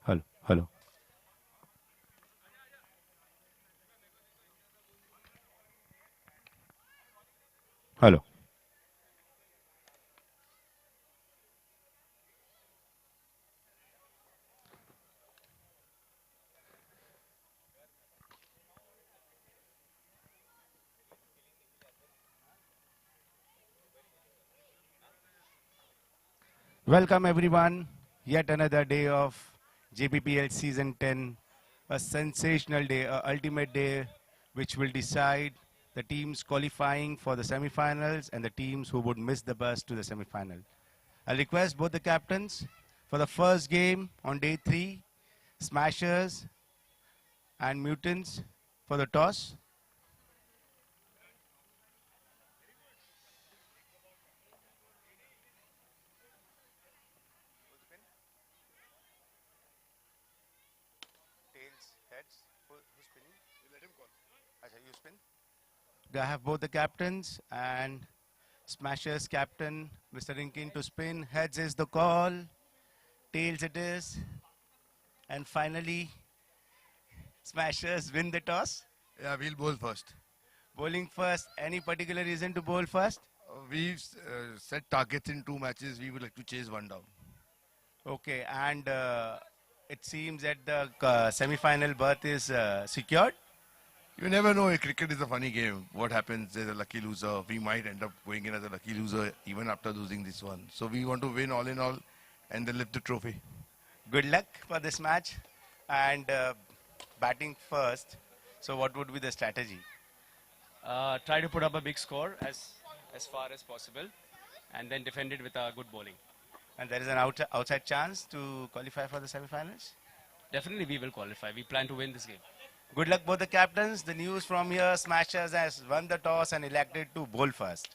Hello, hello, hello. Welcome everyone. Yet another day of JPPL Season 10. A sensational day, a ultimate day, which will decide the teams qualifying for the semi-finals and the teams who would miss the bus to the semi-final. I request both the captains for the first game on day 3, Smashers and Mutants for the toss. Tails, heads. Who's spinning? You let him call. Acha, you spin. I have both the captains and Smashers captain Mr. Rinkin to spin. Heads is the call. Tails it is. And finally, Smashers win the toss. Yeah, we'll bowl first. Bowling first. Any particular reason to bowl first? We've set targets in 2 matches. We would like to chase one down. Okay, and it seems that the semi-final berth is secured. You never know. Cricket is a funny game. What happens? There's a lucky loser. We might end up going in as a lucky loser even after losing this one. So we want to win all in all and then lift the trophy. Good luck for this match. And batting first. So what would be the strategy? Try to put up a big score as far as possible, and then defend it with a good bowling. And there is an outside chance to qualify for the semi-finals. Definitely, we will qualify. We plan to win this game. Good luck both the captains. The news from here, Smashers has won the toss and elected to bowl first.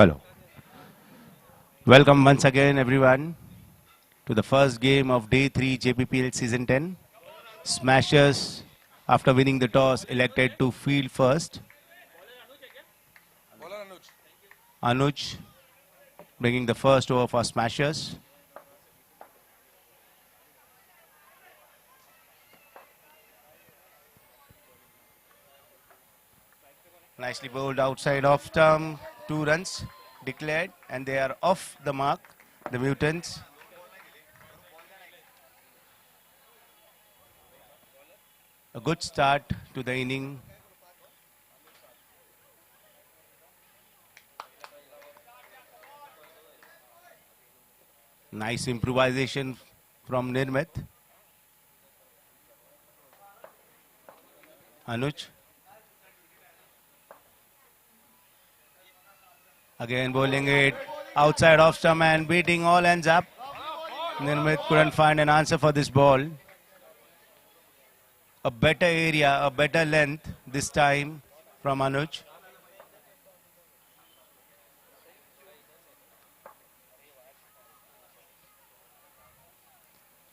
Hello. Welcome once again, everyone, to the first game of Day 3 JPPL Season 10. Smashers, after winning the toss, elected to field first. Anuj bringing the first over for Smashers. Nicely bowled outside off stump. 2 runs declared, and they are off the mark, the Mutants. A good start to the inning. Nice improvisation from Nirmit. Anuj. Again bowling it outside off stump and beating all ends up. Nirmit couldn't find an answer for this ball. A better area, a better length this time from Anuj.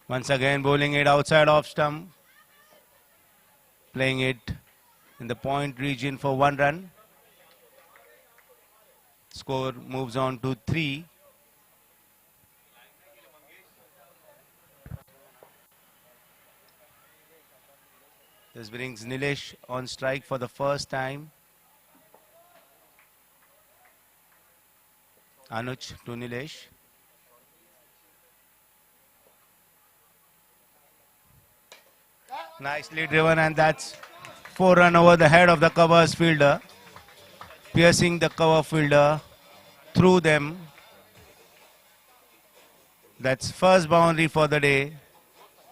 Once again bowling it outside off stump. Playing it in the point region for 1 run. Score moves on to 3. This brings Nilesh on strike for the first time. Anuj to Nilesh. Nicely driven, and that's 4 run over the head of the covers fielder. Piercing the cover fielder through them. That's first boundary for the day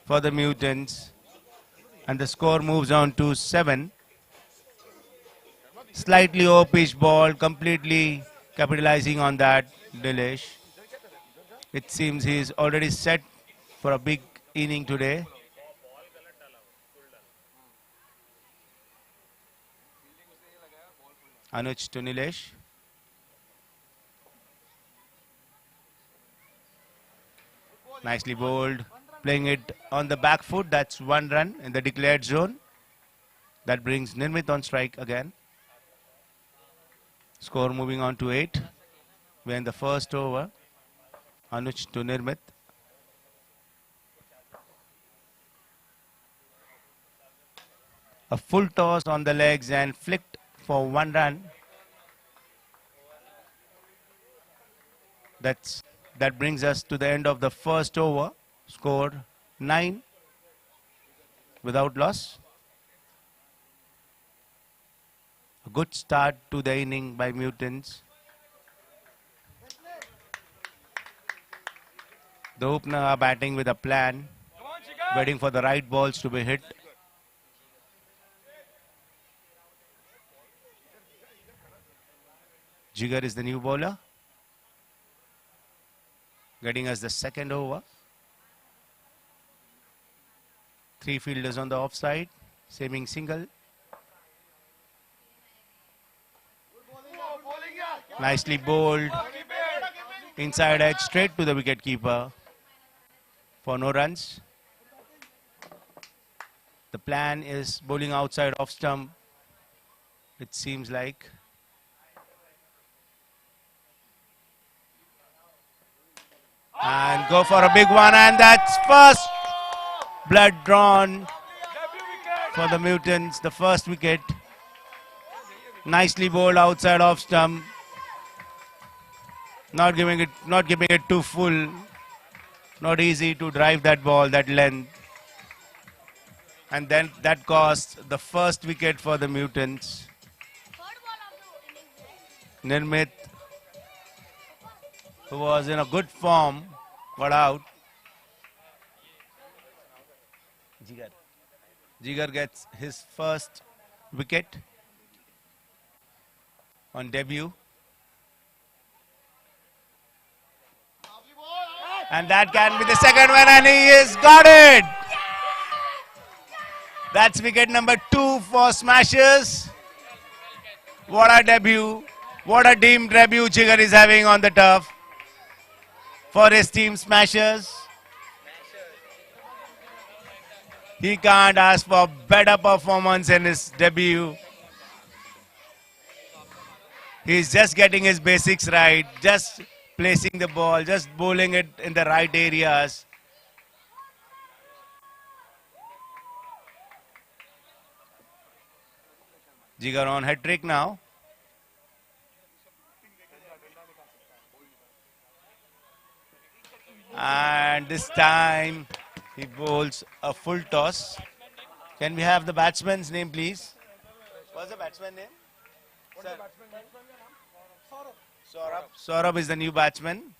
for the Mutants. And the score moves on to 7. Slightly over-pitched ball, completely capitalizing on that, Nilesh. It seems he's already set for a big inning today. Anuj to Nilesh. Nicely bowled. Playing it on the back foot. That's 1 run in the declared zone. That brings Nirmit on strike again. Score moving on to 8. We're in the first over. Anuj to Nirmit. A full toss on the legs and flicked for 1 run. That brings us to the end of the first over. Score 9 without loss. A good start to the inning by Mutants. The opener are batting with a plan, waiting for the right balls to be hit. Jigar is the new bowler, getting us the second over. 3 fielders on the offside, saving single. Nicely bowled. Inside edge straight to the wicket keeper for no runs. The plan is bowling outside off stump, it seems like. And go for a big one, and that's first blood drawn for the Mutants, the first wicket. Nicely bowled outside off stump. Not giving it too full. Not easy to drive that ball that length. And then that cost the first wicket for the Mutants. Nirmit, who was in a good form, got out. Jigar gets his first wicket on debut. And that can be the second one, and he has got it. That's wicket number 2 for Smashers. What a debut. What a team debut Jigger is having on the turf for his team Smashers. He can't ask for better performance in his debut. He's just getting his basics right, just placing the ball, just bowling it in the right areas. Jigar on hat trick now. And this time he bowls a full toss. Can we have the batsman's name, please? What's the batsman's name? Sir. Saurabh. Saurabh is the new batsman.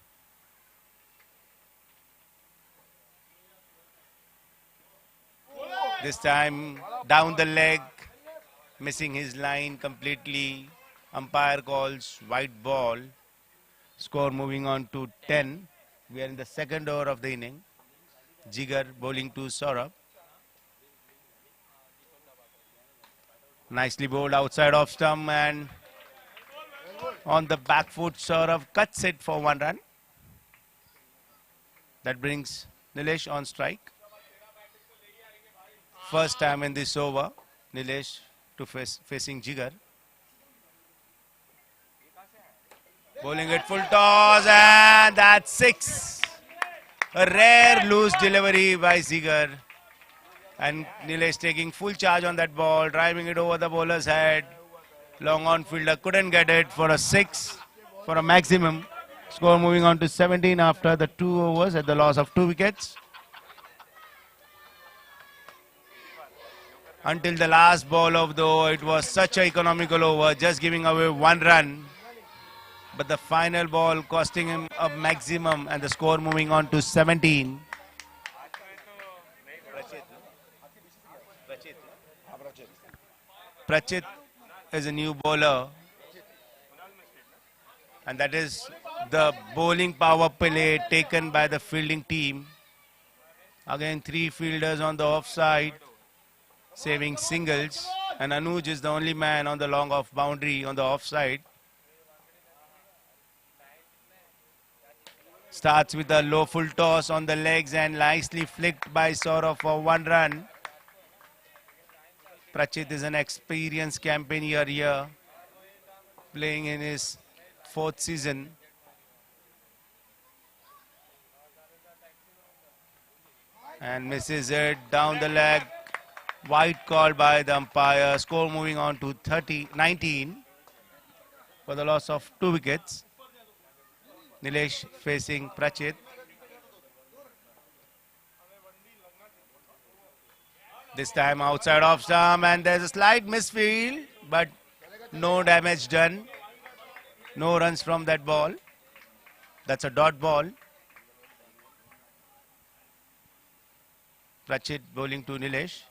This time down the leg, missing his line completely. Umpire calls white ball. Score moving on to 10. We are in the second over of the inning. Jigar bowling to Saurabh. Nicely bowled outside off stump, and on the back foot Saurabh cuts it for 1 run. That brings Nilesh on strike. First time in this over, Nilesh to facing Jigar. Bowling it full toss, and that's 6. A rare loose delivery by Jigar. And Nilesh taking full charge on that ball, driving it over the bowler's head. Long on fielder couldn't get it for a 6, for a maximum. Score moving on to 17 after the 2 overs at the loss of 2 wickets. Until the last ball of the over, it was such an economical over, just giving away 1 run. But the final ball costing him a maximum, and the score moving on to 17. Prachit is a new bowler, and that is the bowling power play taken by the fielding team. Again, 3 fielders on the offside, saving singles, and Anuj is the only man on the long off boundary on the offside. Starts with a low full toss on the legs and nicely flicked by Saurabh for 1 run. Prachit is an experienced campaigner here, playing in his 4th season. And misses it down the leg. White call by the umpire. Score moving on to 19 for the loss of 2 wickets. Nilesh facing Prachit. This time outside off stump, and there's a slight misfield, but no damage done. No runs from that ball. That's a dot ball. Prachit bowling to Nilesh.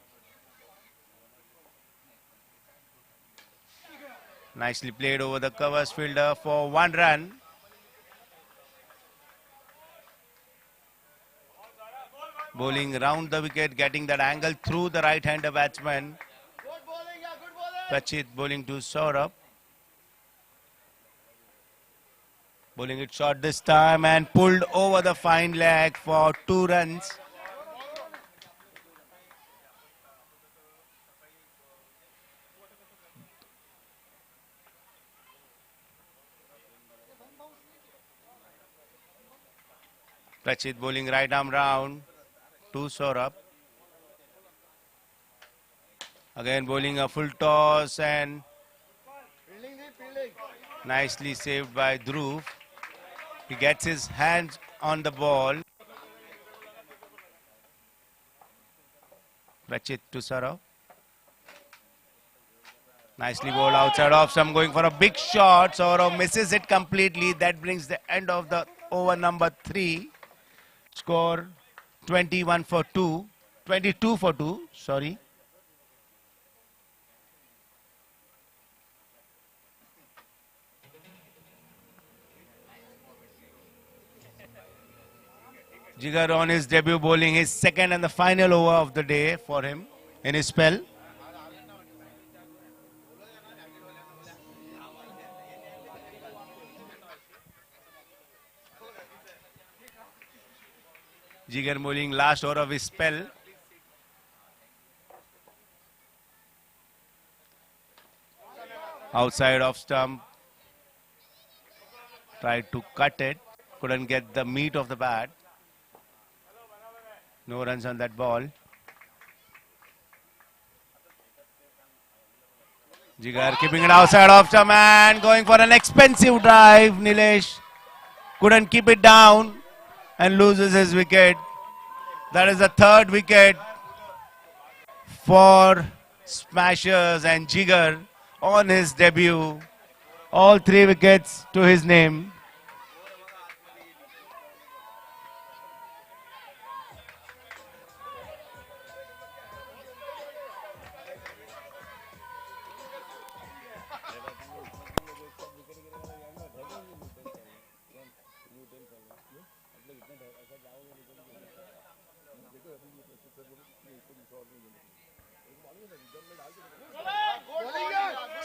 Nicely played over the covers fielder for 1 run. Bowling round the wicket, getting that angle through the right-hander batsman. Prachit bowling to Saurabh. Bowling it short this time and pulled over the fine leg for 2 runs. Prachit bowling right arm round to Saurabh. Again bowling a full toss, and nicely saved by Dhruv. He gets his hands on the ball. Prachit to Saurabh. Nicely bowled outside off some, going for a big shot. Saurabh misses it completely. That brings the end of the over number 3. Score 21 for 2. 22 for 2, sorry. Jigar on his debut, bowling his second and the final over of the day for him in his spell. Jigar bowling last over of his spell. Outside of stump. Tried to cut it. Couldn't get the meat of the bat. No runs on that ball. Jigar keeping it outside of stump and going for an expensive drive. Nilesh couldn't keep it down and loses his wicket. That is the third wicket for Smashers and Jigar on his debut. All 3 wickets to his name.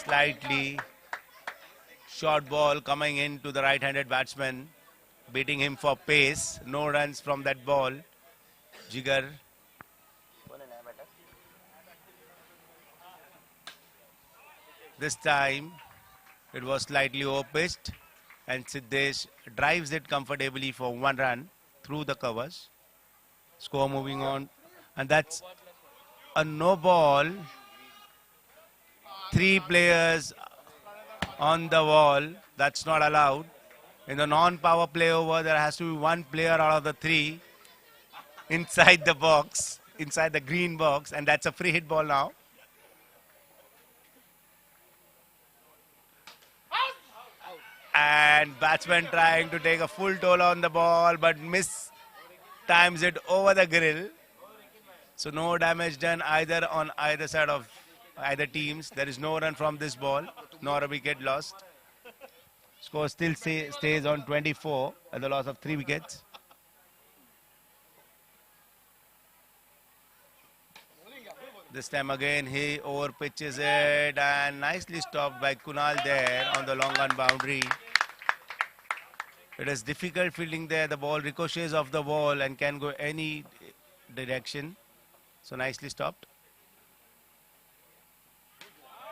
Slightly short ball coming into the right-handed batsman, beating him for pace. No runs from that ball. Jigar. This time it was slightly over-pitched and Siddesh drives it comfortably for 1 run through the covers. Score moving on, and that's a no ball. 3 players on the wall. That's not allowed. In the non-power play over, there has to be 1 player out of the 3 inside the box, inside the green box, and that's a free hit ball now. And batsman trying to take a full toll on the ball, but times it over the grill. So no damage done either on either side of either teams. There is no run from this ball, nor a wicket lost. Score still stays on 24 at the loss of 3 wickets. This time again he over pitches it and nicely stopped by Kunal there on the long on boundary. It is difficult fielding there. The ball ricochets off the wall and can go any direction. So nicely stopped.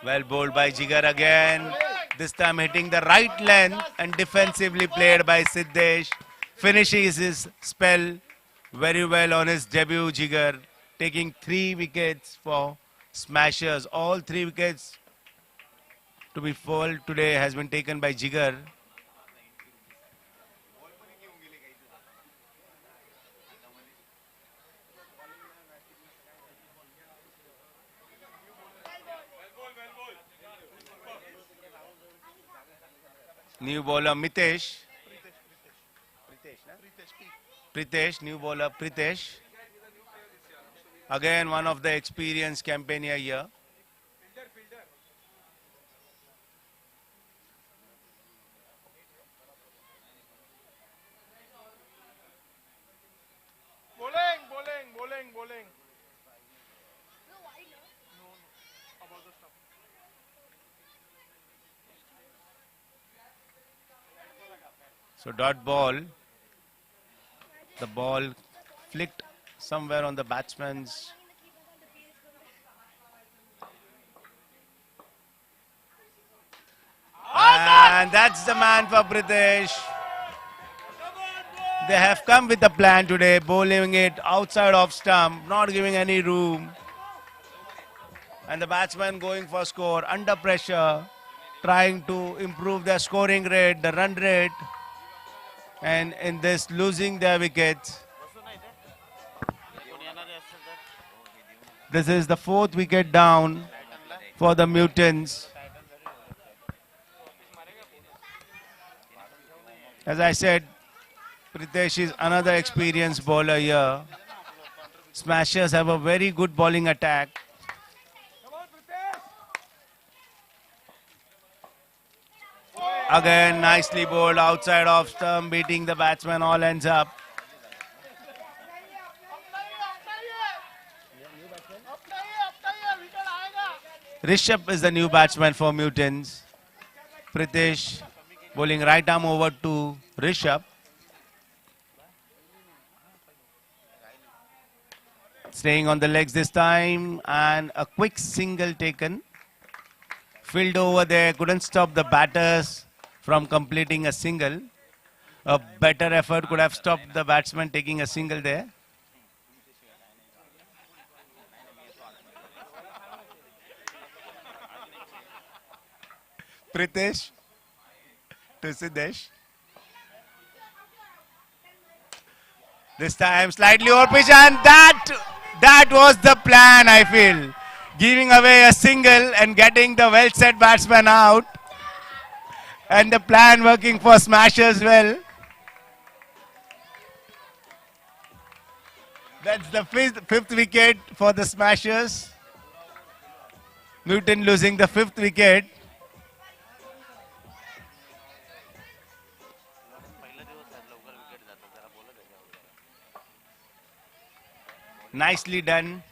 Well bowled by Jigar again. This time hitting the right length and defensively played by Siddesh. Finishes his spell very well on his debut. Jigar taking 3 wickets for Smashers. All 3 wickets to be fall today has been taken by Jigar. New bowler Mitesh. Pritesh, new bowler Pritesh. Again, one of the experienced campaigner here. Bowling. So dot ball. The ball flicked somewhere on the batsman's. And that's the man for Pritesh. They have come with a plan today, bowling it outside of stump, not giving any room. And the batsman going for score under pressure, trying to improve their scoring rate, the run rate. And in this, losing their wickets. This is the 4th wicket down for the Mutants. As I said, Pritesh is another experienced bowler here. Smashers have a very good bowling attack. Again, nicely bowled outside off stump, beating the batsman, all ends up. Rishabh is the new batsman for Mutants. Pritesh bowling right arm over to Rishabh. Staying on the legs this time, and a quick single taken. Filled over there, couldn't stop the batters from completing a single. A better effort could have stopped the batsman taking a single there. Pritesh to Siddesh. This time slightly over pitch, and that was the plan, I feel. Giving away a single and getting the well set batsman out. And the plan working for Smash as well. That's the fifth wicket for the Smashers. Newton losing the fifth wicket. Nicely done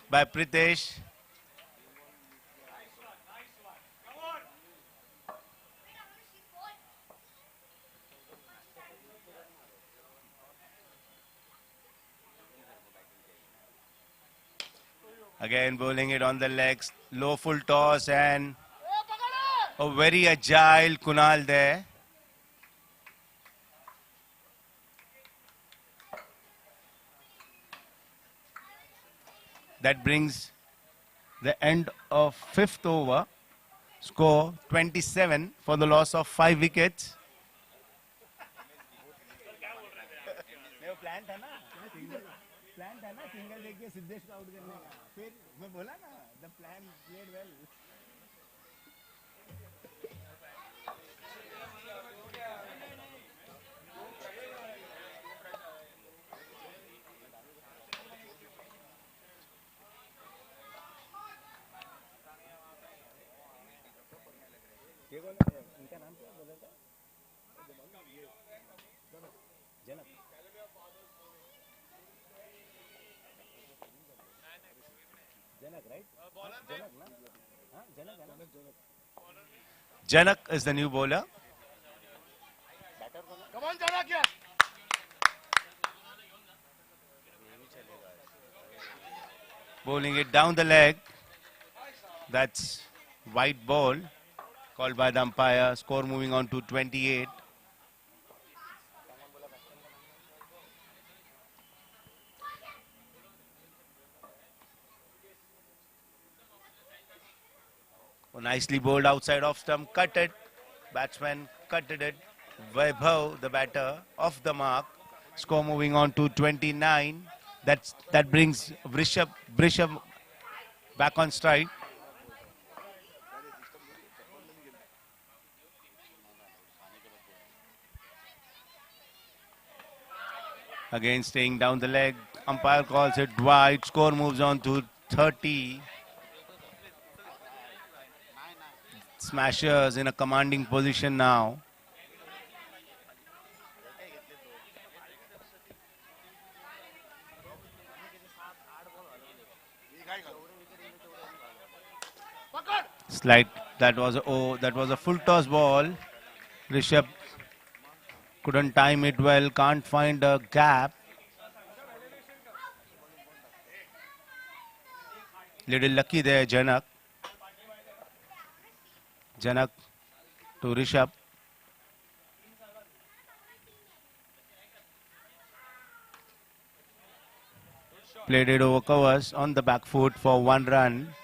by Pritesh. Again bowling it on the legs. Low full toss and a very agile Kunal there. That brings the end of fifth over. Score 27 for the loss of 5 wickets. Janak is the new bowler. Come on, Janak, yeah. Bowling it down the leg. That's white ball called by the umpire. Score moving on to 28. Oh, nicely bowled outside off stump. Cut it. Batsman cutted it. Vaibhav, the batter, off the mark. Score moving on to 29. That brings Vrishab back on strike. Again staying down the leg. Umpire calls it wide. Score moves on to 30. Smashers in a commanding position now. That was a full toss ball. Rishabh couldn't time it well, can't find a gap. Little lucky there, Janak. Janak to Rishabh. Played it over covers on the back foot for 1 run.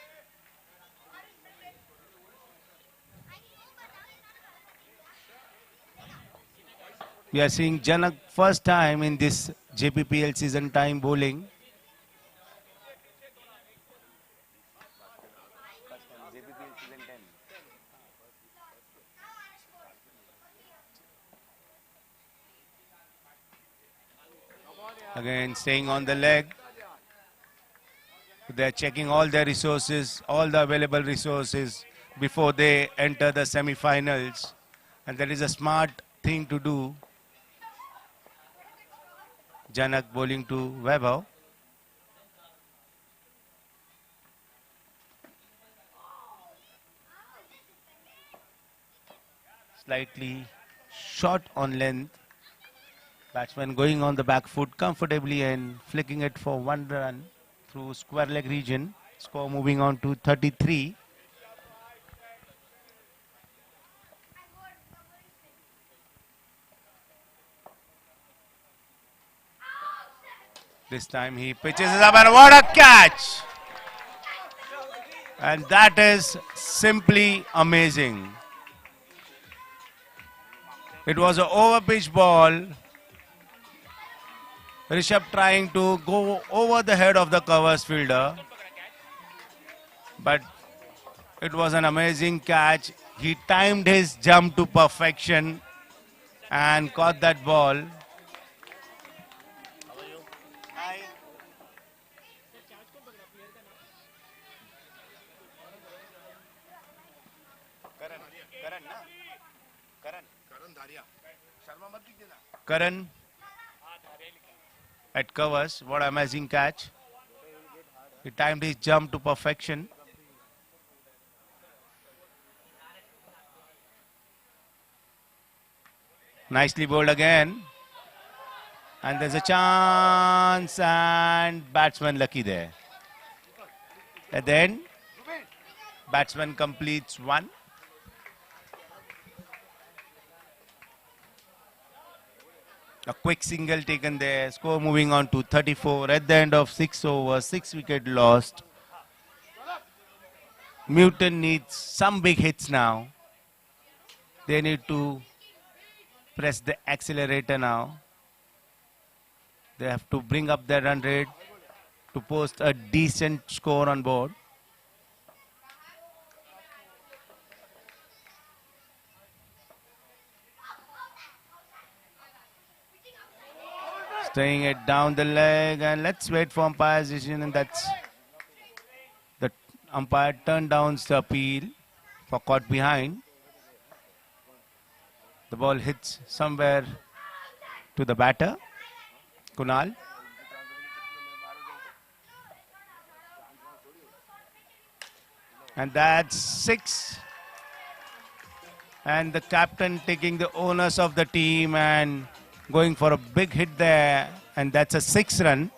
We are seeing Janak first time in this JPPL season time bowling. Again staying on the leg. They're checking all their resources, all the available resources before they enter the semi-finals. And that is a smart thing to do. Janak bowling to Vaibhav. Slightly short on length. Batsman going on the back foot comfortably and flicking it for 1 run. through square leg region. Score moving on to 33. This time he pitches it up and what a catch! And that is simply amazing. It was an over-pitch ball. Rishabh trying to go over the head of the covers fielder. But it was an amazing catch. He timed his jump to perfection and caught that ball. Karan at covers. What an amazing catch. He timed his jump to perfection. Nicely bowled again. And there's a chance and batsman lucky there. At the end, batsman completes one. A quick single taken there. Score moving on to 34 at the end of 6 overs, 6 wicket lost. Mutant needs some big hits now. They need to press the accelerator now. They have to bring up their run rate to post a decent score on board. Staying it down the leg and let's wait for umpire's decision, and that's the umpire turned down the appeal for caught behind. The ball hits somewhere to the batter, Kunal. And that's 6. And the captain taking the onus of the team and going for a big hit there, and that's a 6 run.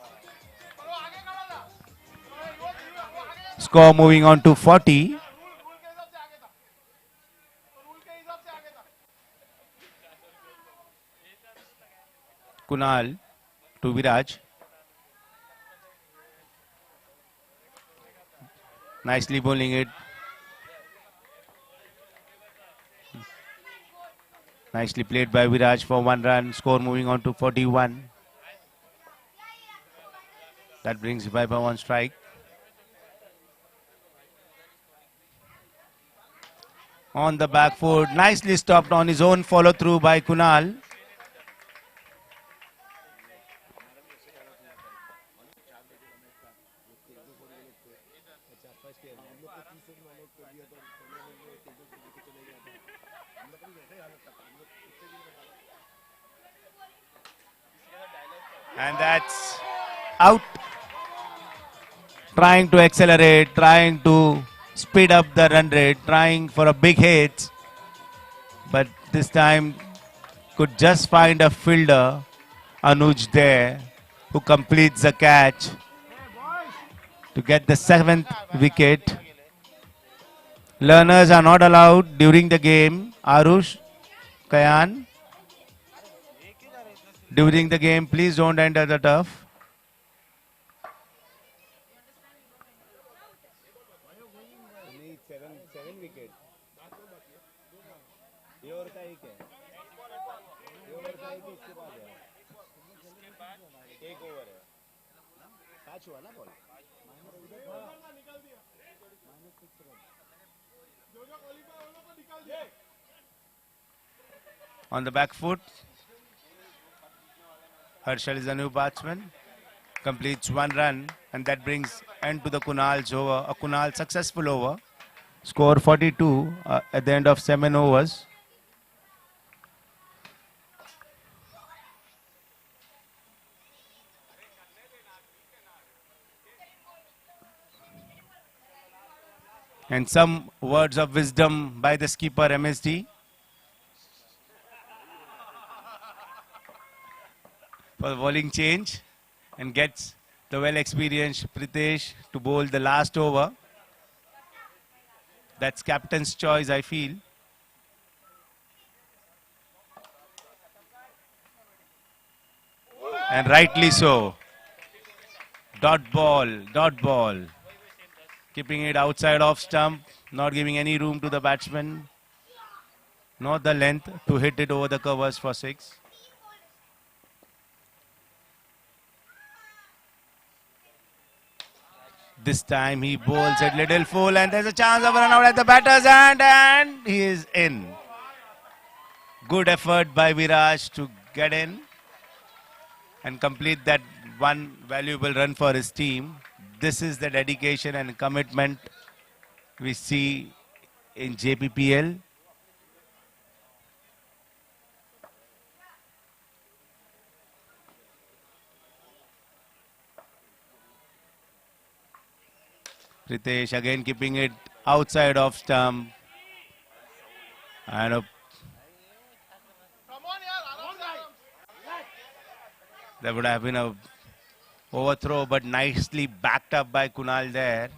Score moving on to 40. Kunal to Viraj. Nicely bowling it. Nicely played by Viraj for 1 run. Score moving on to 41. That brings Vaibhav on strike. On the back foot. Nicely stopped on his own follow through by Kunal. And that's out. Trying to accelerate, trying to speed up the run rate, trying for a big hit. But this time could just find a fielder, Anuj there, who completes the catch to get the 7th wicket. Learners are not allowed during the game. Arush, Kayan, during the game, please don't enter the turf. On the back foot, Harshal is a new batsman, completes 1 run, and that brings end to the Kunal's over, a Kunal successful over. Score 42 at the end of 7 overs. And some words of wisdom by the skipper MSD. For the bowling change, and gets the well-experienced Pritesh to bowl the last over. That's captain's choice, I feel. And rightly so. Dot ball, dot ball. Keeping it outside off stump, not giving any room to the batsman. Not the length to hit it over the covers for 6. This time he bowls at little full and there's a chance of a run out at the batter's hand and he is in. Good effort by Viraj to get in and complete that one valuable run for his team. This is the dedication and commitment we see in JPPL. Pritesh again keeping it outside of stump. And there would have been a overthrow, but nicely backed up by Kunal there.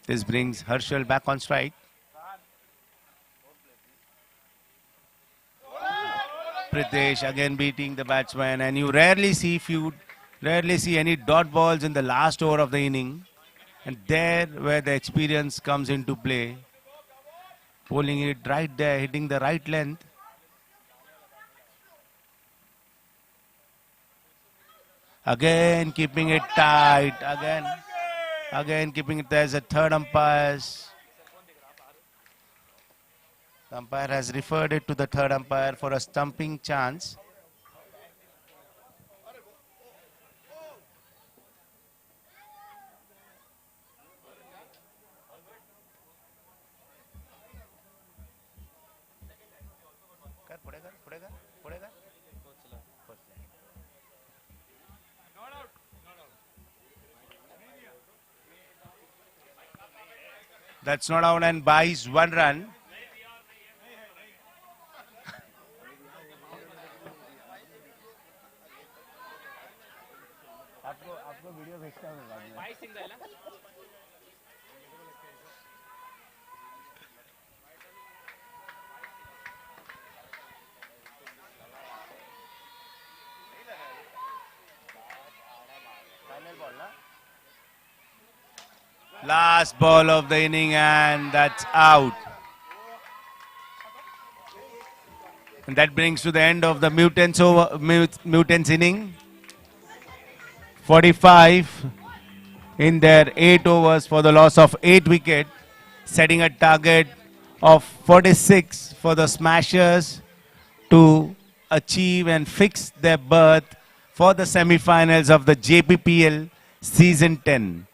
This brings Harshal back on strike. Pritesh again beating the batsman, and you rarely see any dot balls in the last over of the inning, and there where the experience comes into play. Pulling it right there, hitting the right length. Again keeping it tight. Again keeping it there as a third umpire. The umpire has referred it to the third umpire for a stumping chance. That's not out and buys 1 run. Last ball of the inning and that's out. And that brings to the end of the Mutants inning. 45 in their 8 overs for the loss of 8 wickets, setting a target of 46 for the Smashers to achieve and fix their berth for the semi-finals of the JPPL Season 10.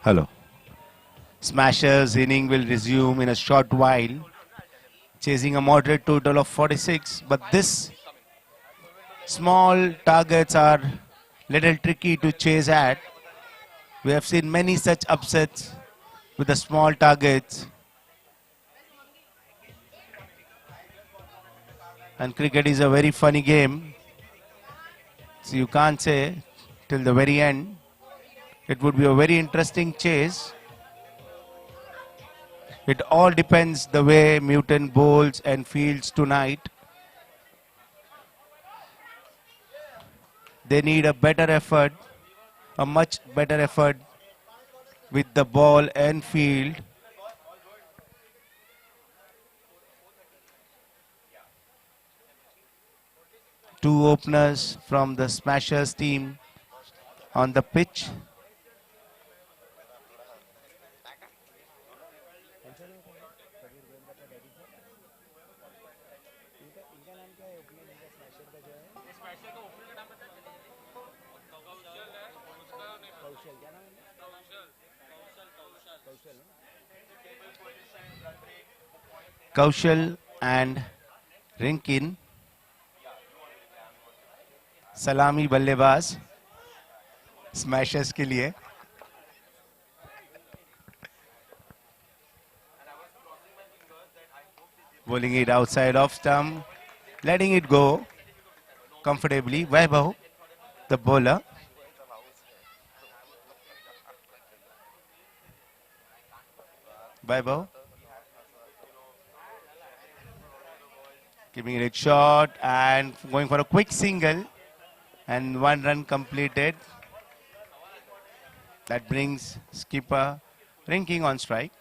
Hello. Smashers inning will resume in a short while, chasing a moderate total of 46. But this small targets are little tricky to chase at. We have seen many such upsets with the small targets. And cricket is a very funny game. So you can't say till the very end. It would be a very interesting chase. It all depends the way Mutant bowls and fields tonight. They need a better effort, a much better effort with the ball and field. Two openers from the Smashers team on the pitch. Kaushal and Rinkin, सलामी बल्लेबाज smashers के लिए. Bowling it outside off stump, letting it go comfortably. Vaibhav, the bowler. Vaibhav. Keeping it short and going for a quick single. And 1 run completed. That brings skipper Rinking on strike.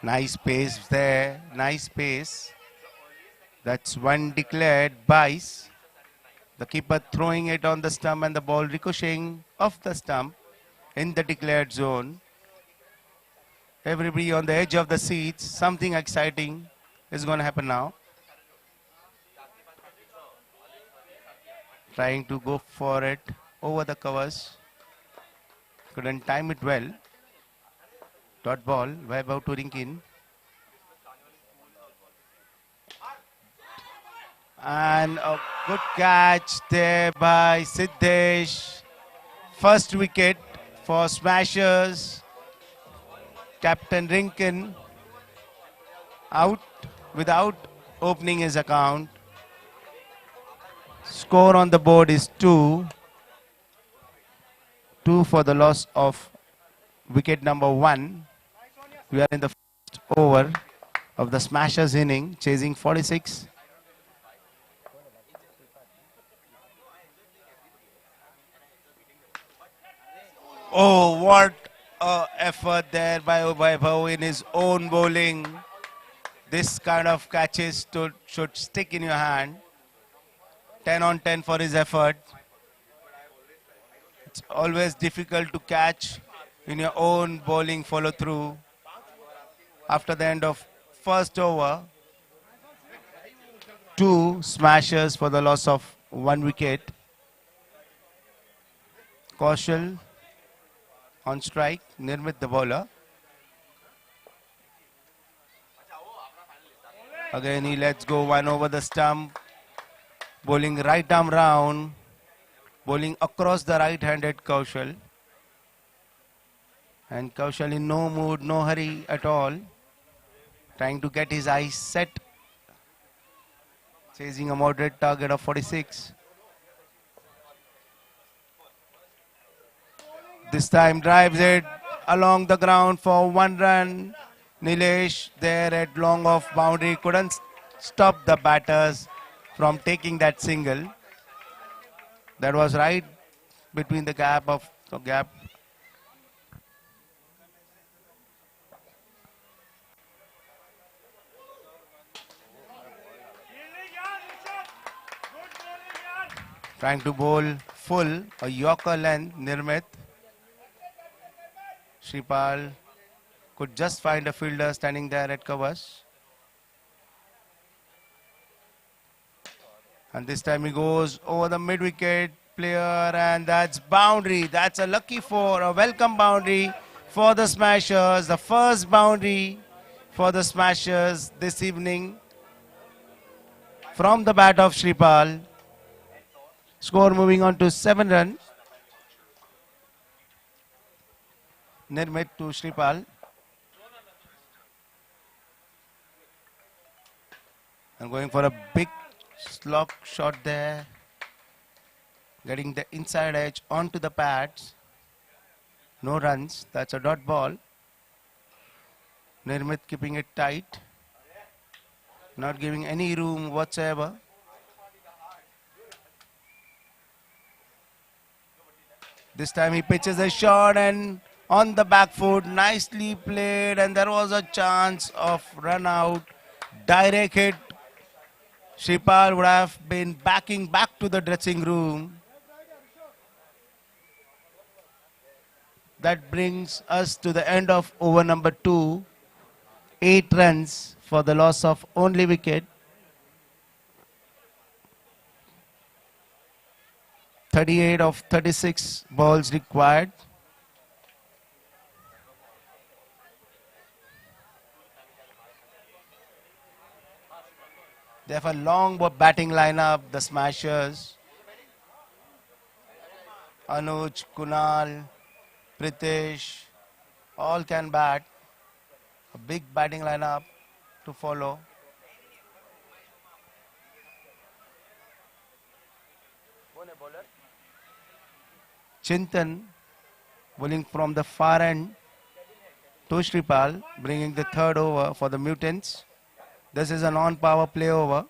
Nice pace there, nice pace. That's one declared Bice. The keeper throwing it on the stump and the ball ricocheting off the stump in the declared zone. Everybody on the edge of the seats. Something exciting is going to happen now. Trying to go for it over the covers. Couldn't time it well. Dot ball, Vaibhav to Rinkin. And a good catch there by Siddesh. First wicket for Smashers. Captain Rinkin out without opening his account. Score on the board is 2. 2 for the loss of wicket number 1. We are in the first over of the Smashers inning, chasing 46. Oh, what effort there by Vaibhav in his own bowling. This kind of catches should stick in your hand. 10 on 10 for his effort. It's always difficult to catch in your own bowling follow through. After the end of first over, 2 Smashers for the loss of 1 wicket. Kaushal on strike, Nirmit the bowler. Again he lets go 1 over the stump. Bowling right arm round. Bowling across the right-handed Kaushal. And Kaushal in no mood, no hurry at all. Trying to get his eyes set. Chasing a moderate target of 46. This time drives it along the ground for 1 run. Nilesh there at long off boundary couldn't stop the batters from taking that single. That was right between the gap. Trying to bowl full, a Yorker length, Nirmit. Jppl could just find a fielder standing there at covers. And this time he goes over the mid-wicket player, and that's boundary. That's a lucky four, a welcome boundary for the Smashers. The first boundary for the Smashers this evening from the bat of Jppl. Score moving on to 7 runs. Nirmit to Jppl. And going for a big slog shot there. Getting the inside edge onto the pads. No runs. That's a dot ball. Nirmit keeping it tight. Not giving any room whatsoever. This time he pitches a shot and on the back foot, nicely played, and there was a chance of run out. Direct hit. Jppl would have been backing back to the dressing room. That brings us to the end of over number 2. 8 runs for the loss of only wicket. 38 of 36 balls required. They have a long batting lineup, the Smashers. Anuj, Kunal, Pritesh, all can bat. A big batting lineup to follow. Chintan bowling from the far end to Jppl, bringing the third over for the Mutants. This is a non-power play over.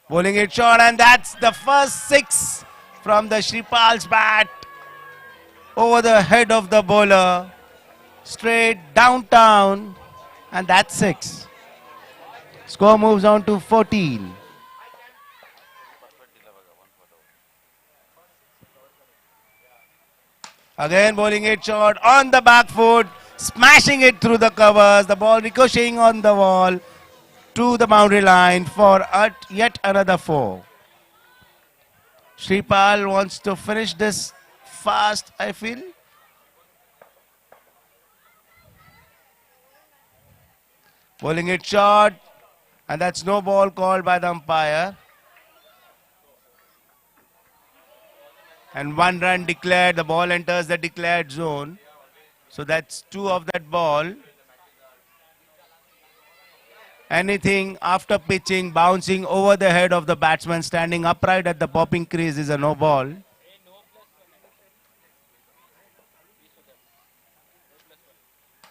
Bowling it short, and that's the first 6 from the Jppl's bat. Over the head of the bowler, straight downtown, and that's 6. Score moves on to 14. Again bowling it short on the back foot, smashing it through the covers. The ball ricocheting on the wall to the boundary line for yet another 4. Jppl wants to finish this fast, I feel. Bowling it short, and that's no ball called by the umpire. And 1 run declared. The ball enters the declared zone. So that's 2 of that ball. Anything after pitching, bouncing over the head of the batsman standing upright at the popping crease is a no ball.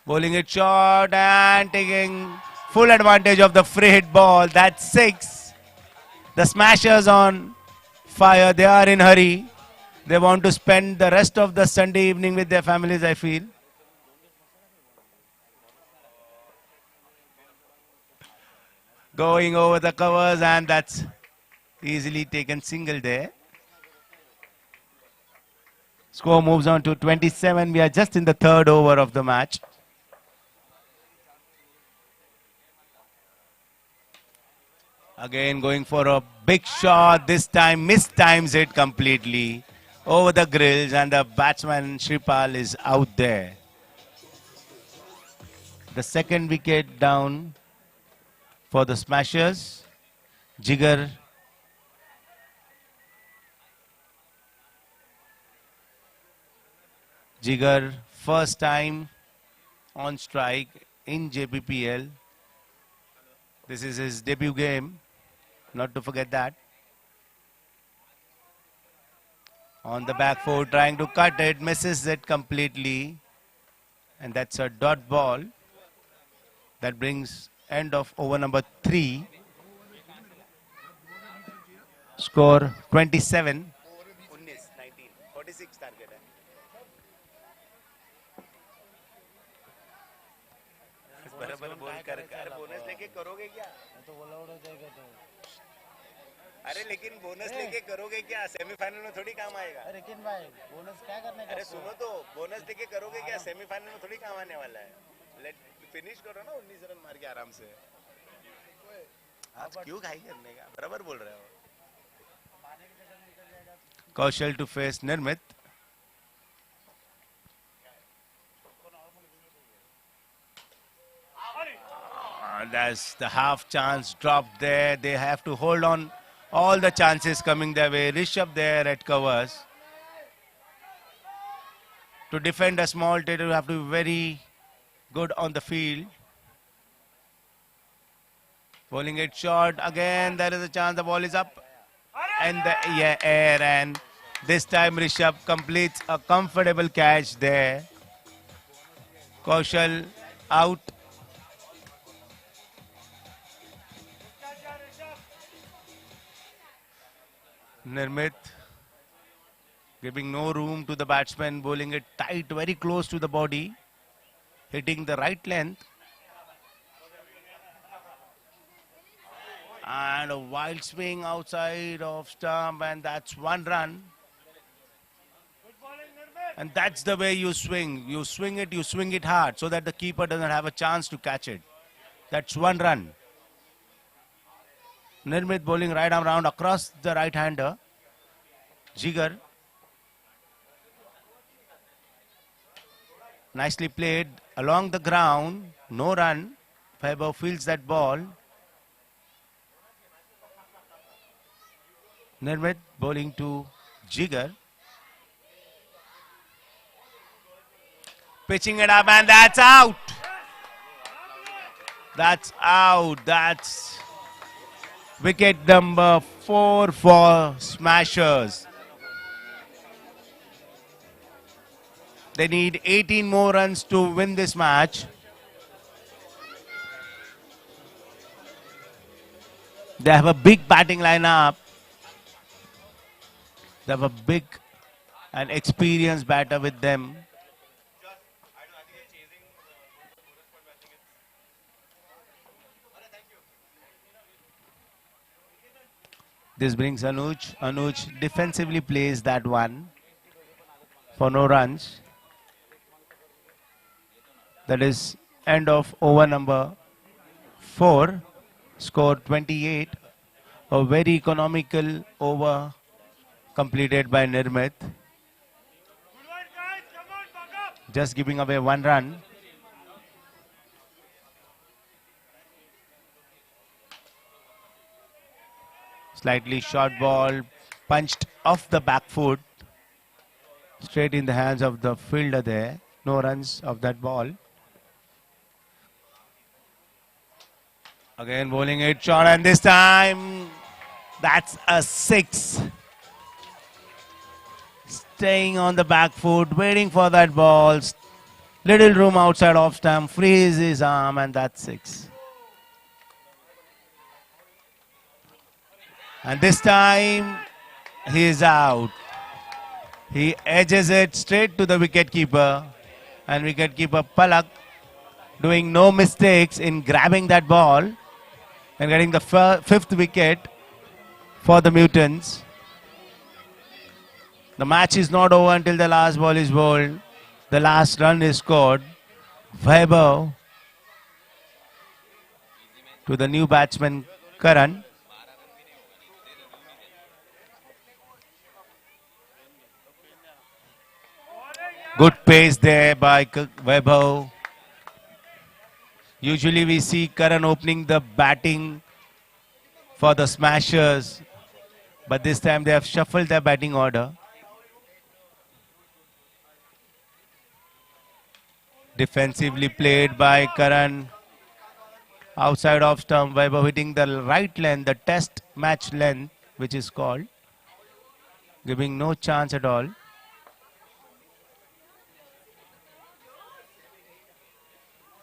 Bowling it short and taking full advantage of the free hit ball. That's 6. The Smashers on fire. They are in hurry. They want to spend the rest of the Sunday evening with their families, I feel. Going over the covers, and that's easily taken single there. Score moves on to 27. We are just in the 3rd over of the match. Again going for a big shot. This time mistimes it completely over the grills, and the batsman Jppl is out there. The 2nd wicket down for the Smashers. Jigar first time on strike in JPPL. This is his debut game, not to forget that. On the back foot, trying to cut it, misses it completely. And that's a dot ball. That brings end of over number 3. Score 27. 46 target. अरे लेकिन bonus लेके करोगे क्या? Semifinal में थोड़ी काम आएगा। अरे किन भाई बोनस क्या करने का अरे उसको? सुनो तो, बोनस लेके करोगे क्या? सेमीफाइनल में थोड़ी काम आने वाला है। लेट फिनिश करो ना 19 रन मार के आराम से। आज क्यों घाई करने का? बराबर बोल रहे हो। कौशल टू फेस निर्मित. That's the half chance dropped there. They have to hold on all the chances coming their way. Rishabh there at covers. To defend a small tater, you have to be very good on the field. Bowling it short. Again, there is a chance the ball is up. And the air. And this time Rishabh completes a comfortable catch there. Kaushal out. Nirmit giving no room to the batsman, bowling it tight, very close to the body, hitting the right length. And a wild swing outside of stump, and that's 1 run. And that's the way you swing. You swing it hard so that the keeper doesn't have a chance to catch it. That's 1 run. Nirmit bowling right arm round across the right-hander. Jigar. Nicely played along the ground. No run. Faber fields that ball. Nirmit bowling to Jigar. Pitching it up, and that's out. That's out. That's wicket number 4 for Smashers. They need 18 more runs to win this match. They have a big batting lineup. They have a big and experienced batter with them. This brings Anuj. Anuj defensively plays that one for no runs. That is end of over number 4. Score 28. A very economical over completed by Nirmit. Just giving away 1 run. Slightly short ball punched off the back foot. Straight in the hands of the fielder there. No runs of that ball. Again bowling it short, and this time that's a 6. Staying on the back foot, waiting for that ball. Little room outside off stump, frees his arm, and that's 6. And this time he is out. He edges it straight to the wicketkeeper, and wicketkeeper Palak doing no mistakes in grabbing that ball and getting the 5th wicket for the Mutants. The match is not over until the last ball is bowled. The last run is scored. Vaibhav to the new batsman Karan. Good pace there by Vaibhav. Usually we see Karan opening the batting for the Smashers, but this time they have shuffled their batting order. Defensively played by Karan. Outside off stump, Vaibhav hitting the right length, the test match length, which is called, giving no chance at all.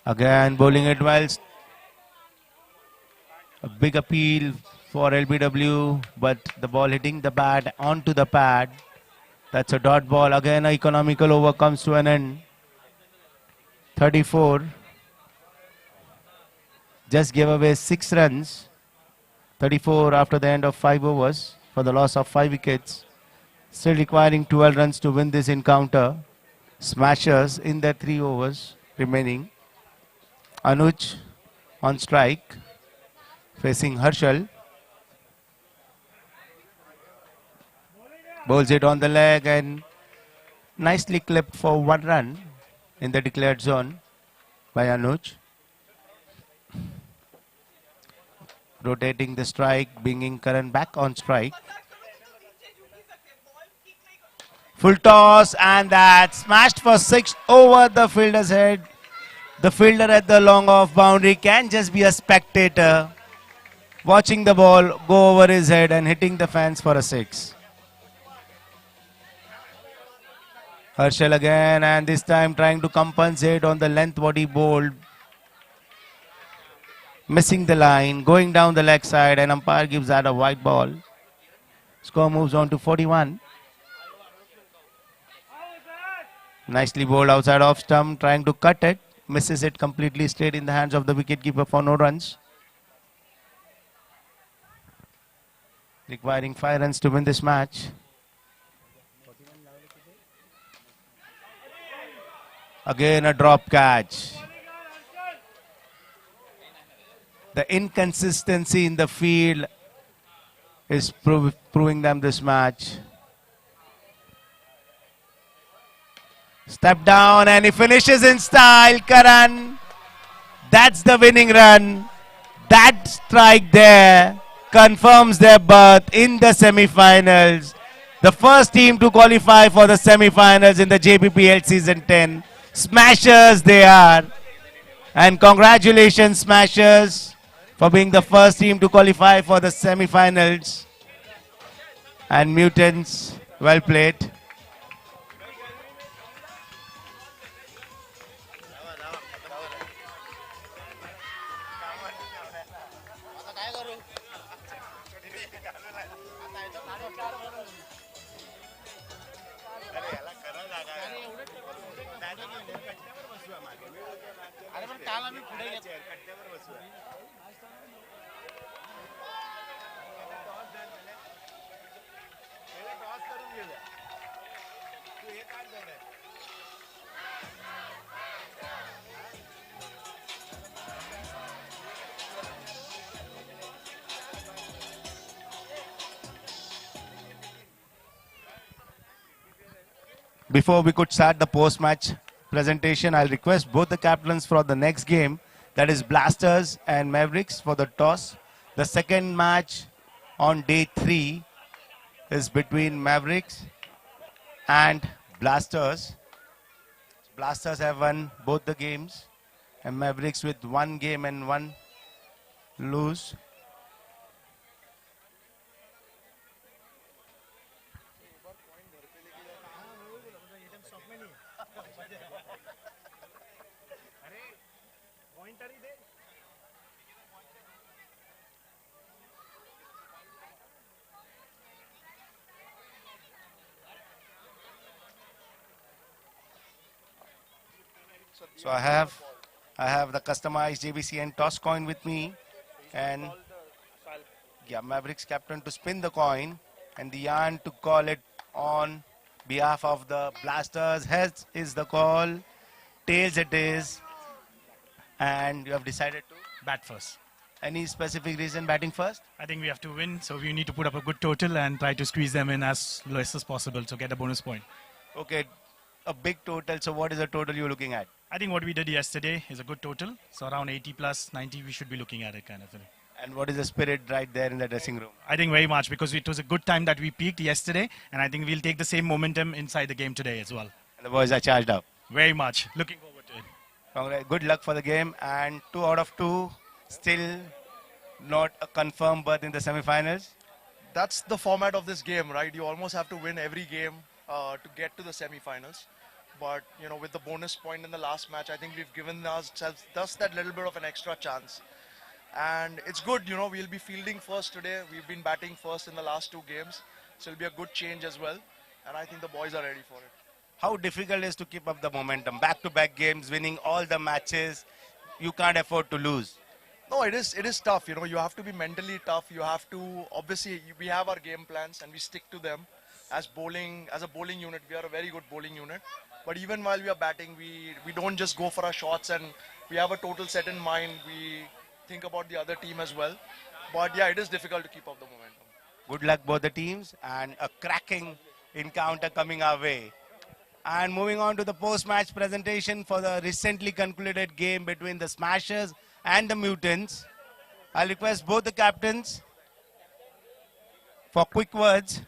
Again bowling it whilst a big appeal for LBW, but the ball hitting the bat onto the pad. That's a dot ball. Again, an economical over comes to an end. 34. Just gave away 6 runs. 34 after the end of 5 overs for the loss of 5 wickets. Still requiring 12 runs to win this encounter. Smashers in their 3 overs remaining. Anuj on strike, facing Harshal. Bowls it on the leg and nicely clipped for 1 run in the declared zone by Anuj. Rotating the strike, bringing Karan back on strike. Full toss and that smashed for 6 over the fielder's head. The fielder at the long off boundary can just be a spectator, watching the ball go over his head and hitting the fence for a 6. Harshal again, and this time trying to compensate on the length what he bowled. Missing the line, going down the leg side, and umpire gives that a white ball. Score moves on to 41. Nicely bowled outside off stump, trying to cut it. Misses it completely straight in the hands of the wicketkeeper for no runs. Requiring 5 runs to win this match. Again a drop catch. The inconsistency in the field is proving them this match. Step down and he finishes in style. Karan, that's the winning run. That strike there confirms their berth in the semi-finals. The first team to qualify for the semi-finals in the JPPL Season 10. Smashers they are. And congratulations Smashers for being the first team to qualify for the semi-finals. And Mutants, well played. Before we could start the post-match presentation, I'll request both the captains for the next game, that is Blasters and Mavericks, for the toss. The second match on day 3 is between Mavericks and Blasters. Blasters have won both the games, and Mavericks with 1 game and 1 lose. So I have the customized JVCN toss coin with me, and yeah, Mavericks captain to spin the coin and the yarn to call it on behalf of the Blasters. Heads is the call, tails it is, and you have decided to Bat first. any specific reason batting first? I think we have to win, so we need to put up a good total and try to squeeze them in as less as possible to get a bonus point. Okay, a big total. So what is the total you're looking at? I think what we did yesterday is a good total, so around 80 plus 90 we should be looking at it kind of thing. And what is the spirit right there in the dressing room? I think very much because it was a good time that we peaked yesterday, and I think we'll take the same momentum inside the game today as well. And the boys are charged up. Very much. Looking forward to it. Good luck for the game, and 2 out of 2 still not a confirmed berth in the semi-finals. That's the format of this game, right? You almost have to win every game to get to the semi-finals. But, you know, with the bonus point in the last match, I think we've given ourselves just that little bit of an extra chance. And it's good, you know, we'll be fielding first today. We've been batting first in the last 2 games. So it'll be a good change as well. And I think the boys are ready for it. How difficult it is to keep up the momentum? Back-to-back games, winning all the matches. You can't afford to lose. No, it is tough. You know, you have to be mentally tough. You have to obviously we have our game plans and we stick to them. As a bowling unit, we are a very good bowling unit. But even while we are batting, we don't just go for our shots and we have a total set in mind. We think about the other team as well. But yeah, it is difficult to keep up the momentum. Good luck both the teams and a cracking encounter coming our way. And moving on to the post-match presentation for the recently concluded game between the Smashers and the Mutants. I'll request both the captains for quick words.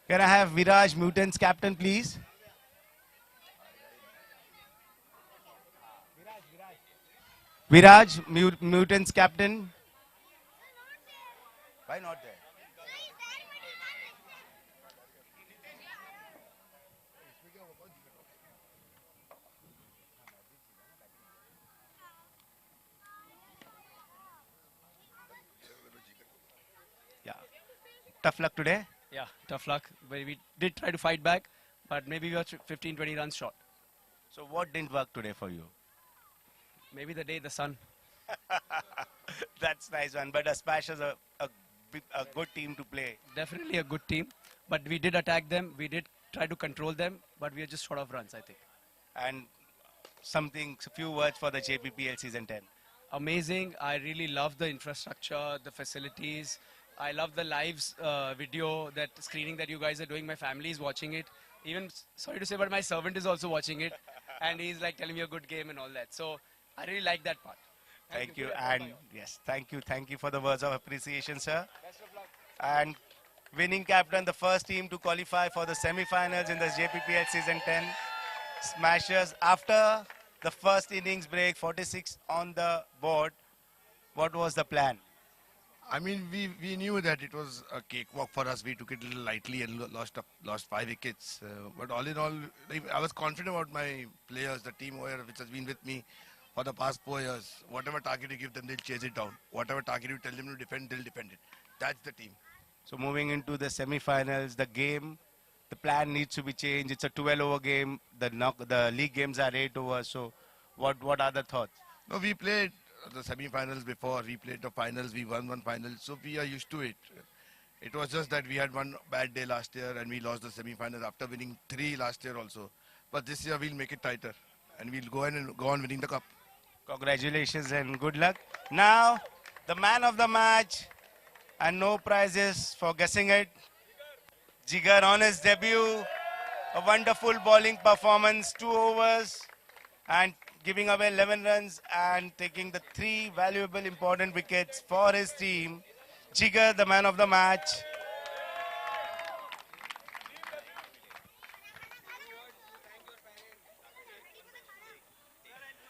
Can I have Viraj, Mutants captain, please? Viraj, Mutants captain. Why not there? Yeah. Tough luck today. Yeah, tough luck. But we did try to fight back, but maybe we were 15, 20 runs short. So what didn't work today for you? Maybe the day the sun. That's nice one. But Smash is a good team to play. Definitely a good team, but we did attack them. We did try to control them, but we are just short of runs, I think. And a few words for the JPPL season 10. Amazing. I really love the infrastructure, the facilities. I love the live video, that screening that you guys are doing. My family is watching it. Even, sorry to say, but my servant is also watching it. And he's like telling me a good game and all that. So I really like that part. Thank you. And yes, thank you. Thank you for the words of appreciation, sir. And winning captain, the first team to qualify for the semi-finals in the JPPL season 10. Smashers, after the first innings break, 46 on the board. What was the plan? I mean, we knew that it was a cakewalk for us. We took it a little lightly and lost 5 wickets. But all in all, I was confident about my players, the team which has been with me for the past 4 years. Whatever target you give them, they'll chase it down. Whatever target you tell them to defend, they'll defend it. That's the team. So moving into the semi-finals, the plan needs to be changed. It's a 12-over game. The league games are 8 overs. So what are the thoughts? No, we played the semi-finals before. We played the finals. We won one final. So we are used to it. It was just that we had one bad day last year and we lost the semi-finals after winning 3 last year also. But this year we'll make it tighter and we'll go on winning the cup. Congratulations and good luck. Now, the man of the match and no prizes for guessing it. Jigar on his debut, a wonderful bowling performance, 2 overs and giving away 11 runs and taking the 3 valuable important wickets for his team. Jigar, the man of the match.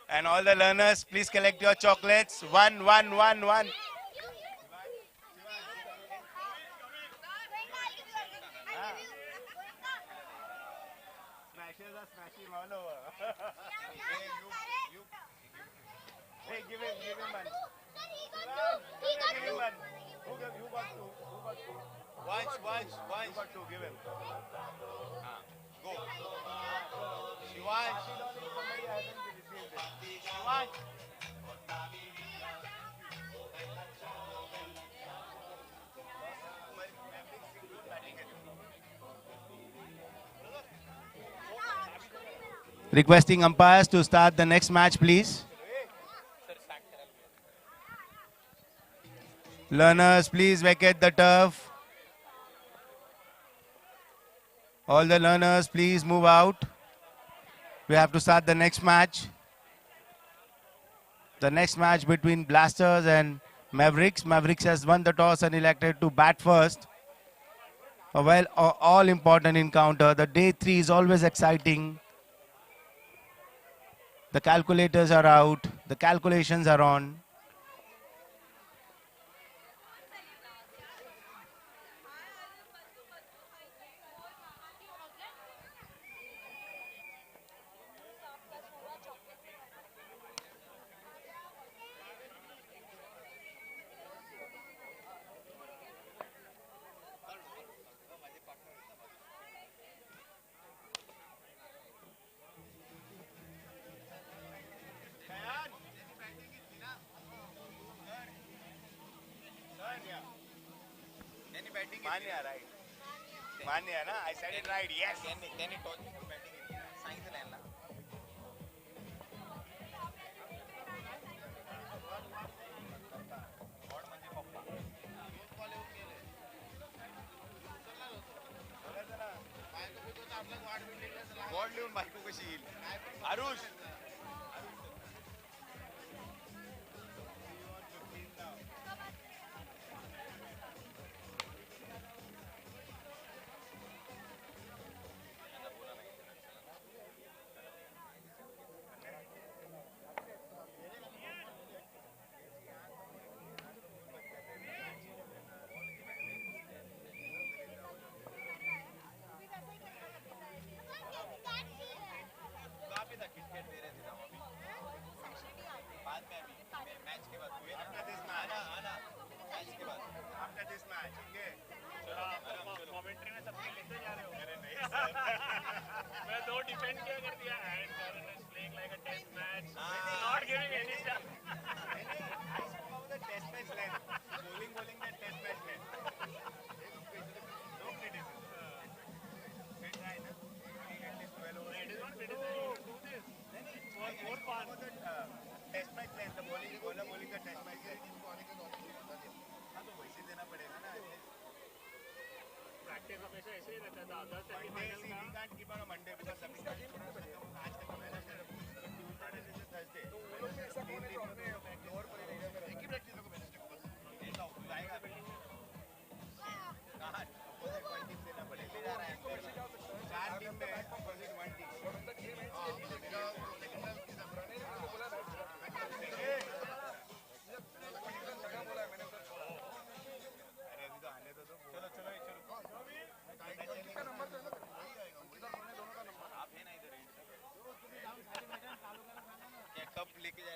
And all the learners, please collect your chocolates. 1, 1, 1, 1. Smashers are smashing all over. Hey, give him one. Give him one. Who got 2? Watch. Who got 2? Give him. Go. Shivansh. Somebody hasn't received it. Shivansh. Requesting umpires to start the next match, please. Learners, please vacate the turf. All the learners, please move out. We have to start the next match. The next match between Blasters and Mavericks. Mavericks has won the toss and elected to bat first. A all-important encounter. The day 3 is always exciting. The calculators are out. The calculations are on. Manya, right? Manya, na? I said it right. Yes. त्यांनी toss batting सांगितलं यांना ball लिहून बायको कशी येईल Aarush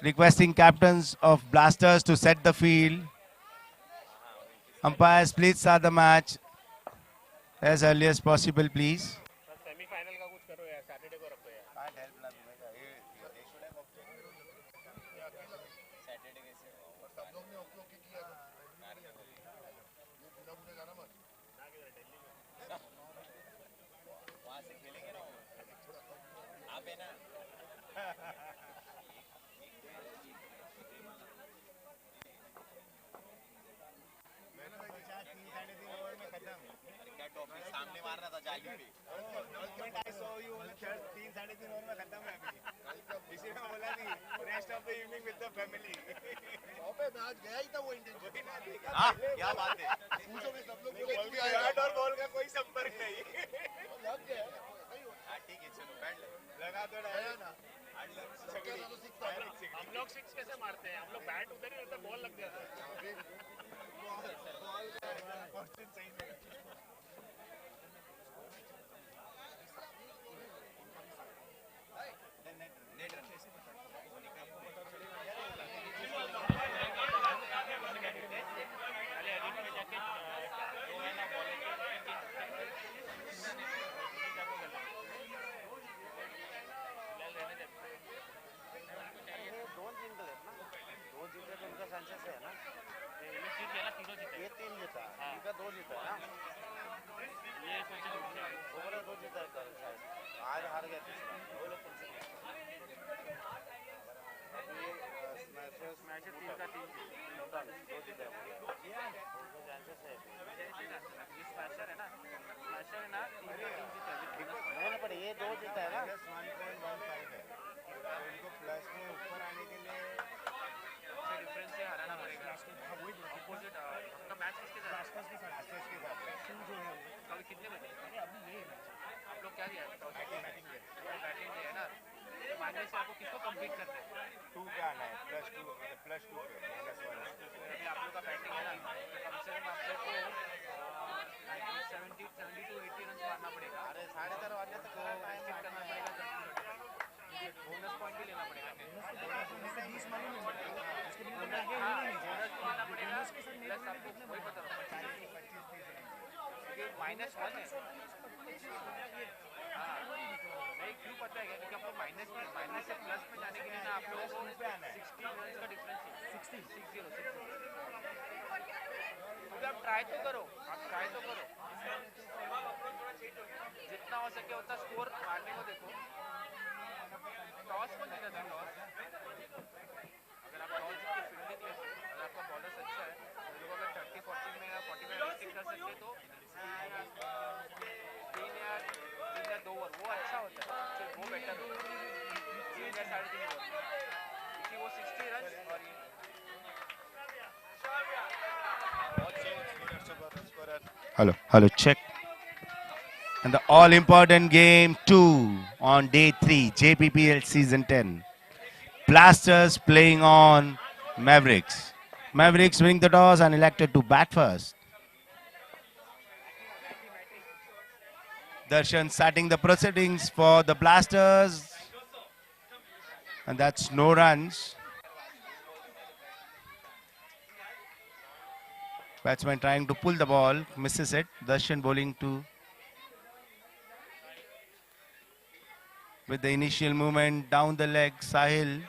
Requesting captains of Blasters to set the field. Umpires, please start the match as early as possible, please. सामने मारना था जाली पे I saw you on the third 3-3.5 over में खत्म है अभी इसी में बोला नहीं rest of the evening with the family अबे मैं आज गया ही था वो इंडियन हाँ क्या बात है पूछो भी सब लोग बैट और बॉल का कोई संपर्क नहीं लग गया हाँ ठीक है चलो बैठ ले लगा तो गया ना हम लोग सिक्स कैसे मारते हैं हम लोग बैट उधर ही रहता बॉल लग जाता है ये 3 जीता इनका 2 जीता है ना ये ओवरऑल 2 जीता है कल शायद आज हार गया तीसरा वो लोग स्मैशर टीम का 3 जीता 2 जीता है चांसेस है ये स्मैशर है ना 3 जीता पर ये 2 जीता है ना 1.15 है इनको प्लस में ऊपर आने के लिए डिफरेंस से हराना पड़ेगा अपोजिट आपका मैच किसके साथ ब्लास्टर्स के साथ कल कितने बजे आप लोग क्या किया बैटिंग है ना माइनस से आपको किसको कंप्लीट करना है 2 पे आना है +2 पे अभी आप लोग का बैटिंग है ना तो कम से कम आप लोग को 70 to 80 रन मारना पड़ेगा अरे 3.5 वाले तक स्टिक करना पड़ेगा बोनस पॉइंट भी लेना पड़ेगा प्लस आपको वही पता -1 है नहीं क्यों पता है क्योंकि आपको माइनस से प्लस में जाने के लिए ना आप लोगों को 60 रन का डिफरेंस है 60 अभी आप ट्राई तो करो, आप ट्राई तो करो, जितना हो सके उतना स्कोर मारने को देखो। टॉस को जीता था टॉस, अगर आप टॉस जीत के फील्डिंग लेते, अगर आपका बॉलर अच्छा है, मेरे को अगर 30-40 में या 40 में रेटिंग कर सकते तो 3 या 2 ओवर वो अच्छा होता है, वो बेटर होता है, 3 या 3.5 ओवर, क्योंकि वो 60 रन और ये Hello, check. And the all-important game 2 on day 3, JPPL season 10. Blasters playing on Mavericks. Mavericks winning the toss and elected to bat first. Darshan starting the proceedings for the Blasters. And that's no runs. Batsman trying to pull the ball, misses it. Darshan bowling to. With the initial movement down the leg, Sahil.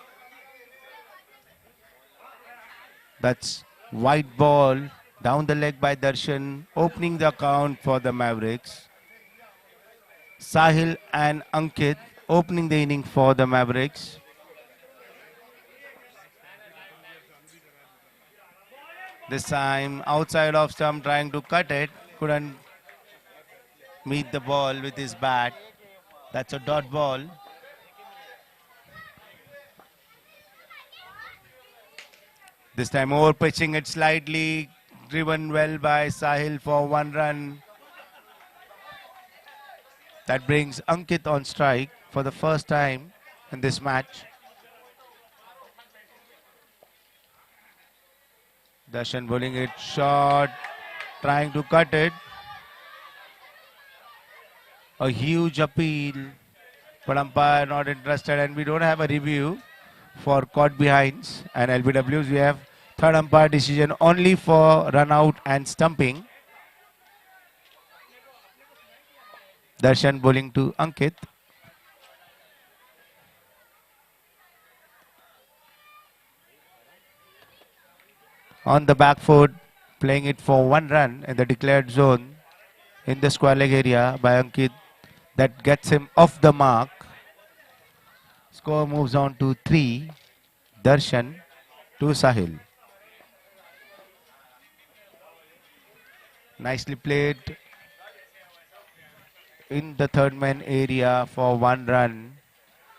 That's white ball down the leg by Darshan, opening the account for the Mavericks. Sahil and Ankit opening the inning for the Mavericks. This time outside of stump, trying to cut it, couldn't meet the ball with his bat. That's a dot ball. This time over pitching it slightly, driven well by Sahil for 1 run. That brings Ankit on strike for the first time in this match. Darshan bowling it short, trying to cut it. A huge appeal, but umpire not interested, and we don't have a review for caught behinds and LBWs. We have third umpire decision only for run out and stumping. Darshan bowling to Ankit. On the back foot, playing it for 1 run in the declared zone in the square leg area by Ankit. That gets him off the mark. Score moves on to 3. Darshan to Sahil. Nicely played in the third man area for 1 run.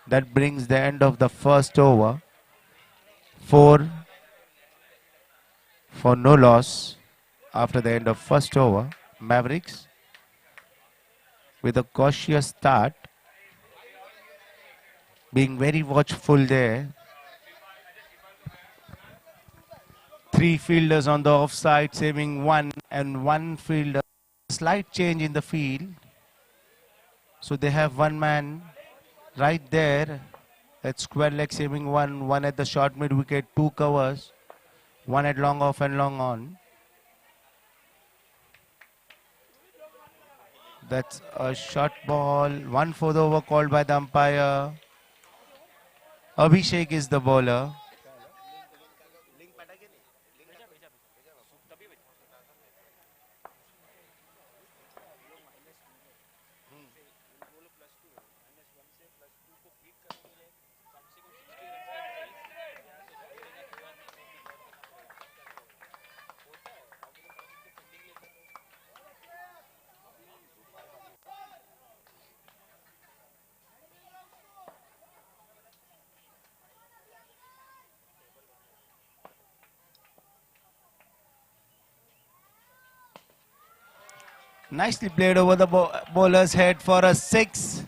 That brings the end of the first over. 4 for no loss after the end of first over. Mavericks with a cautious start, being very watchful there. 3 fielders on the offside, saving 1, and 1 fielder. Slight change in the field. So they have 1 man right there at square leg, saving 1. 1 at the short mid wicket, 2 covers. 1 at long off and long on. That's a short ball. 1 for the over called by the umpire. Abhishek is the bowler. Nicely played over the bowler's head for a 6.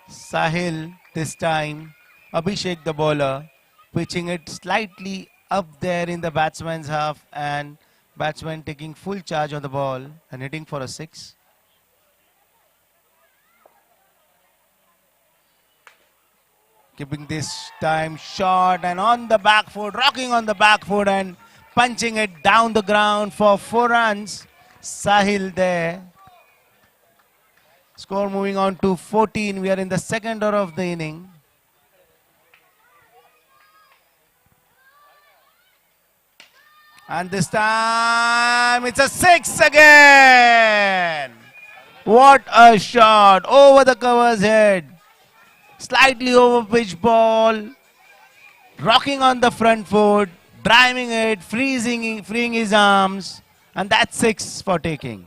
Sahil this time. Abhishek the bowler, pitching it slightly up there in the batsman's half, and batsman taking full charge on the ball and hitting for a 6. Keeping this time short and on the back foot, rocking on the back foot and punching it down the ground for 4 runs. Sahil there. Score moving on to 14. We are in the second over of the inning. And this time it's a 6 again. What a shot over the cover's head. Slightly over pitch ball. Rocking on the front foot. Driving it. Freeing his arms. And that's 6 for taking.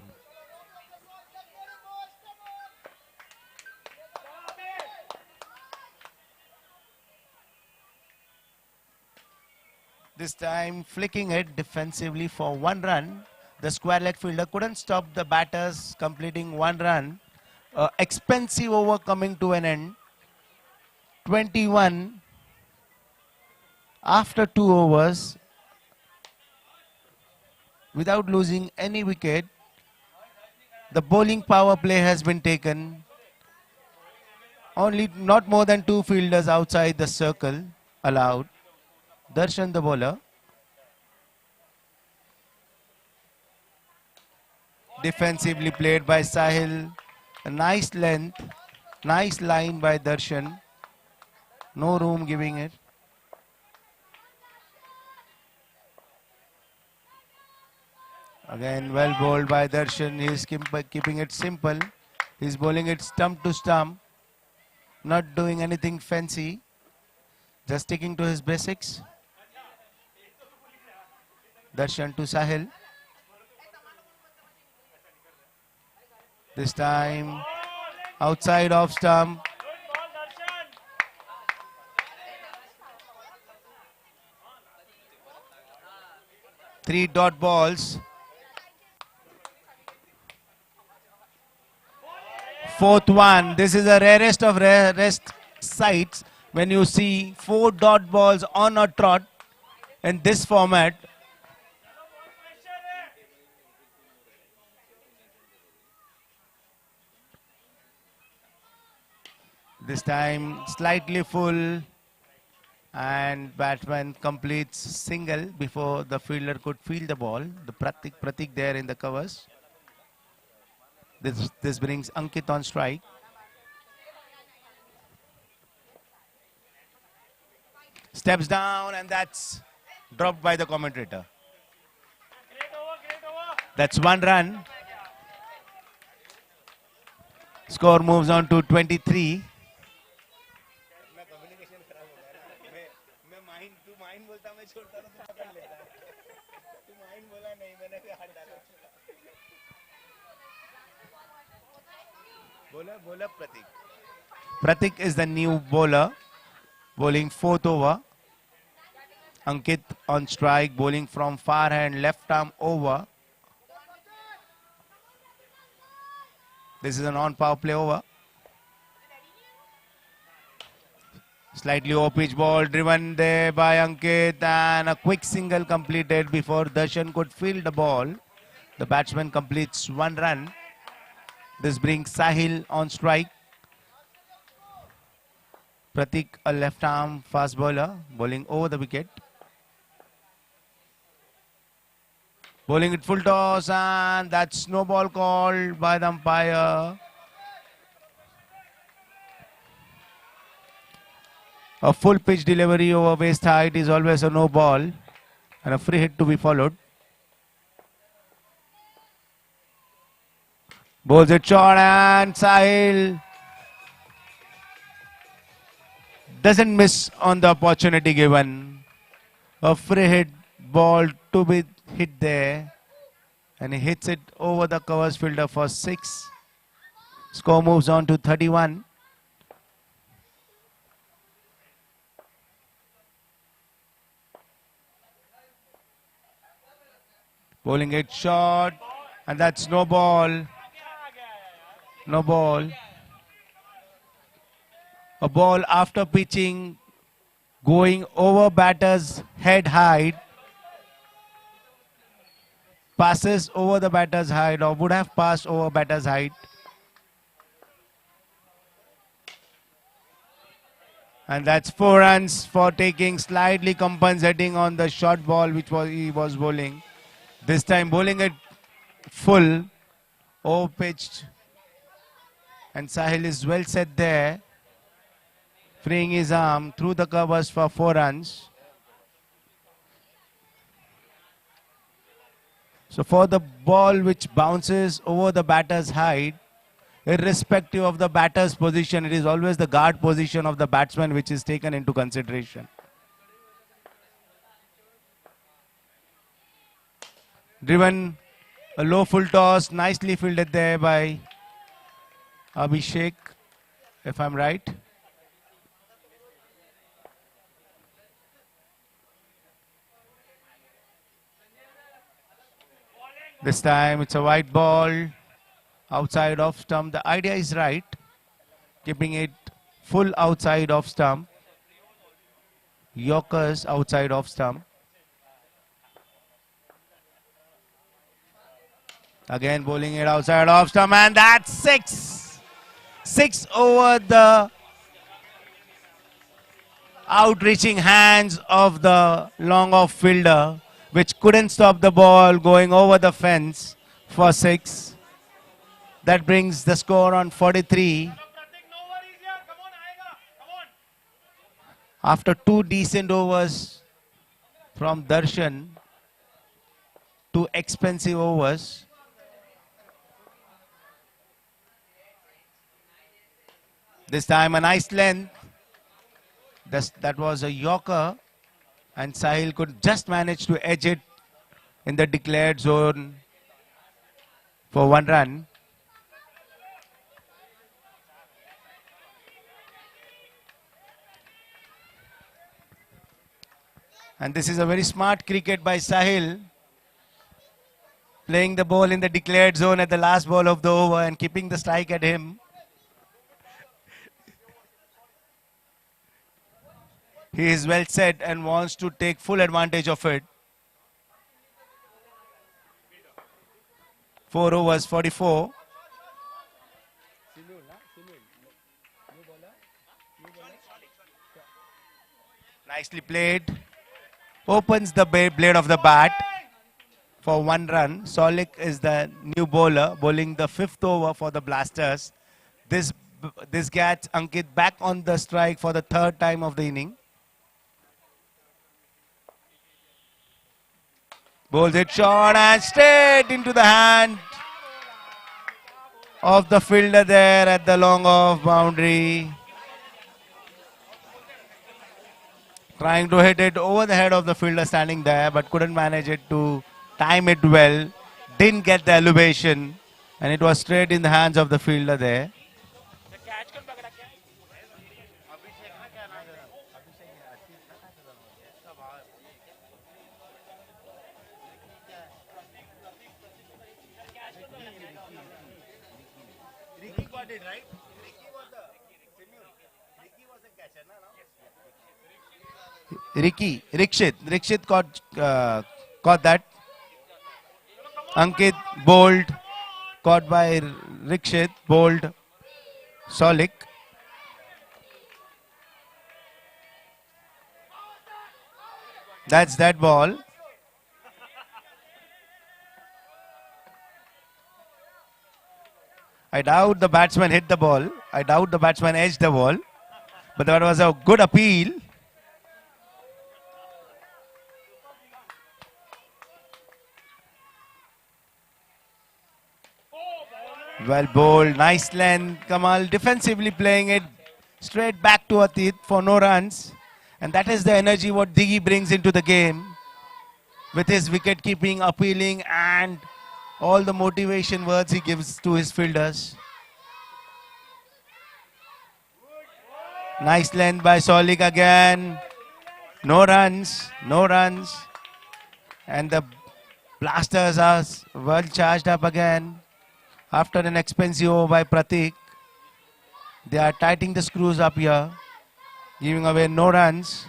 This time flicking it defensively for 1 run. The square leg fielder couldn't stop the batters completing 1 run. Expensive over coming to an end. 21 after 2 overs without losing any wicket. The bowling power play has been taken. Only not more than 2 fielders outside the circle allowed. Darshan the bowler. Defensively played by Sahil. A nice length. Nice line by Darshan. No room giving it. Again well bowled by Darshan. He is keeping it simple. He's bowling it stump to stump. Not doing anything fancy. Just sticking to his basics. Darshan to Sahil. This time outside off stump. Three dot balls. Fourth one. This is the rarest of rarest sights when you see 4 dot balls on a trot in this format. This time slightly full and batsman completes single before the fielder could field the ball. The Pratik there in the covers. This brings Ankit on strike. Steps down and that's dropped by the commentator. That's 1 run. Score moves on to 23. Pratik is the new bowler, bowling 4th over. Ankit on strike, bowling from far hand, left arm over. This is a non-power play over. Slightly over pitch ball, driven there by Ankit, and a quick single completed before Darshan could field the ball. The batsman completes 1 run. This brings Sahil on strike. Pratik, a left arm fast bowler, bowling over the wicket. Bowling it full toss, and that's no ball called by the umpire. A full pitch delivery over waist height is always a no ball, and a free hit to be followed. Bowls it short, and Sahil doesn't miss on the opportunity given. A free hit ball to be hit there, and he hits it over the covers fielder for 6. Score moves on to 31. Bowling it short, and that's no ball. No ball. A ball after pitching, going over batter's head height. Passes over the batter's height, or would have passed over batter's height. And that's 4 runs for taking, slightly compensating on the short ball which he was bowling. This time bowling it full, over pitched. And Sahil is well set there, freeing his arm through the covers for 4 runs. So for the ball which bounces over the batter's height, irrespective of the batter's position, it is always the guard position of the batsman which is taken into consideration. Driven a low full toss, nicely fielded there by Abhishek, if I'm right. This time it's a white ball outside of stump. The idea is right, keeping it full outside of stump. Yorkers outside of stump. Again bowling it outside of stump, and that's six. Six over the outreaching hands of the long off fielder, which couldn't stop the ball going over the fence for six. That brings the score on 43. After two decent overs from Darshan, two expensive overs. This time a nice length. That was a Yorker, and Sahil could just manage to edge it in the declared zone for 1 run. And this is a very smart cricket by Sahil, playing the ball in the declared zone at the last ball of the over and keeping the strike at him. He is well set and wants to take full advantage of it. 4 overs, 44. Nicely played. Opens the blade of the bat for 1 run. Solik is the new bowler, bowling the 5th over for the Blasters. This gets Ankit back on the strike for the 3rd time of the inning. Bowls it short and straight into the hand of the fielder there at the long off boundary. Trying to hit it over the head of the fielder standing there, but couldn't manage it to time it well. Didn't get the elevation, and it was straight in the hands of the fielder there. Rikshit caught that. Ankit bowled, caught by Rikshit, bowled Solik. That's that ball. I doubt the batsman hit the ball. I doubt the batsman edged the ball. But that was a good appeal. Well bowled, nice length. Kamal defensively playing it straight back to Atit for no runs. And that is the energy what Diggy brings into the game. With his wicket keeping, appealing, and all the motivation words he gives to his fielders. Nice length by Solik again. No runs, no runs. And the Blasters are well charged up again. After an expensive over by Pratik, they are tightening the screws up here, giving away no runs.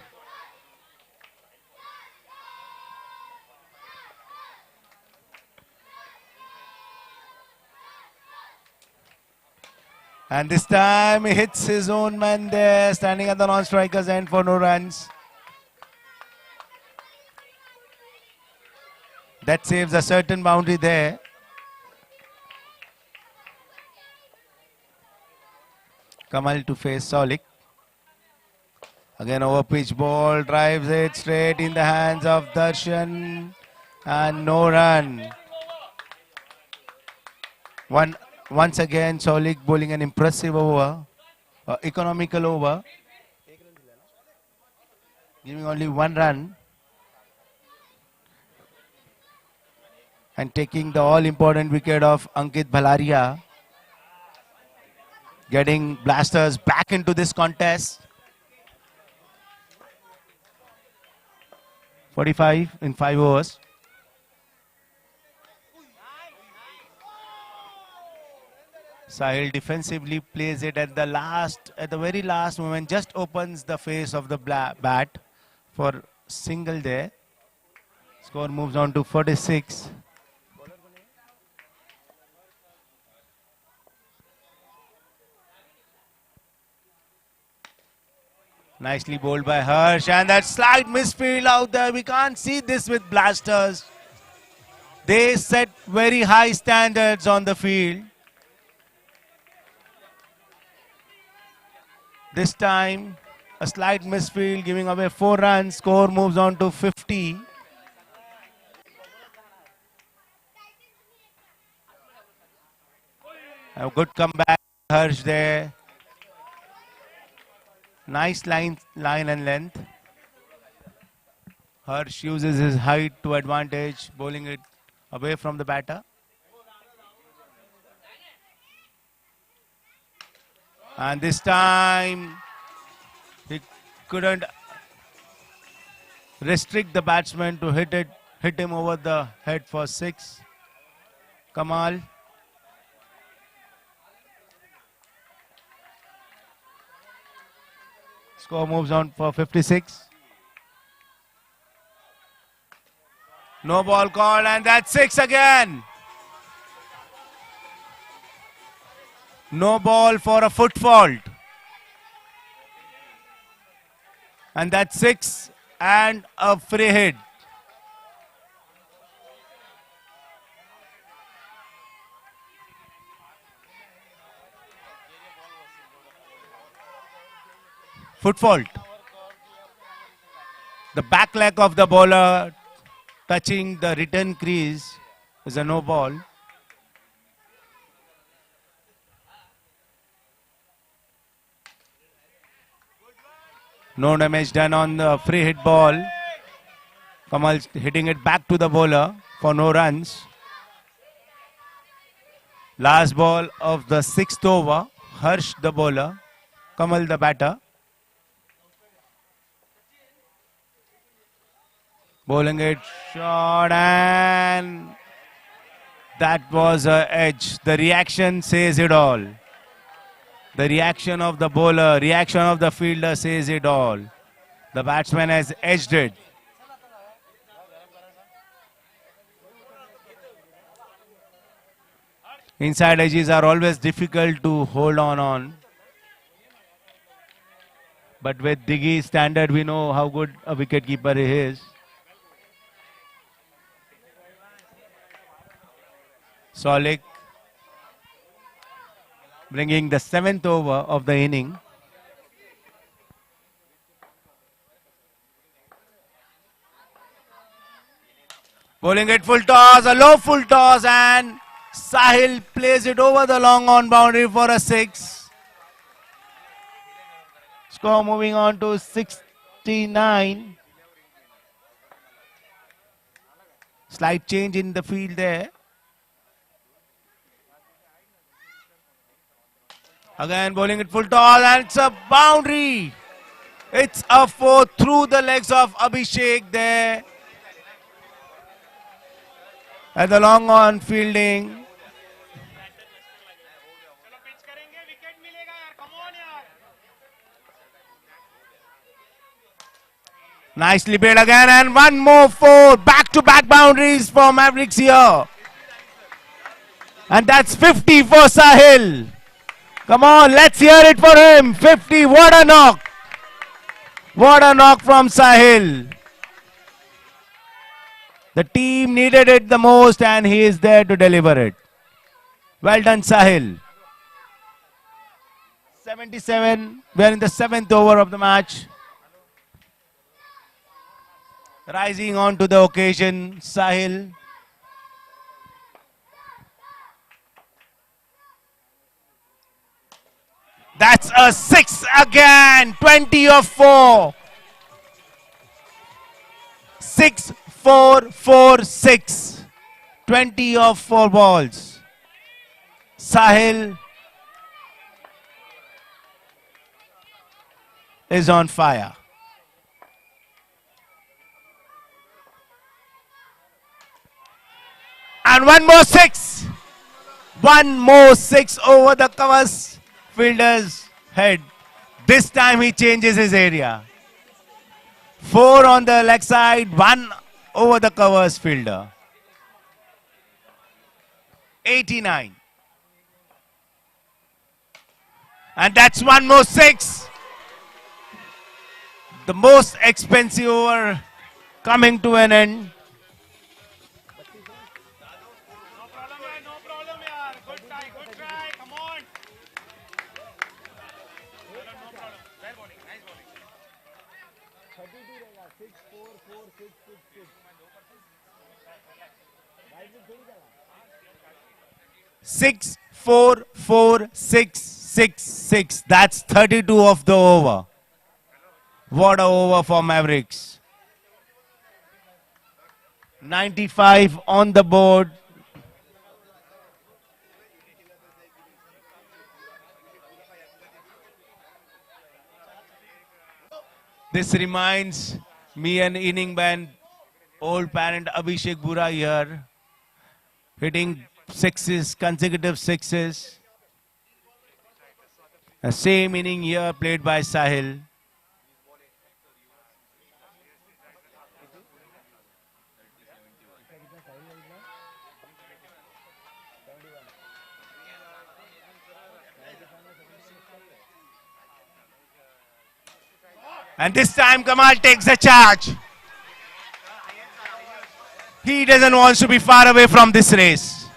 And this time he hits his own man there, standing at the non-striker's end for no runs. That saves a certain boundary there. Kamal to face Solik. Again over pitch ball, drives it straight in the hands of Darshan. And no run. Once again, Solik bowling an impressive over, economical over, giving only 1 run and taking the all-important wicket of Ankit Bhalaria, getting Blasters back into this contest. 45 in 5 overs. Sahil defensively plays it at the very last moment, just opens the face of the bat for single there. Score moves on to 46. Nicely bowled by Harsh, and that slight misfield out there. We can't see this with Blasters. They set very high standards on the field. This time, a slight misfield, giving away 4 runs. Score moves on to 50. A good comeback, Harsh there. Nice line and length. Harsh uses his height to advantage, bowling it away from the batter. And this time, he couldn't restrict the batsman to hit him over the head for 6. Kamal. Score moves on for 56. No ball called, and that's 6 again. No ball for a foot fault. And that's 6 and a free hit. Foot fault. The back leg of the bowler touching the return crease is a no ball. No damage done on the free hit ball. Kamal hitting it back to the bowler for no runs. Last ball of the 6th over. Harsh the bowler, Kamal the batter. Bowling it short, and that was a edge. The reaction says it all. The reaction of the bowler, reaction of the fielder says it all. The batsman has edged it. Inside edges are always difficult to hold on. But with Diggy's standard, we know how good a wicketkeeper he is. Solik bringing the 7th over of the inning. Bowling it full toss, a low full toss, and Sahil plays it over the long on boundary for a 6. Score moving on to 69. Slight change in the field there. Again bowling it full toss, and it's a boundary. It's a 4 through the legs of Abhishek there. At the long on fielding. Nicely played again, and one more 4. Back-to-back boundaries for Mavericks here. And that's 50 for Sahil. Come on, let's hear it for him. 50, what a knock. What a knock from Sahil. The team needed it the most, and he is there to deliver it. Well done, Sahil. 77, we are in the 7th over of the match. Rising on to the occasion, Sahil. That's a 6 again. 20 of 4. 6, 4, 4, 6. 20 of 4 balls. Sahil is on fire. And one more 6. One more 6 over the covers fielder's head. This time he changes his area. 4 on the leg side, 1 over the covers fielder. 89. And that's one more 6. The most expensive over coming to an end. Six, 4, 4, 6, 6, 6. That's 32 of the over. What a over for Mavericks. 95 on the board. This reminds me and inning band old parent Abhishek Bura here, hitting sixes, consecutive sixes. The same inning here played by Sahil. And this time Kamal takes the charge. He doesn't want to be far away from this race.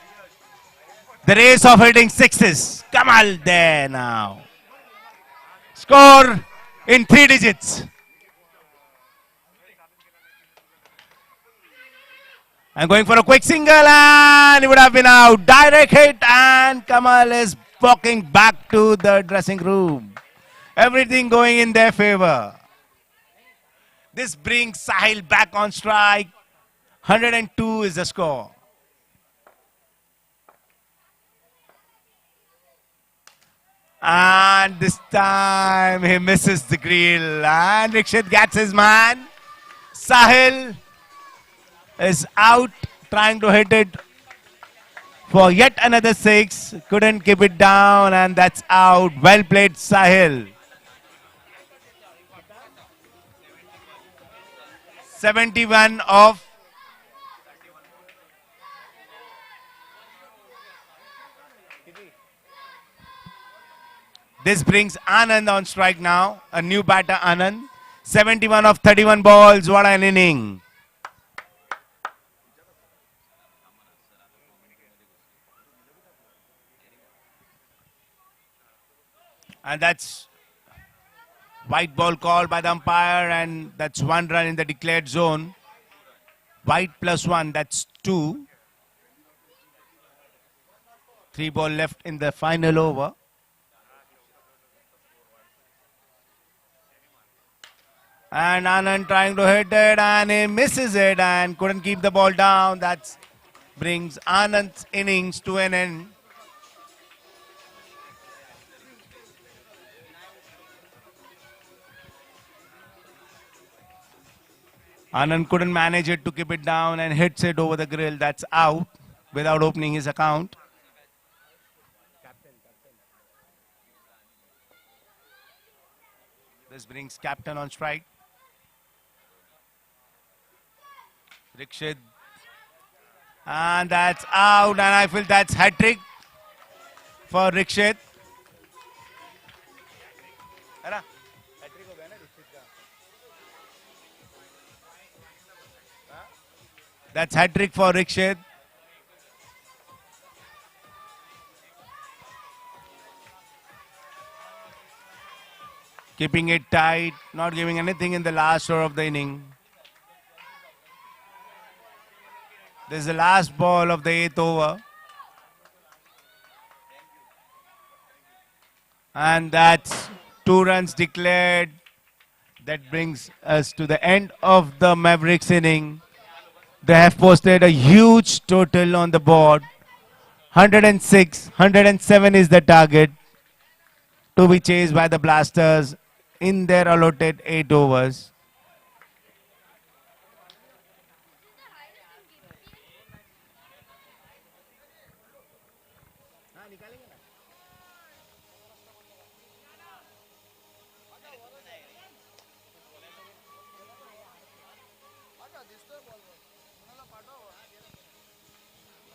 The race of hitting sixes. Kamal there now. Score in 3 digits. And going for a quick single, and it would have been out. Direct hit, and Kamal is walking back to the dressing room. Everything going in their favor. This brings Sahil back on strike. 102 is the score. And this time he misses the grill. And Rikshit gets his man. Sahil is out trying to hit it for yet another 6. Couldn't keep it down, and that's out. Well played, Sahil. 71 of this brings Anand on strike now. A new batter, Anand. 71 of 31 balls. What an inning. And that's white ball called by the umpire, and that's 1 run in the declared zone. White plus 1, that's 2. 3 ball left in the final over. And Anand trying to hit it, and he misses it and couldn't keep the ball down. That brings Anand's innings to an end. Anand couldn't manage it to keep it down and hits it over the grill. That's out without opening his account. This brings captain on strike. Rikshit. And that's out, and I feel that's hat-trick for Rikshit. That's hat-trick for Rikshit. Keeping it tight, not giving anything in the last over of the inning. This is the last ball of the 8th over. And that's 2 runs declared. That brings us to the end of the Mavericks inning. They have posted a huge total on the board. 106, 107 is the target to be chased by the Blasters in their allotted 8 overs.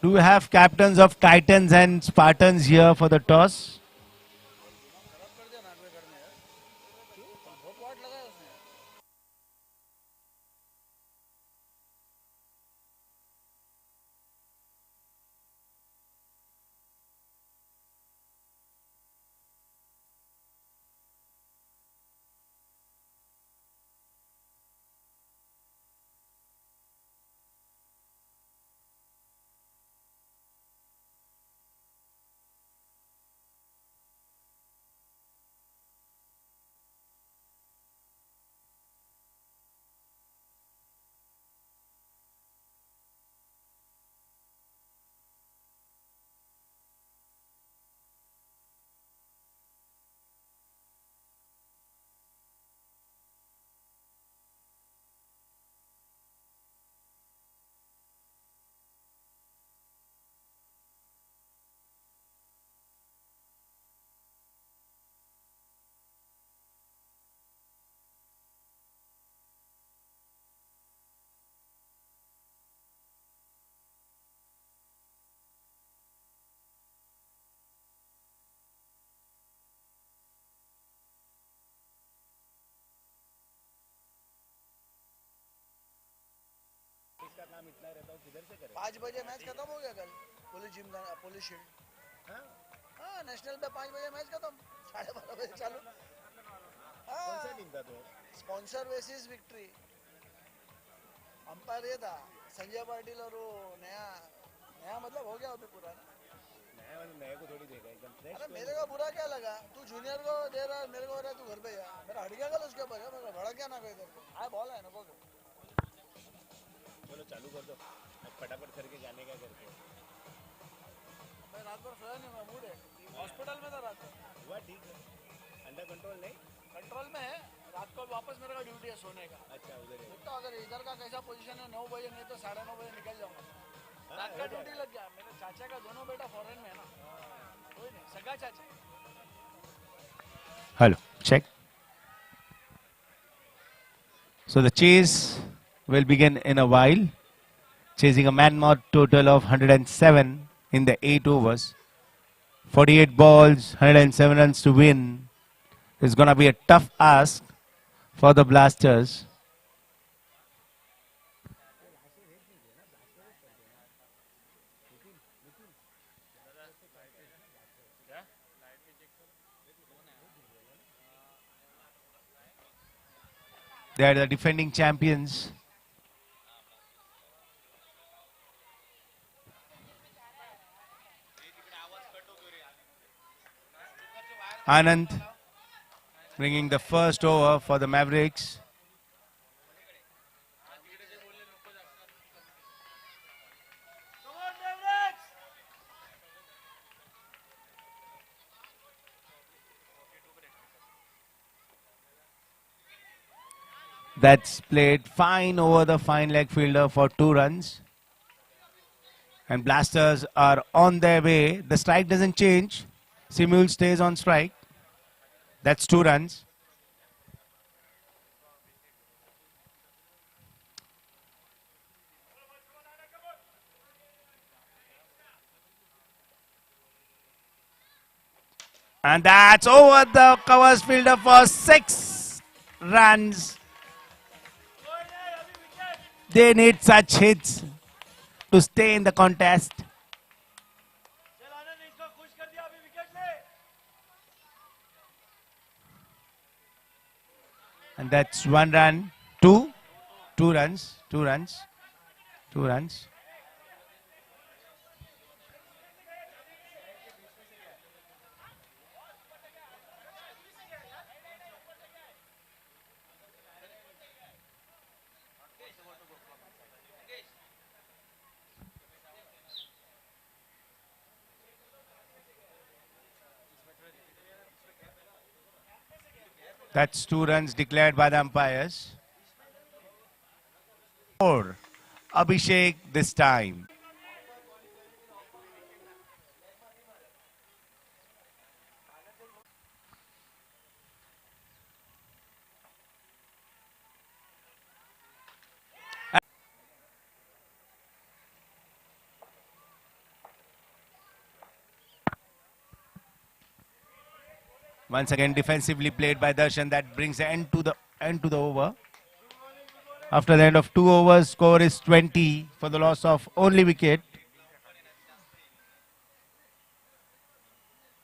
Do we have captains of Titans and Spartans here for the toss? पाँच बजे match खत्म हो गया कल police gym का police shield हाँ national पे 5 बजे मैच खत्म 12:30 बजे चालू कौन सा टीम था तो स्पॉन्सर बेसिस विक्ट्री अंपायर ये था संजय पाटिल और वो नया नया मतलब हो गया अभी पुराना नए को थोड़ी देगा एकदम फ्रेश अरे मेरे को बुरा क्या लगा तू जूनियर को दे रहा है मेरे को हो रहा है तू घर पे जा मेरा हट गया कल उसके ऊपर मेरा भड़क गया ना कोई इधर आए बॉल है ना बोल चलो चालू कर दो फटाफट करके जाने का करके मैं रात भर सोया नहीं मैं मूड है हॉस्पिटल में था रात को हुआ ठीक है अंडर कंट्रोल नहीं कंट्रोल में है रात को वापस मेरे का ड्यूटी है सोने का अच्छा उधर है तो अगर इधर का कैसा पोजीशन है 9 बजे नहीं तो 9:30 बजे निकल जाऊंगा रात का ड्यूटी लग गया मेरे चाचा का दोनों बेटा फॉरेन में है ना कोई नहीं सगा चाचा Hello, check. So the chase will begin in a while. Chasing a man-mod total of 107 in the 8 overs. 48 balls, 107 runs to win. It's going to be a tough ask for the Blasters. They are the defending champions. Anand bringing the first over for the Mavericks. That's played fine over the fine leg fielder for 2 runs. And Blasters are on their way. The strike doesn't change. Simul stays on strike. That's 2 runs. And that's over the covers fielder for 6 runs. They need such hits to stay in the contest. And that's 1 run, 2 runs, 2 runs, 2 runs. That's 2 runs declared by the umpires. 4. Abhishek this time. Once again defensively played by Darshan. That brings the end to the over. After the end of 2 overs, score is 20 for the loss of only wicket.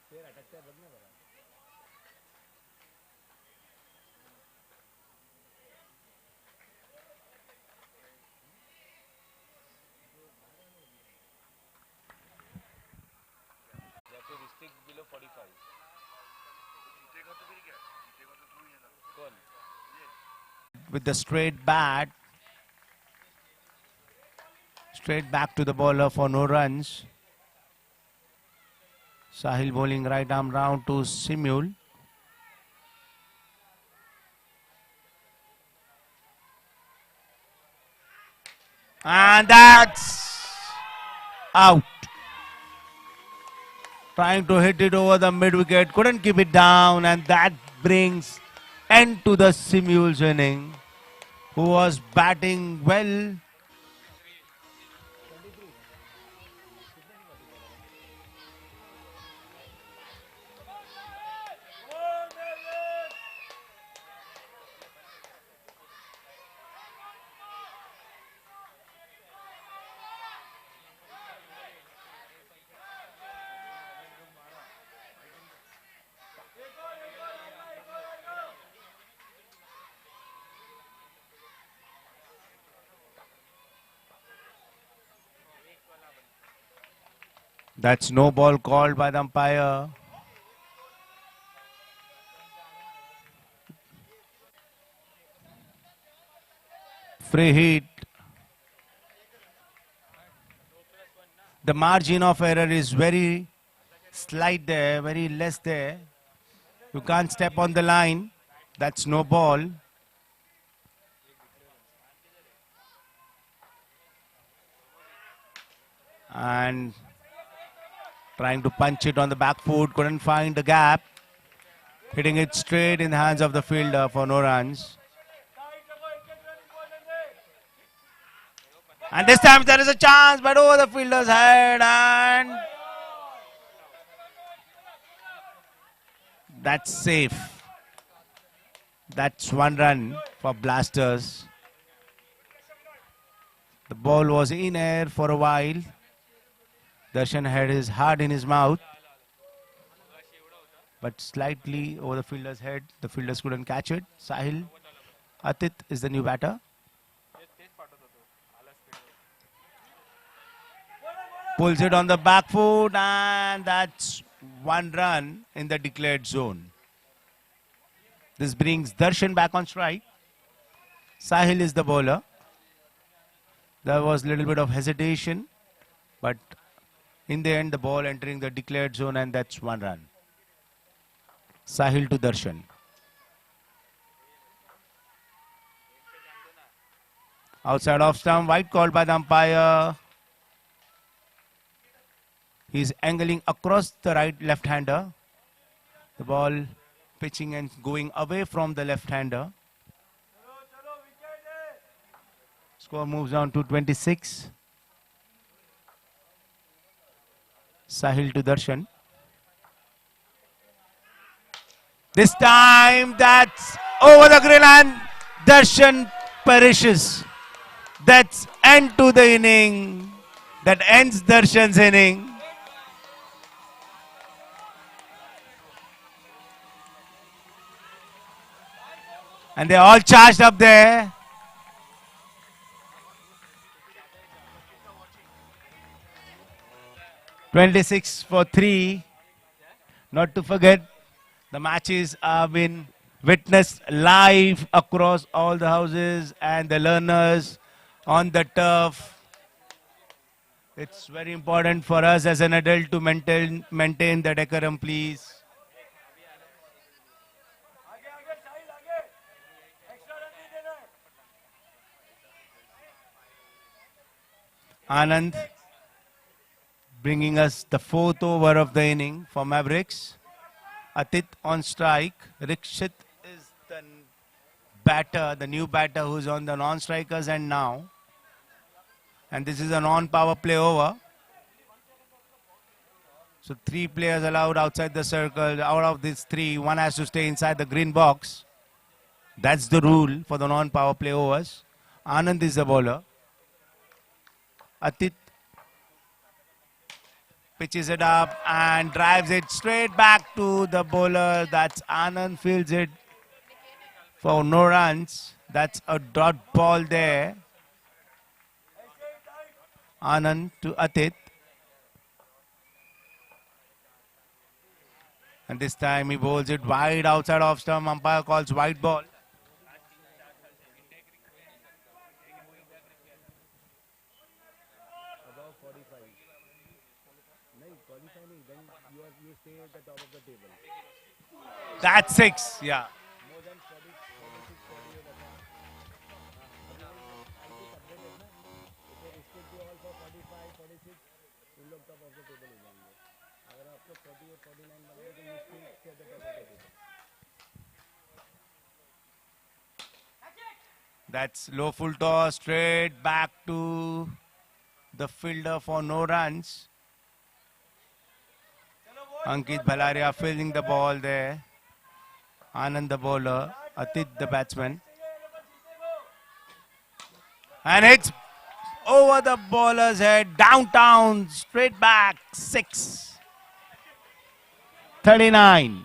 You have to restrict below 45. कौन? With the straight bat. Straight back to the bowler for no runs. Sahil bowling right arm round to Simul. And that's out. Trying to hit it over the mid wicket, couldn't keep it down, and that brings end to the Simul's inning, who was batting well. That's no ball called by the umpire. Free hit. The margin of error is very slight there, very less there. You can't step on the line. That's no ball. And trying to punch it on the back foot, couldn't find the gap. Hitting it straight in the hands of the fielder for no runs. And this time there is a chance, but over the fielder's head, and that's safe. That's 1 run for Blasters. The ball was in air for a while. Darshan had his heart in his mouth, but slightly over the fielder's head. The fielders couldn't catch it. Sahil Atit is the new batter. Pulls it on the back foot, and that's 1 run in the declared zone. This brings Darshan back on strike. Sahil is the bowler. There was a little bit of hesitation, but in the end, the ball entering the declared zone, and that's 1 run. Sahil to Darshan. Outside off stump, wide called by the umpire. He's angling across the right left-hander. The ball pitching and going away from the left-hander. Score moves on to 26. Sahil to Darshan. This time that's over the grill, and Darshan perishes. That's end to the inning. That ends Darshan's inning. And they're all charged up there. "26 for 3. Not to forget, the matches have been witnessed live across all the houses and the learners on the turf. It's very important for us as an adult to maintain the decorum, please. Anand bringing us the fourth over of the inning for Mavericks. Atit on strike. Rikshit is the batter, the new batter who's on the non-strikers end now. And this is a non-power play over. So 3 players allowed outside the circle. Out of these 3, 1 has to stay inside the green box. That's the rule for the non-power play overs. Anand is the bowler. Atit pitches it up and drives it straight back to the bowler. That's Anand, fields it for no runs. That's a dot ball there. Anand to Atit. And this time he bowls it wide outside off stump. Umpire calls wide ball. That's 6, yeah. That's low full toss, straight back to the fielder for no runs. Ankit Bhalaria fielding the ball there. Anand the bowler, Atit the batsman. And it's over the bowler's head, downtown, straight back, 6. 39.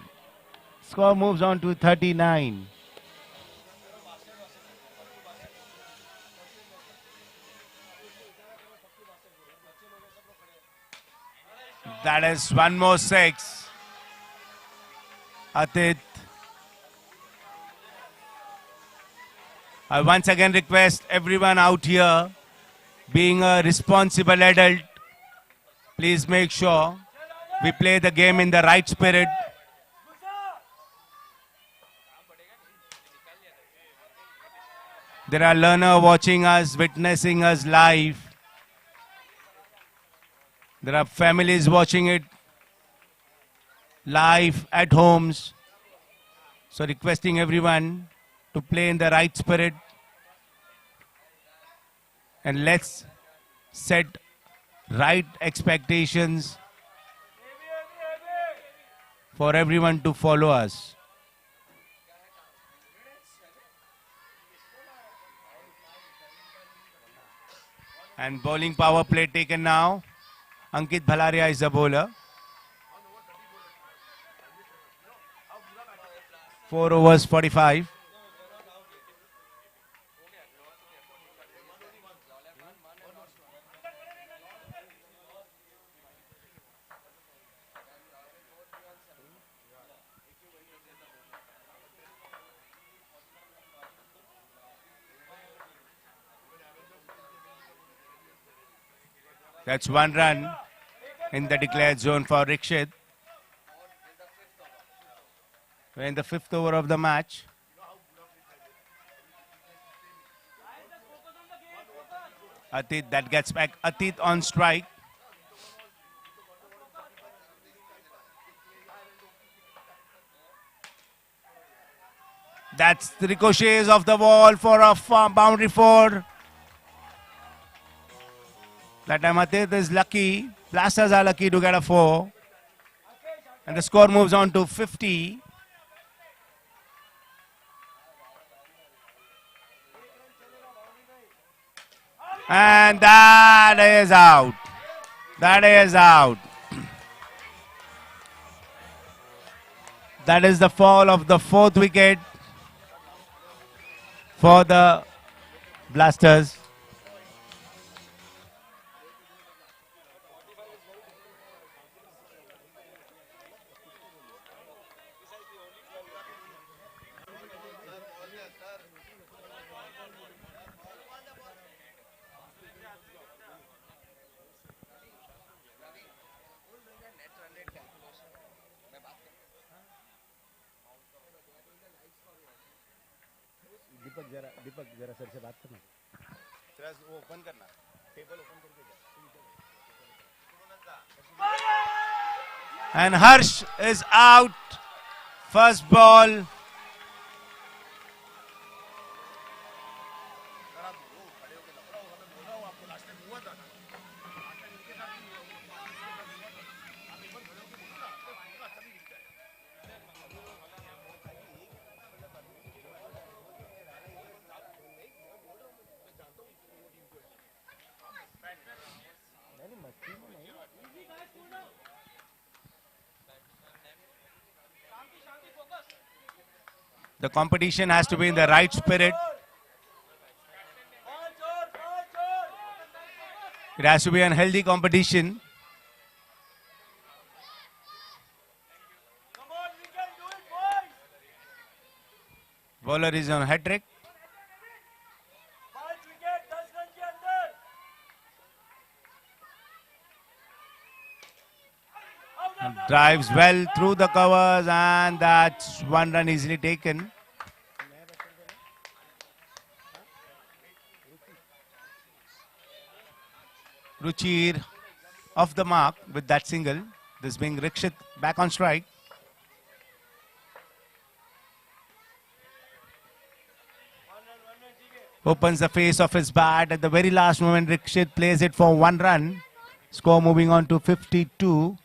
Score moves on to 39. That is one more 6. Atit. I once again request everyone out here, being a responsible adult, please make sure we play the game in the right spirit. There are learners watching us, witnessing us live. There are families watching it live at homes. So requesting everyone to play in the right spirit. And let's set right expectations for everyone to follow us. And bowling power play taken now. Ankit Bhalaria is the bowler. 4 overs, 45. That's 1 run in the declared zone for Rikshit. We're in the 5th over of the match. Atit, that gets back. Atit on strike. That's the ricochets of the ball for a boundary 4. That time Atit is lucky. Blasters are lucky to get a 4. And the score moves on to 50. And that is out. That is out. That is the fall of the 4th wicket for the Blasters. दीपक जरा sir से बात करना। वो बंद करना। And Harsh is out. First ball. The competition has to be in the right spirit. It has to be a healthy competition. Bowler is on hat trick. Drives well through the covers, and that's one run easily taken. Ruchir off the mark with that single. This being Rikshit back on strike. Opens the face of his bat at the very last moment. Rikshit plays it for one run. Score moving on to 52.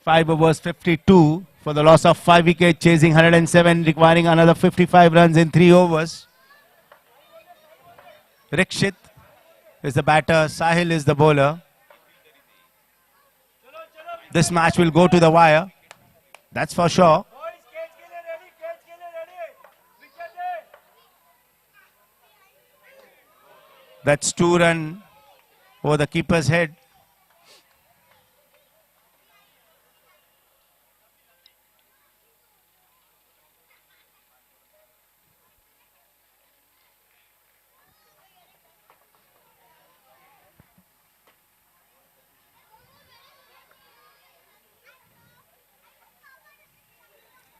Five overs, 52 for the loss of 5 wickets, chasing 107, requiring another 55 runs in 3 overs. Rikshit is the batter, Sahil is the bowler. This match will go to the wire, that's for sure. That's 2 runs over the keeper's head.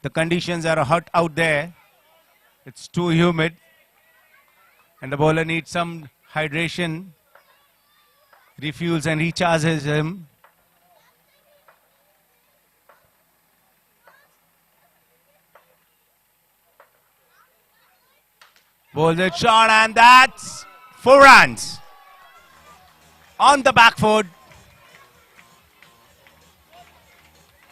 The conditions are hot out there. It's too humid. And the bowler needs some hydration. Refuels and recharges him. Bowls it short, and that's 4 runs. On the back foot.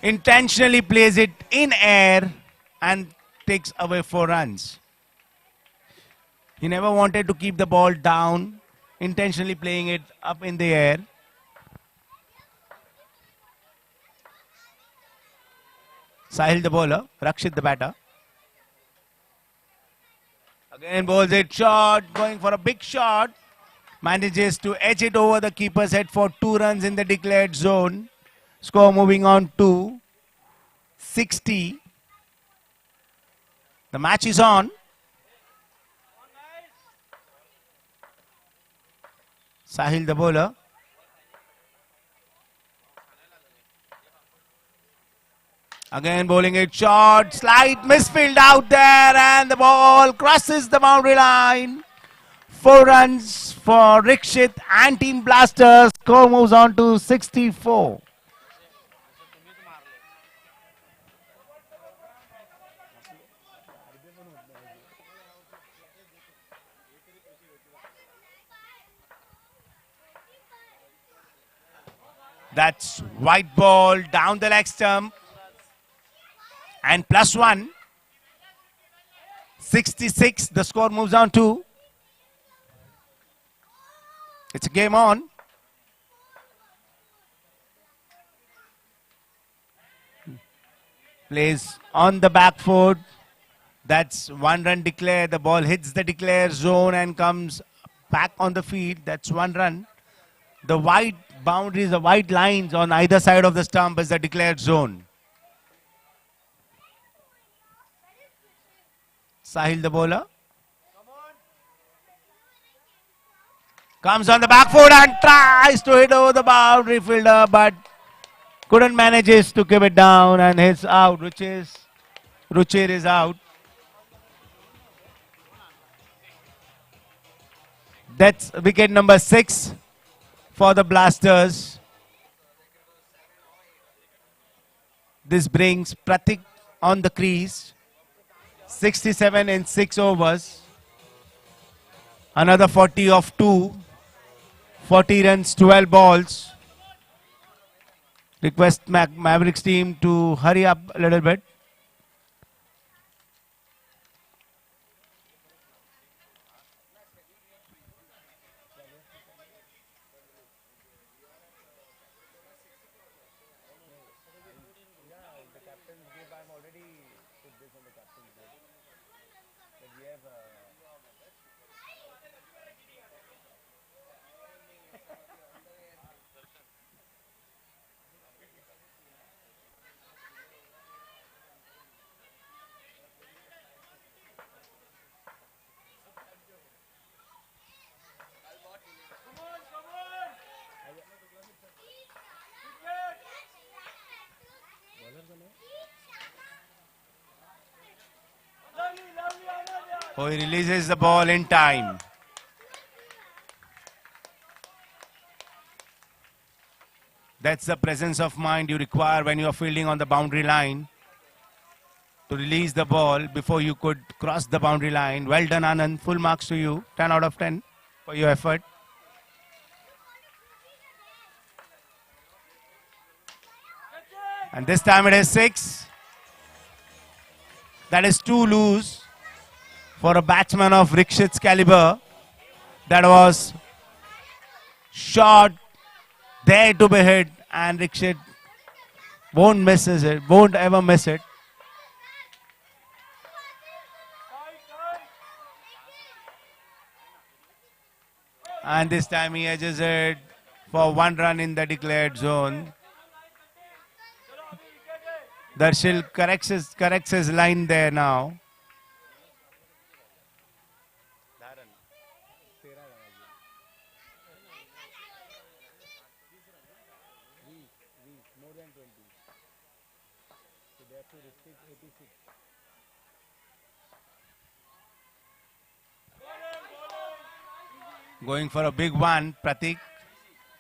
Intentionally plays it in air and takes away 4 runs. He never wanted to keep the ball down, intentionally playing it up in the air. Sahil the bowler, Rakshit the batter. Again bowls it short, going for a big shot. Manages to edge it over the keeper's head for 2 runs in the declared zone. Score moving on to 60. The match is on. Sahil the bowler. Again bowling it short. Slight misfield out there, and the ball crosses the boundary line. 4 runs for Rikshit and Team Blasters. Score moves on to 64. That's white ball down the leg stump. And +1. 66. The score moves on to. It's a game on. Plays on the back foot. That's 1 run declare. The ball hits the declare zone and comes back on the field. That's 1 run. The white boundaries, the white lines on either side of the stump is the declared zone. Sahil the bowler. Comes on the back foot and tries to hit over the boundary fielder, but couldn't manages to keep it down, and hits out. Ruchir is out. That's wicket number 6 for the Blasters. This brings Pratik on the crease. 67 in 6 overs. Another 40 of 2. 40 runs, 12 balls. Request Mavericks team to hurry up a little bit. Oh, he releases the ball in time. That's the presence of mind you require when you are fielding on the boundary line. To release the ball before you could cross the boundary line. Well done, Anand. Full marks to you. 10 out of 10 for your effort. And this time it is 6. That is 2 loose for a batsman of Rikshit's caliber. That was shot there to be hit, and Rikshit won't ever miss it. And this time he edges it for 1 run in the declared zone. Darshil corrects his line there now. Going for a big one, Pratik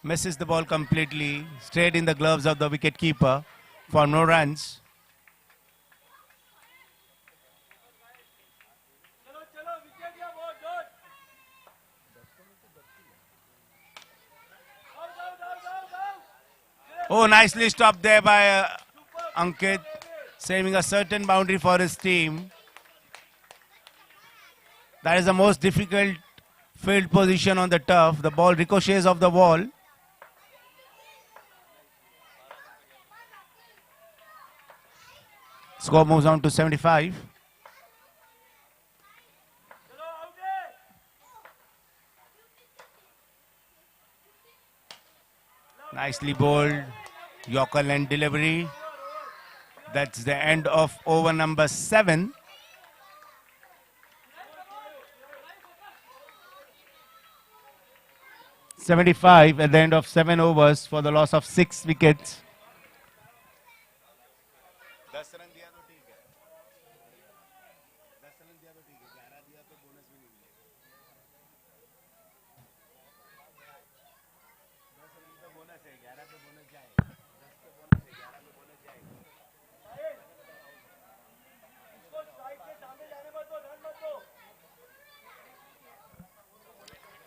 misses the ball completely, straight in the gloves of the wicket keeper for no runs. Oh, nicely stopped there by Ankit, saving a certain boundary for his team. That is the most difficult field position on the turf. The ball ricochets off the wall. Score moves on to 75. Nicely bowled. Yorker length delivery. That's the end of over number 7. .75 at the end of 7 overs for the loss of 6 wickets.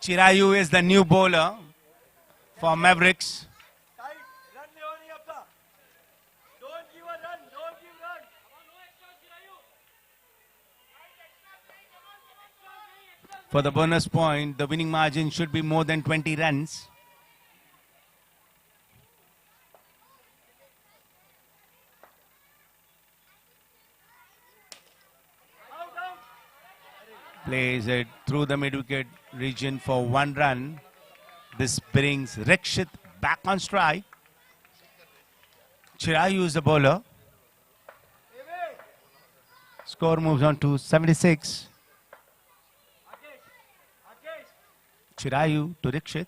Chirayu is the new bowler for Mavericks. For the bonus point, the winning margin should be more than 20 runs. Plays it through the mid-wicket region for 1 run. This brings Rakshit back on strike. Chirayu is the bowler. Score moves on to 76. Chirayu to Rakshit.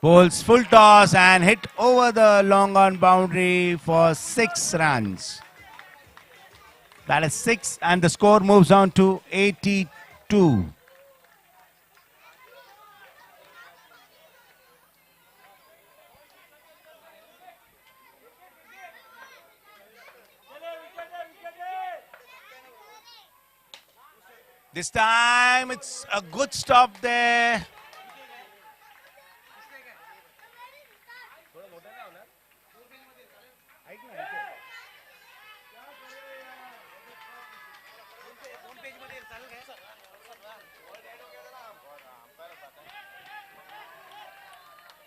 Bowls full toss and hit over the long on boundary for 6 runs. That is 6 and the score moves on to 82. This time it's a good stop there.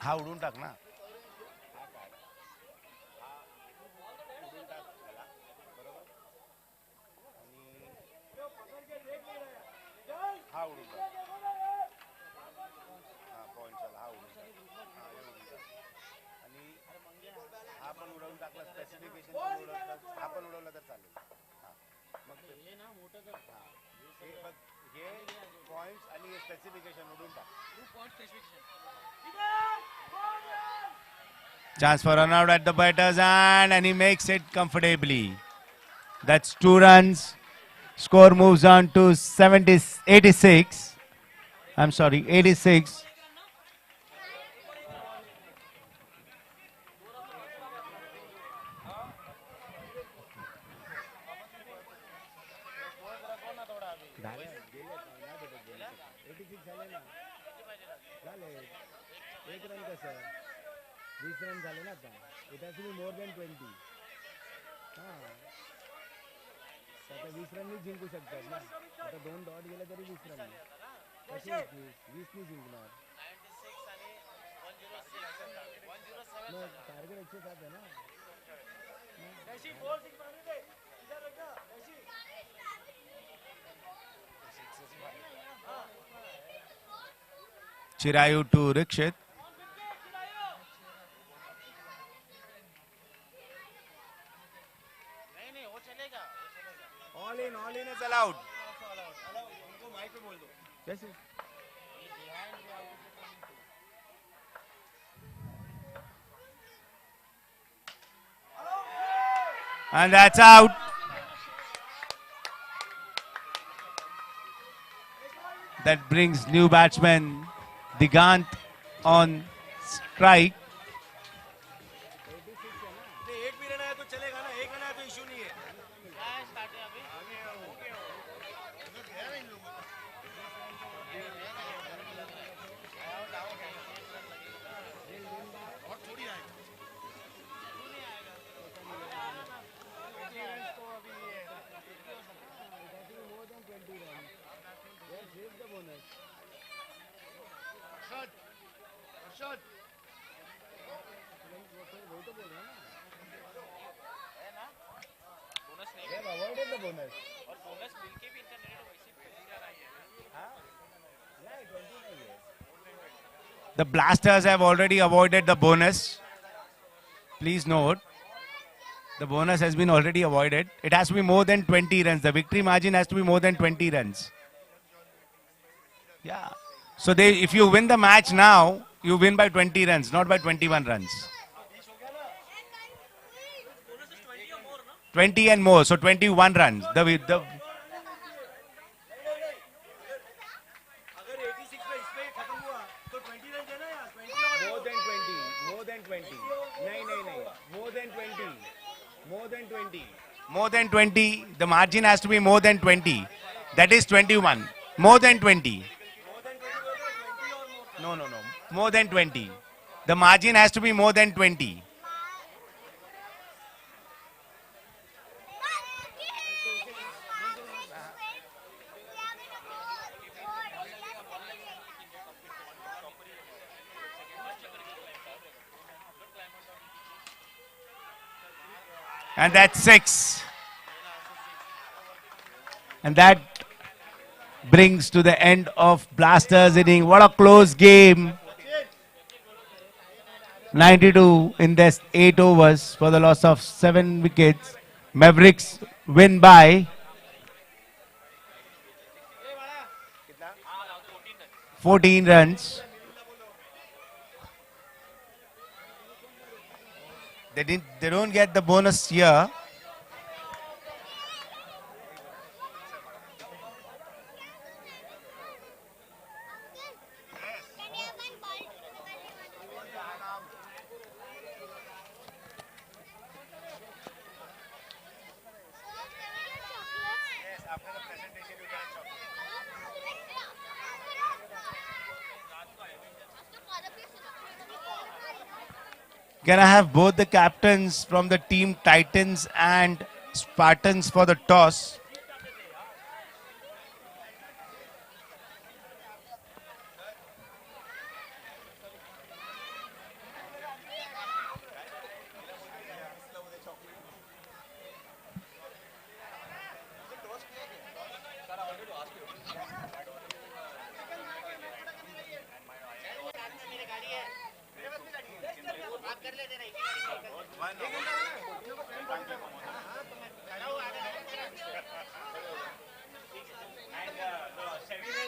हा उडून टाक ना हा उडून टाक हा point चला हा उडून टाक आणि हा पण उडवून टाकला स्पेसिफिकेशन हा पण उडवला तर चालेल मग हे ना मोठं कर हे पॉइंट्स आणि स्पेसिफिकेशन उडून टाक Chance for run out at the batter's hand and he makes it comfortably. That's 2 runs. Score moves on to 86. I'm sorry, 86. Run झाले ना आता it has to be more than 20 हां आता 20 रननी जिंकू शकतात ना आता 2 डॉट गेले तरी 20 रन कशी 20 नी जिंकणार 96 आणि 107 टार्गेट 107 आहे ना ऋषी 4-6 मारने दे इधर रखना ऋषी Chirayu to Rakshit. All in is allowed. उनको माइक पे बोल दो कैसे And that's out. That brings new batsman Digant on strike. एक भी रन आया तो चलेगा ना एक रन आया तो इशू नहीं है avoided the bonus और bonus मिलके भी इनका नेट वैसे क्या रहा है हां नहीं 29 है The Blasters have already avoided the bonus. Please note, the bonus has been already avoided. It has to be more than 20 runs. The victory margin has to be more than 20 runs. Yeah. So if you win the match now, you win by 20 runs, not by 21 runs. 20 and more, so 21 runs. More than 20. The margin has to be more than 20. That is 21. More than 20. No. More than 20. The margin has to be more than 20. And that's 6. And that brings to the end of Blasters inning. What a close game. 92 in this 8 overs for the loss of 7 wickets. Mavericks win by 14 runs. They don't get the bonus here. Can I have both the captains from the team Titans and Spartans for the toss?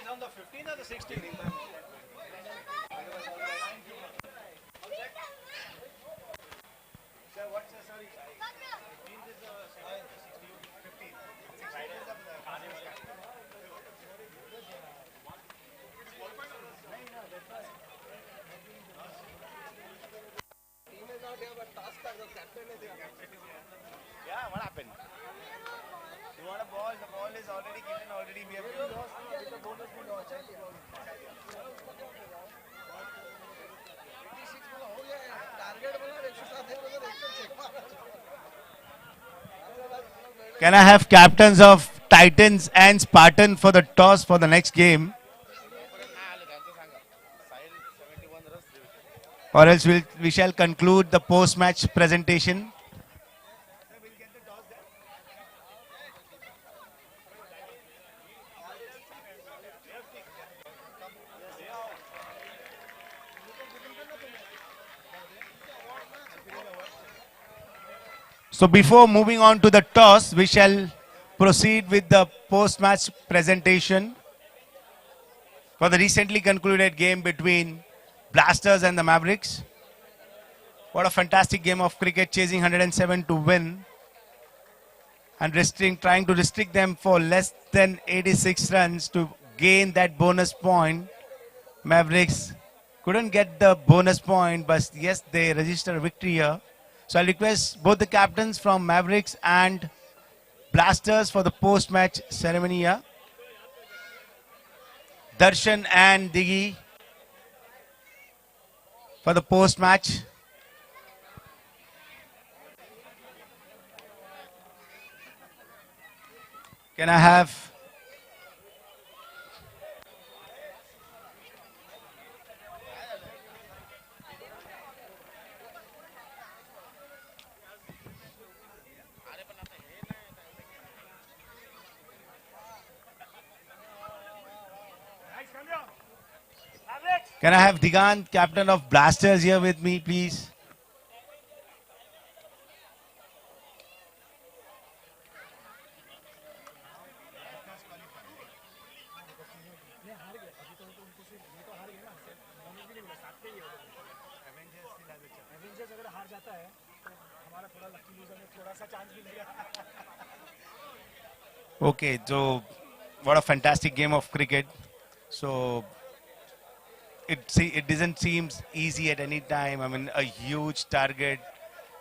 On the 15th or the 16th? Sir, what's the sorry? 15th is the 15th. 16th is the carnival. Team is not here, but task the captain is here. Yeah, what happened? You want a ball? The ball is already given. Already we have lost. The bonus we lost. 86 बोला हो गया है. Target बोला 107 है उधर 106 मारा. Can I have captains of Titans and Spartan for the toss for the next game? Or else we shall conclude the post-match presentation. So before moving on to the toss, we shall proceed with the post-match presentation for the recently concluded game between Blasters and the Mavericks. What a fantastic game of cricket, chasing 107 to win and trying to restrict them for less than 86 runs to gain that bonus point. Mavericks couldn't get the bonus point, but yes, they registered a victory here. So I'll request both the captains from Mavericks and Blasters for the post-match ceremony here. Darshan and Diggy for the post-match. Can I have Can I have Digant, captain of Blasters, here with me, please? Avengers अगर हार जाता है तो हमारा थोड़ा lucky loser में थोड़ा सा चांस मिल गया. Okay, so what a fantastic game of cricket. So it doesn't seem easy at any time. I mean, a huge target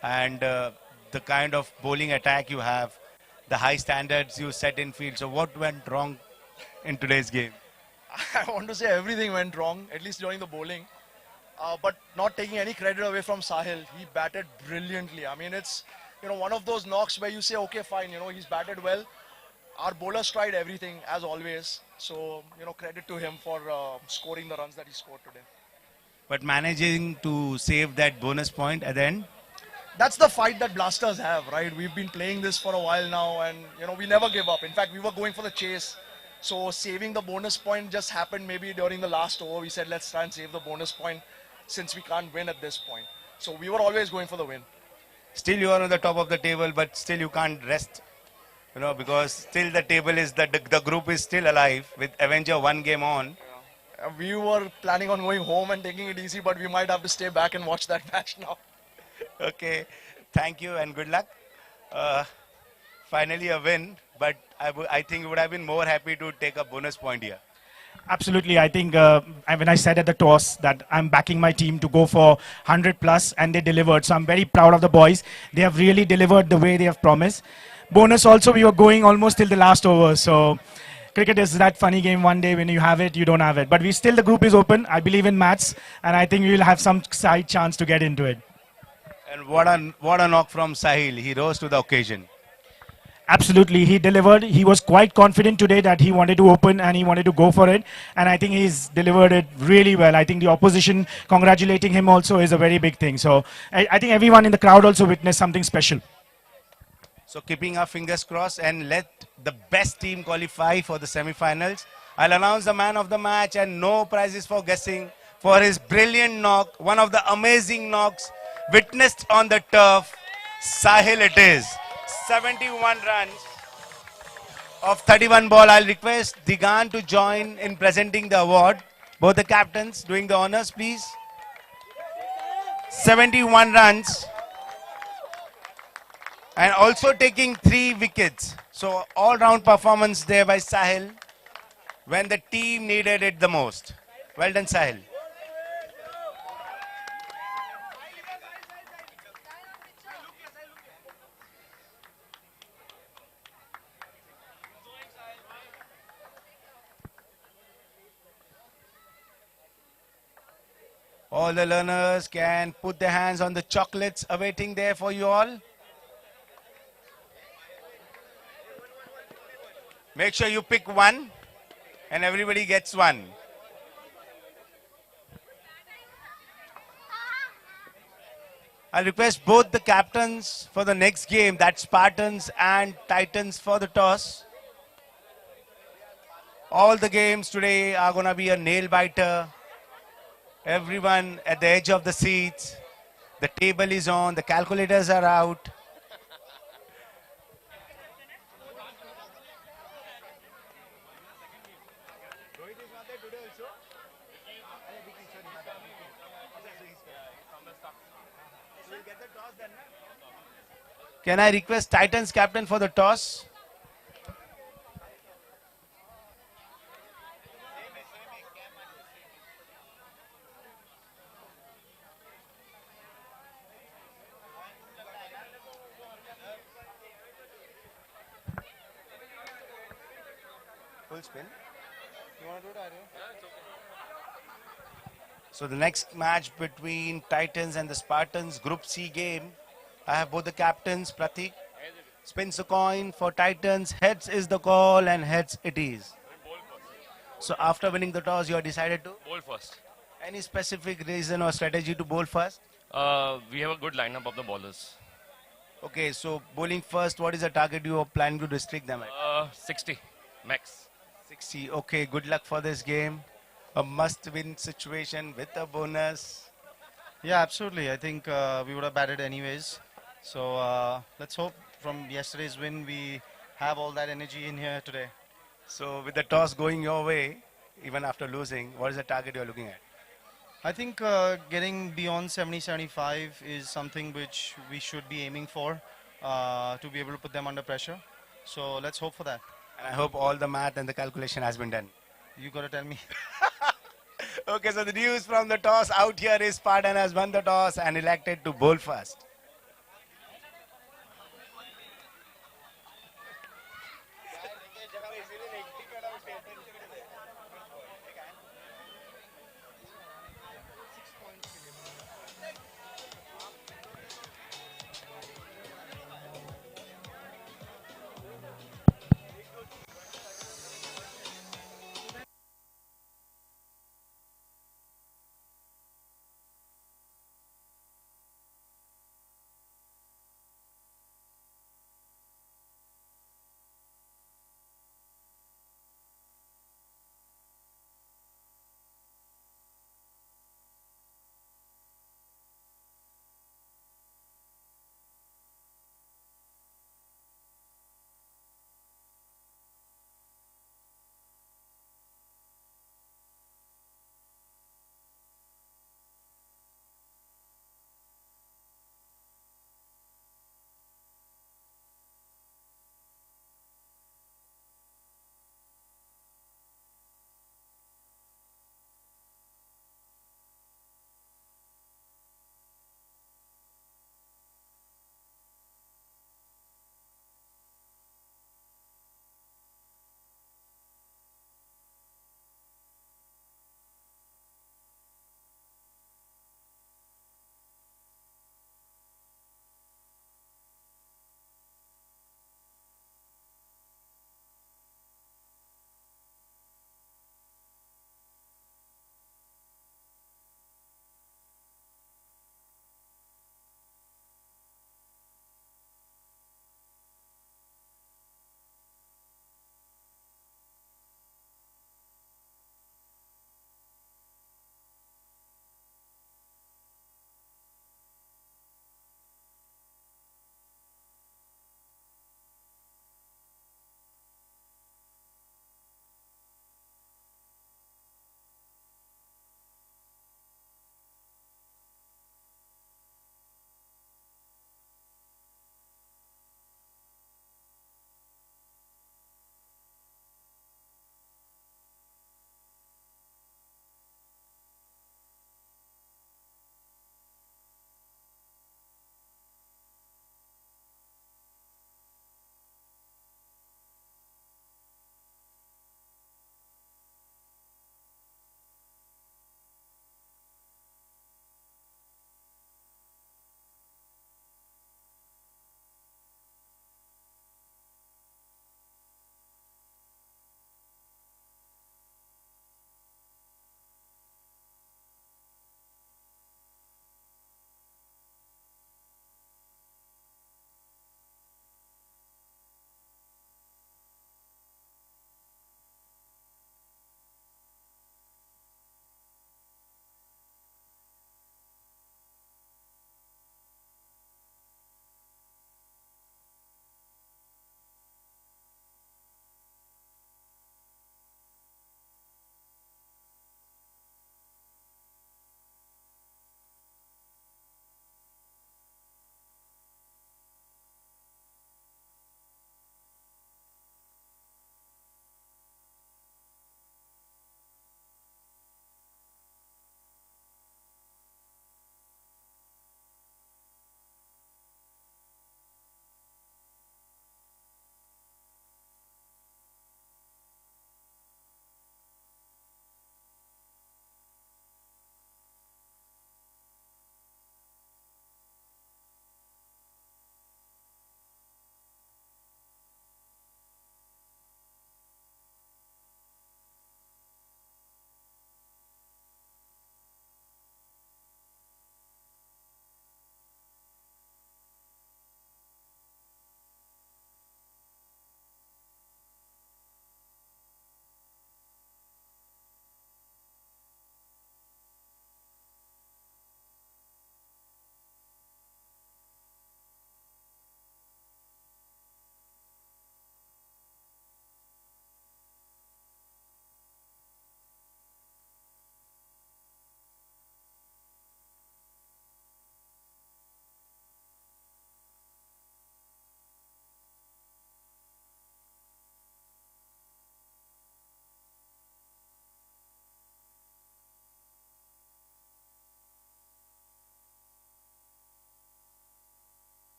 and the kind of bowling attack you have, the high standards you set in field. So what went wrong in today's game? I want to say everything went wrong, at least during the bowling. But not taking any credit away from Sahil, he batted brilliantly. I mean, it's one of those knocks where you say, okay, fine, he's batted well. Our bowlers tried everything as always. So, credit to him for scoring the runs that he scored today. But managing to save that bonus point at the end? that's the fight that Blasters have, right? We've been playing this for a while now, and we never give up. In fact, we were going for the chase. So saving the bonus point just happened maybe during the last over. We said let's try and save the bonus point since we can't win at this point. So we were always going for the win. Still you are on the top of the table, but still you can't rest, because still the table is the group is still alive with Avenger one game on. We were planning on going home and taking it easy, but we might have to stay back and watch that match now. Okay, thank you and good luck. Uh, Finally a win, but I think you would have been more happy to take a bonus point here. Absolutely. I think when I said at the toss that I'm backing my team to go for 100 plus, and they delivered. So I'm very proud of the boys. They have really delivered the way they have promised. Bonus also, we were going almost till the last over. So cricket is that funny game. One day when you have it, you don't have it. But the group is open. I believe in maths, and I think we will have some side chance to get into it. And what a knock from Sahil. He rose to the occasion. Absolutely, he delivered. He was quite confident today that he wanted to open and he wanted to go for it. And I think he's delivered it really well. I think the opposition congratulating him also is a very big thing. So I think everyone in the crowd also witnessed something special. So keeping our fingers crossed and let the best team qualify for the semi-finals. I'll announce the man of the match and no prizes for guessing for his brilliant knock. One of the amazing knocks witnessed on the turf. Sahil it is. 71 runs of 31 ball. I'll request Digan to join in presenting the award. Both the captains doing the honors, please. 71 runs. And also taking 3 wickets. So all-round performance there by Sahil when the team needed it the most. Well done, Sahil. All the learners can put their hands on the chocolates awaiting there for you all. Make sure you pick one and everybody gets one. I'll request both the captains for the next game, that's Spartans and Titans, for the toss. All the games today are going to be a nail biter. Everyone at the edge of the seats. The table is on, the calculators are out. Can I request Titans captain for the toss? Full spin. You want to do it, Arya? So the next match between Titans and the Spartans, Group C game. I have both the captains, Pratik. Spins the coin for Titans. Heads is the call and heads it is. So after winning the toss, you have decided to? Bowl first. Any specific reason or strategy to bowl first? We have a good lineup of the bowlers. Okay, so bowling first, what is the target you are planning to restrict them at? 60 max. 60. Okay, good luck for this game. A must-win situation with a bonus. Yeah, absolutely. I think we would have batted anyways. So let's hope from yesterday's win we have all that energy in here today. So with the toss going your way, even after losing, what is the target you're looking at? I think getting beyond 70-75 is something which we should be aiming for to be able to put them under pressure. So let's hope for that. And I hope all the math and the calculation has been done. You got to tell me. Okay, so the news from the toss out here is Spartan has won the toss and elected to bowl first.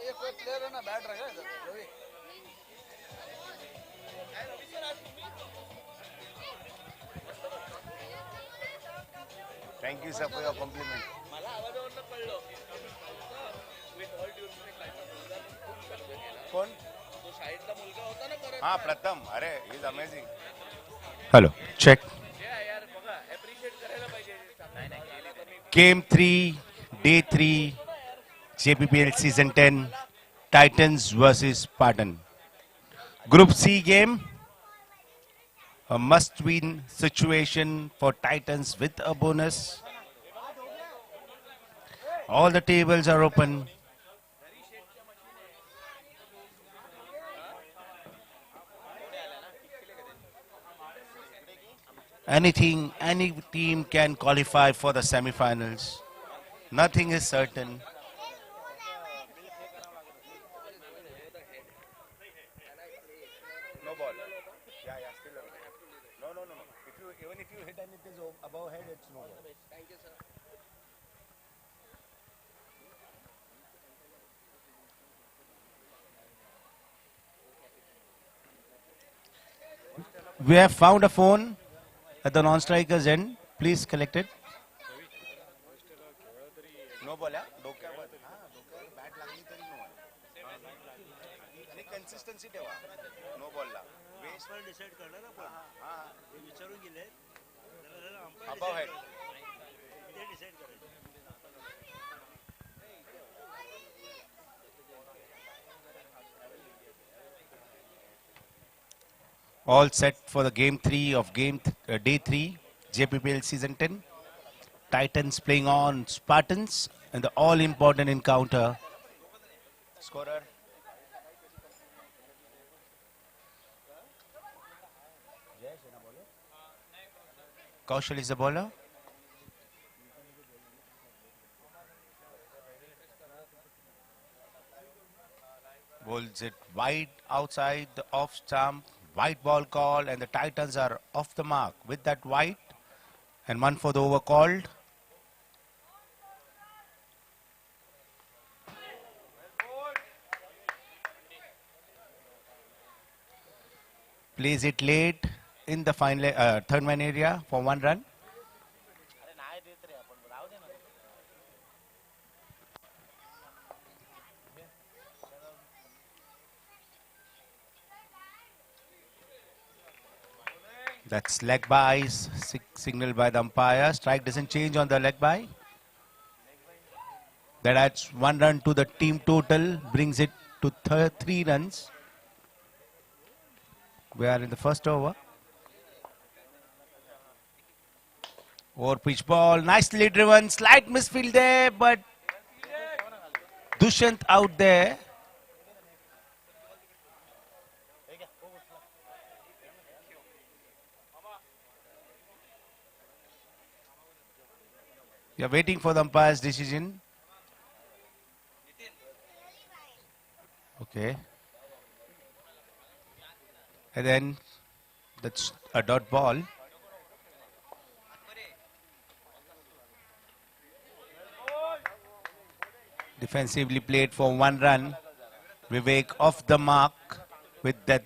ये कोई player है ना बैठ रहा है इधर Ravi Thank you, sir, for your compliment. मला आवाजावरनं कळलं विथ ऑल ड्यू रिस्पेक्ट कौन? तो शाळेतला मुलगा होता ना परत हाँ, प्रथम. अरे, he is amazing. Hello, check. यार बघा अप्रिशिएट करायला पाहिजे Game 3, Day 3, JPPL Season 10, Titans versus Spartan. Group C game, a must-win situation for Titans with a bonus. All the tables are open. Any team can qualify for the semi-finals. Nothing is certain. No ball. Yeah, still no. Even if you hit and it is above head, it's no ball. Thank you, sir. We have found a phone at the non-striker's end. Please collect it. No ball, yeah? डोक्यावर bat लागली तरी no आणि consistency ठेवा no बॉलला वेस्टवर decide करणार ना पण ते विचारून गेले अबव हेड ते डिसाइड करायचं all set for the game 3 of day 3 JPPL season 10. Titans playing on Spartans in the all important encounter. Scorer Kaushal is the bowler. Bowls it wide outside the off stump. White ball call, and the Titans are off the mark with that white, and one for the over called. Plays it late in the final third man area for 1 run. अरे नाही देत रे आपण राहू दे ना That's leg bys signaled by the umpire. Strike doesn't change on the leg by. That adds 1 run to the team total, brings it to 3 runs. We are in the first over. Over pitch ball, nicely driven, slight misfield there, but Dushyant out there. We are waiting for the umpire's decision. Okay. And then that's a dot ball. Defensively played for 1 run. Vivek off the mark with that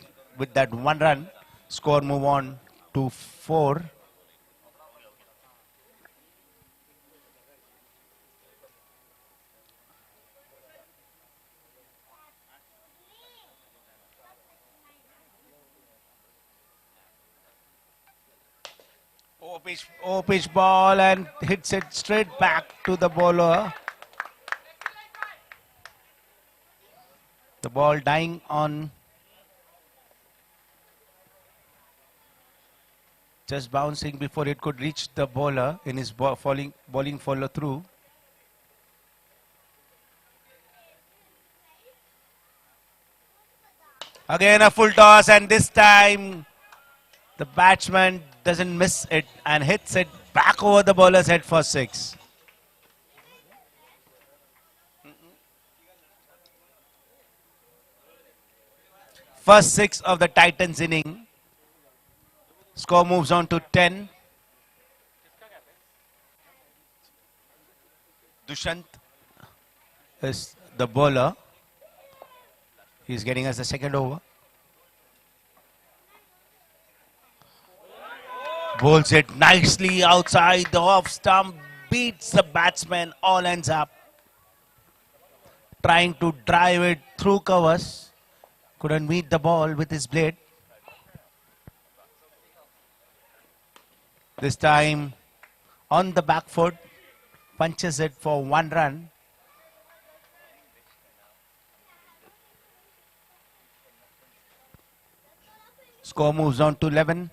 1 run. Score move on to 4. Over pitch ball and hits it straight back to the bowler. The ball dying on just bouncing before it could reach the bowler in his bowling follow through. Again a full toss, and this time the batsman doesn't miss it and hits it back over the bowler's head for 6. First 6 of the Titans inning. Score moves on to 10. Dushyant is the bowler. He's getting us the second over. Bowls it nicely outside the off stump. Beats the batsman. All ends up. Trying to drive it through covers. Couldn't meet the ball with his blade. This time on the back foot. Punches it for 1 run. Score moves on to 11.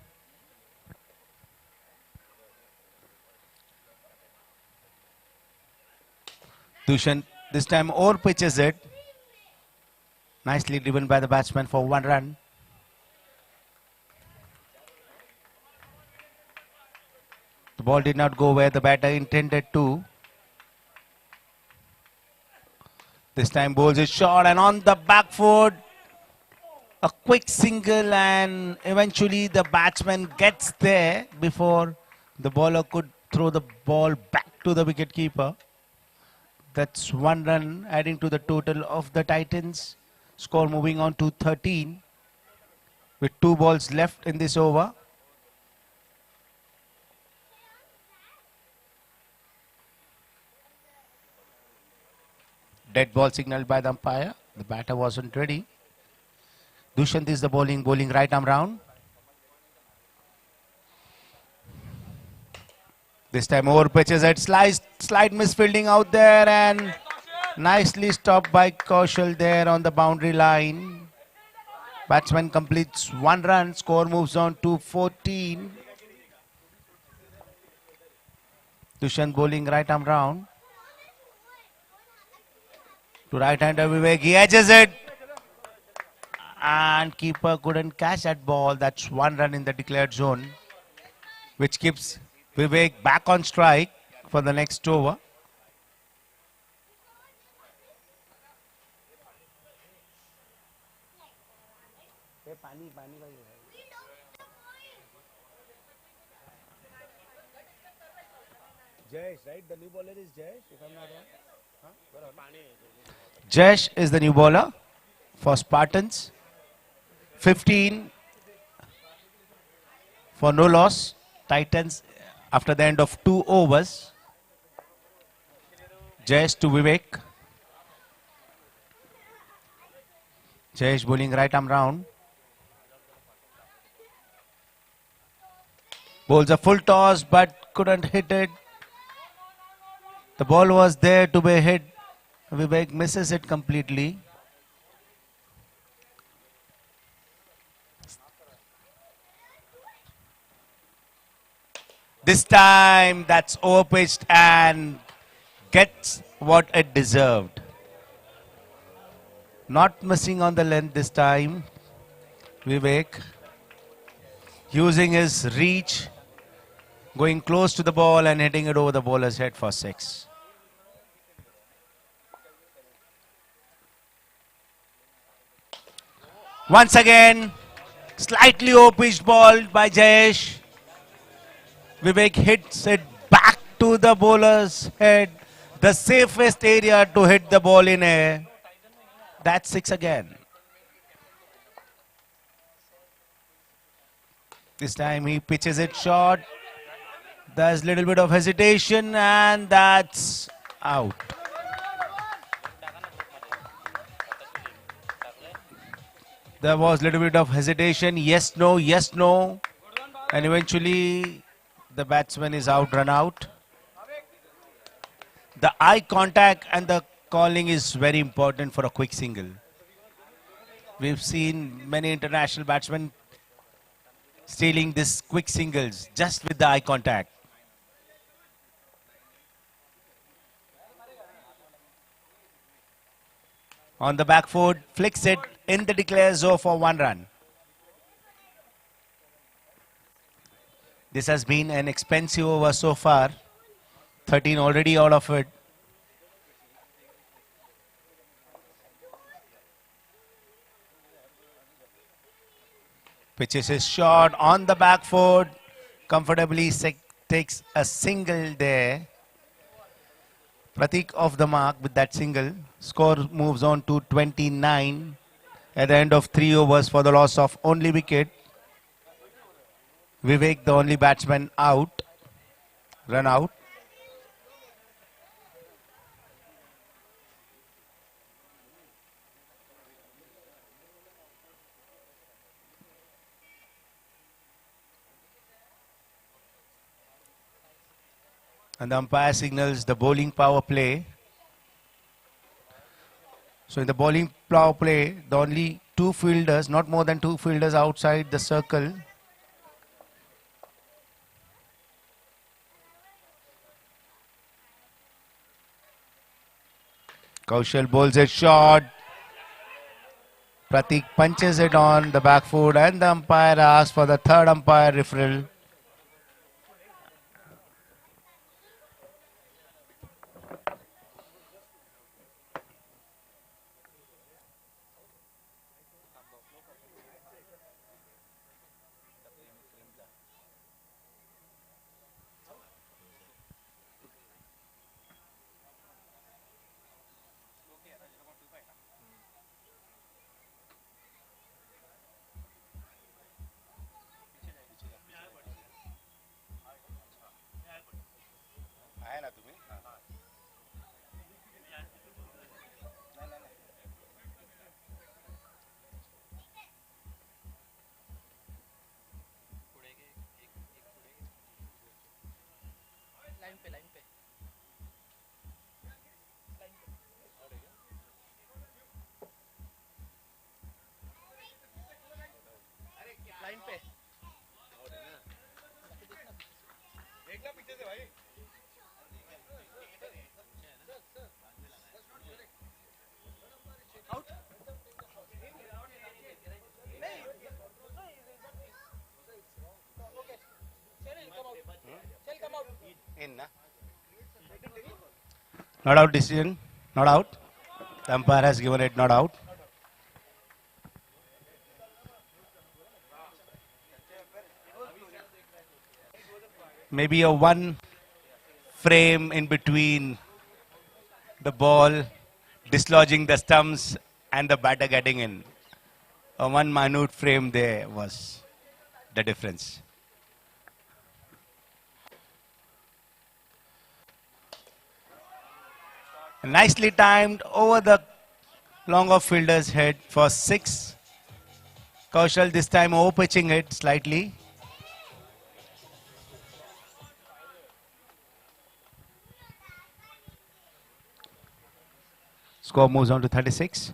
Dushan this time over pitches it. Nicely driven by the batsman for 1 run. The ball did not go where the batter intended to. This time bowls is short and on the back foot. A quick single and eventually the batsman gets there before the bowler could throw the ball back to the wicketkeeper. That's 1 run adding to the total of the Titans. Score moving on to 13 with 2 balls left in this over. Dead ball signaled by the umpire. The batter wasn't ready. Dushan is the bowling right arm round. This time over pitches at slight misfielding out there and nicely stopped by Kaushal there on the boundary line. Batsman completes 1 run. Score moves on to 14. Dushan bowling right arm round. To right-hander Vivek, he edges it. And keeper couldn't catch that ball. That's 1 run in the declared zone, which keeps Vivek back on strike for the next over. Jayesh, right? The new bowler is Jayesh, if I'm not wrong. Jayesh is the new bowler for Spartans. 15 for no loss. Titans after the end of 2 overs. Jayesh to Vivek. Jayesh bowling right arm round. Bowls a full toss but couldn't hit it. The ball was there to be hit. Vivek misses it completely. This time that's overpitched and gets what it deserved. Not missing on the length this time. Vivek using his reach, going close to the ball and hitting it over the bowler's head for 6. Once again, slightly overpitched ball by Jayesh. Vivek hits it back to the bowler's head. The safest area to hit the ball in air. That's 6 again. This time he pitches it short. There's a little bit of hesitation and that's out. There was a little bit of hesitation. Yes, no, yes, no. And eventually the batsman is out, run out. The eye contact and the calling is very important for a quick single. We've seen many international batsmen stealing this quick singles just with the eye contact. On the back foot, flicks it in the declare zone for 1 run. This has been an expensive over so far. 13 already out of it. Pitches his shot on the back foot. Comfortably takes a single there. Pratik off the mark with that single. Score moves on to 29. At the end of 3 overs for the loss of only wicket. Vivek, the only batsman out. Run out. And the umpire signals the bowling power play. So in the bowling power play, the only 2 fielders, not more than 2 fielders outside the circle. Kaushal bowls a shot. Pratik punches it on the back foot and the umpire asks for the third umpire referral. Not out decision. Not out. The umpire has given it not out. Maybe a 1 frame in between the ball dislodging the stumps and the batter getting in. A 1 minute frame there was the difference. Nicely timed over the long off fielder's head for 6. Kaushal this time over pitching it slightly. Score moves on to 36.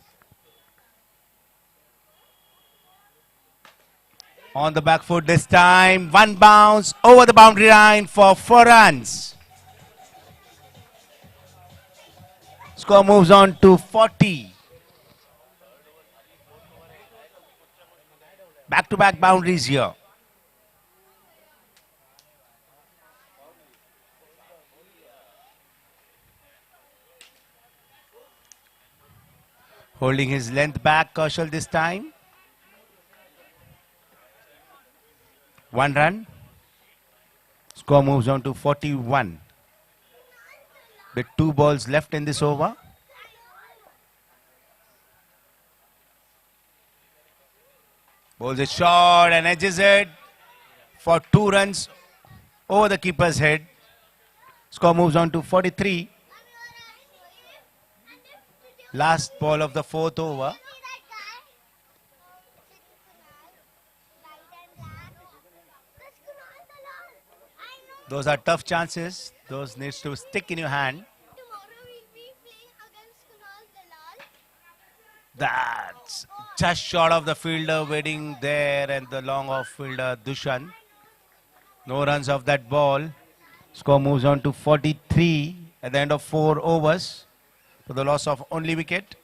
On the back foot this time. 1 bounce over the boundary line for 4 runs. Score moves on to 40. Back-to-back boundaries here. Holding his length back, Kaushal this time. 1 run. Score moves on to 41. With 2 balls left in this over. Bowls it short and edges it for 2 runs over the keeper's head. Score moves on to 43. Last ball of the 4th over. Those are tough chances. Those needs to stick in your hand. That's just short of the fielder waiting there and the long off fielder Dushan. No runs off that ball. Score moves on to 43 at the end of 4 overs for the loss of only wicket.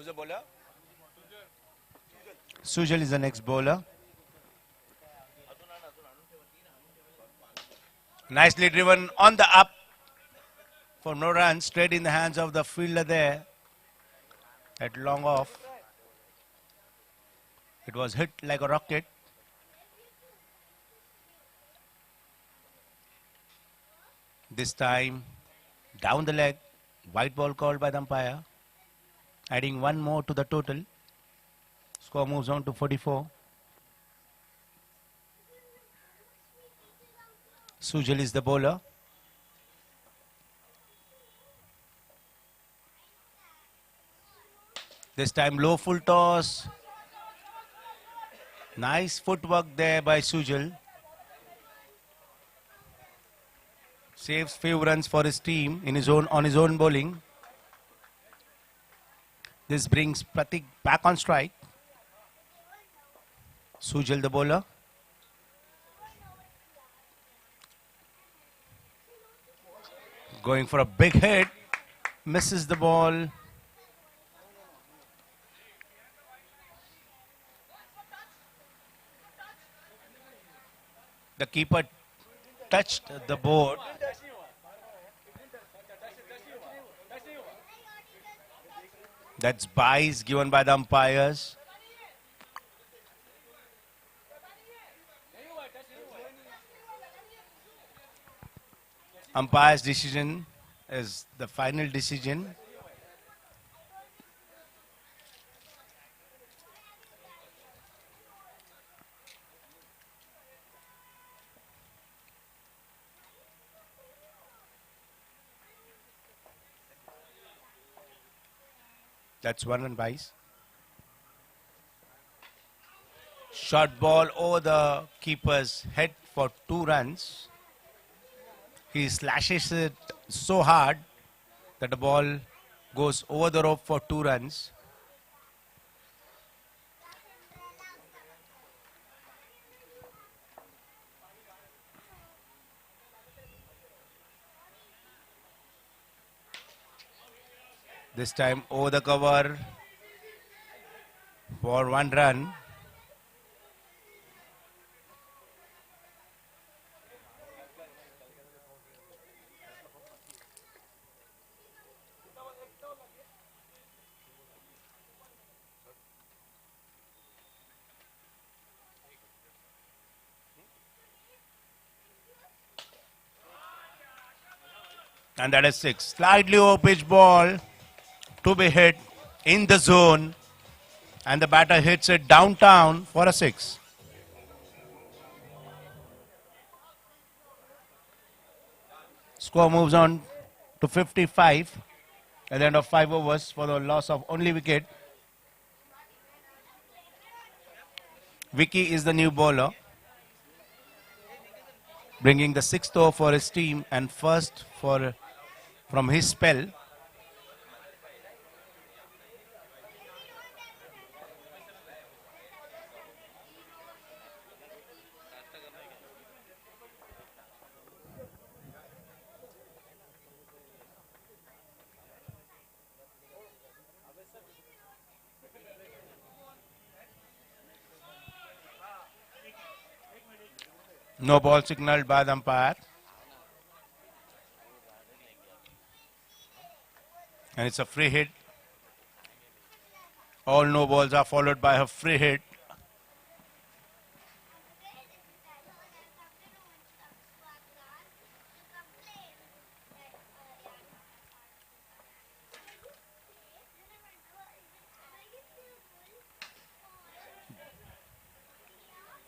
Who's the bowler? Sujal is the next bowler. Nicely driven on the up for no runs, straight in the hands of the fielder there at long off. It was hit like a rocket. This time down the leg, white ball called by the umpire, adding one more to the total. Score moves on to 44. Sujal is the bowler. This time low full toss. Nice footwork there by Sujal. Saves few runs for his team on his own bowling. This brings Pratik back on strike. Sujal the bowler. Going for a big hit. Misses the ball. The keeper touched the board. That's buys given by the umpires. Umpire's decision is the final decision. That's one run buys. Short ball over the keeper's head for 2 runs. He slashes it so hard that the ball goes over the rope for 2 runs. This time over the cover for 1 run. And that is 6. Slightly over pitch ball to be hit in the zone. And the batter hits it downtown for a 6. Score moves on to 55 at the end of 5 overs for the loss of only wicket. Vicky is the new bowler, bringing the 6th over for his team and first from his spell. No ball signaled by the umpire. And it's a free hit. All no balls are followed by a free hit.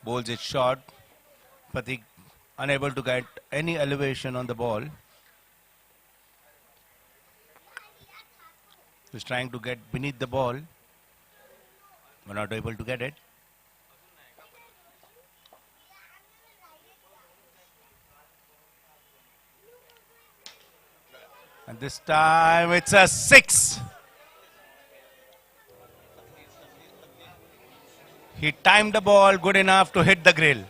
Bowls it short. Pratik unable to get any elevation on the ball. He's trying to get beneath the ball, but not able to get it. And this time it's a 6. He timed the ball good enough to hit the grill.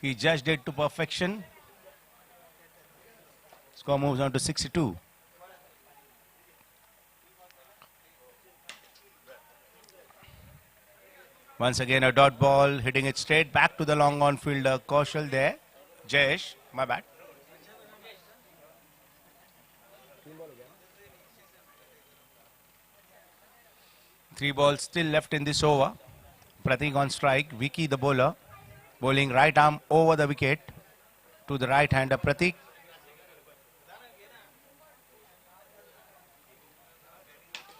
He judged it to perfection. Score moves on to 62. Once again, a dot ball hitting it straight back to the long on fielder. Kaushal there. Jayesh, my bad. Three balls still left in this over. Pratik on strike. Vicky the bowler. Bowling right arm over the wicket to the right hander Pratik.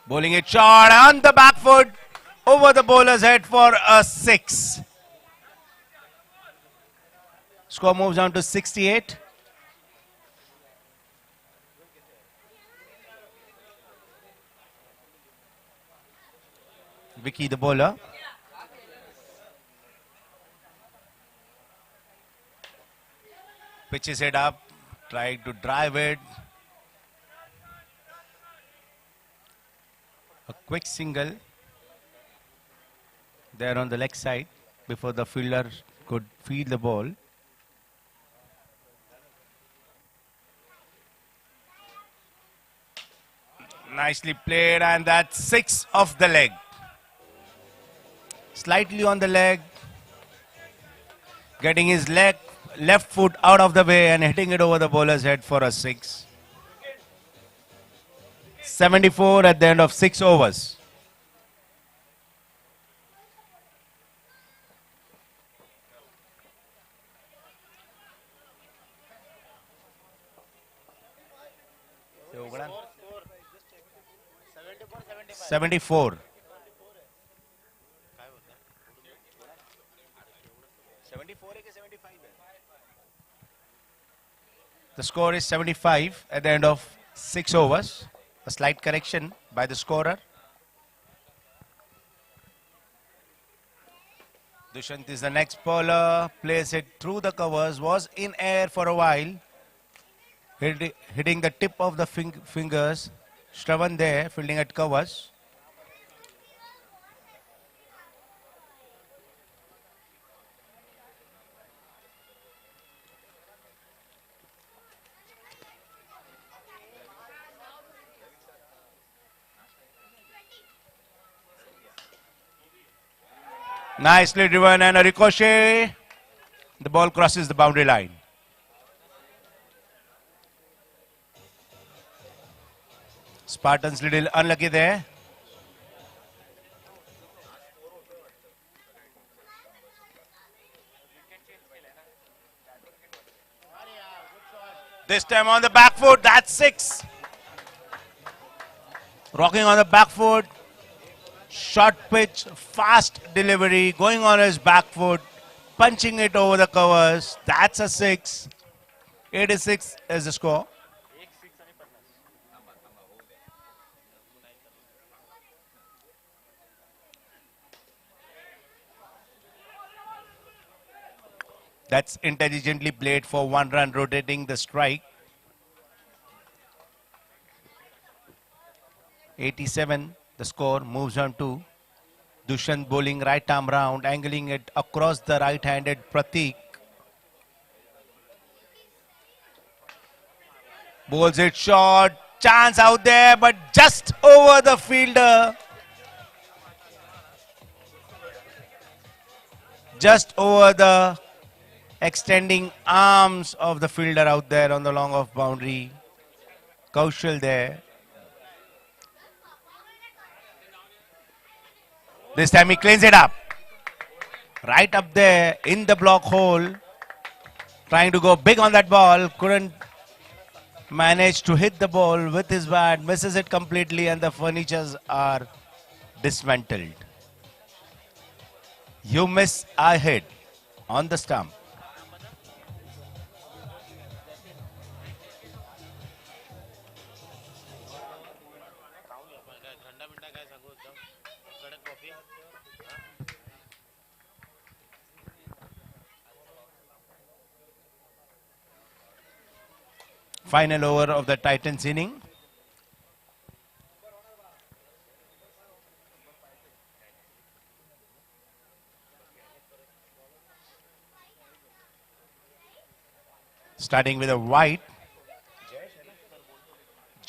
Bowling it short on the back foot over the bowler's head for a 6. Score moves on to 68. Vicky the bowler. Pitches it up, trying to drive it. A quick single there on the leg side before the fielder could field the ball. Nicely played, and that's 6 off the leg. Slightly on the leg, getting his left foot out of the way and hitting it over the bowler's head for a 6. 74 at the end of 6 overs. Score. 74, 75. 74. The score is 75 at the end of 6 overs. A slight correction by the scorer. Dushyant is the next bowler. Plays it through the covers. Was in air for a while. Hitting the tip of the fingers. Shravan there, fielding at covers. Nicely driven and a ricochet. The ball crosses the boundary line. Spartans little unlucky there. This time on the back foot, that's 6. Rocking on the back foot. Short pitch, fast delivery, going on his back foot, punching it over the covers. That's a 6. 86 is the score. That's intelligently played for 1 run, rotating the strike. 87. The score moves on to Dushyant bowling right arm round, angling it across the right-handed Pratik. Bowls it short, chance out there, but just over the fielder. Just over the extending arms of the fielder out there on the long off boundary. Kaushal there. This time he cleans it up. Right up there in the block hole. Trying to go big on that ball. Couldn't manage to hit the ball with his bat. Misses it completely and the furnitures are dismantled. You miss, I hit on the stump. Final over of the Titans inning. Starting with a wide.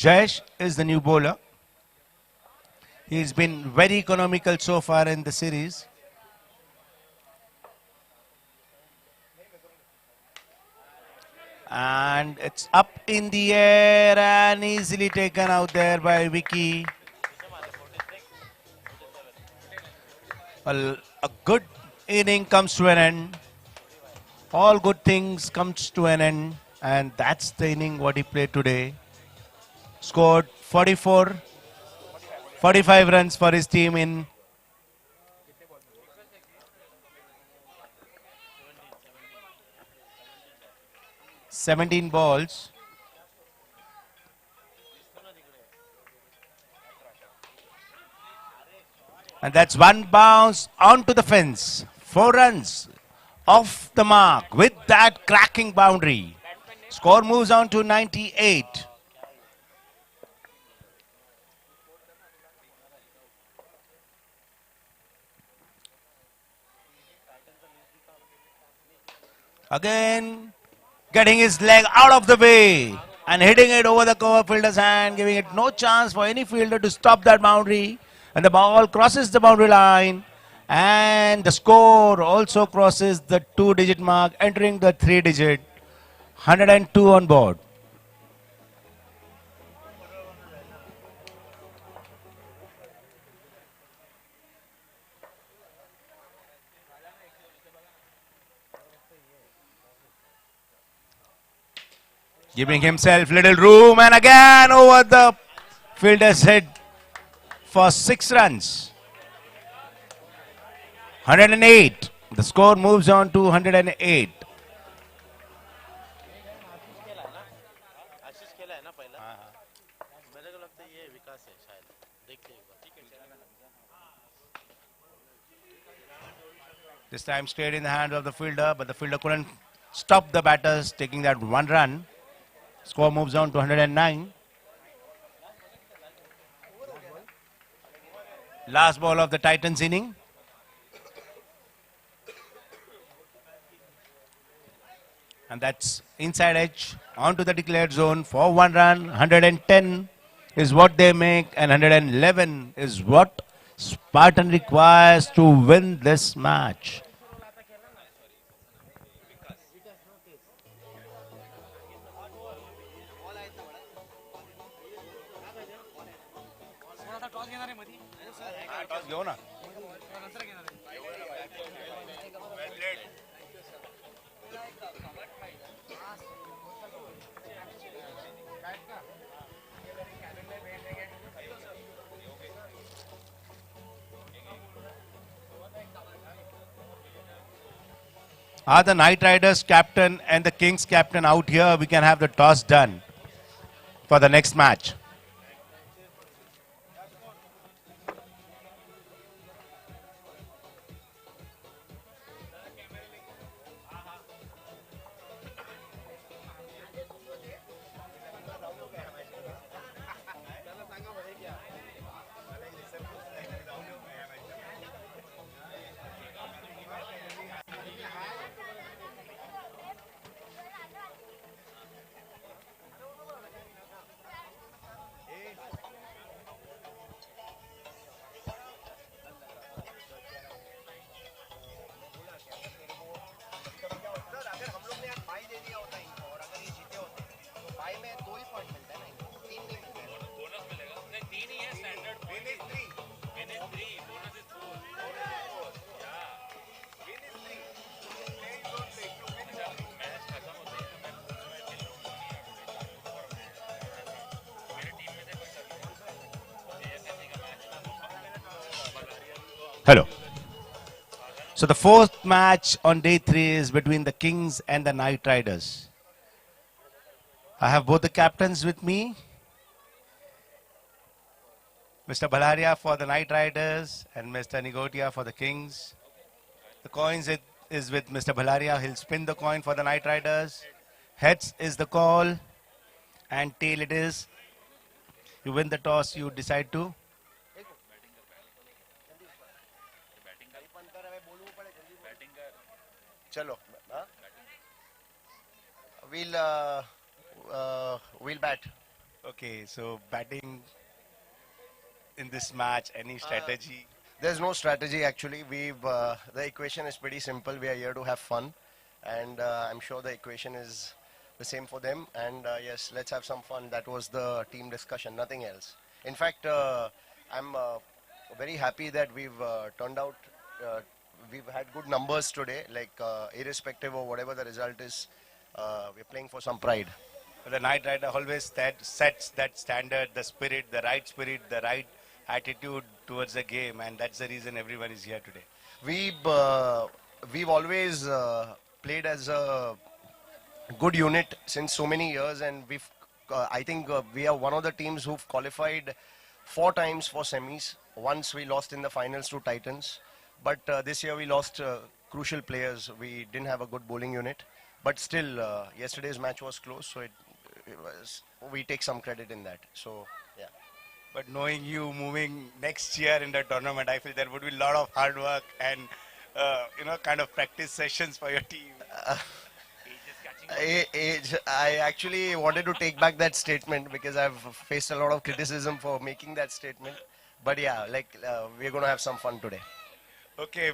Jayesh is the new bowler. He's been very economical so far in the series. And it's up in the air and easily taken out there by Vicky. A good inning comes to an end. All good things comes to an end. And that's the inning what he played today. Scored 44, 45 runs for his team in 17 balls. And that's one bounce onto the fence. 4 runs off the mark with that cracking boundary. Score moves on to 98. Again, getting his leg out of the way and hitting it over the cover fielder's hand, giving it no chance for any fielder to stop that boundary. And the ball crosses the boundary line. And the score also crosses the 2-digit mark, entering the 3-digit. 102 on board. Giving himself little room and again over the fielder's head for 6 runs. 108. The score moves on to 108. आशीष खेला है ना पहला मेरे को लगता है ये विकास है शायद देखते हैं This time stayed in the hands of the fielder, but the fielder couldn't stop the batters taking that 1 run. Score moves on to 109. Last ball of the Titans inning. And that's inside edge onto the declared zone for 1 run. 110 is what they make and 111 is what Spartan requires to win this match. Are the Knight Riders captain and the Kings captain out here? We can have the toss done for the next match. Hello. So the fourth match on day 3 is between the Kings and the Knight Riders. I have both the captains with me. Mr. Balaria for the Knight Riders and Mr. Nigotia for the Kings. The coins is with Mr. Balaria. He'll spin the coin for the Knight Riders. Heads is the call and tail it is. You win the toss, you decide to. चलो we'll bat. Okay, so batting in this match, any strategy? There's no strategy actually. The equation is pretty simple. We are here to have fun, and I'm sure the equation is the same for them. And yes, let's have some fun. That was the team discussion, nothing else. In fact, I'm very happy that we've turned out. Uh, we've had good numbers today. Like irrespective of whatever the result is, we're playing for some pride. The Knight Rider always sets that standard, spirit, the right attitude towards the game, and that's the reason everyone is here today. We've uh, we've always played as a good unit since so many years, and I think we are one of the teams who've qualified 4 times for semis. Once we lost in the finals to Titans, but this year we lost crucial players. We didn't have a good bowling unit, but still yesterday's match was close, so it was, we take some credit in that. So yeah. But knowing you moving next year in the tournament, I feel there would be a lot of hard work and kind of practice sessions for your team. I actually wanted to take back that statement because I've faced a lot of criticism for making that statement. But yeah, we're going to have some fun today. Okay,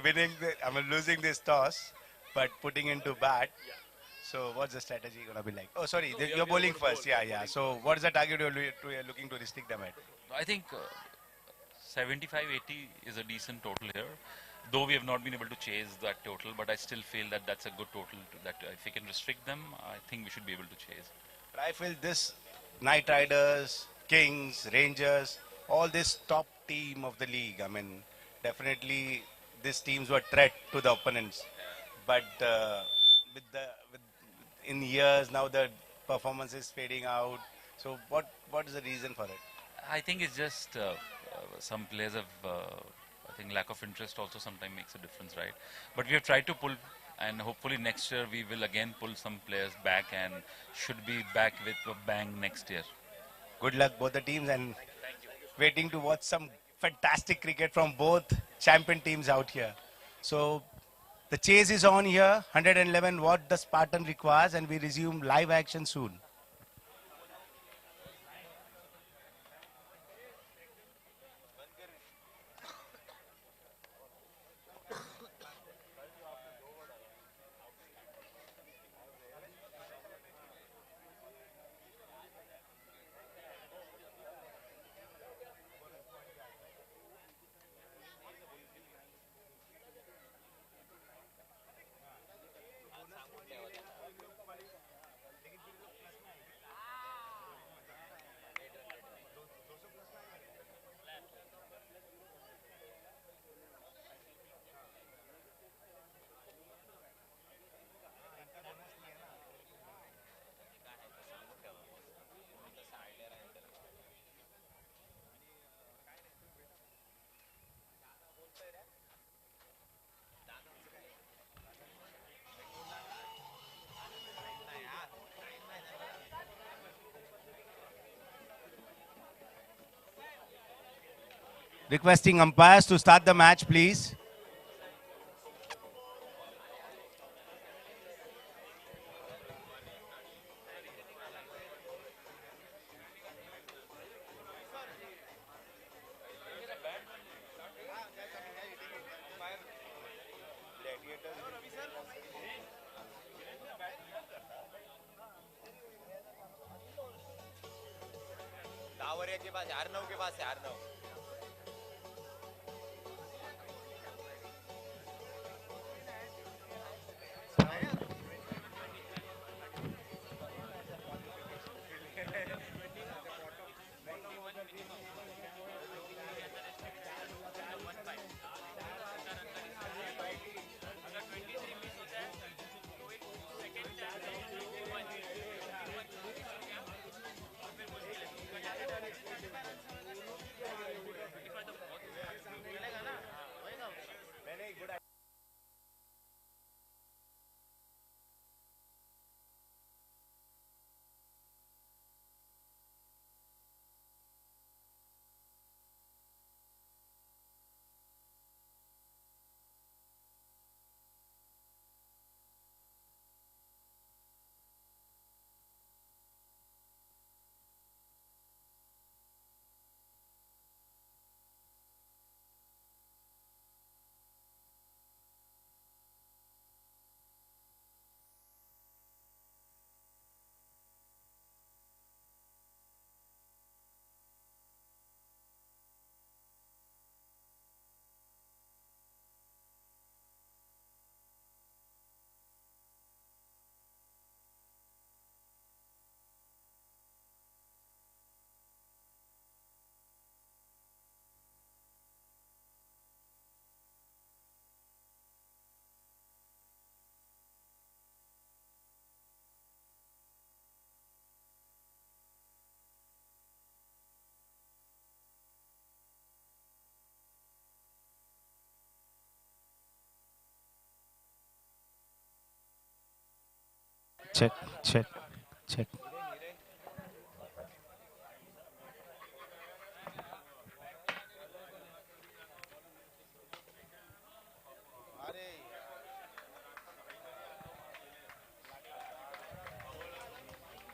losing this toss, but putting into bat. So what's the strategy going to be like? Oh, sorry, you're bowling first. Yeah. So what is the target you're looking to restrict them at? I think 75-80 is a decent total here. Though we have not been able to chase that total, but I still feel that that's a good total. That if we can restrict them, I think we should be able to chase. But I feel this Knight Riders, Kings, Rangers, all this top team of the league. I mean, definitely these teams were threat to the opponents. But with in years now the performance is fading out. So what is the reason for it? I think it's just some players have. I think lack of interest also sometimes makes a difference, right? But we have tried to pull, and hopefully next year we will again pull some players back and should be back with a bang next year. Good luck both the teams, and waiting to watch some fantastic cricket from both champion teams out here. So the chase is on here, 111 what the Spartan requires, and we resume live action soon. Requesting umpires to start the match, please. के पास R9 के पास है R9 Thank you. check, check, check.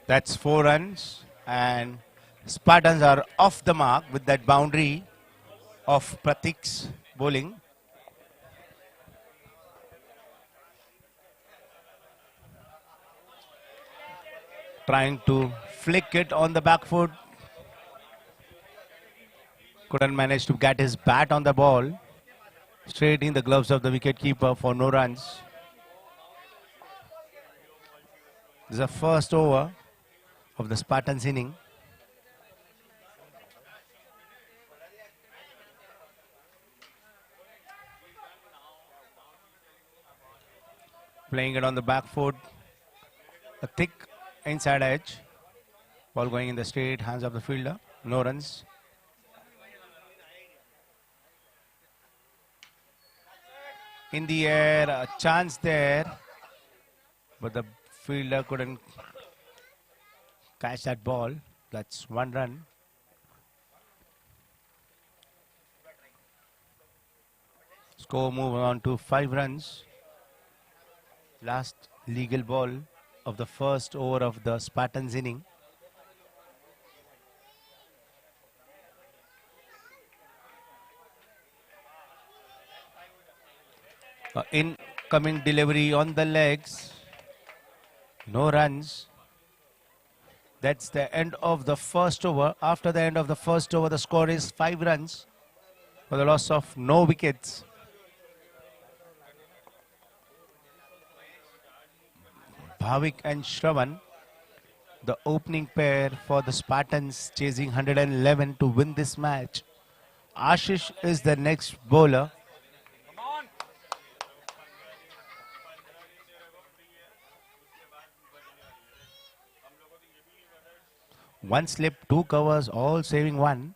That's 4 runs, and Spartans are off the mark with that boundary of Pratik's bowling. Trying to flick it on the back foot. Couldn't manage to get his bat on the ball. Straight in the gloves of the wicketkeeper for no runs. This is the first over of the Spartans inning. Playing it on the back foot. A thick inside edge. Ball going in the straight hands of the fielder. No runs. In the air, a chance there. But the fielder couldn't catch that ball. That's 1 run. Score moving on to 5 runs. Last legal ball of the first over of the Spartans inning. Incoming delivery on the legs. No runs. That's the end of the first over. After the end of the first over, the score is 5 runs for the loss of no wickets. Bhavik and Shravan, the opening pair for the Spartans, chasing 111 to win this match. Ashish is the next bowler. One slip, 2 covers, all saving 1.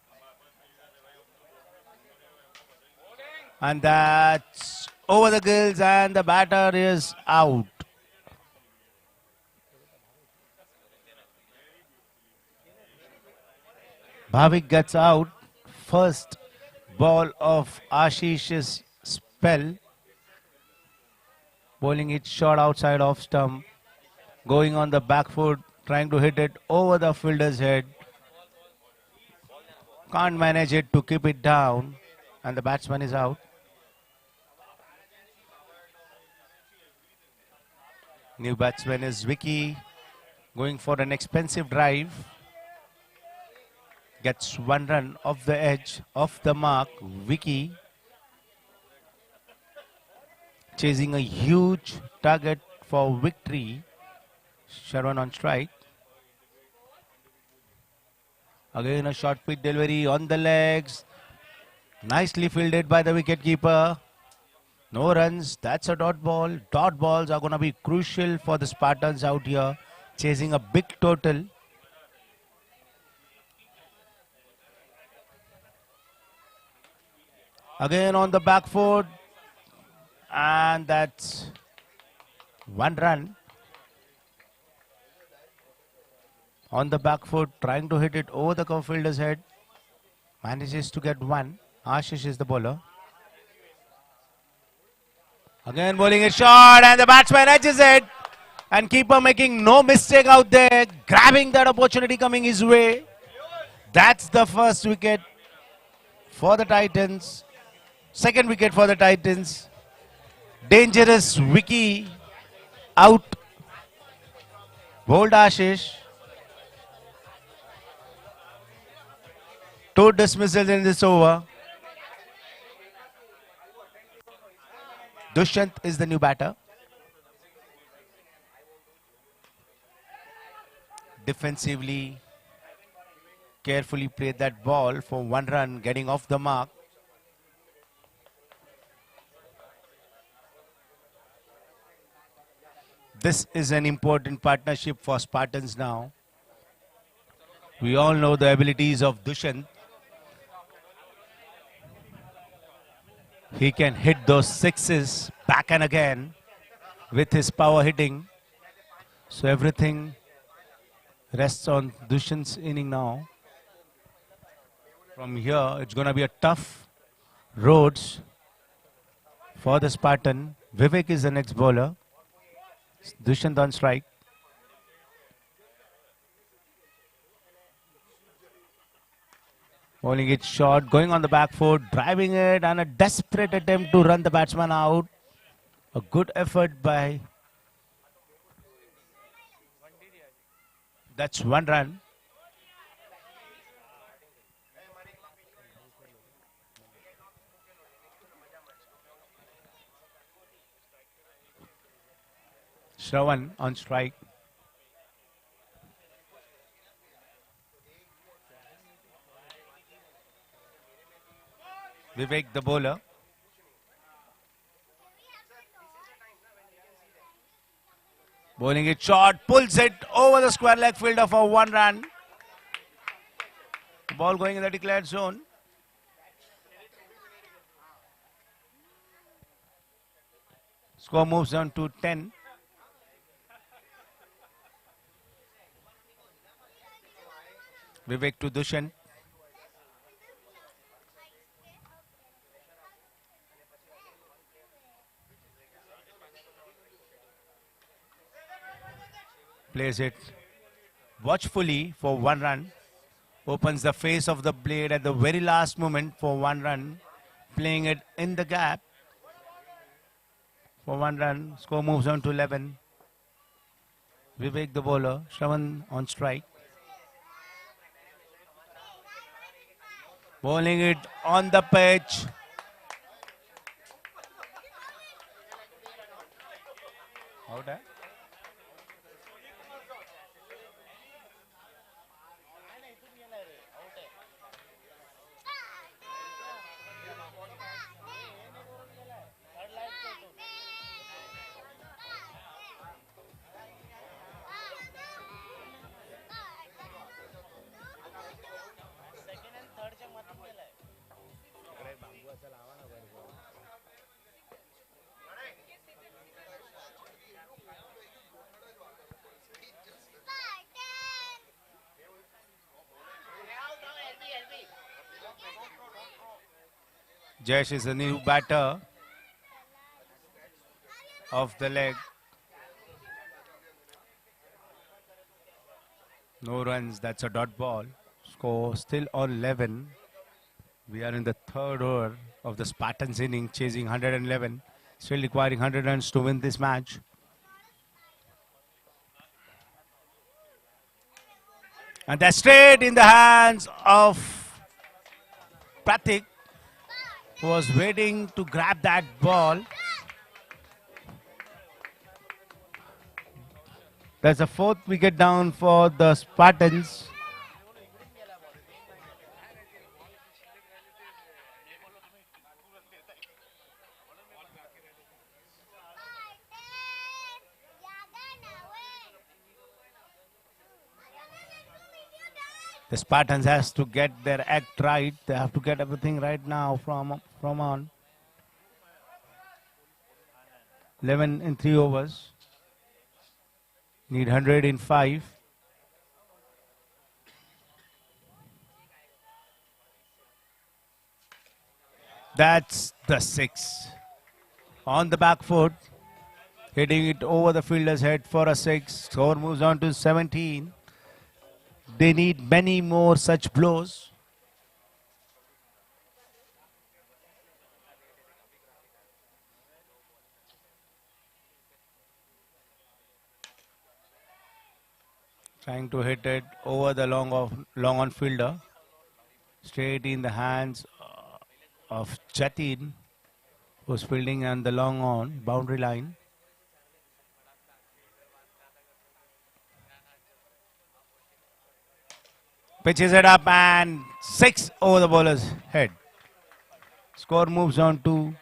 And that's over the gills, and the batter is out. Bhavik gets out. First ball of Ashish's spell. Bowling it short outside off stump. Going on the back foot. Trying to hit it over the fielder's head. Can't manage it to keep it down. And the batsman is out. New batsman is Vicky. Going for an expensive drive. Gets 1 run off the edge, off the mark. Vicky chasing a huge target for victory. Sharon on strike. Again a short pitch delivery on the legs. Nicely fielded by the wicketkeeper. No runs. That's a dot ball. Dot balls are going to be crucial for the Spartans out here. Chasing a big total. Again on the back foot. And that's 1 run. On the back foot, trying to hit it over the cover fielder's head. Manages to get 1. Ashish is the bowler. Again bowling it short, and the batsman edges it. And keeper making no mistake out there. Grabbing that opportunity coming his way. That's the first wicket for the Titans. Second wicket for the Titans. Dangerous Vicky out. Bowled Ashish. 2 dismissals in this over. Dushyant is the new batter. Defensively, carefully played that ball for 1 run, getting off the mark. This is an important partnership for Spartans now. We all know the abilities of Dushyant. He can hit those sixes back and again with his power hitting. So everything rests on Dushan's inning now. From here, it's going to be a tough roads for the Spartan. Vivek is the next bowler. Dushant on strike. Bowling it short, going on the back foot, driving it, and a desperate attempt to run the batsman out. A good effort by. That's one run. Shravan on strike. Vivek the bowler. Bowling it short, pulls it over the square leg fielder for one run. Ball going in the declared zone. Score moves down to 10. Vivek to Dushant. Plays it watchfully for one run. Opens the face of the blade at the very last moment for one run. Playing it in the gap for one run. Score moves on to 11. Vivek the bowler. Shravan on strike. Bowling it on the pitch. Out there. Jayesh is the new batter of the leg. No runs, that's a dot ball. Score still on 11. We are in the third over of the Spartans inning, chasing 111. Still requiring 100 runs to win this match. And that's straight in the hands of Pratik, who was waiting to grab that ball. That's a fourth wicket down for the Spartans. The Spartans has to get their act right. They have to get everything right now from on. 11 in 3 overs. Need 100 in 5. That's the 6. On the back foot. Hitting it over the fielder's head for a 6. Score moves on to 17. They need many more such blows. Trying to hit it over the long on fielder. Straight in the hands of Jatin, who's fielding on the long on boundary line. Pitches it up and 6 over the bowler's head. Score moves on to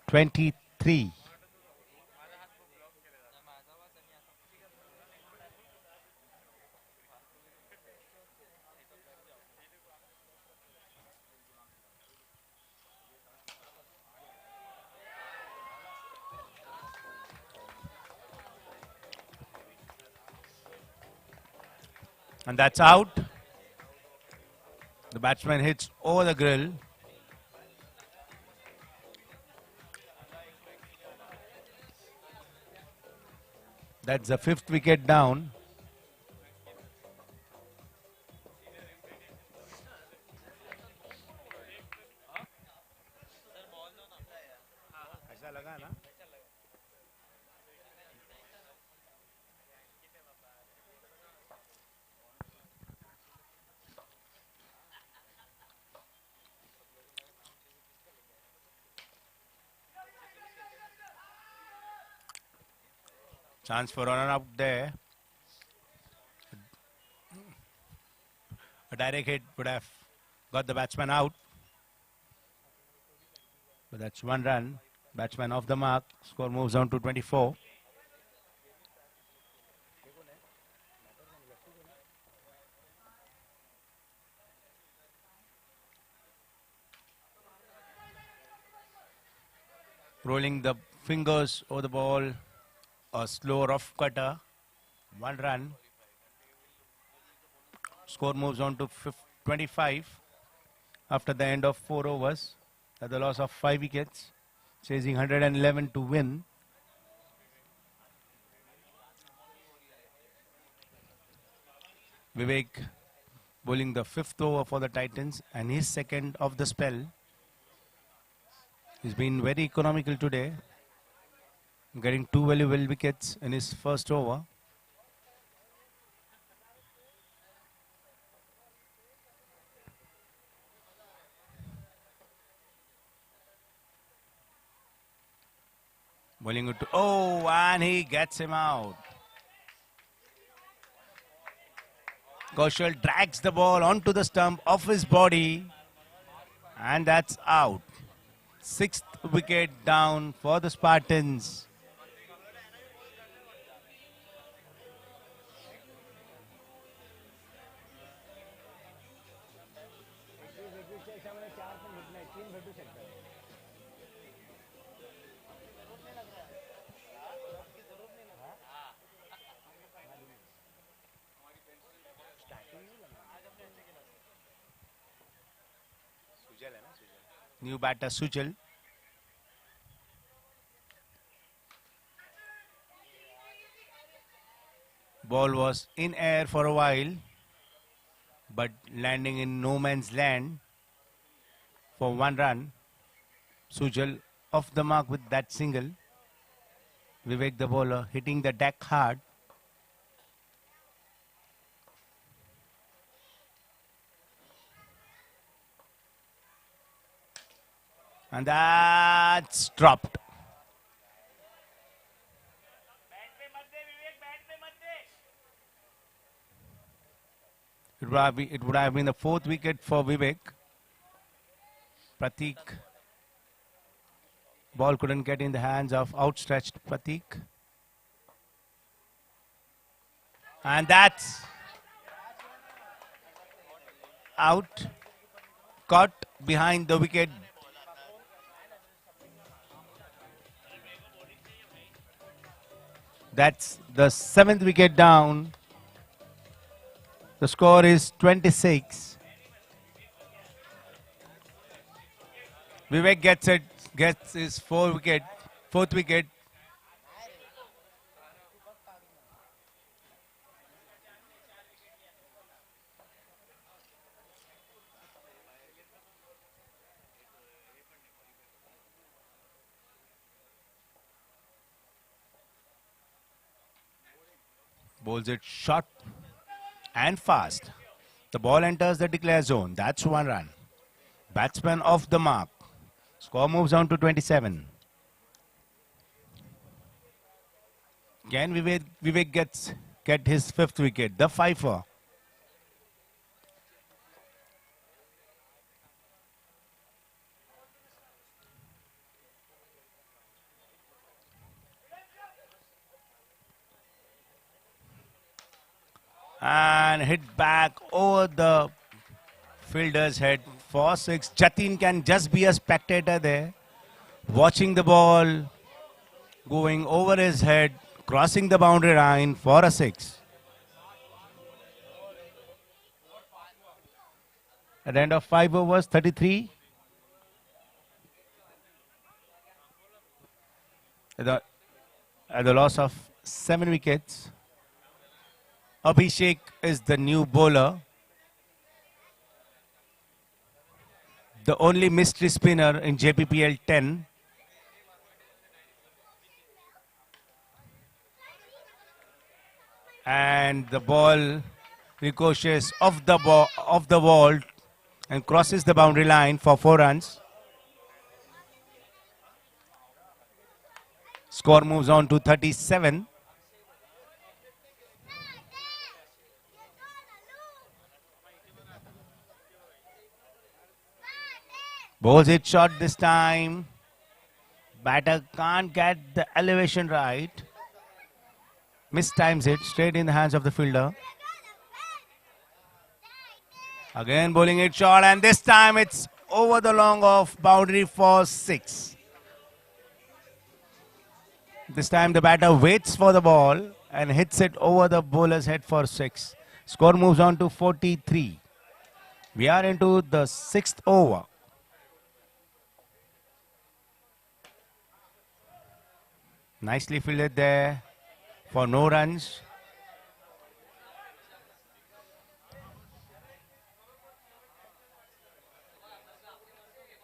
23. And that's out. The batsman hits over the grill. That's the 5th wicket down. Chance for a run out there. A direct hit would have got the batsman out. But that's 1 run. Batsman off the mark. Score moves on to 24. Rolling the fingers over the ball. A slow rough cutter. 1 run. Score moves on to 25 after the end of 4 overs. At the loss of 5 wickets. Chasing 111 to win. Vivek bowling the 5th over for the Titans and his 2nd of the spell. He's been very economical today, getting 2 valuable wickets in his 1st over. Bowling it to, oh, and he gets him out. Kaushal drags the ball onto the stump of his body, and that's out. 6th wicket down for the Spartans. New batter Jppl. Ball was in air for a while, but landing in no man's land for 1 run. Jppl off the mark with that single. Vivek the bowler hitting the deck hard. And that's dropped. It would have been the 4th wicket for Vivek. Pratik. Ball couldn't get in the hands of outstretched Pratik. And that's out. Caught behind the wicket. That's the 7th wicket down. The score is 26. Vivek gets his 4th wicket. Bowls it short and fast. The ball enters the declare zone. That's 1 run. Batsman off the mark. Score moves on to 27. Can Vivek get his 5th wicket? The fifer. And hit back over the fielder's head for 6. Jatin can just be a spectator there, watching the ball going over his head, crossing the boundary line for a 6. At the end of 5 overs, 33. At the loss of 7 wickets. Abhishek is the new bowler. The only mystery spinner in JPPL 10. And the ball ricochets off the wall and crosses the boundary line for 4 runs. Score moves on to 37. Bowls it short this time. Batter can't get the elevation right. Mistimes it straight in the hands of the fielder. Again bowling it short, and this time it's over the long off boundary for 6. This time the batter waits for the ball and hits it over the bowler's head for 6. Score moves on to 43. We are into the 6th over. Nicely fielded there for no runs.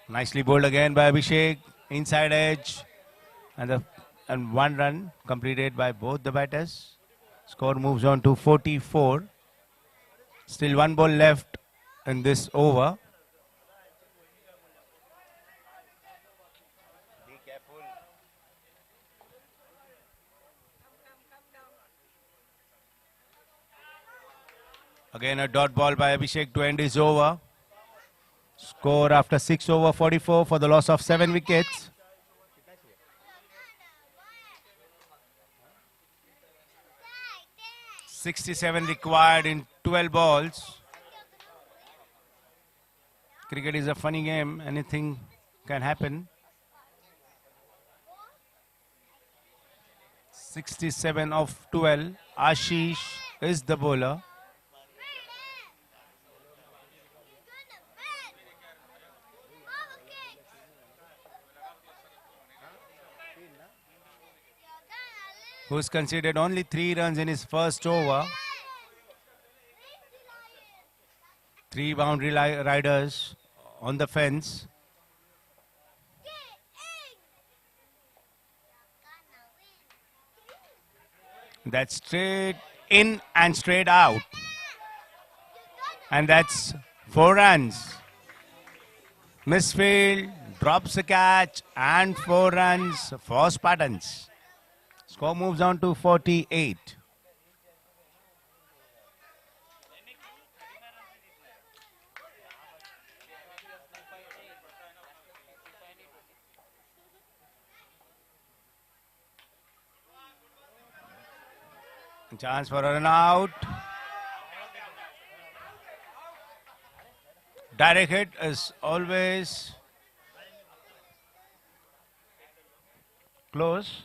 Nicely bowled again by Abhishek. Inside edge. And 1 run completed by both the batters. Score moves on to 44. Still 1 ball left in this over. Be careful. Again a dot ball by Abhishek to end his over. Score after 6 over 44 for the loss of 7 wickets. .67 required in 12 balls. Cricket is a funny game. Anything can happen. 67 of 12. Ashish is the bowler. Who's conceded only 3 runs in his first over. 3 boundary riders on the fence. That's straight in and straight out. And that's 4 runs. Misfield, drops a catch, and 4 runs for Spartans. Score moves on to 48. Chance for a run out. Direct hit is always close.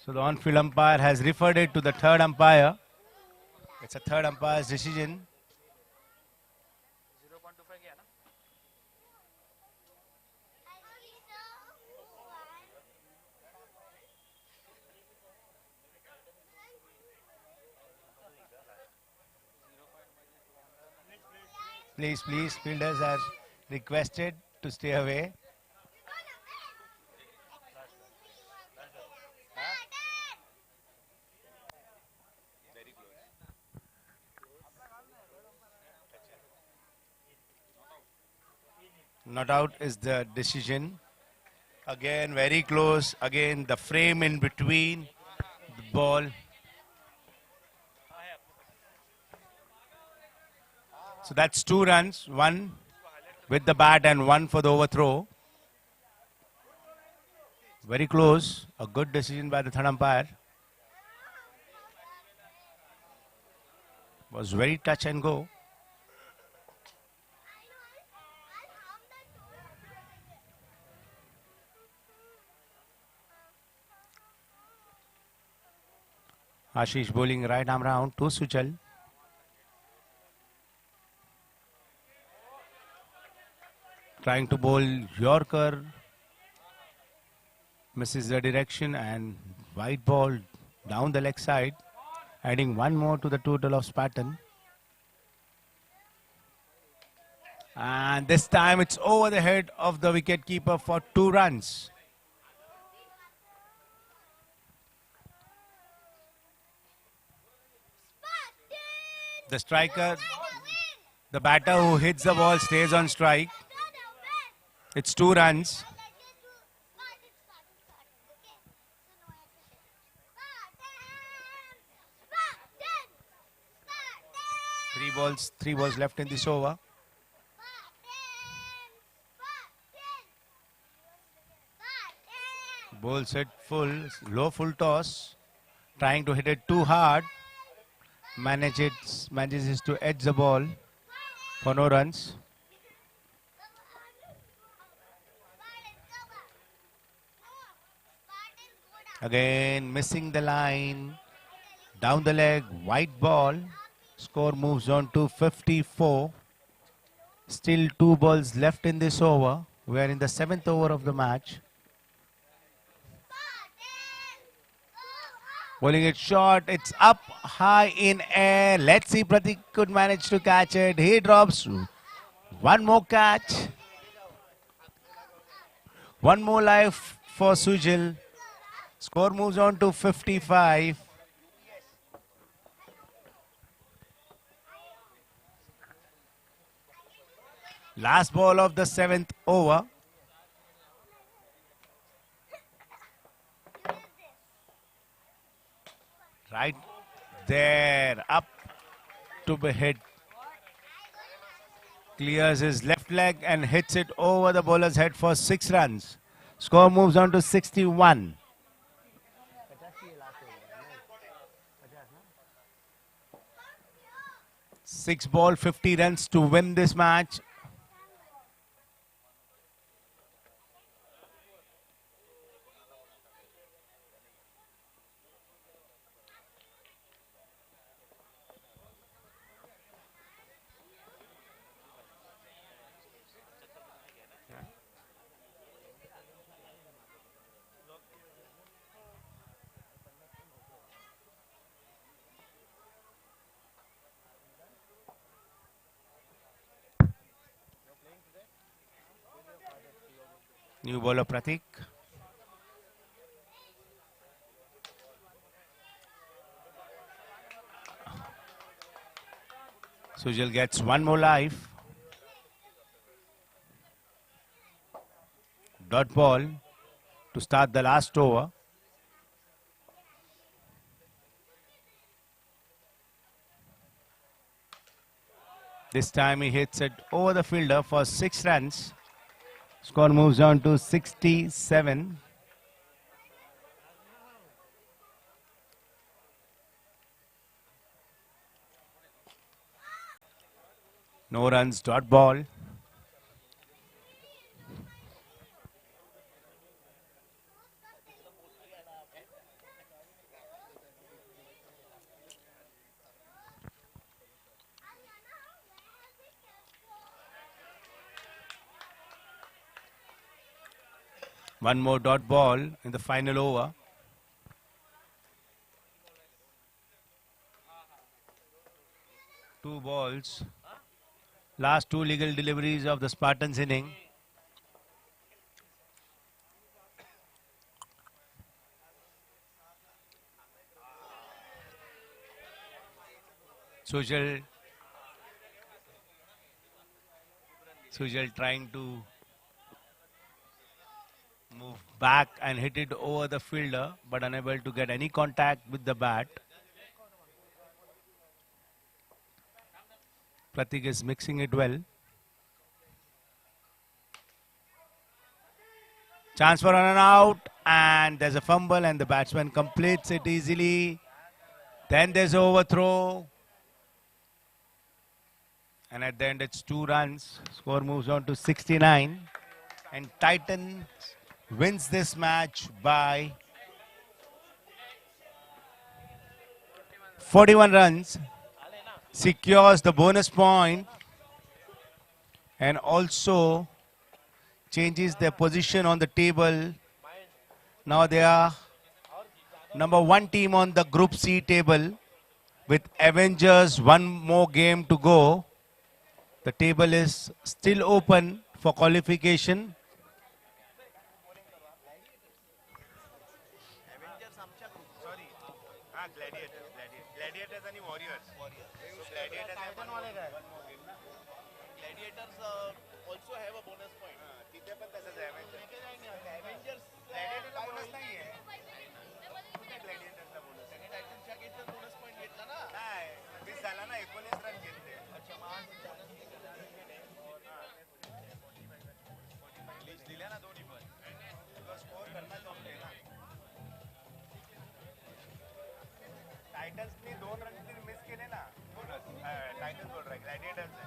So the on-field umpire has referred it to the third umpire. It's a third umpire's decision. Please, fielders are requested to stay away. Not out is the decision. Again, very close. Again, the frame in between the ball. So that's 2 runs, 1 with the bat and 1 for the overthrow. Very close. A good decision by the third umpire. Was very touch and go. Ashish bowling right arm round to Jppl. Trying to bowl Yorker. Misses the direction and white ball down the leg side. Adding one more to the total of Spartan. And this time it's over the head of the wicketkeeper for 2 runs. The striker, the batter who hits the ball stays on strike. It's 2 runs. Three balls left in this over. Ball set full, low full toss. Trying to hit it too hard. Manages to edge the ball for no runs. Again missing the line. Down the leg, white ball. Score moves on to 54. Still 2 balls left in this over. We are in the 7th over of the match. Bowling it short, it's up high in air. Let's see Pratik could manage to catch it. He drops. One more catch. One more life for Sujil. Score moves on to 55. Last ball of the 7th over. Right there, up to be hit. Clears his left leg and hits it over the bowler's head for 6 runs. Score moves on to 61. Six ball, 50 runs to win this match. New bowler Pratik. Sujal gets one more life. Dot ball to start the last over. This time he hits it over the fielder for 6 runs. Score moves on to 67. No runs, dot ball. One more dot ball in the final over. Two balls. Last 2 legal deliveries of the Spartans inning. Sujal trying to move back and hit it over the fielder, but unable to get any contact with the bat. Pratik is mixing it well. Chance for an out, and there's a fumble, and the batsman completes it easily. Then there's an overthrow. And at the end, it's 2 runs. Score moves on to 69. And Titan wins this match by 41 runs. Secures the bonus point and also changes their position on the table. Now they are number 1 team on the Group C table with Avengers, one more game to go. The table is still open for qualification. Avengers आमच्या group. Sorry. Gladiators. Gladiators आणि Warriors. So Gladiators have one more game. Gladiators also have a bonus point. तिथे पण तसंच आहे Avengers. Avengers Gladiatorला bonus नाहीये. कुठे Gladiatorsला bonus? त्याने टायटन्सच्या गेटचा bonus point घेतला ना. नाही. 20 झाला ना 19 रन घेतले. अच्छा लीज दिल्या ना दोन्ही पण. स्कोर करता जमले ना. टायटन्सनी 2 रन मिस केले ना. टायटन्स बोल रहा है ग्लॅडिएटर्स है.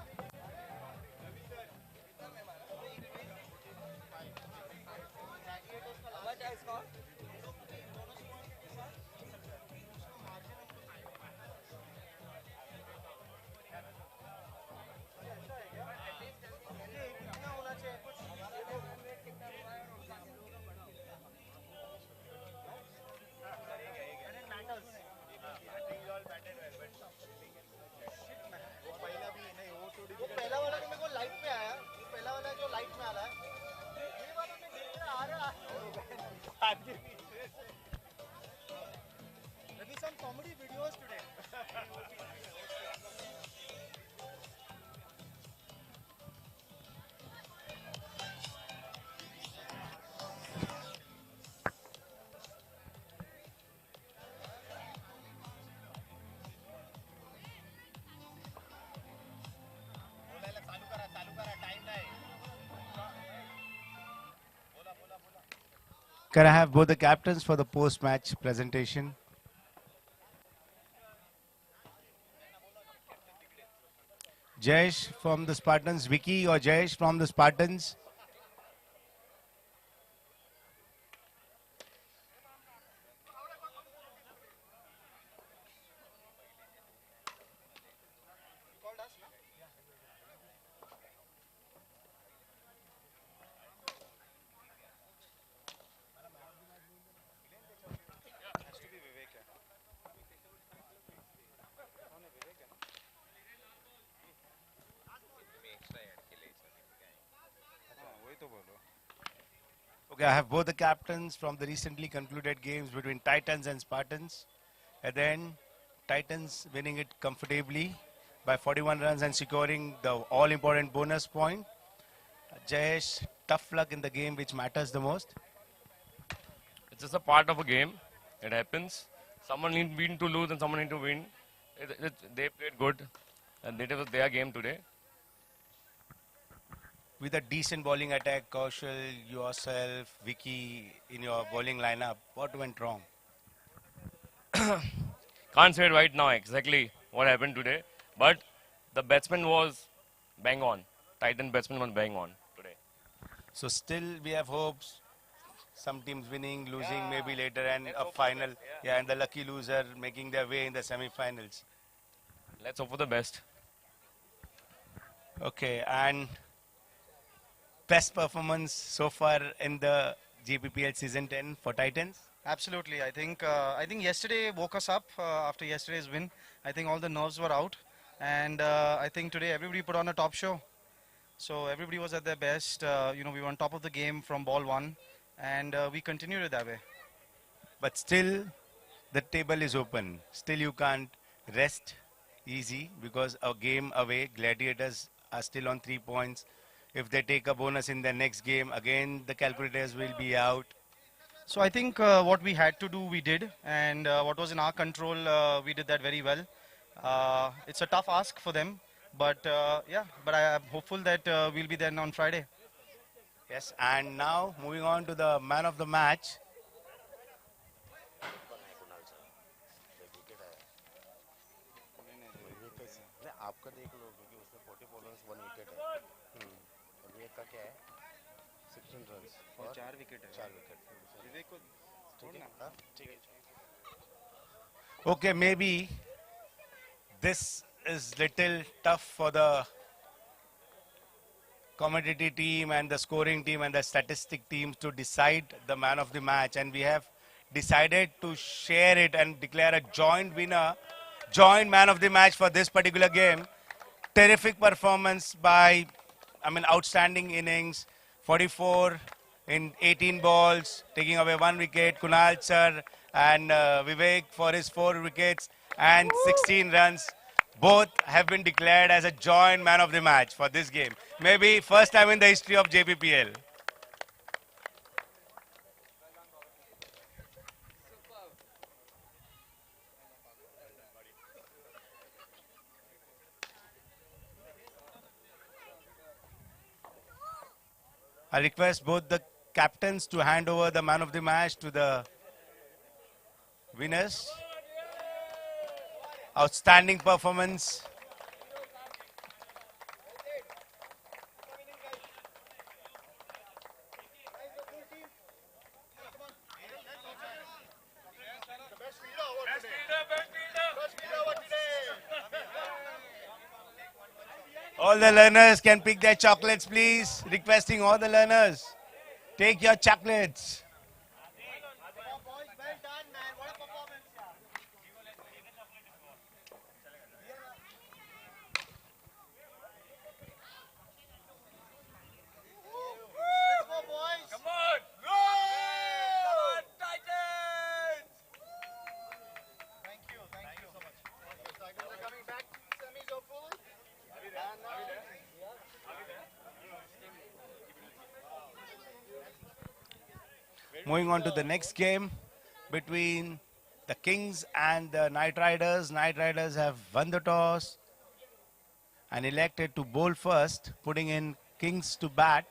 वो पहला वाला तो मेरे को लाइट में आया, पहला वाला जो लाइट में आ रहा है, ये वाला मैं देख रहा आ रहा है. Maybe some comedy videos today. Can I have both the captains for the post-match presentation? Jayesh from the Spartans, Vicky or Jayesh from the Spartans? Okay, I have both the captains from the recently concluded games between Titans and Spartans. At the end, Titans winning it comfortably by 41 runs and securing the all-important bonus point. Jayesh, tough luck in the game which matters the most. It's just a part of a game. It happens. Someone need to lose and someone need to win. They played good, and it was their game today. With a decent bowling attack, Kaushal, yourself, Vicky in your bowling lineup, what went wrong? Can't say it right now exactly what happened today, but the batsman was bang on. Titan batsman was bang on today. So still we have hopes. Some teams winning, losing maybe later, and a final. Yeah, and the lucky loser making their way in the semi-finals. Let's hope for the best. Okay, and best performance so far in the JPPL season 10 for Titans? Absolutely. I think yesterday woke us up after yesterday's win. I think all the nerves were out, and I think today everybody put on a top show. So everybody was at their best. We were on top of the game from ball one, and we continued it that way. But still, the table is open. Still, you can't rest easy because a game away, Gladiators are still on 3 points. If they take a bonus in their next game, again the calculators will be out. So I think what we had to do, we did, and what was in our control, we did that very well. It's a tough ask for them, but but I am hopeful that we'll be there on Friday. Yes, and now moving on to the man of the match. आपका देख लो क्योंकि उसमें 40 bowlers 1 wicket है. विवेक का क्या है 16 runs और 4 wicket है. 4 विकेट विवेक को छोड़ना. हां ठीक है. Okay, maybe this is little tough for the commodity team and the scoring team and the statistic teams to decide the man of the match, and we have decided to share it and declare a joint winner, joint man of the match for this particular game. Terrific performance by, outstanding innings, 44 in 18 balls, taking away 1 wicket. Kunal sir and Vivek for his 4 wickets and 16 runs. Both have been declared as a joint man of the match for this game. Maybe first time in the history of JPPL. I request both the captains to hand over the man of the match to the winners. Outstanding performance. All the learners can pick their chocolates, please. Requesting all the learners. Take your chocolates. Moving on to the next game between the Kings and the Knight Riders. Knight Riders have won the toss and elected to bowl first, putting in Kings to bat.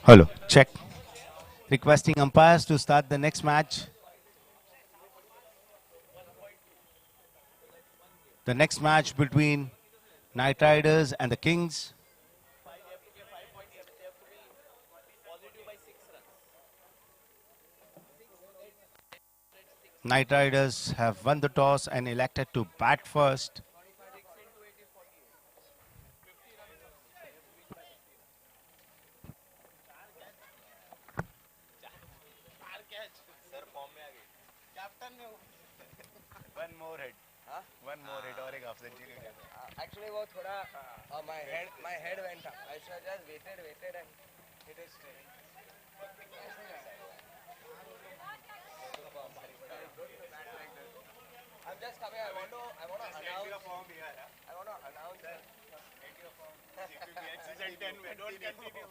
Hello, check. Requesting umpires to start the next match. The next match between Knight Riders and the Kings. Knight Riders have won the toss and elected to bat first. Actually, वो थोड़ा my head went up. I should just waited and it is straight. I'm just coming. I want to announce. I want to announce. Season 10 में don't continue.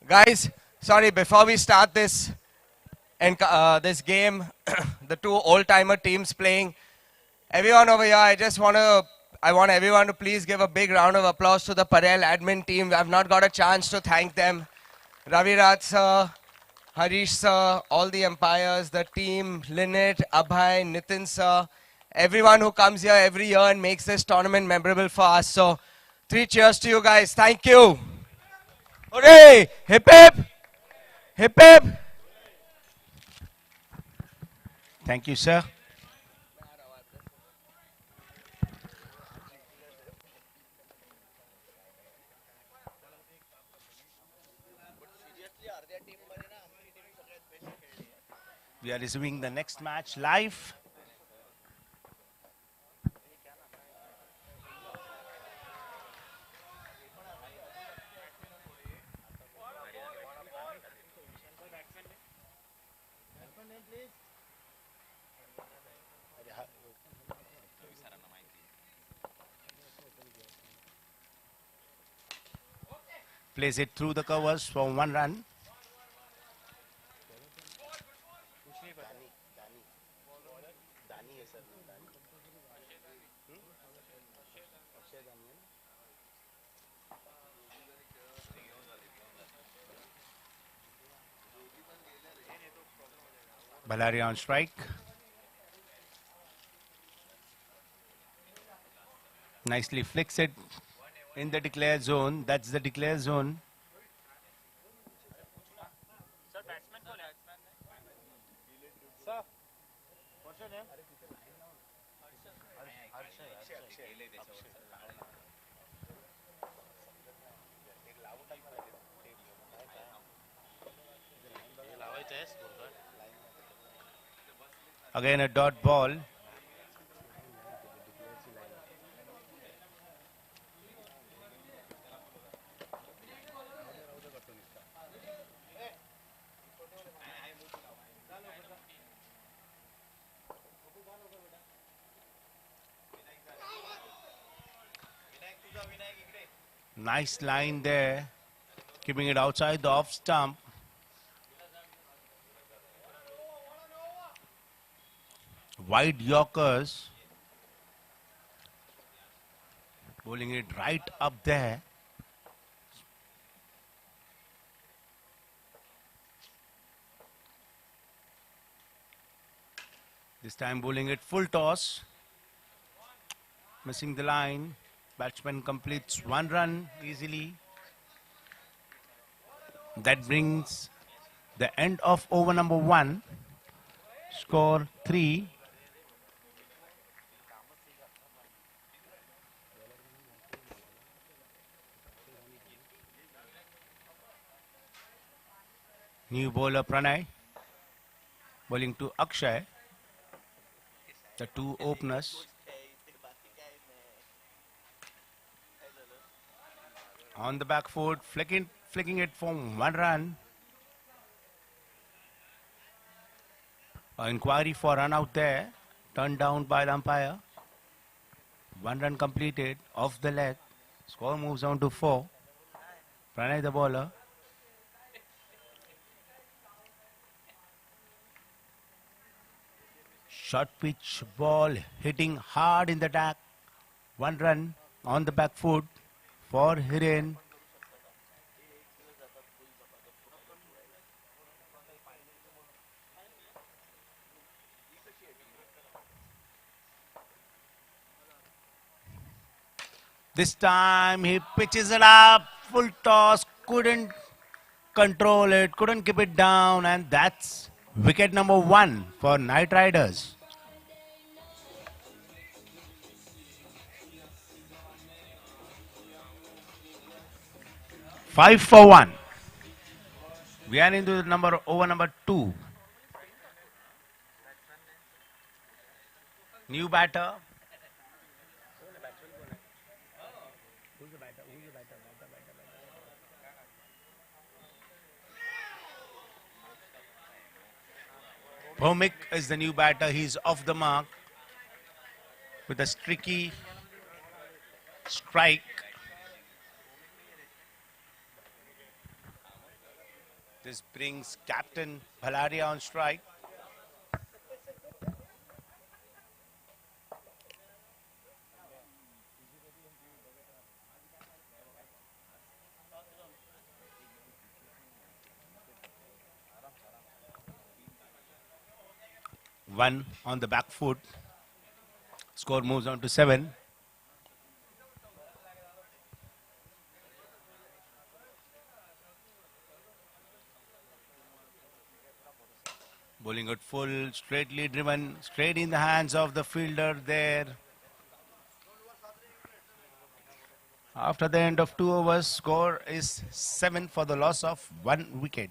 Guys, sorry. Before we start this this game, the two old-timer teams playing. Everyone over here, I want everyone to please give a big round of applause to the Parel admin team. I've not got a chance to thank them. Raviraj sir, Harish sir, all the umpires, the team, Lynette, Abhay, Nitin sir, everyone who comes here every year and makes this tournament memorable for us. So 3 cheers to you guys. Thank you. Hooray! Hip hip! Hip hip! Thank you, sir. We are resuming the next match live. Plays it through the covers for 1 run. Balaria on strike. Nicely flicks it in the declared zone. That's the declared zone. Sir, batsman call है. Sir, what's your name? Again a dot ball. Nice line there, keeping it outside the off stump. Wide Yorkers, bowling it right up there. This time bowling it full toss, missing the line. Batsman completes 1 run easily. That brings the end of over number 1. Score 3. New bowler Pranay bowling to Akshay. The 2 openers. On the back foot, flicking it for 1 run. An inquiry for run out there, turned down by the umpire. 1 run completed off the leg. Score moves on to 4. Pranay the bowler. Short pitch ball hitting hard in the deck. 1 run on the back foot for Hiren. This time he pitches it up, full toss, couldn't control it, couldn't keep it down, and that's wicket number 1 for Knight Riders. Five for 1. We are into over number 2. New batter. Bhomik is the new batter. He's off the mark with a streaky strike. This brings Captain Balaria on strike. One on the back foot. Score moves on to 7. Bowling at full, straightly driven, straight in the hands of the fielder there. After the end of 2 overs, score is 7 for the loss of 1 wicket.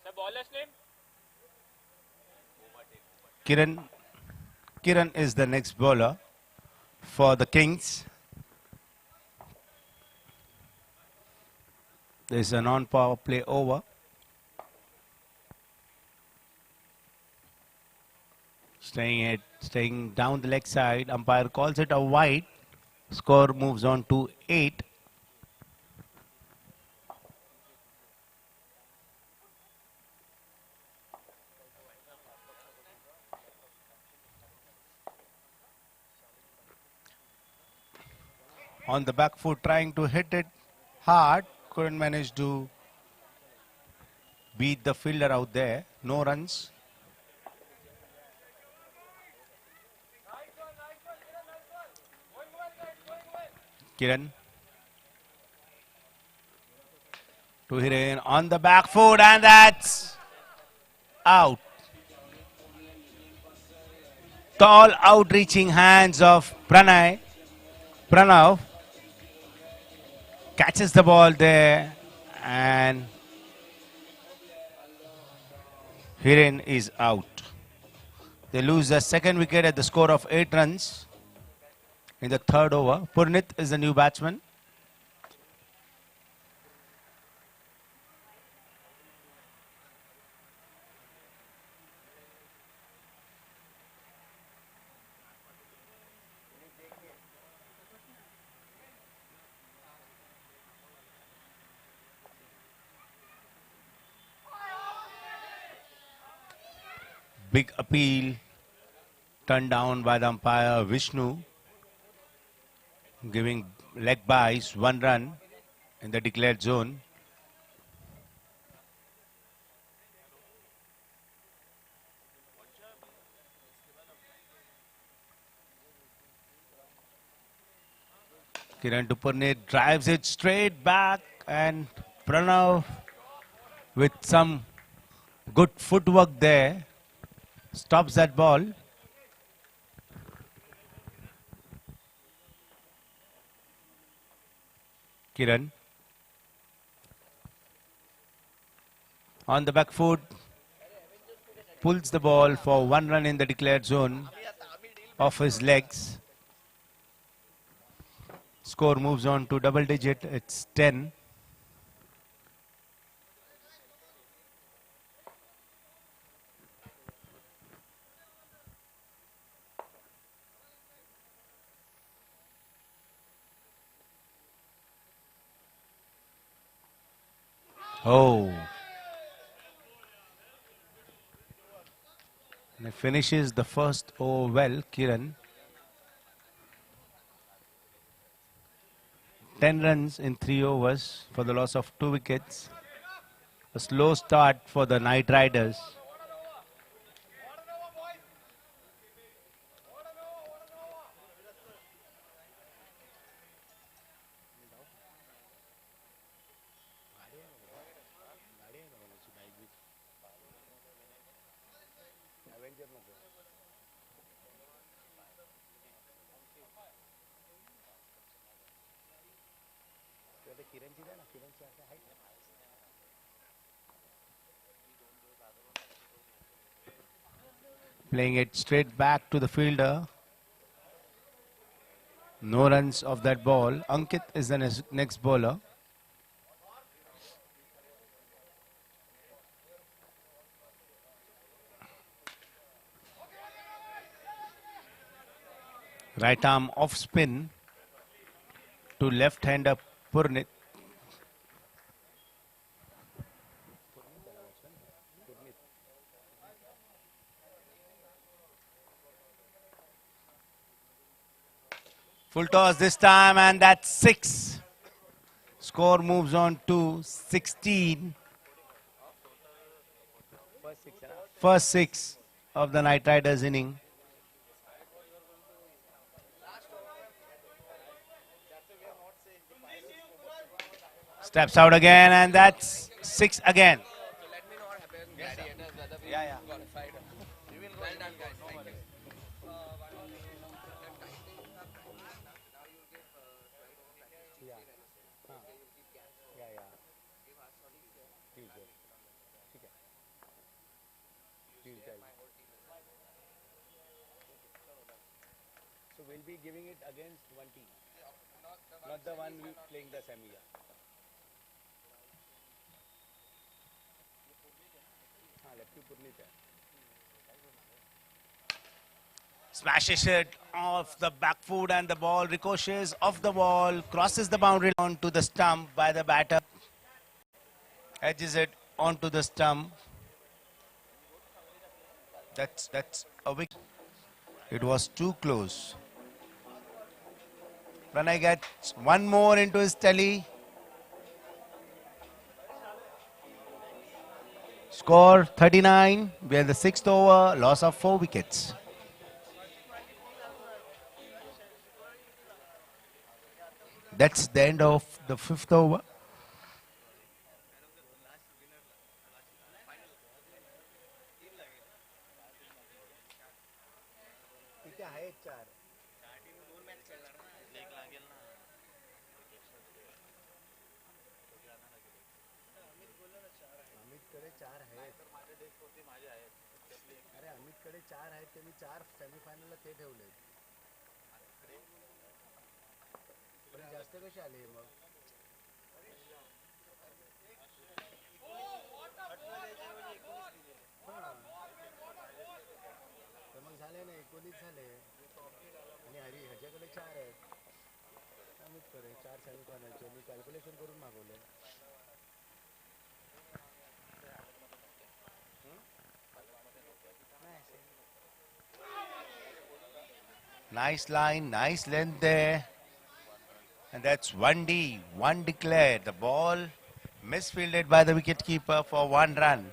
The baller's name? Kiran is the next bowler for the Kings. There is a non-power play over. Staying down the leg side. Umpire calls it a wide. Score moves on to 8. On the back foot, trying to hit it hard. Couldn't manage to beat the fielder out there. No runs. Kiran to hit in on the back foot, and that's out. Tall outreaching hands of Pranav catches the ball there, and Hiren is out. They lose the second wicket at the score of 8 runs in the 3rd over. Purnit is the new batsman. Big appeal turned down by the umpire Vishnu, giving leg byes 1 run in the declared zone. Kiran to Purnit drives it straight back, and Pranav with some good footwork there stops that ball. Kiran on the back foot pulls the ball for 1 run in the declared zone off his legs. Score moves on to double digit. It's 10. Oh. And he finishes the first over well, Kiran. 10 runs in 3 overs for the loss of 2 wickets. A slow start for the Knight Riders. Playing it straight back to the fielder. No runs of that ball. Ankit is the next bowler. Right arm off spin to left-hander Purnit. Full toss this time, and that's 6. Score moves on to 16. First 6 of the Knight Riders inning. Steps out again, and that's 6 again. Yeah. Qualified. Well done, guys. Thank you. So we'll be giving it against one team, not the one playing the semi. Smashes it off the back foot, and the ball ricochets off the wall, crosses the boundary onto the stump by the batter, edges it onto the stump. That's a wicket. It was too close. Pranay gets one more into his tally. Score 39. We are the 6th over. Loss of 4 wickets. That's the end of the 5th over. Nice line, nice length there. And that's 1D, 1 declared. The ball misfielded by the wicketkeeper for 1 run.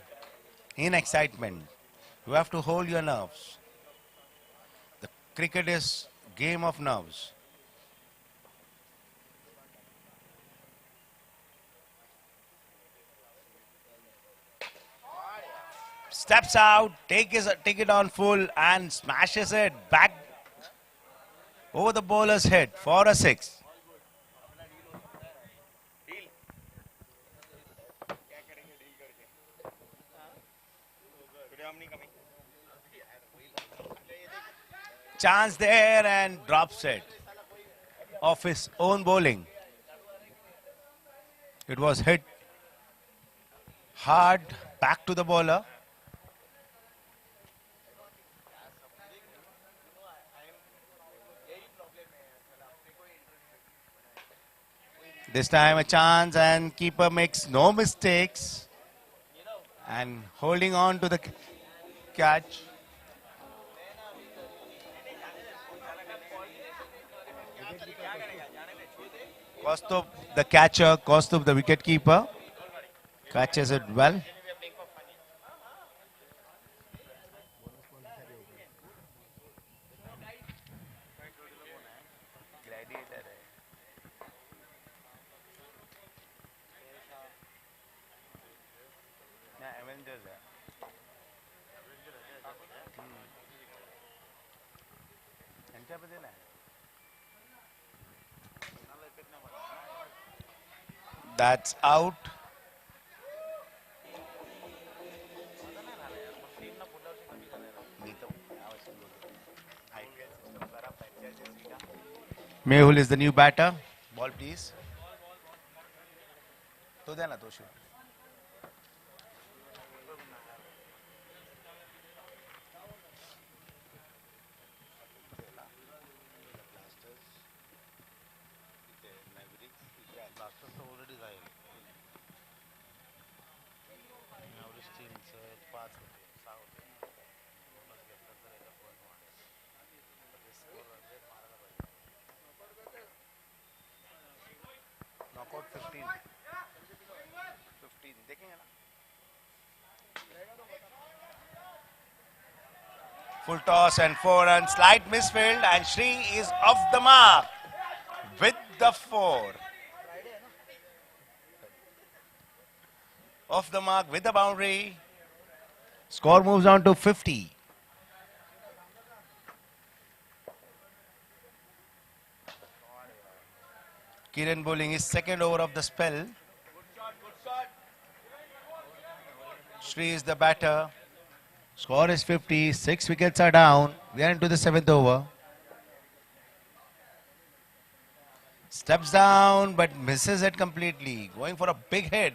In excitement, you have to hold your nerves. The cricket is game of nerves. Steps out, take it on full, and smashes it back over the bowler's head for a 6. Chance there, and drops it off his own bowling. It was hit hard back to the bowler. This time a chance, and keeper makes no mistakes and holding on to the catch. Kostub, the catcher, Kostub, the wicketkeeper, catches it well. Avengers है. यांच्यामध्ये नाही. That's out. Mehul is the new batter. Ball please. तो द्या ना तो shoot. Blasters तर already जाईल. एवढीच टीमचं 5 होते 6 होते. बोनस घेतलं तर याला point वाढेल. तर ते score 100 मारायला पाहिजे. Full toss and 4 runs. Slight misfield and Shri is off the mark with the 4. Off the mark with the boundary. Score moves on to 50. Kiran bowling his second over of the spell. Shri is the batter. Score is 50. 6 wickets are down. We are into the 7th over. Steps down but misses it completely. Going for a big hit.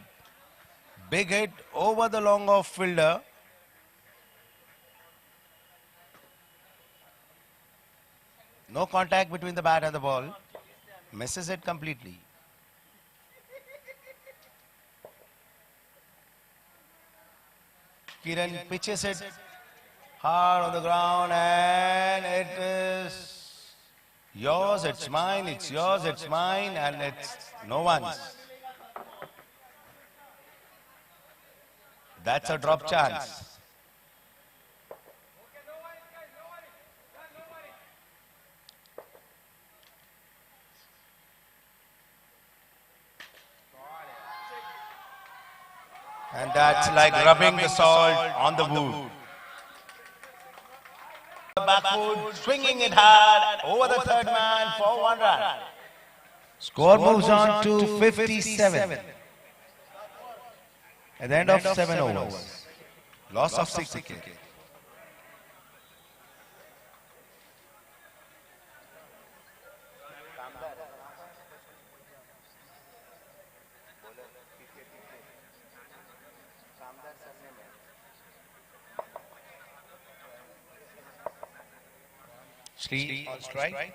Big hit over the long off fielder. No contact between the bat and the ball. Misses it completely. Kiran pitches it hard on the ground and it is yours, it's mine, it's yours, it's mine, and it's no one's. That's a drop chance. And that's like rubbing the salt on the wound. Back foot, swinging it hard over the third man for 1 run. Score moves on to 57. At the end of 7 overs. Loss of 6 wickets. Shri on strike.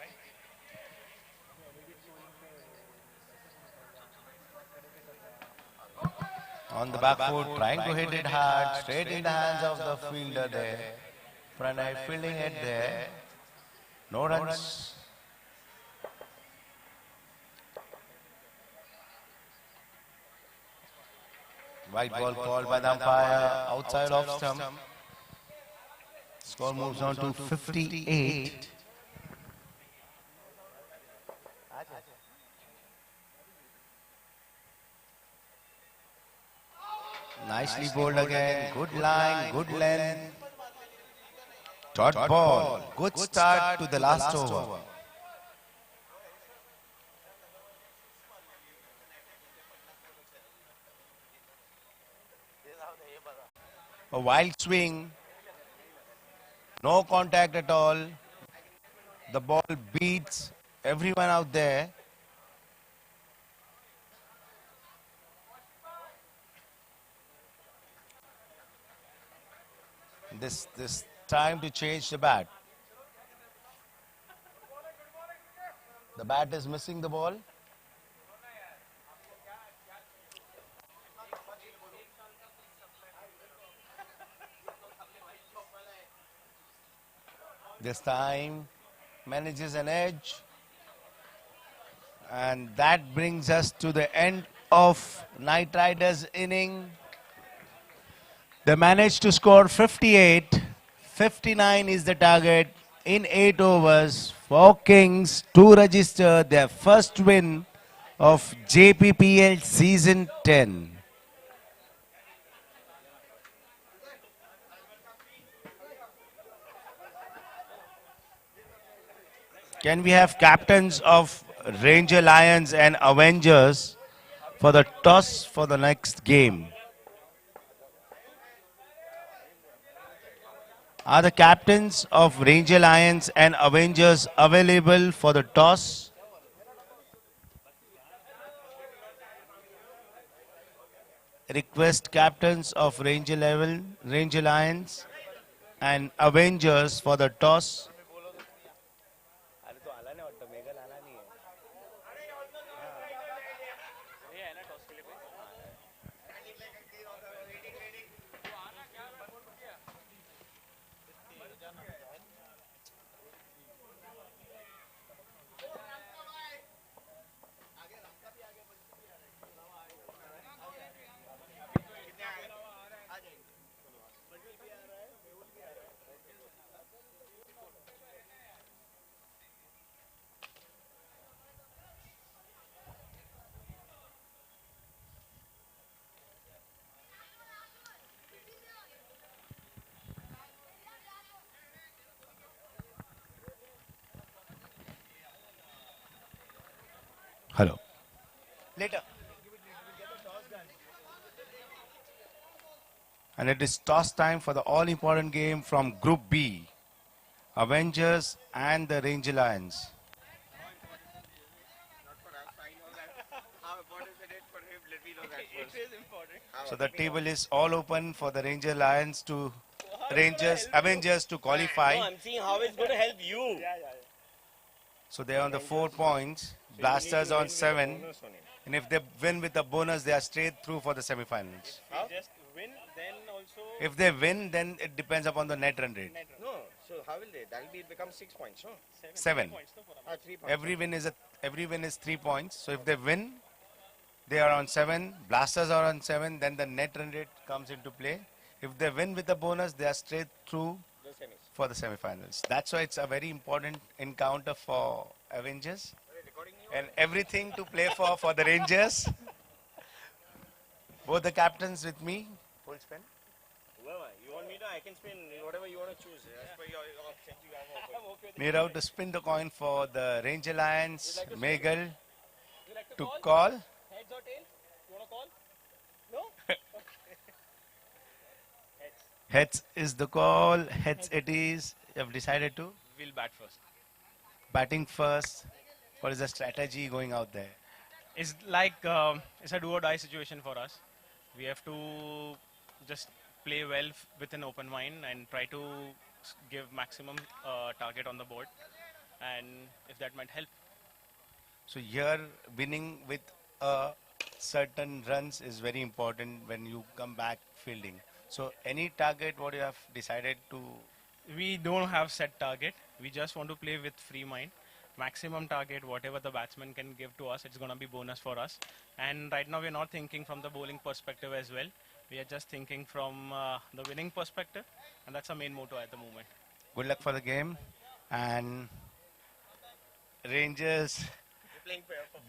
On the back foot, trying to hit it hard, straight in the hands of the fielder there. Pranay fielding it there. No runs. White ball called by the umpire outside off stump. Score moves on to 58. Nicely bowled again. Good line, good length. Dot ball. Good start to the last over. A wild swing. No contact at all. The ball beats everyone out there. This time to change the bat. The bat is missing the ball. This time manages an edge. And that brings us to the end of Knight Riders' inning. They managed to score 58. 59 is the target in 8 overs for Kings to register their first win of JPPL Season 10. Can we have captains of Ranger Lions and Avengers for the toss for the next game? Are the captains of Ranger Lions and Avengers available for the toss? Request captains of Ranger Lions and Avengers for the toss. Hello. Later. And it is toss time for the all-important game from Group B. Avengers and the Ranger Lions. So the table is all open for the Ranger Lions to Avengers to qualify. No, I'm seeing how it's going to help you. So they are on the 4 points. Blasters on 7. And if they win with the bonus, they are straight through for the semi-finals. Just win, then also. If they win, then it depends upon the net run rate. No, so how will they? That will be become 6 points, no? 7. 3 points. Every win is 3 points. So if they win, they are on 7. Blasters are on 7. Then the net run rate comes into play. If they win with the bonus, they are straight through The semis. for the semi-finals. That's why it's a very important encounter for Avengers. And everything to play for the Rangers. Both the captains with me. Full spin. Whoever. You want me to? I can spin whatever you want to choose. As per your options you have. I'm okay with Made out to spin the coin for the Ranger Lions. Would you like to Megal Would you like to call. Heads or tails? You want to call? No? Heads is the call. Heads it is. You have decided to. We'll bat first. Batting first. What is the strategy going out there? It's like it's a do or die situation for us. We have to just play well with an open mind and try to give maximum target on the board, and if that might help. So here, winning with certain runs is very important when you come back fielding. So any target what you have decided to? We don't have set target. We just want to play with free mind. Maximum target, whatever the batsman can give to us, it's going to be bonus for us. And right now we're not thinking from the bowling perspective as well. We are just thinking from the winning perspective, and that's our main motto at the moment. Good luck for the game. And Rangers,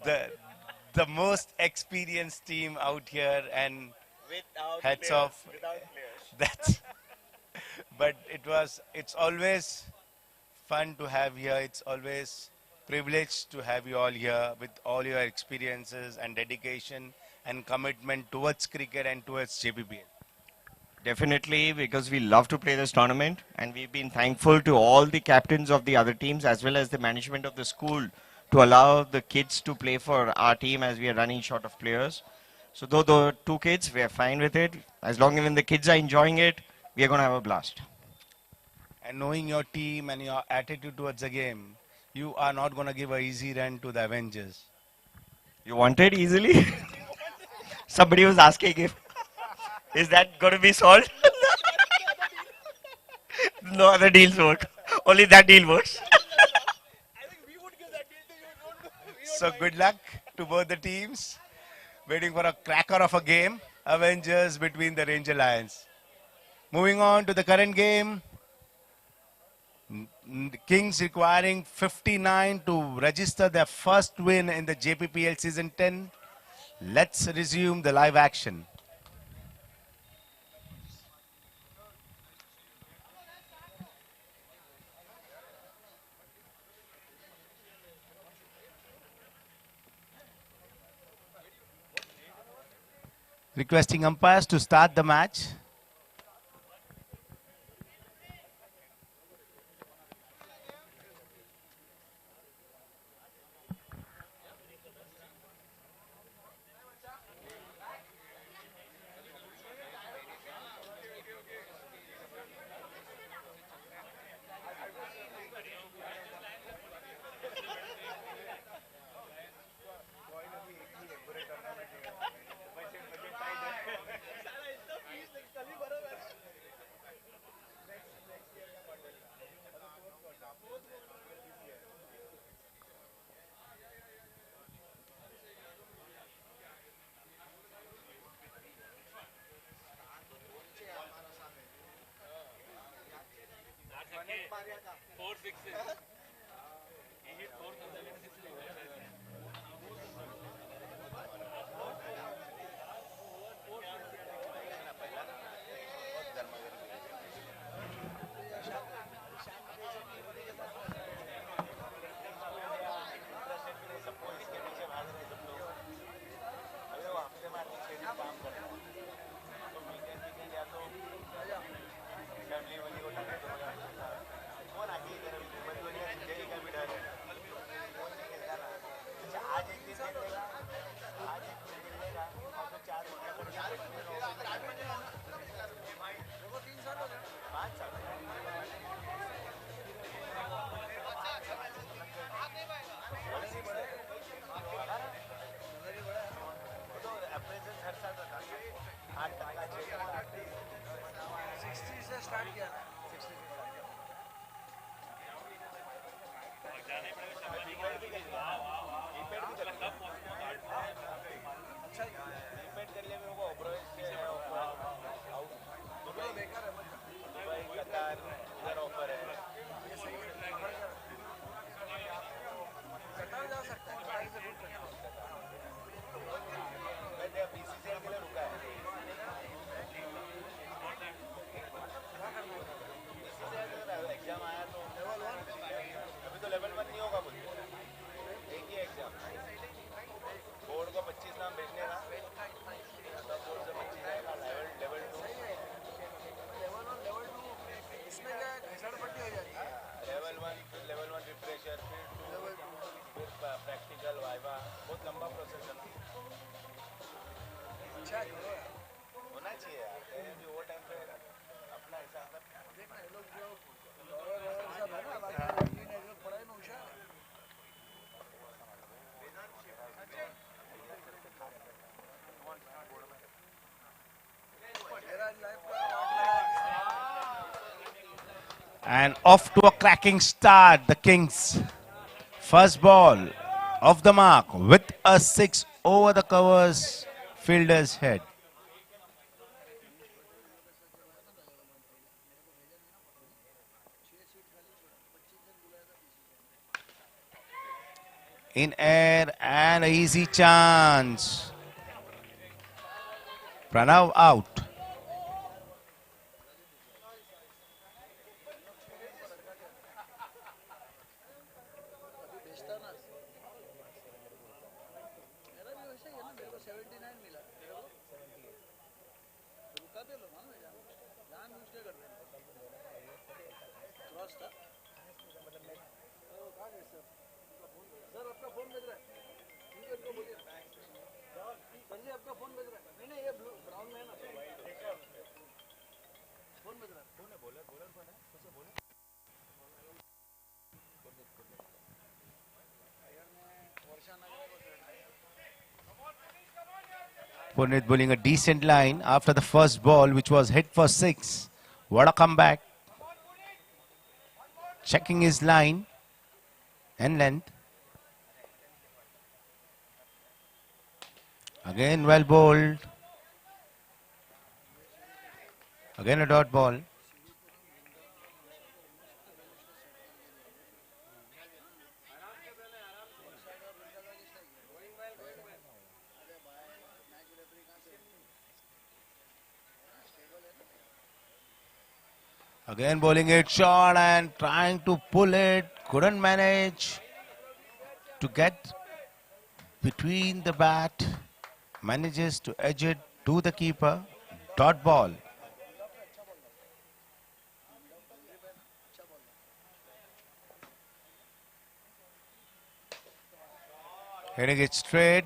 the most experienced team out here, and Without hats players, off. without players. That's. But it's always fun to have here. It's always privileged to have you all here with all your experiences and dedication and commitment towards cricket and towards JPPL. Definitely, because we love to play this tournament, and we've been thankful to all the captains of the other teams as well as the management of the school to allow the kids to play for our team as we are running short of players. So though the 2 kids, we are fine with it. As long as the kids are enjoying it, we are going to have a blast. And knowing your team and your attitude towards the game, you are not going to give an easy run to the Avengers. You want it easily? Somebody was asking if, is that going to be solved? No other deals work. Only that deal works. So good luck to both the teams. Waiting for a cracker of a game. Avengers between the Ranger Lions. Moving on to the current game. Kings requiring 59 to register their first win in the JPPL Season 10. Let's resume the live action. Requesting umpires to start the match. And off to a cracking start, the Kings. First ball off the mark with a 6 over the covers, fielder's head. In air and an easy chance. Pranav out. Punit bowling a decent line after the first ball, which was hit for 6. What a comeback. Checking his line and length. Again well bowled. Again a dot ball. Again bowling it short and trying to pull it. Couldn't manage to get between the bat. Manages to edge it to the keeper. Dot ball. Hitting it straight.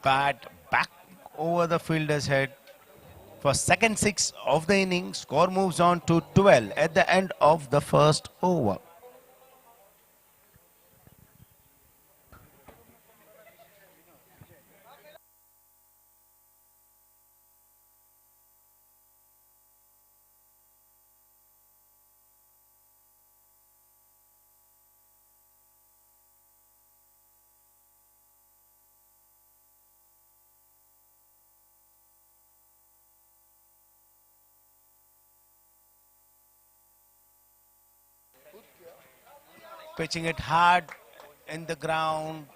Bat back over the fielder's head. For second 6 of the inning, score moves on to 12 at the end of the first over. Pitching it hard in the ground.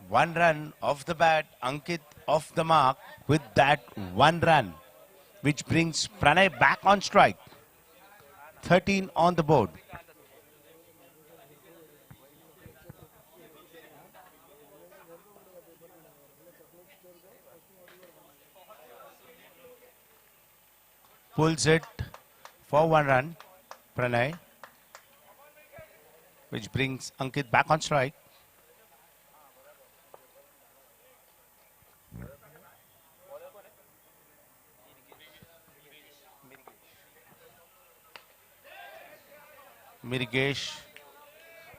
1 run off the bat. Ankit off the mark with that 1 run, which brings Pranay back on strike. 13 on the board. Pulls it for 1 run. Pranay, which brings Ankit back on strike. Mirigesh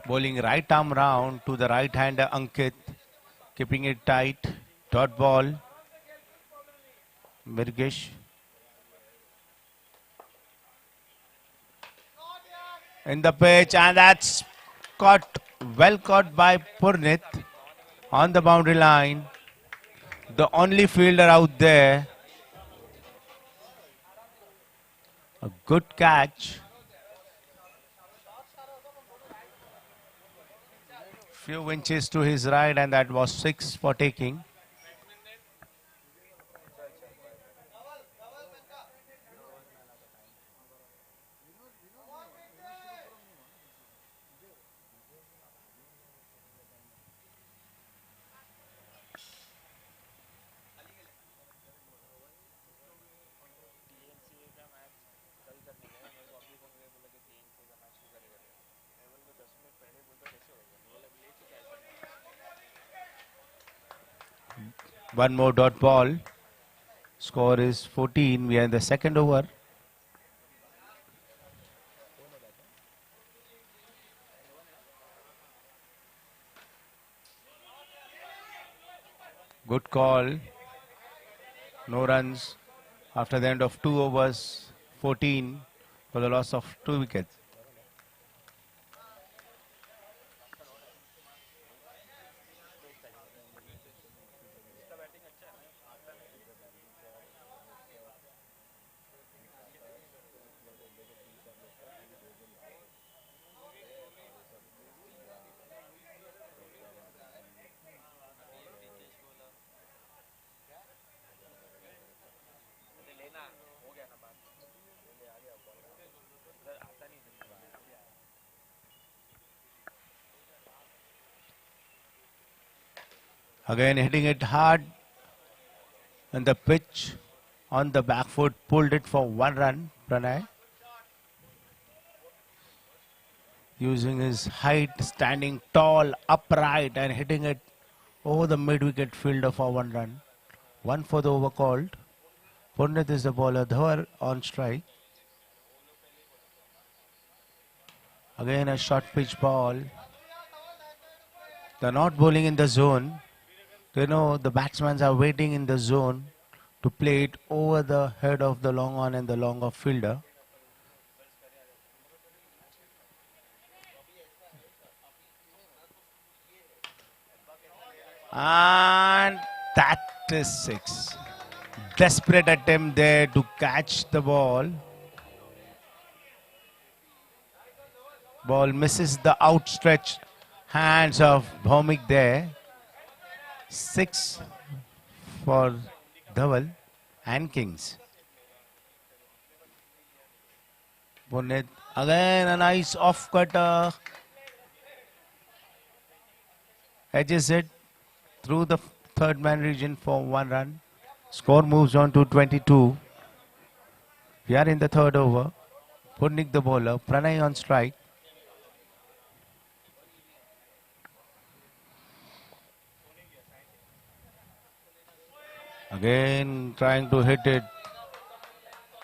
bowling right arm round to the right hander Ankit, keeping it tight. Dot ball. Mirigesh. In the pitch, and that's caught, well caught by Purnit on the boundary line. The only fielder out there. A good catch. Few inches to his right, and that was 6 for taking. One more dot ball. Score is 14. We are in the second over. Good call. No runs after the end of 2 overs. 14 for the loss of 2 wickets. Again hitting it hard, and the pitch on the back foot pulled it for 1 run. Pranay using his height, standing tall, upright, and hitting it over the mid-wicket fielder for 1 run. 1 for the over called. Purnit is the bowler. Dhawar on strike. Again a short pitch ball. They're not bowling in the zone. They know the batsmen are waiting in the zone to play it over the head of the long on and the long off fielder. And that is 6. Desperate attempt there to catch the ball. Ball misses the outstretched hands of Bhaumik there. 6 for Dhawal and Kings. Punnit again a nice off cutter. Edges it through the third man region for 1 run. Score moves on to 22. We are in the third over. Punnik the bowler. Pranay on strike. Again trying to hit it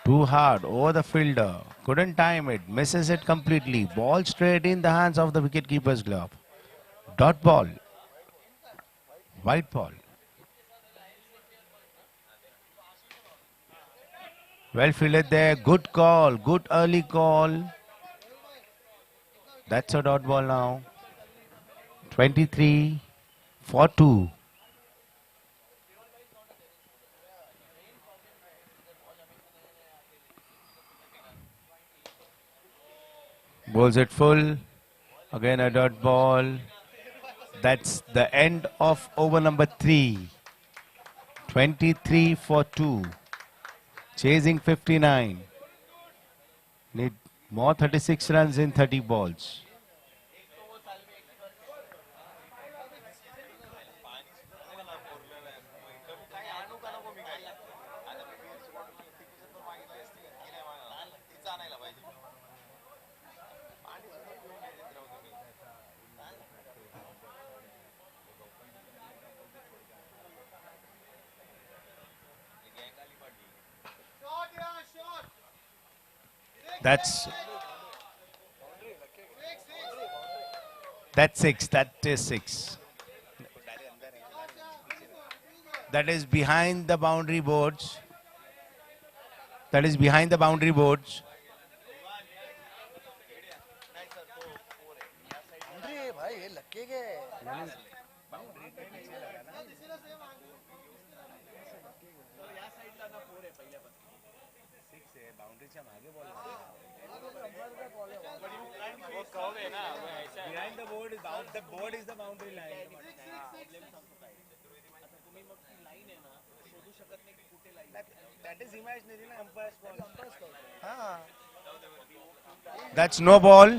too hard over the fielder. Couldn't time it. Misses it completely. Ball straight in the hands of the wicketkeeper's glove. Dot ball. White ball. Well fielded there. Good call. Good early call. That's a dot ball now. 23 for 2. Bowls it full. Again a dot ball. That's the end of over number 3. 23 for 2. Chasing 59. Need more 36 runs in 30 balls. That's 6. That is 6. That is behind the boundary boards. That is behind the boundary boards. वो curve है ना वो ऐसा है Behind the board is the board is the boundary line. That is imaginary na umpire's call. That's no ball.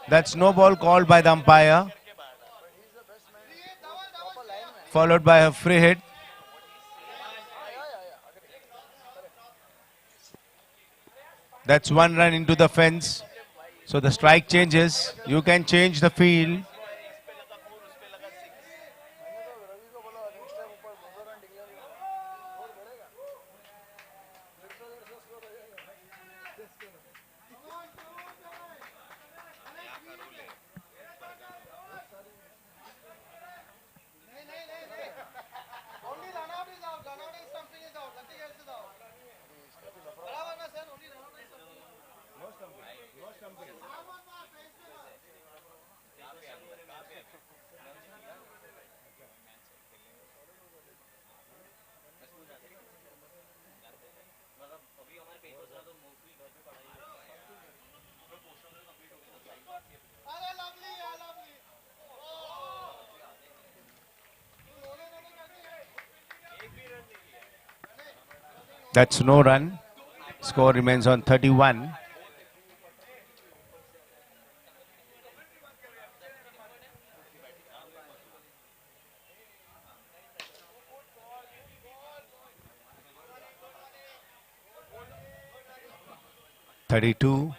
That's no ball called by the umpire. Followed by a free hit. That's one run into the fence. So the strike changes. You can change the field. That's no run. Score remains on 31. Thirty-two.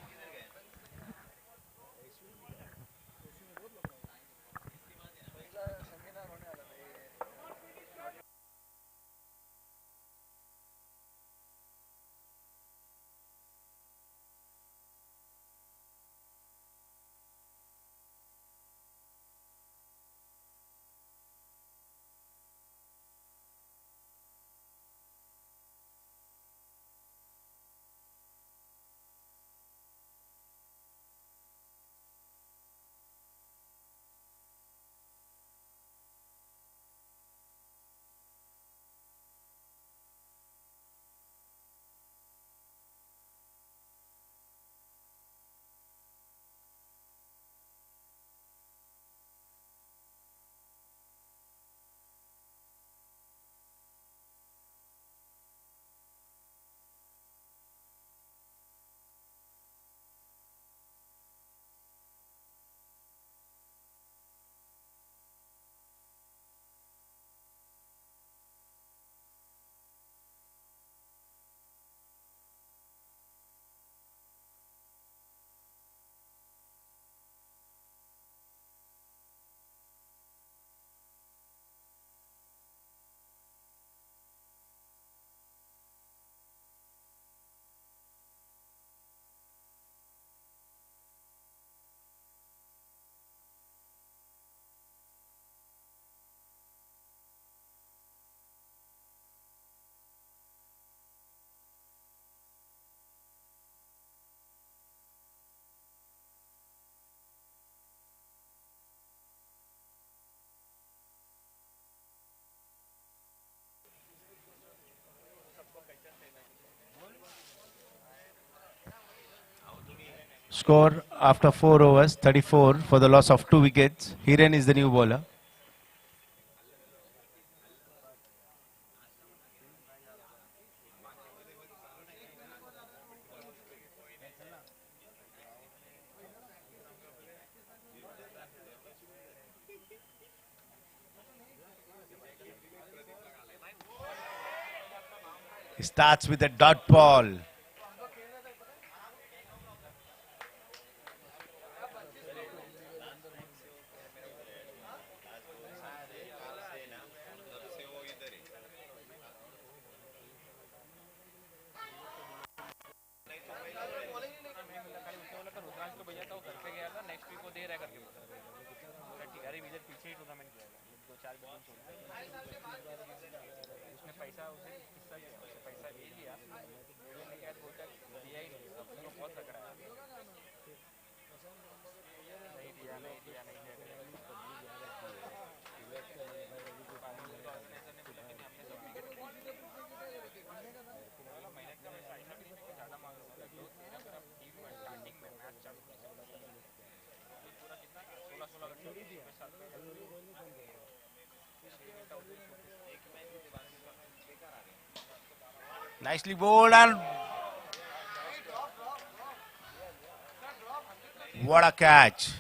Score after 4 overs, 34 for the loss of 2 wickets. Hiren is the new bowler. He starts with a dot ball. Nicely bowled, and what a catch.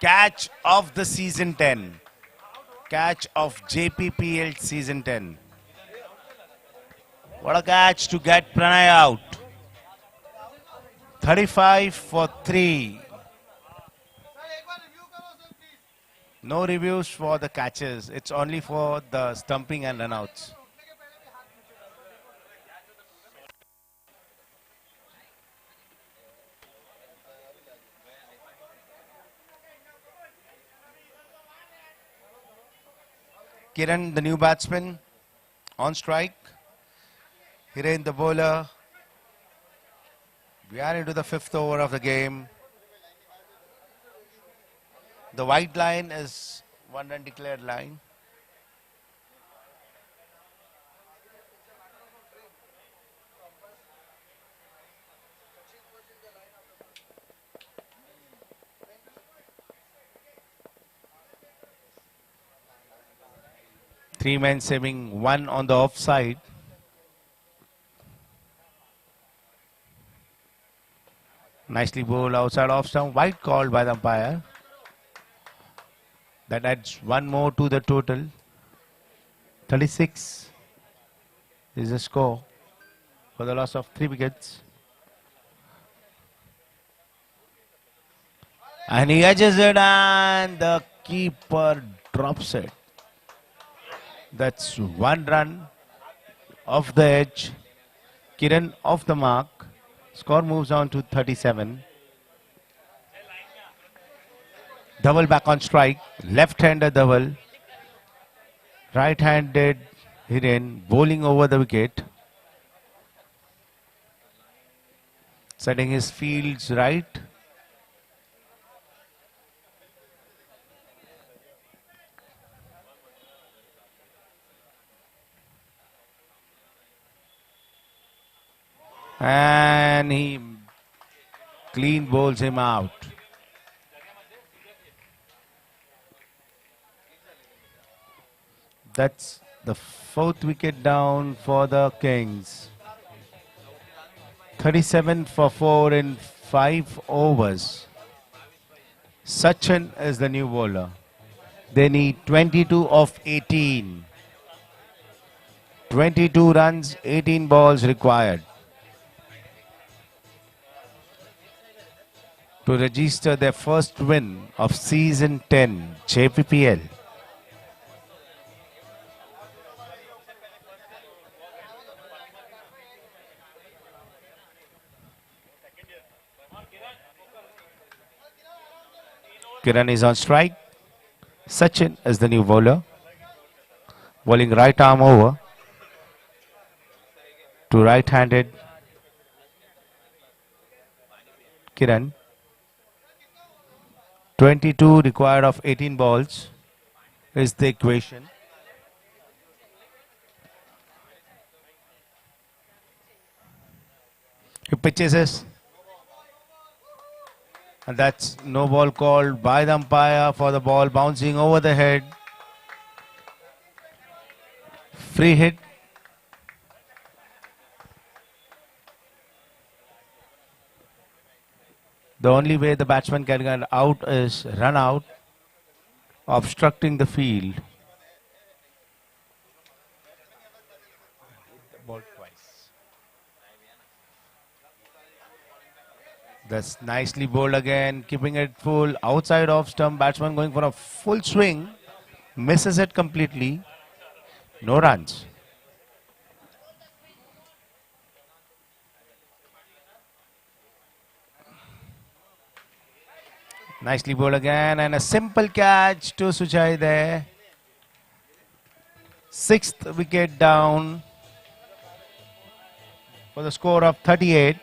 Catch of the season 10. Catch of JPPL season 10. What a catch to get Pranay out. 35 for 3. No reviews for the catches. It's only for the stumping and runouts. Kiran, the new batsman, on strike. Hiren, the bowler. We are into the 5th over of the game. The white line is one run declared line. Three men saving, one on the offside. Nicely bowled outside off stump. Wide called by the umpire. That adds one more to the total. 36 is the score for the loss of 3 wickets. And he edges it and the keeper drops it. That's 1 run off the edge. Kiran off the mark. Score moves on to 37. Double back on strike. Left-hander double. Right-handed Hiren bowling over the wicket. Setting his fields right. And he clean bowls him out. That's the 4th wicket down for the Kings. 37 for 4 in 5 overs. Sachin is the new bowler. They need 22 of 18. 22 runs, 18 balls required to register their first win of season 10 JPPL. Kiran is on strike. Sachin is the new bowler. Bowling right arm over to right-handed Kiran. 22 required of 18 balls is the equation. He pitches this. And that's no ball called by the umpire for the ball bouncing over the head. Free hit. The only way the batsman can get out is run out, obstructing the field. Ball twice. That's nicely bowled again, keeping it full. Outside off stump, batsman going for a full swing. Misses it completely. No runs. Nicely bowled again and a simple catch to Sujay there. 6th wicket down for the score of 38.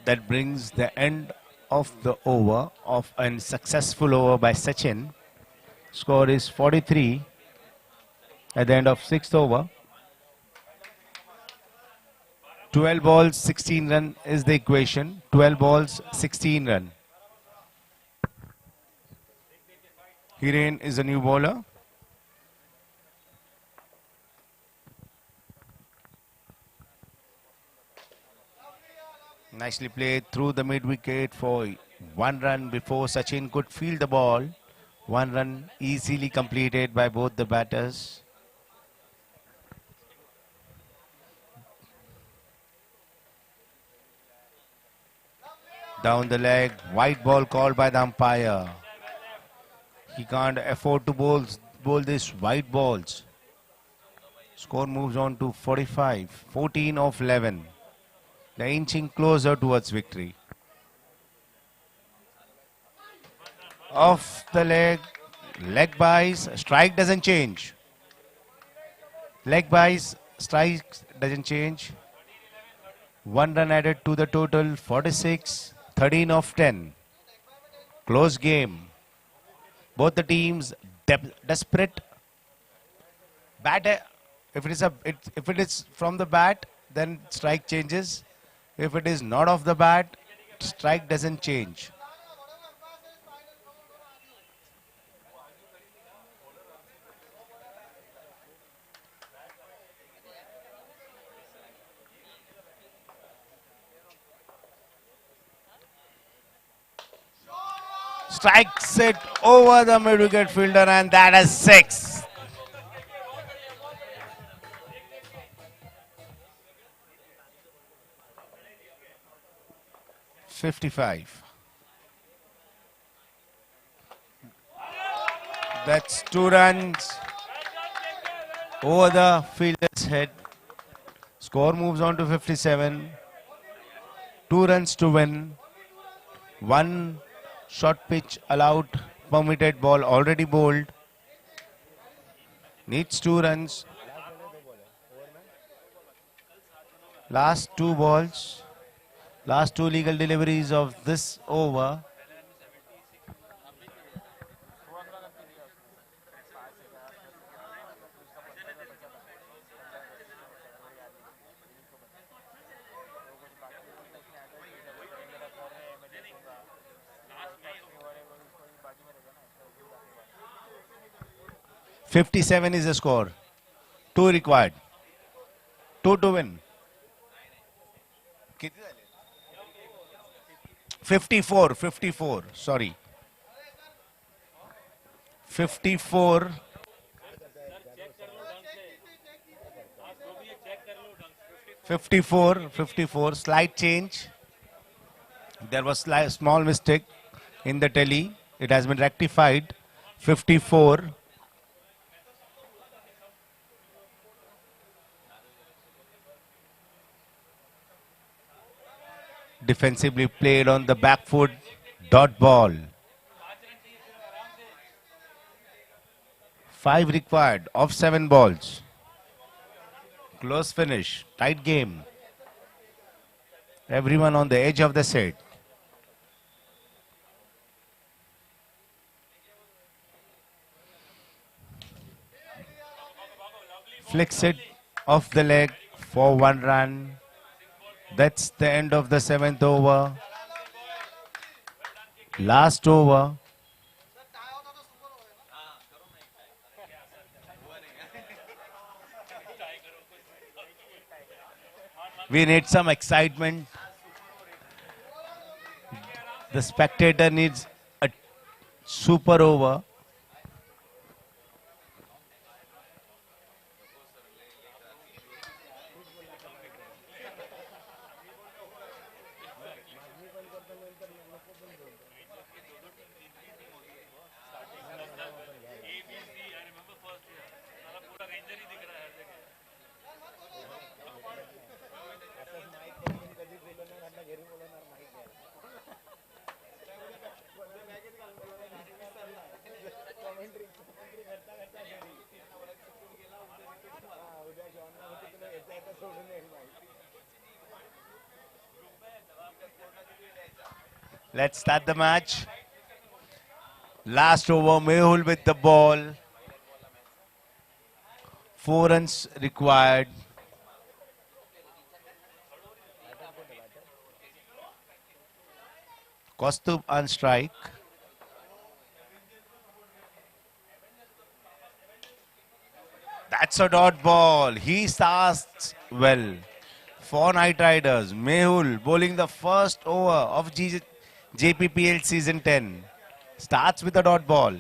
That brings the end of the over of a successful over by Sachin. Score is 43 at the end of 6th over. 12 balls, 16 run is the equation. 12 balls, 16 run. Hiren is a new bowler. Nicely played through the mid wicket for 1 run before Sachin could field the ball. 1 run easily completed by both the batters. Down the leg, white ball called by the umpire. He can't afford to bowl these white balls. Score moves on to 45, 14 of 11. They're inching closer towards victory. Off the leg buys, strike doesn't change. Leg buys, strike doesn't change. 1 run added to the total, 46, 13 of 10. Close game. Both the teams desperate. Bat, if it is from the bat, then strike changes. If it is not off the bat, strike doesn't change. Strikes it over the mid-wicket fielder, and that is 6. .55. That's 2 runs over the fielder's head. Score moves on to 57. 2 runs to win. 1 short pitch allowed, permitted ball already bowled. Needs 2 runs. Last 2 balls. Last 2 legal deliveries of this over. .57 is the score. 2 required. 2 to win. 54, sorry. 54. 54, slight change. There was small mistake in the tally. It has been rectified. 54. Defensively played on the back foot, dot ball. 5 required of 7 balls. Close finish, tight game. Everyone on the edge of the set. Flicks it off the leg for 1 run. That's the end of the 7th over. Last over. We need some excitement. The spectator needs a super over. Let's start the match. Last over, Mehul with the ball. 4 runs required. Kostub on strike. That's a dot ball. He starts well. For Knight Riders, Mehul bowling the first over of JPPL season 10. Starts with a dot ball.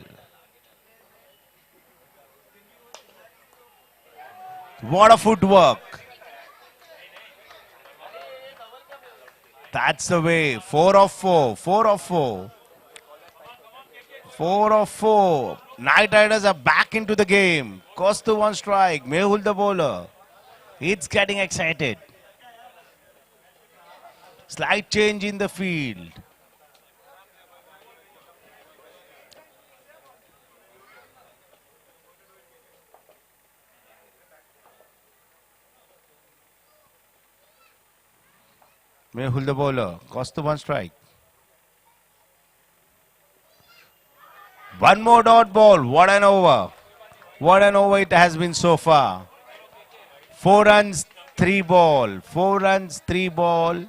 What a footwork. That's the way. 4 of 4. 4 of 4. 4 of 4. Knight Riders are back into the game. Kostu on strike. Mehul the bowler. It's getting excited. Slight change in the field. Mehul the bowler. Kostu on strike. One more dot ball. What an over. What an over it has been so far. 4 runs, 3 ball. 4 runs, 3 ball.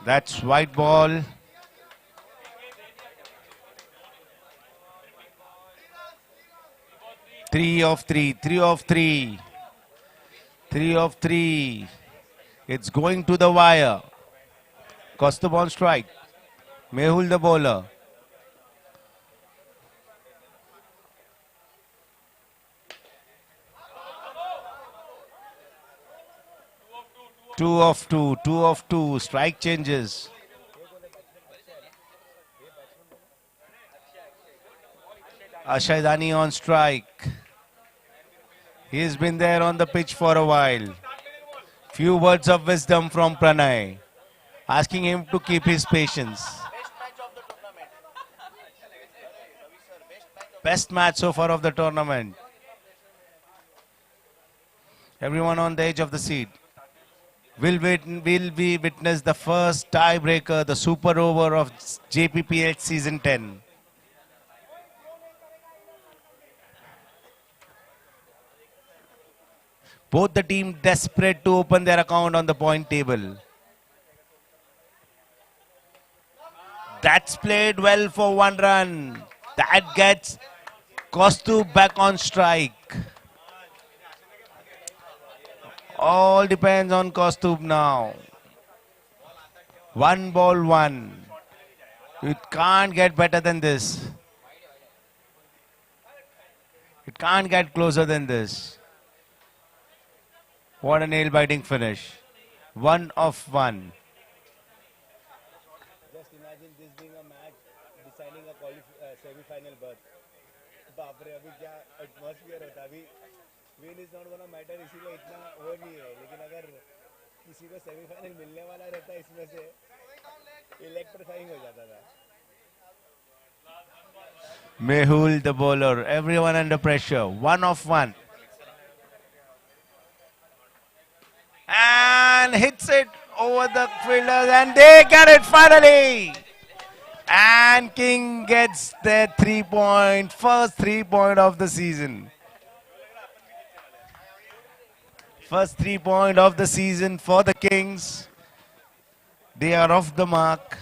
That's white ball. Three of three. 3 of 3. It's going to the wire. Kostub on strike. Mehul the bowler. Two of two. Strike changes. Ashaydani on strike. He's been there on the pitch for a while. Few words of wisdom from Pranay, asking him to keep his patience. Best match so far of the tournament. Everyone on the edge of the seat. Will we witness the first tiebreaker, the super over of JPPL season 10. Both the team desperate to open their account on the point table. That's played well for 1 run. That gets Kostub back on strike. All depends on Kostub now. 1 ball 1. It can't get better than this. It can't get closer than this. What a nail-biting finish. 1 of 1. Just imagine this being a match deciding a semi-final berth. बाप रे अभी क्या atmosphere होता अभी win is not gonna matter इसीलिए इतना वो नहीं है लेकिन अगर किसी को semi-final मिलने वाला रहता इसमें से electrifying हो जाता था. Mehul the bowler. Everyone under pressure. 1 of 1. And hits it over the fielders and they get it finally. And King gets their 3-point, first 3-point of the season. First 3-point of the season for the Kings. They are off the mark.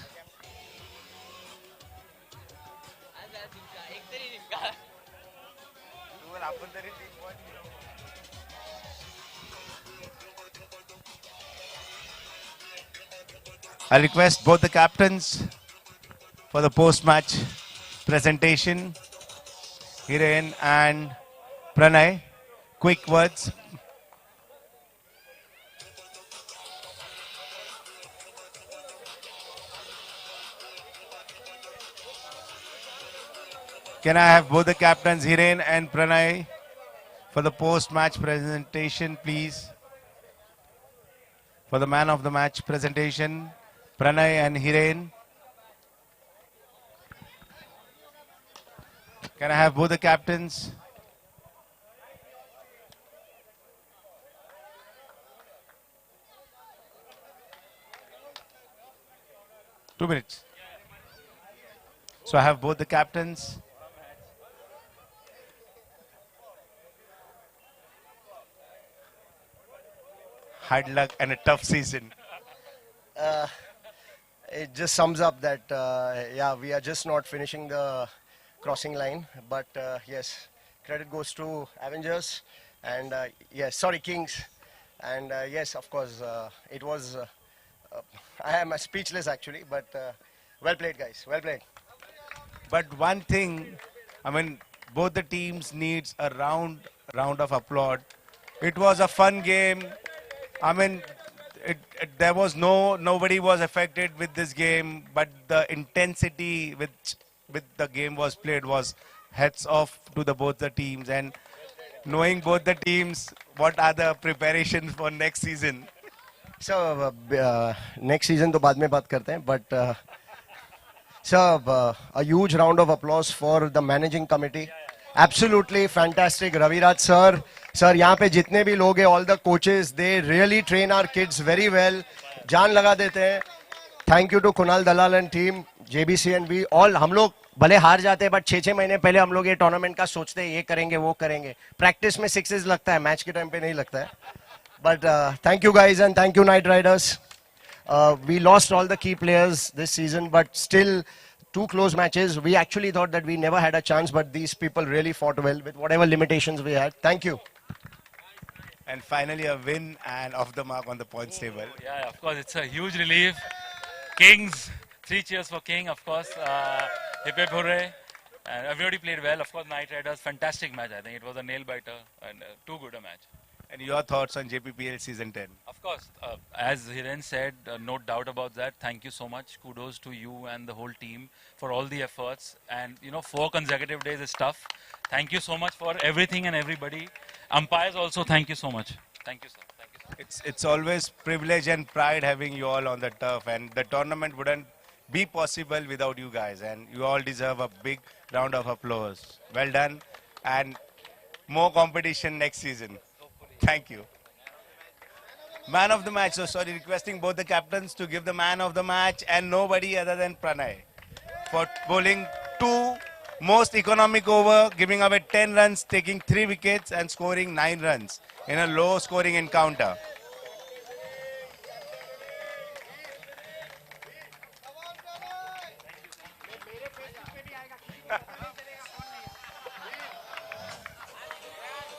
I request both the captains for the post-match presentation. Hiren and Pranay, quick words. Can I have both the captains, Hiren and Pranay, for the post-match presentation, please? For the man of the match presentation, Pranay and Hiren. Can I have both the captains? 2 minutes. So I have both the captains. Hard luck and a tough season. Uh, it just sums up that, yeah, we are just not finishing the crossing line. But yes, credit goes to Avengers and yes, sorry, Kings. And yes, of course, it was, I am speechless actually, but well played, guys. Well played. But one thing, I mean, both the teams needs a round of applaud. It was a fun game. I mean, there was nobody was affected with this game, but the intensity with the game was played was heads off to the both the teams. And knowing both the teams, what are the preparations for next season? So next season तो बाद में बात करते हैं, but sir, a huge round of applause for the managing committee. Absolutely fantastic, Raviraj sir. Sir, यहाँ पे जितने भी लोग हैं, all the coaches, they really train our kids very well. जान लगा देते हैं. Thank you to Kunal Dalal and team, JBC and we all. हम लोग भले हार जाते हैं, but 6-6 महीने पहले हम लोग ये टूर्नामेंट का सोचते हैं, ये करेंगे, वो करेंगे. प्रैक्टिस में सिक्सेस लगता है, मैच के टाइम पे नहीं लगता है. But thank you guys and thank you Knight Riders. We lost all the key players this season, but still 2 close matches. We actually thought that we never had a chance, but these people really fought well with whatever limitations we had. Thank you. And finally a win and off the mark on the points table. Yeah, of course, it's a huge relief. Kings, 3 cheers for King, of course. Jppl hooray. And everybody played well. Of course, Knight Riders, fantastic match. I think it was a nail-biter and too good a match. And your thoughts on JPPL Season 10? Of course, as Hiren said, no doubt about that. Thank you so much. Kudos to you and the whole team for all the efforts. And, you know, 4 consecutive days is tough. Thank you so much for everything and everybody. Umpires also, thank you so much. Thank you, sir. Thank you, sir. It's always privilege and pride having you all on the turf, and the tournament wouldn't be possible without you guys, and you all deserve a big round of applause. Well done, and more competition next season. Thank you. Man of the match. So sorry, requesting both the captains to give the man of the match and nobody other than Pranay for bowling 2 most economic over, giving away 10 runs, taking 3 wickets and scoring 9 runs in a low scoring encounter.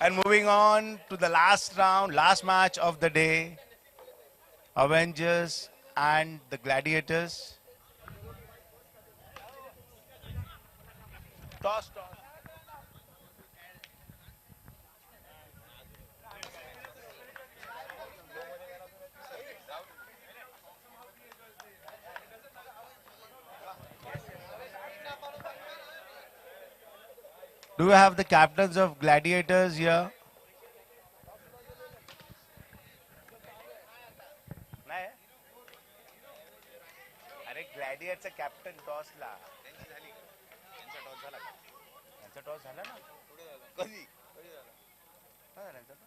And moving on to the last round, last match of the day, Avengers and the Gladiators. Toss, toss. Do we have the captains of Gladiators here? नाही? अरे ग्लॅडिएटरचं captain टॉसला यांचा toss झाला का? यांचा toss झाला ना? कधी? कधी झाला? काय झाला यांचा टॉस?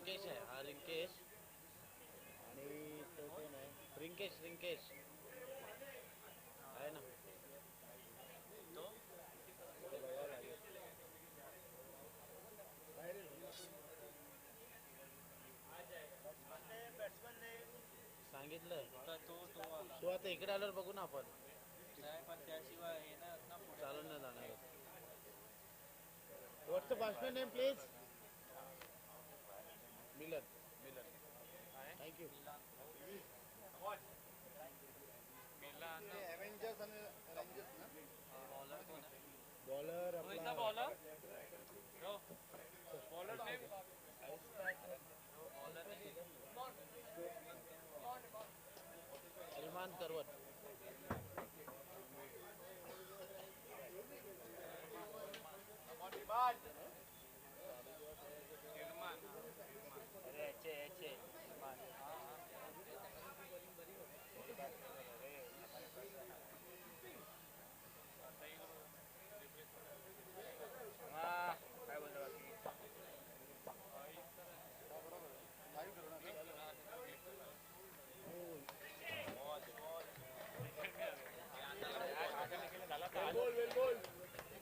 रिंकेश आहे हा रिंकेश आणि तो कोण आहे रिंकेश रिंकेश आहे ना तो बघावं लागेल सांगितलं तू आता इकडे आल्यावर बघू ना आपण पण त्याशिवाय चालून नाही जाणार what's the batsman name please Milan Milan thank you Avengers आणि रेंजर्स ना बॉलर आपला बॉलर बॉलर नेम सलमान करवत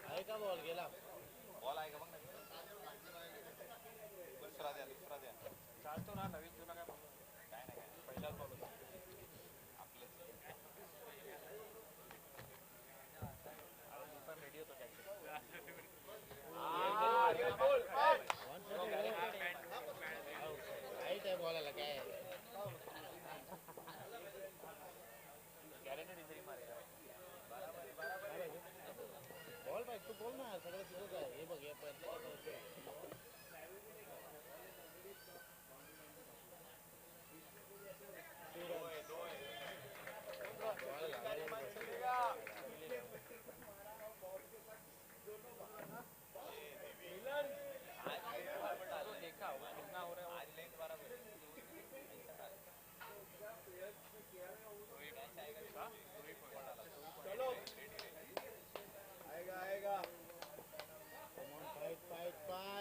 आहे का बॉल गेला बॉल आहे का बघ ना दुसरा द्या चालतो ना नवीन जुना काय बघू काय नाही काय पहिलाच बॉल होता आपलंच रेडी होतो राईट आहे बॉलाला काय गॅरंटेड इंजरी मारेगा बॉल पाहिजे तू बोल ना सगळं तुझंच आहे हे बघ या देखा हुआ कितना हो रहा है आज लेंथ बराबर चलो आएगा आएगा fight fight fight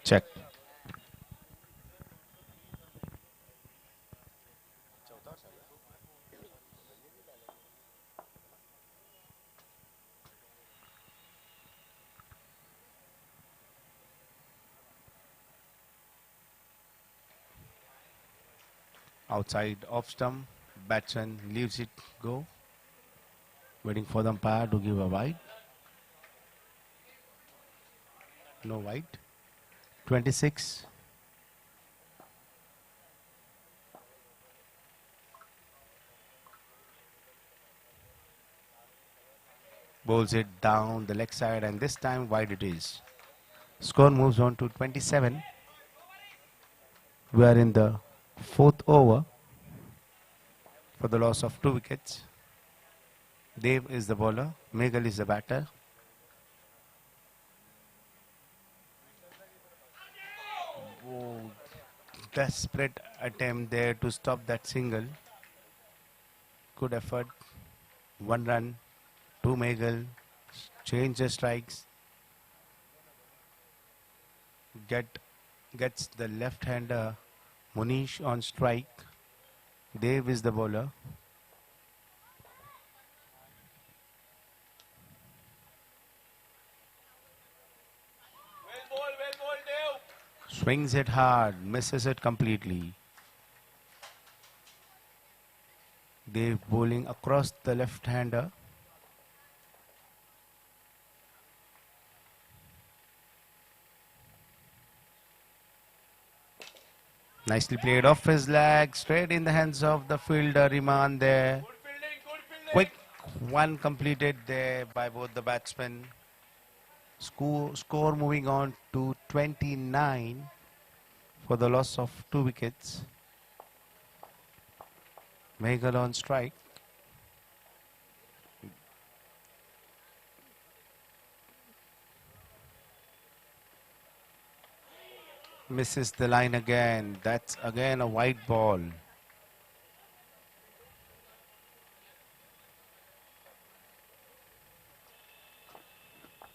Check. Outside off stump, batsman leaves it go, waiting for the umpire to give a wide. No wide. 26. Bowls it down the leg side, and this time wide it is. Score moves on to 27. We are in the fourth over for the loss of 2 wickets. Dev is the bowler, Meghal is the batter. Oh, desperate attempt there to stop that single. Good effort. 1 run, 2 Meghal, change the strikes. Gets the left-hander Munish on strike. Dev is the bowler. Swings it hard, misses it completely. Dev bowling across the left-hander. Nicely played off his leg, straight in the hands of the fielder, Iman there. Quick one completed there by both the batsmen. Score moving on to 29 for the loss of 2 wickets. Meghal on strike. Misses the line again. That's again a wide ball.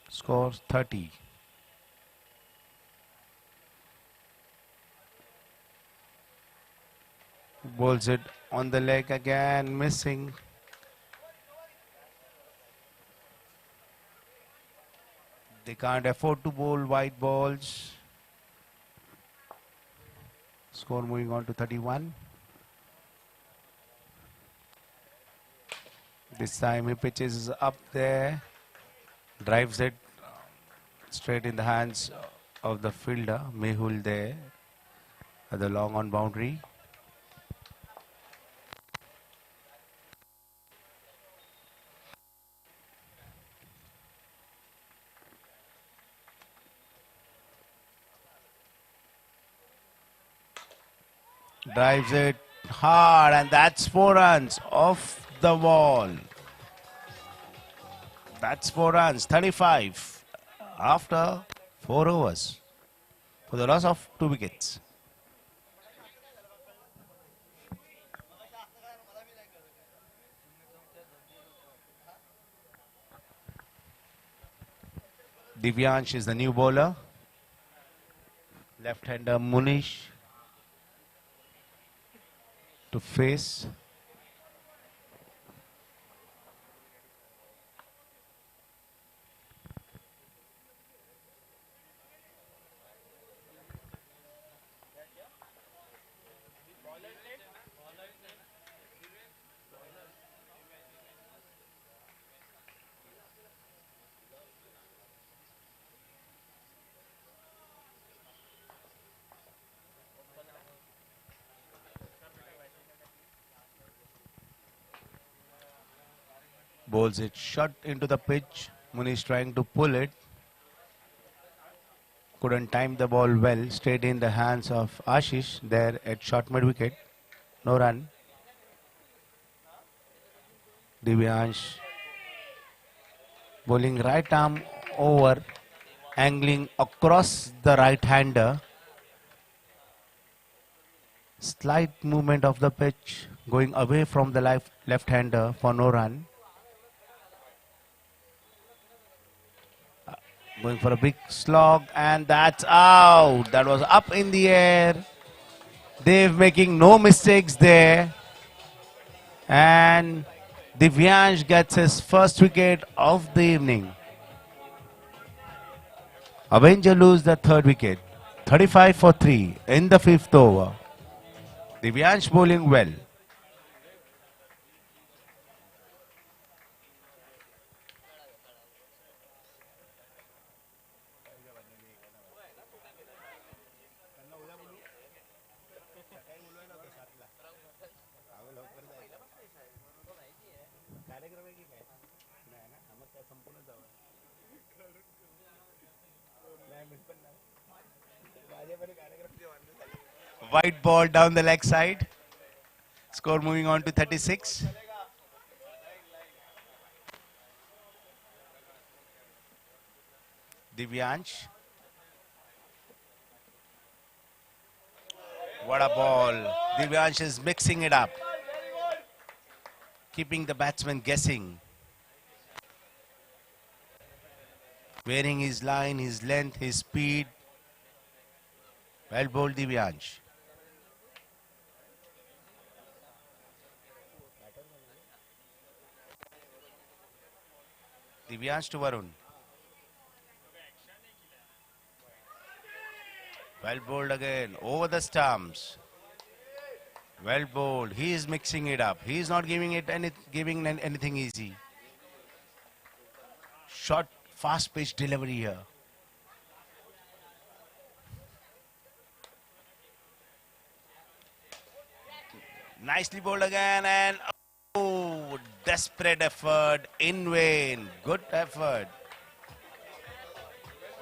Scores 30. Bowls it on the leg again, missing. They can't afford to bowl wide balls. Score moving on to 31. This time he pitches up there, drives it straight in the hands of the fielder, Mehul there at the long on boundary. Drives it hard, and that's 4 runs off the wall. That's 4 runs, 35 after 4 overs for the loss of 2 wickets. Divyansh is the new bowler. Left-hander Munish to face. Bowls it short into the pitch. Munish trying to pull it. Couldn't time the ball well. Straight in the hands of Ashish there at short mid wicket. No run. Divyansh bowling right arm over, angling across the right hander. Slight movement of the pitch going away from the left hander for no run. Going for a big slog, and that's out. That was up in the air. Dev making no mistakes there. And Divyansh gets his first wicket of the evening. Avenger lose the third wicket. 35 for 3 in the fifth over. Divyansh bowling well. White ball down the leg side. Score moving on to 36. Divyansh. What a ball. Divyansh is mixing it up. Keeping the batsman guessing. Varying his line, his length, his speed. Well bowled, Divyansh. Divyansh to Varun. Well bowled again, over the stumps. Well bowled. He is mixing it up. He is not giving anything easy. Short, fast-pitch delivery here. Nicely bowled again, and oh, desperate effort in vain. Good effort.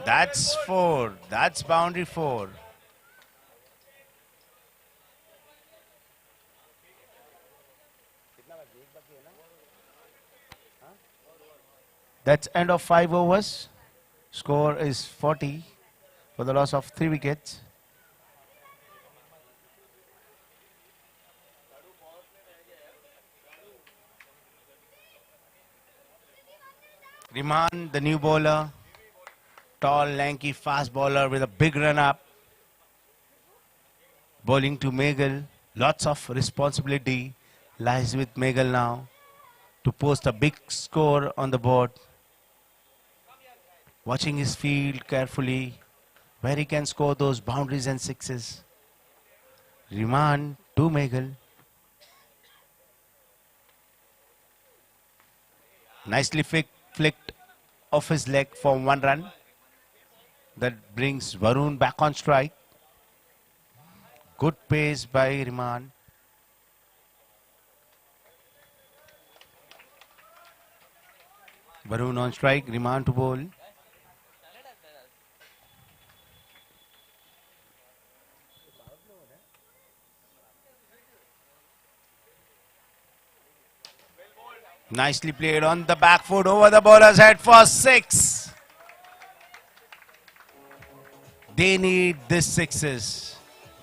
That's 4. That's boundary 4. That's end of 5 overs. Score is 40 for the loss of 3 wickets. Riman, the new bowler. Tall, lanky, fast bowler with a big run up. Bowling to Meghal. Lots of responsibility lies with Meghal now to post a big score on the board. Watching his field carefully, where he can score those boundaries and sixes. Riman to Meghal. Nicely flicked off his leg for 1 run. That brings Varun back on strike. Good pace by Riman. Varun on strike, Riman to bowl. Nicely played on the back foot over the bowler's head for 6. They need this 6s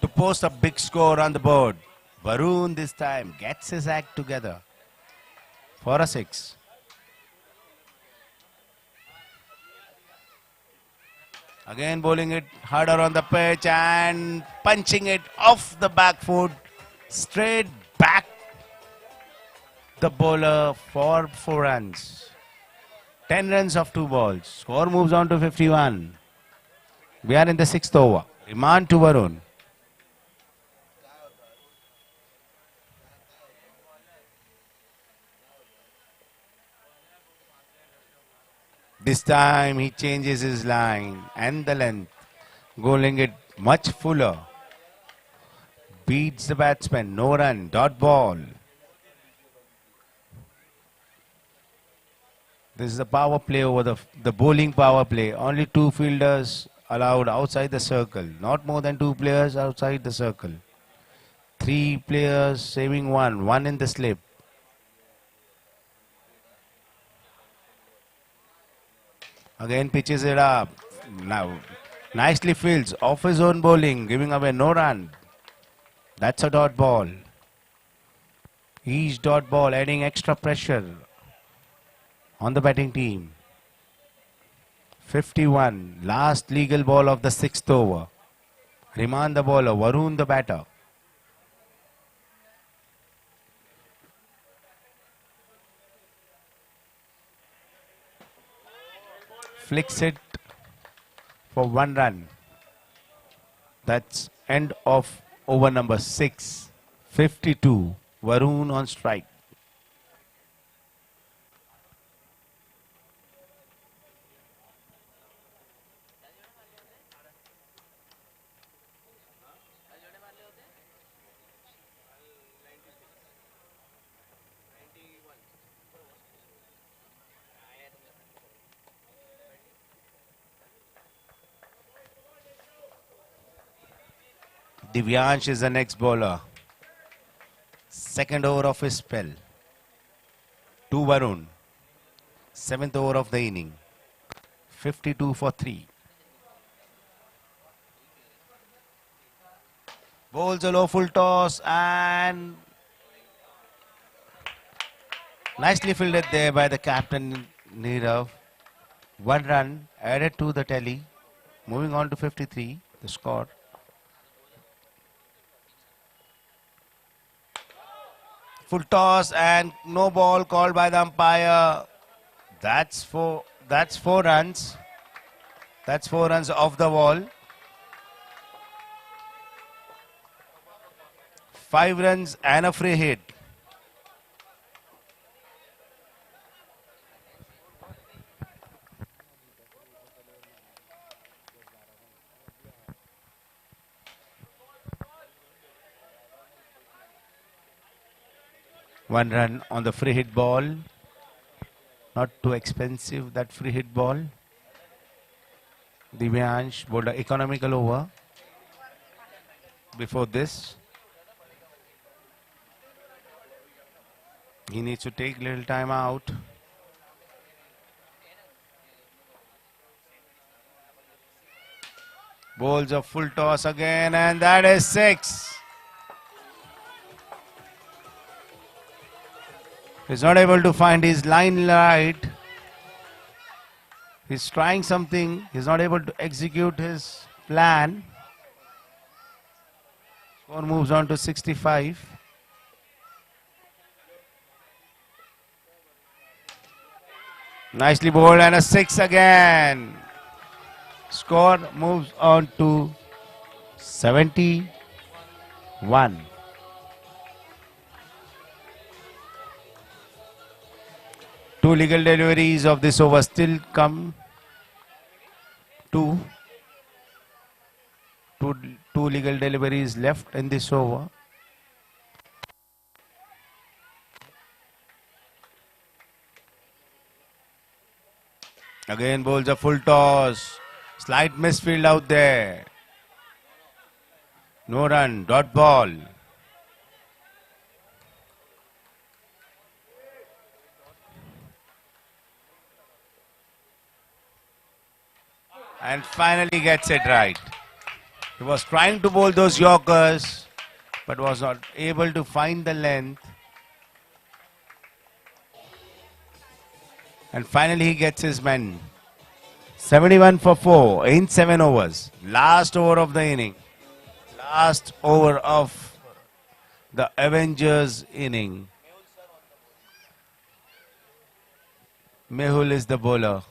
to post a big score on the board. Varun this time gets his act together for a 6. Again bowling it harder on the pitch and punching it off the back foot straight back the bowler for 4 runs. 10 runs of 2 balls. Score moves on to 51. We are in the 6th over. Riman to Varun. This time he changes his line and the length, bowling it much fuller. Beats the batsman, no run, dot ball. This is the power play over the bowling power play. Only 2 fielders allowed outside the circle. Not more than 2 players outside the circle. 3 players saving 1. 1 in the slip. Again pitches it up. Now nicely fields off his own bowling, giving away no run. That's a dot ball. Each dot ball adding extra pressure on the batting team. 51. Last legal ball of the 6th over. Riman the bowler, Varun the batter. Flicks it for 1 run. That's end of over number 6. 52. Varun on strike. Divyansh is the next bowler. Second over of his spell. To Varun. 7th over of the inning. 52 for 3. Bowls a low full toss and nicely fielded there by the captain Nirav. 1 run added to the tally. Moving on to 53, the score. Full toss and no ball called by the umpire. That's 4 runs. That's 4 runs off the wall. 5 runs and a free hit. One run on the free hit ball. Not too expensive, that free hit ball. Divyansh bowled an economical over before this. He needs to take little time out. Bowls a full toss again, and that is 6. He's not able to find his line right. He's trying something. He's not able to execute his plan. Score moves on to 65. Nicely bowled and a 6 again. Score moves on to 71. Two legal deliveries of this over still come. Two legal deliveries left in this over. Again bowls a full toss. Slight misfield out there. No run, dot ball. And finally gets it right. He was trying to bowl those Yorkers, but was not able to find the length. And finally he gets his men. 71 for 4 in 7 overs. Last over of the inning. Last over of the Avengers inning. Mehul is the bowler.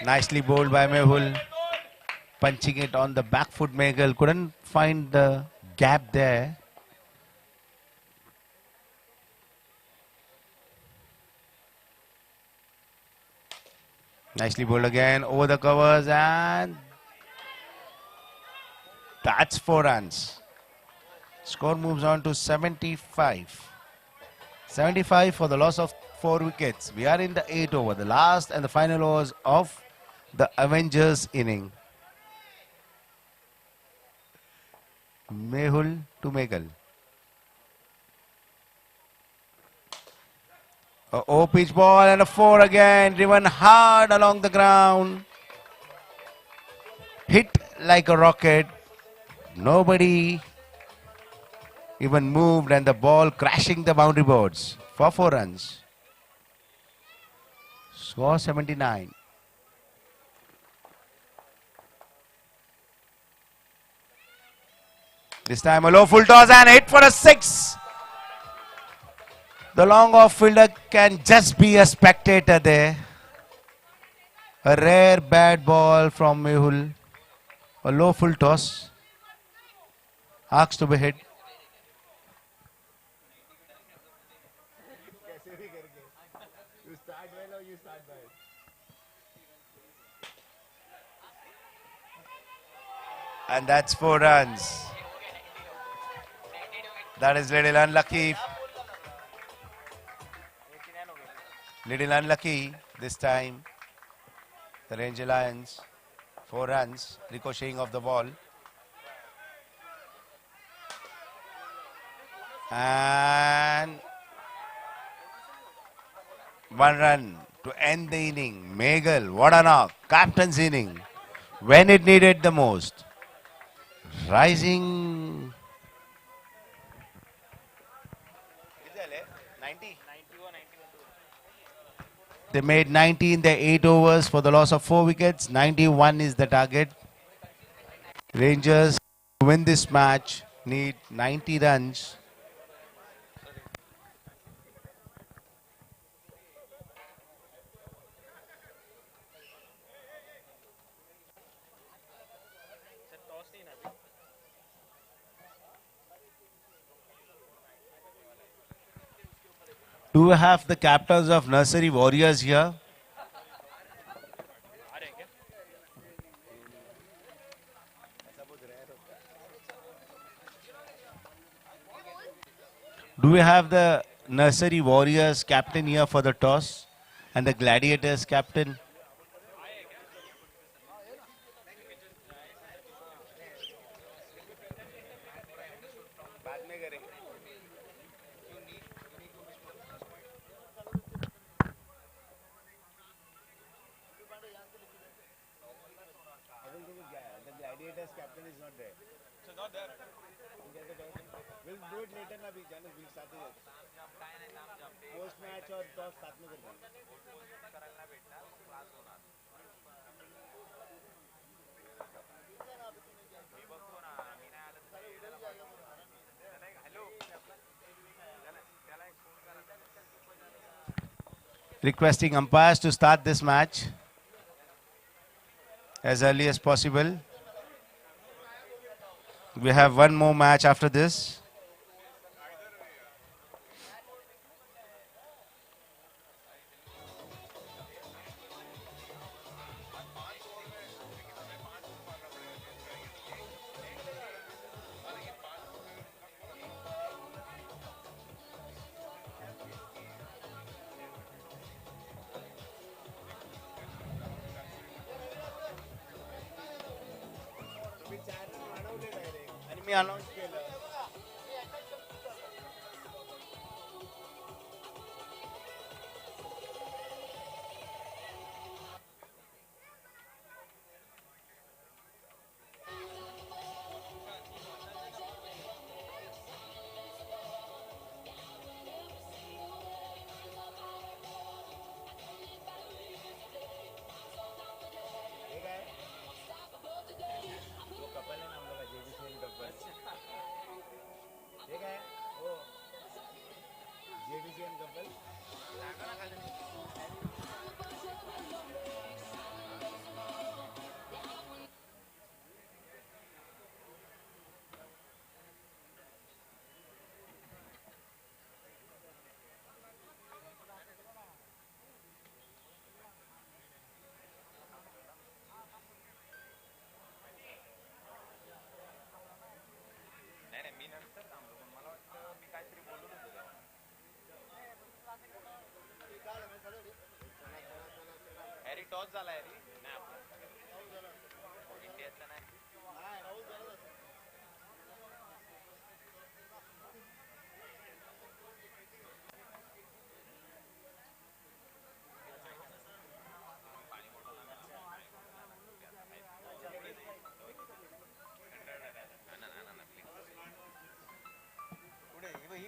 Nicely bowled by Mehul. Punching it on the back foot. Mehul couldn't find the gap there. Nicely bowled again over the covers, and that's 4 runs. Score moves on to 75. 75 for the loss of 4 wickets. We are in the 8th over, the last and the final overs of the Avengers inning. Mehul to Mehul. A O pitch ball and a 4 again, driven hard along the ground. Hit like a rocket. Nobody even moved and the ball crashing the boundary boards for 4 runs. Score 79. This time a low full toss and hit for a 6. The long off fielder can just be a spectator there. A rare bad ball from Mehul. A low full toss. Asks to be hit. You start well or you start bad. And that's 4 runs. That is little unlucky. Little unlucky this time. The Ranger Lions. 4 runs. Ricocheting off the ball. And 1 run to end the inning. Meghal, what a knock. Captain's inning. When it needed the most. Rising. They made 90 in their 8 overs for the loss of 4 wickets. 91 is the target. Rangers to win this match need 90 runs. Do we have the captains of Nursery Warriors here? Do we have the Nursery Warriors captain here for the toss and the Gladiators captain? The Gladiators captain is not there. So not there. We'll do it later ना भी जाने we'll start it. Post match और toss साथ में कर देंगे. Requesting umpires to start this match as early as possible. We have one more match after this. आणि मी announce केलं.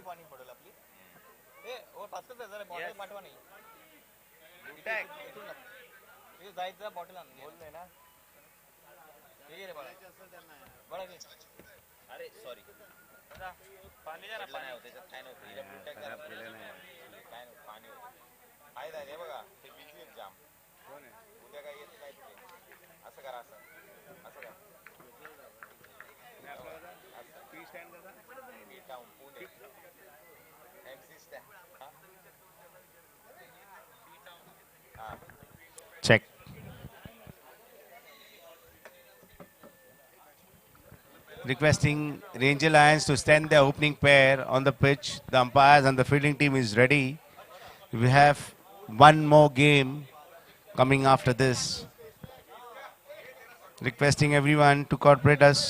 पाणी पडेल आपली ए ओ पास कर जरा बॉटल पाठवा नाही इथून जायचं बॉटल आण बोलले ना ठीक रे बाळा बाळा घे अरे सॉरी पाणी जरा पाणी होते त्याच्यात काय नव्हतं हिला ब्लू टॅग जरा काय नव्हतं पाणी होतं आहे हे बघा ते बिझी जाम कोण आहे उद्या काय येत काय तुझे असं करा असं असं करा पी स्टँड कसा P town Pune MC stand हां Check. Requesting Ranger Lions to stand their opening pair on the pitch. The umpires and the fielding team is ready. We have one more game coming after this. Requesting everyone to cooperate us.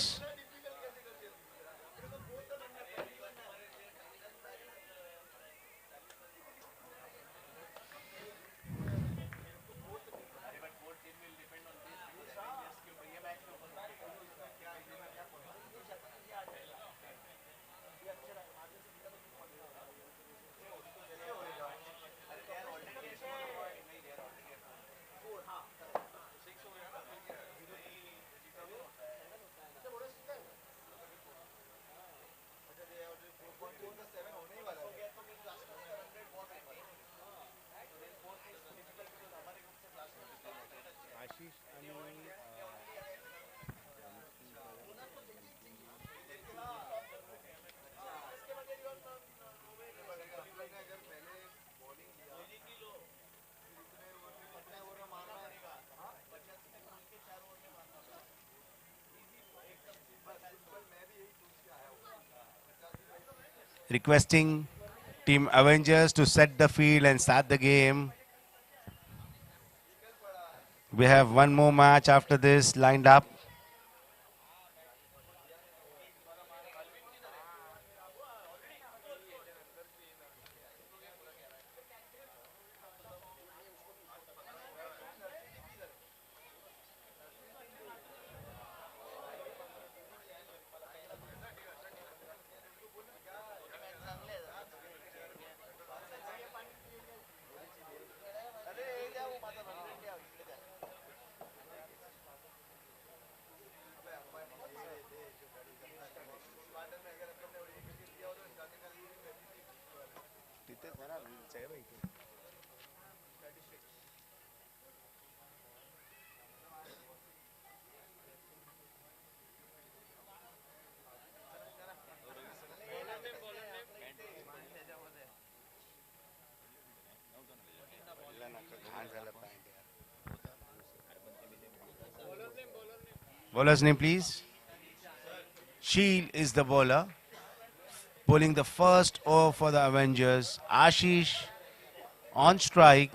Requesting Team Avengers to set the field and start the game. We have one more match after this lined up. Bowler's name, please. Jppl is the bowler. Bowling the first over for the Avengers. Ashish on strike.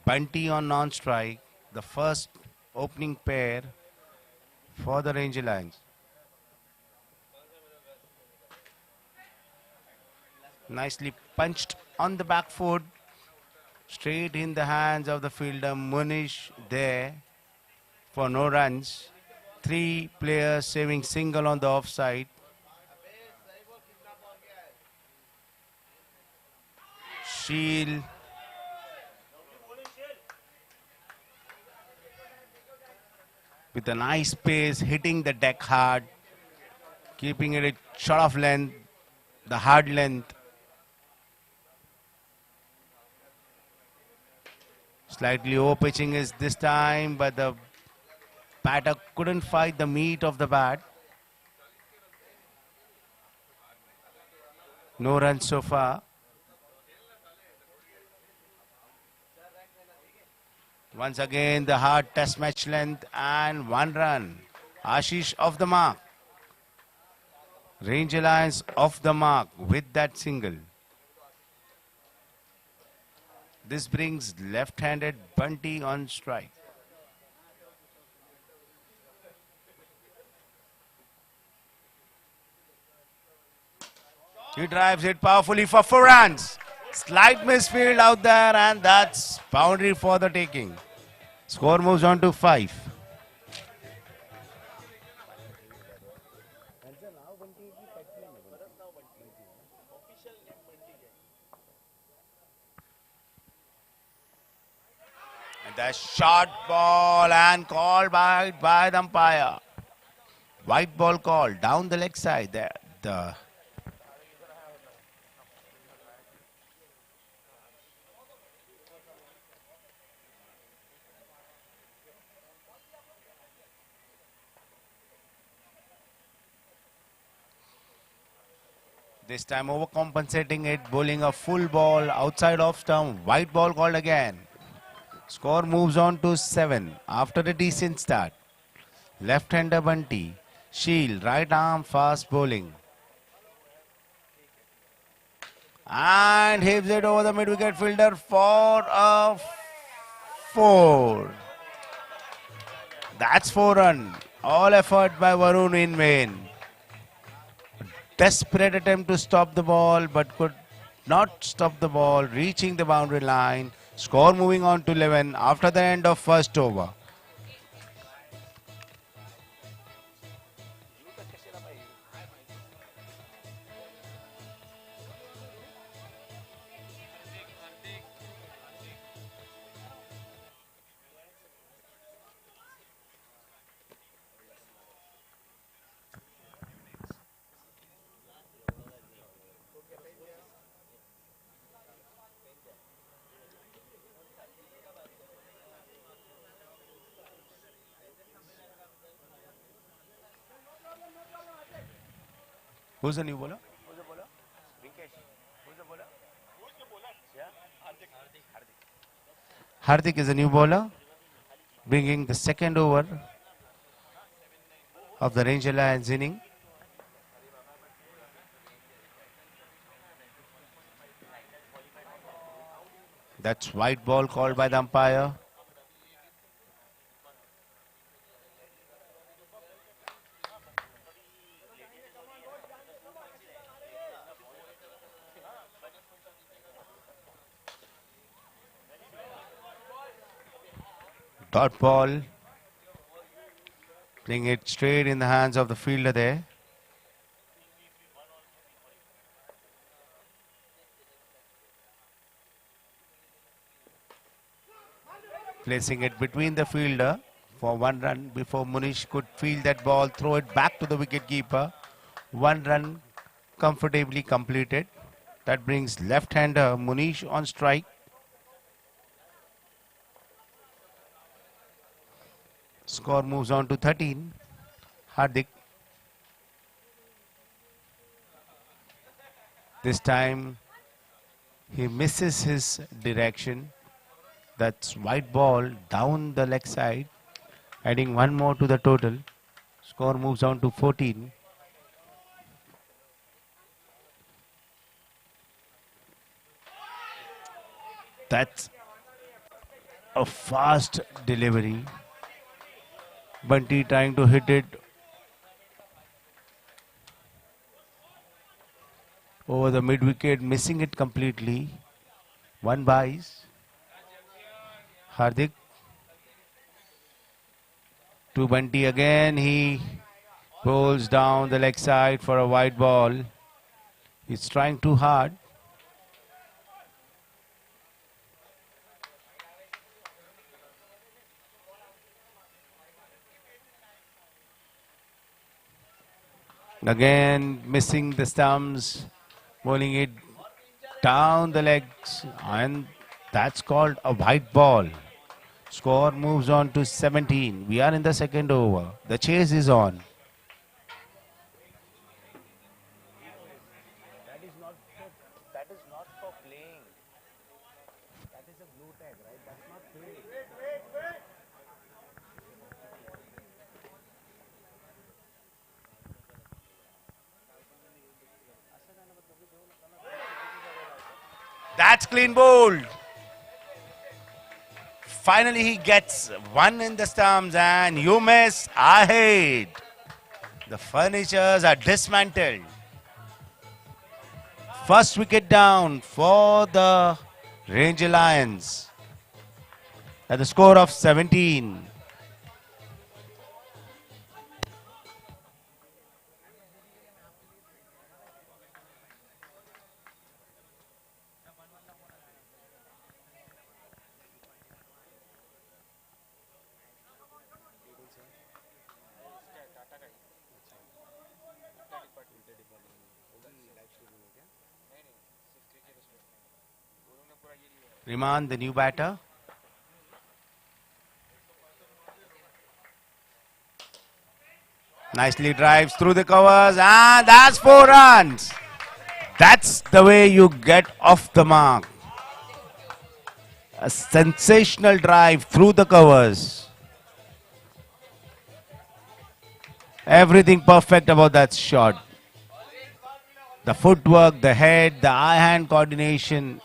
Bunty on non-strike. The first opening pair for the Ranger Lions. Nicely punched on the back foot. Straight in the hands of the fielder Munish there for no runs. 3 players saving single on the offside. Jppl with a nice pace, hitting the deck hard, keeping it at short of length, the hard length. Slightly over pitching is this time, but the batter couldn't fight the meat of the bat. No runs so far. Once again, the hard test match length and 1 run. Ashish off the mark. Ranger Lions off the mark with that single. This brings left-handed Bunty on strike. He drives it powerfully for 4 runs. Slight misfield out there, and that's boundary for the taking. Score moves on to 5. The short ball and called by the umpire. White ball call down the leg side there. This time overcompensating it, bowling a full ball outside off stump. White ball called again. Score moves on to 7 after a decent start. Left-hander Bunty. Shield, right arm fast bowling. And hits it over the mid-wicket fielder for a 4. That's 4 run. All effort by Varun in vain. Desperate attempt to stop the ball, but could not stop the ball, reaching the boundary line. Score moving on to 11 after the end of first over. Who's the new bowler? Who's the bowler? Vinkesh. Who's the bowler? Yeah? Hardik is a new bowler, bringing the second over of the Ranger Lions inning. That's white ball called by the umpire. Dot ball. Playing it straight in the hands of the fielder there. Placing it between the fielder for 1 run before Munish could field that ball, throw it back to the wicketkeeper. 1 run comfortably completed. That brings left-hander Munish on strike. Score moves on to 13. Hardik. This time he misses his direction. That's white ball down the leg side, adding 1 more to the total. Score moves on to 14. That's a fast delivery. Bunty trying to hit it over the mid wicket, missing it completely. 1 buys. Hardik to Bunty again. He bowls down the leg side for a wide ball. He's trying too hard. Again missing the stumps, bowling it down the legs, and that's called a white ball. Score moves on to 17. We are in the second over. The chase is on. That is not for playing. That is a blue tag, right? That's not playing. That's clean bowled. Finally he gets 1 in the stumps, and you miss, I hate. The furnitures are dismantled. First wicket down for the Ranger Lions at the score of 17. Riman, the new batter. Nicely drives through the covers, and that's 4 runs. That's the way you get off the mark. A sensational drive through the covers. Everything perfect about that shot. The footwork, the head, the eye-hand coordination,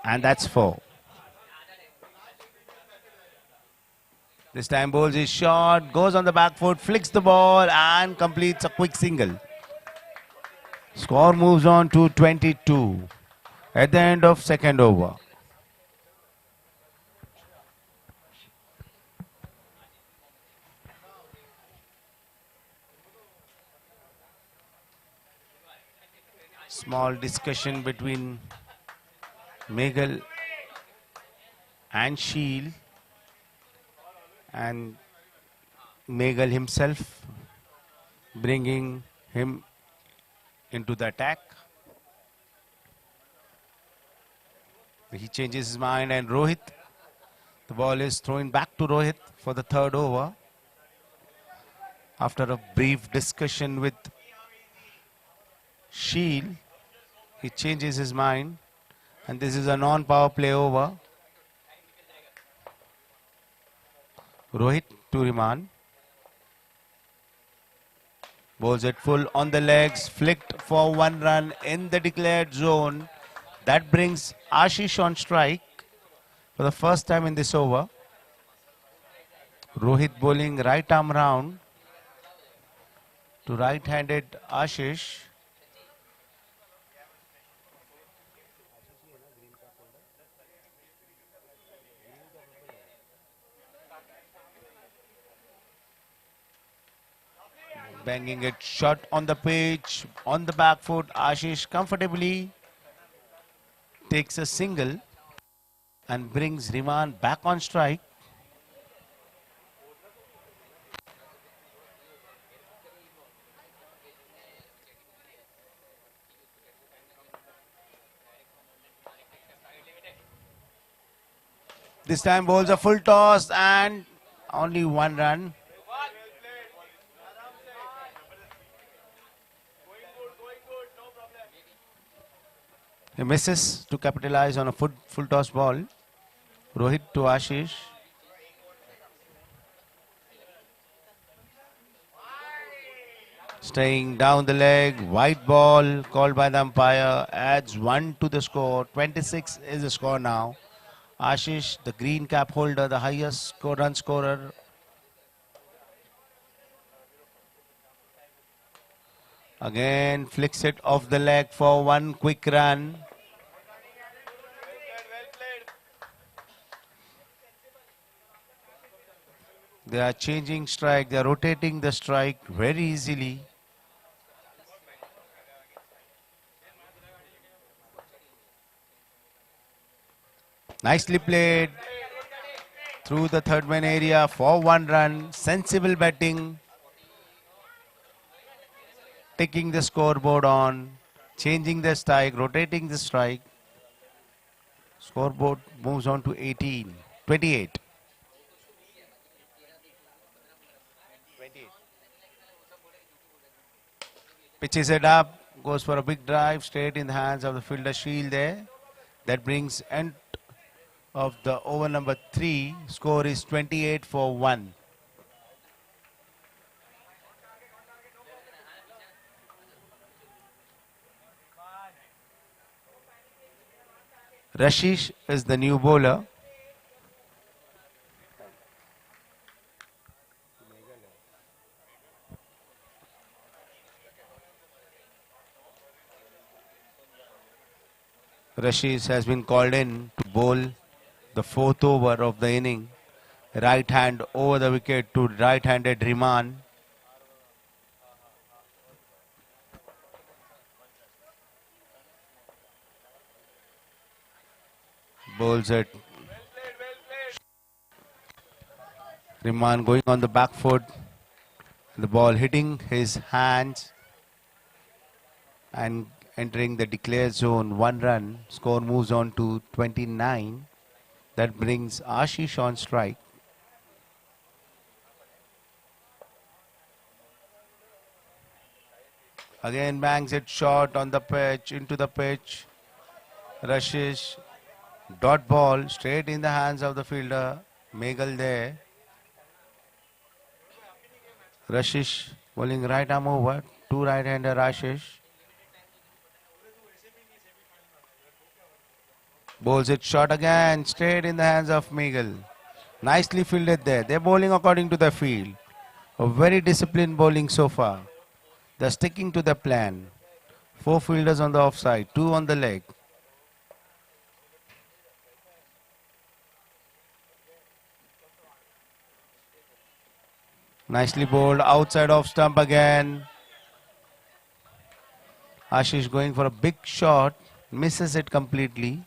and that's 4. This time bowls his shot, goes on the back foot, flicks the ball and completes a quick single. Score moves on to 22 at the end of second over. Small discussion between Megal and Jppl, and Megal himself bringing him into the attack. He changes his mind, and Rohit, the ball is thrown back to Rohit for the third over. After a brief discussion with Jppl, he changes his mind, and this is a non-power play over. Rohit to Riman. Bowls it full on the legs, flicked for 1 run in the declared zone. That brings Ashish on strike for the first time in this over. Rohit bowling right arm round to right-handed Ashish. Banging it short on the pitch, on the back foot. Ashish comfortably takes a single and brings Riman back on strike. This time bowls a full toss and only 1 run. He misses to capitalize on a full toss ball. Rohit to Ashish. Staying down the leg, white ball called by the umpire, adds 1 to the score. 26 is the score now. Ashish, the green cap holder, the highest run scorer. Again, flicks it off the leg for 1 quick run. They are changing strike, they are rotating the strike very easily. Nicely played through the third man area for 1 run. Sensible batting. Taking the scoreboard on, changing the strike, rotating the strike. Scoreboard moves on to 28. Pitches it up, goes for a big drive, straight in the hands of the fielder Jppl there. That brings end of the over number 3. Score is 28 for 1. Rashish is the new bowler. Rashish has been called in to bowl the 4th over of the inning. Right hand over the wicket to right-handed Riman. Bowls it. Riman going on the back foot. The ball hitting his hands and entering the declared zone. 1 run. Score moves on to 29. That brings Ashish on strike. Again bangs it short on the pitch, into the pitch. Rushes. Dot ball straight in the hands of the fielder. Megal there. Rashish bowling right arm over. Two right-hander Ashish. Bowls it short again, straight in the hands of Megal. Nicely fielded there. They're bowling according to the field. A very disciplined bowling so far. They're sticking to the plan. 4 fielders on the offside, 2 on the leg. Nicely bowled outside off stump again. Ashish going for a big shot, misses it completely.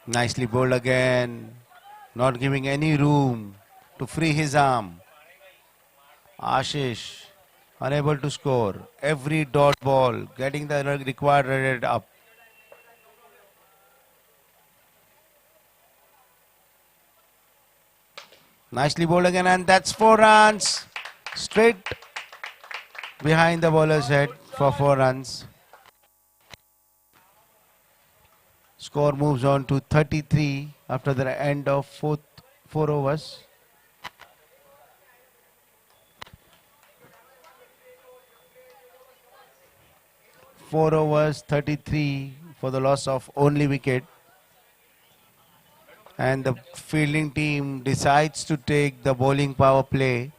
Nicely bowled again, not giving any room to free his arm. Ashish unable to score. Every dot ball getting the required rate up. Nicely bowled again, and that's 4 runs. Straight behind the bowler's head for 4 runs. Score moves on to 33 after the end of 4 overs. Four overs, 33 for the loss of only wicket. And the fielding team decides to take the bowling power play.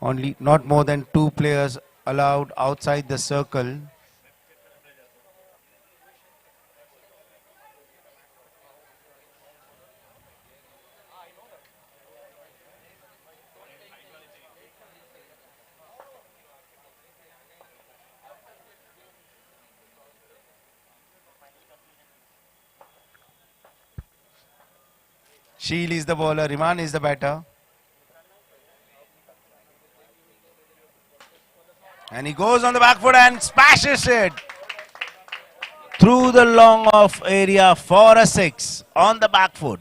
Only not more than 2 players allowed outside the circle. Jppl is the bowler, Riman is the batter. And he goes on the back foot and smashes it through the long off area for a 6 on the back foot.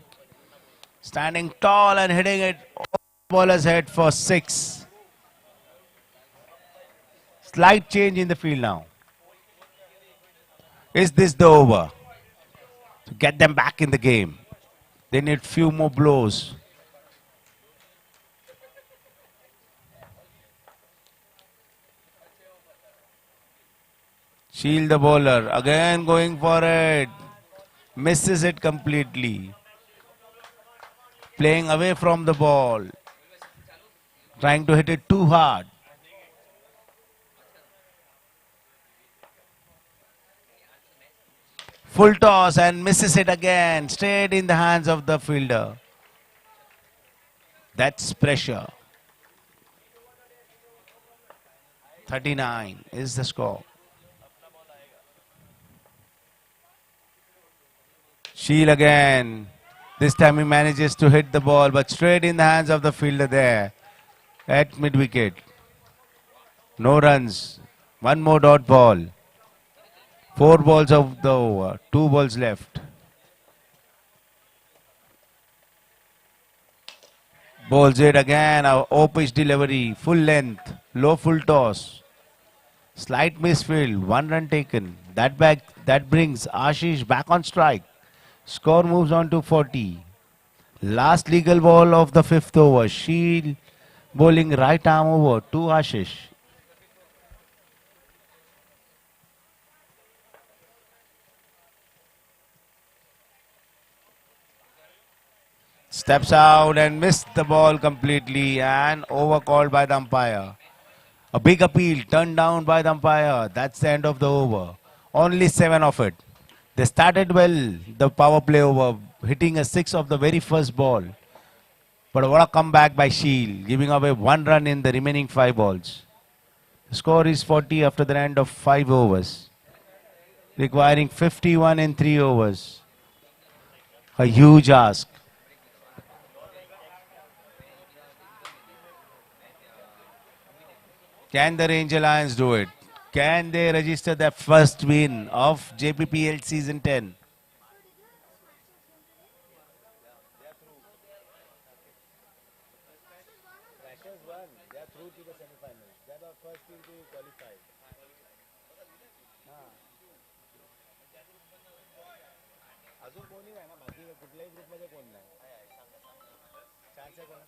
Standing tall and hitting it over the bowler's head for 6. Slight change in the field now. Is this the over? To get them back in the game. They need few more blows. Jppl the bowler, again going for it. Misses it completely. Playing away from the ball. Trying to hit it too hard. Full toss and misses it again. Straight in the hands of the fielder. That's pressure. 39 is the score. Jppl again. This time he manages to hit the ball, but straight in the hands of the fielder there at mid-wicket. No runs. One more dot ball. 4 balls of the over. 2 balls left. Bowls it again. A O-pitch delivery. Full length. Low full toss. Slight misfield. 1 run taken. That brings Ashish back on strike. Score moves on to 40. Last legal ball of the 5th over. Jppl bowling right arm over to Ashish. Steps out and missed the ball completely and overcalled by the umpire. A big appeal turned down by the umpire. That's the end of the over. Only 7 of it. They started well, the power play over, hitting a 6 of the very first ball. But what a comeback by Jppl, giving away 1 run in the remaining 5 balls. The score is 40 after the end of 5 overs. requiring 51 in 3 overs. A huge ask. Can the Ranger Lions do it? Can they register their first win of JPPL Season 10? Rashers won. They are through to the semi-finals. They are the first team to qualify. अजून कोणी नाही ना बाकी कुठल्याही ग्रुपमध्ये कोण नाही chance आहे कोण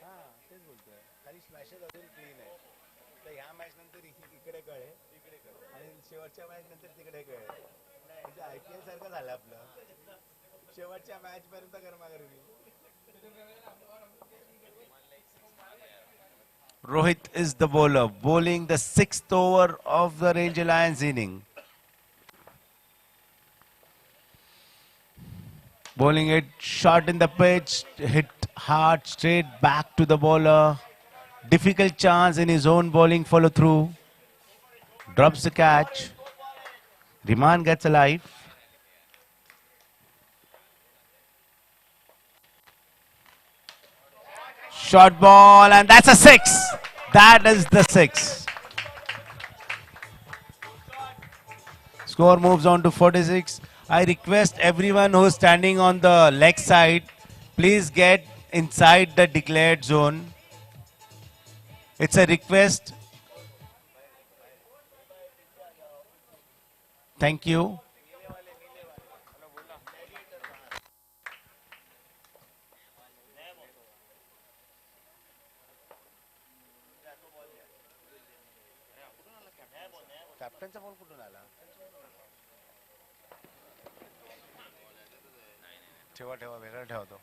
हां तेच बोलतोय खाली स्मॅशेस अजून क्लीन आहे तर ह्या मॅच नंतर इकडे कळे आणि शेवटच्या मॅच नंतर तिकडे कळे म्हणजे IPL सारखं झालं आपलं शेवटच्या मॅच पर्यंत गरमागरमी Rohit is the bowler, bowling the 6th over of the Ranger Lions inning. Bowling it short in the pitch, hit hard straight back to the bowler. Difficult chance in his own bowling follow through. Drops the catch. Riman gets alive. Short ball, and that's a 6. That is the 6. Score moves on to 46. I request everyone who is standing on the leg side, please get inside the declared zone. It's a request. Thank you. कॅप्टनचा ball कुठून आला ठेवा ठेवा वेगळा ठेवा तो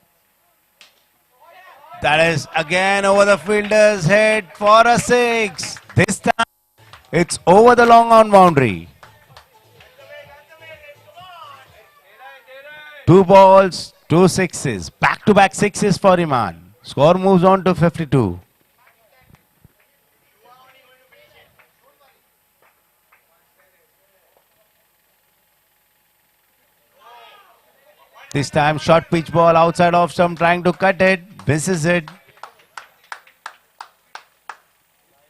That is again over the fielder's head for a 6. This time it's over the long on boundary. 2 balls, 2 sixes. Back-to-back sixes for Iman. Score moves on to 52. This time short pitch ball outside off stump, trying to cut it, misses it.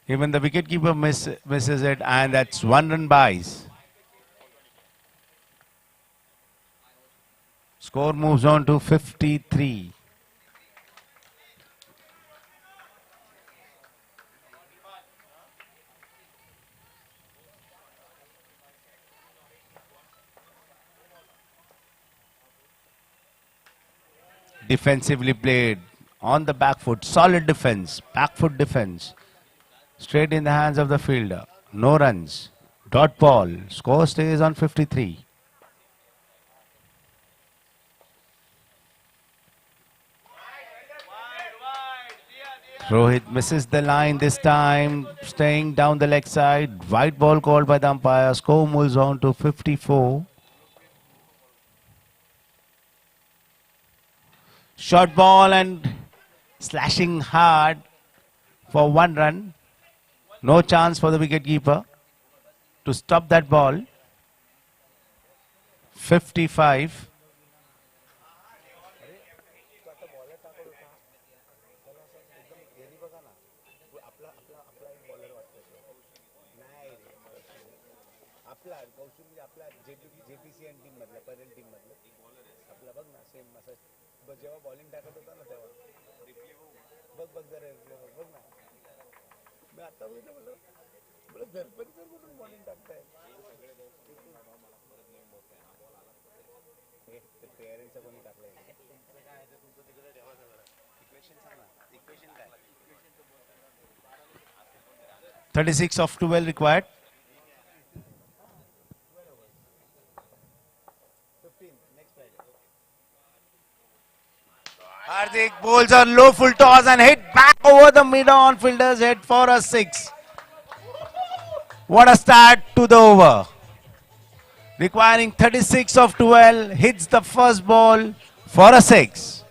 Even the wicketkeeper misses it, and that's 1 run buys. Score moves on to 53. Defensively played on the back foot, solid defense, back foot defense. Straight in the hands of the fielder. No runs. Dot ball. Score stays on 53. Rohit misses the line this time, staying down the leg side. White ball called by the umpire. Score moves on to 54. Short ball and slashing hard for 1 run. No chance for the wicketkeeper to stop that ball. 55. जेव्हा bowling टाकत होता ना तेव्हा बघ बघ जरा बघ ना मी आता बघितलं बोललो सरपंच सर कुठून बॉलिंग टाकताय पेरेंट्सचं कोणी टाकलंय काय तुमचं तिकडे ठेवा सगळं इक्वेशन सांग ना इक्वेशन काय 36 of 12 required. 15 next Friday. Hardik bowls a low full toss and hit back over the mid-on fielder's head for a 6. What a start to the over. Requiring 36 of 12, hits the first ball for a 6.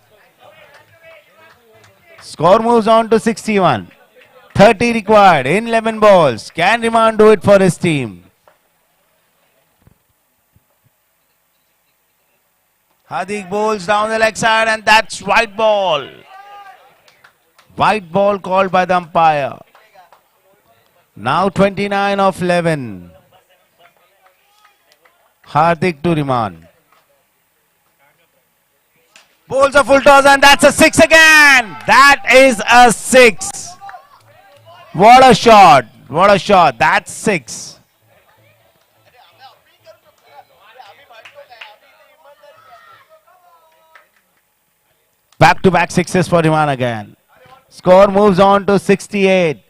Score moves on to 61. 30 required in 11 balls. Can Riman do it for his team? Hardik bowls down the leg side and that's white ball. White ball called by the umpire. Now 29 of 11. Hardik to Riman. Bowls a full toss and that's a 6 again. That is a 6. What a shot. What a shot. That's 6. Back-to-back sixes for Riman again. Score moves on to 68.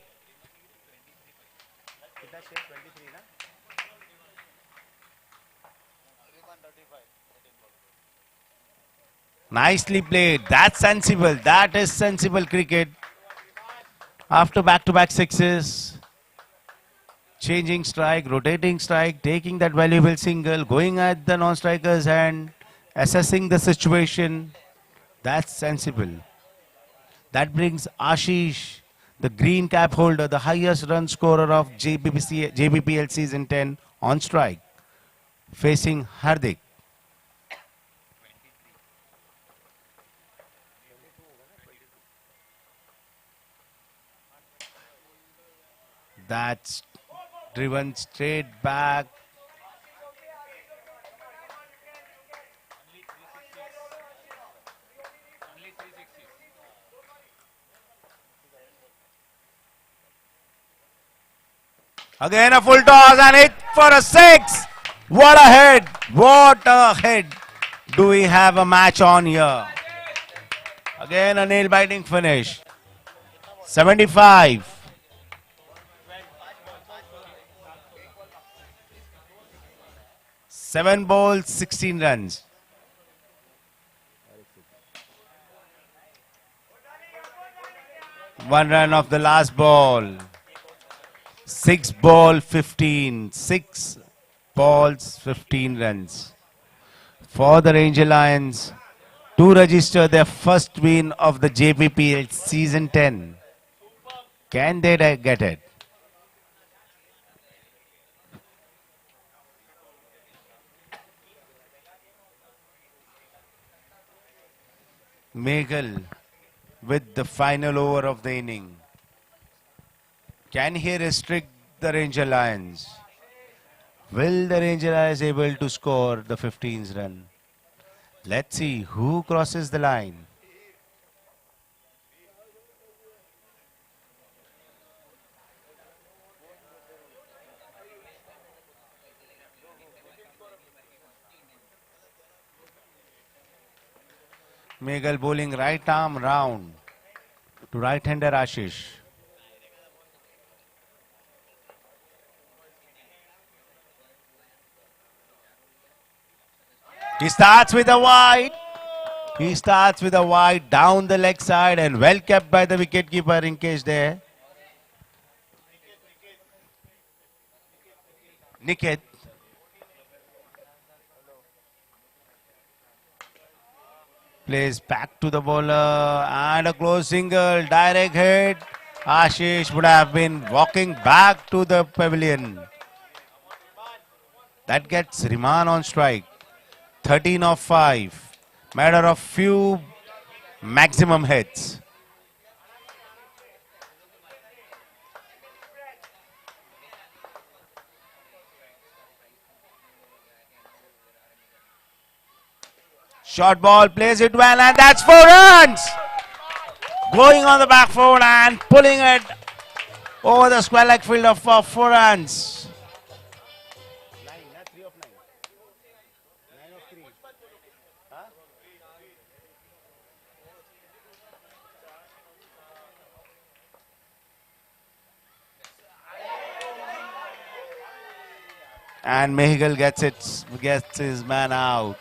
Nicely played. That's sensible. That is sensible cricket. After back-to-back sixes, changing strike, rotating strike, taking that valuable single, going at the non-striker's hand, assessing the situation. That's sensible. That brings Ashish, the green cap holder, the highest run scorer of JBPL season 10 on strike, facing Hardik. That's driven straight back. Again a full toss and hit for a 6. What a hit. What a hit. Do we have a match on here? Again a nail-biting finish. 75. Seven balls, 16 runs. One run of the last ball. 6 ball, 15. 6 balls, 15 runs. For the Ranger Lions to register their first win of the JPPL season 10. Can they get it? Meghal with the final over of the inning. Can he restrict the Ranger Lions? Will the Ranger Lions able to score the 15th run? Let's see who crosses the line. Meghal bowling right arm round to right-hander Ashish. He starts with a wide. He starts with a wide down the leg side and well kept by the wicketkeeper in case there. Niket. Plays back to the bowler and a close single, direct hit. Ashish would have been walking back to the pavilion. That gets Riman on strike. 13 of 5. Matter of few maximum hits. Short ball, plays it well, and that's 4 runs. Going on the back foot and pulling it over the square leg fielder for 4 runs. And Meghal gets his man out.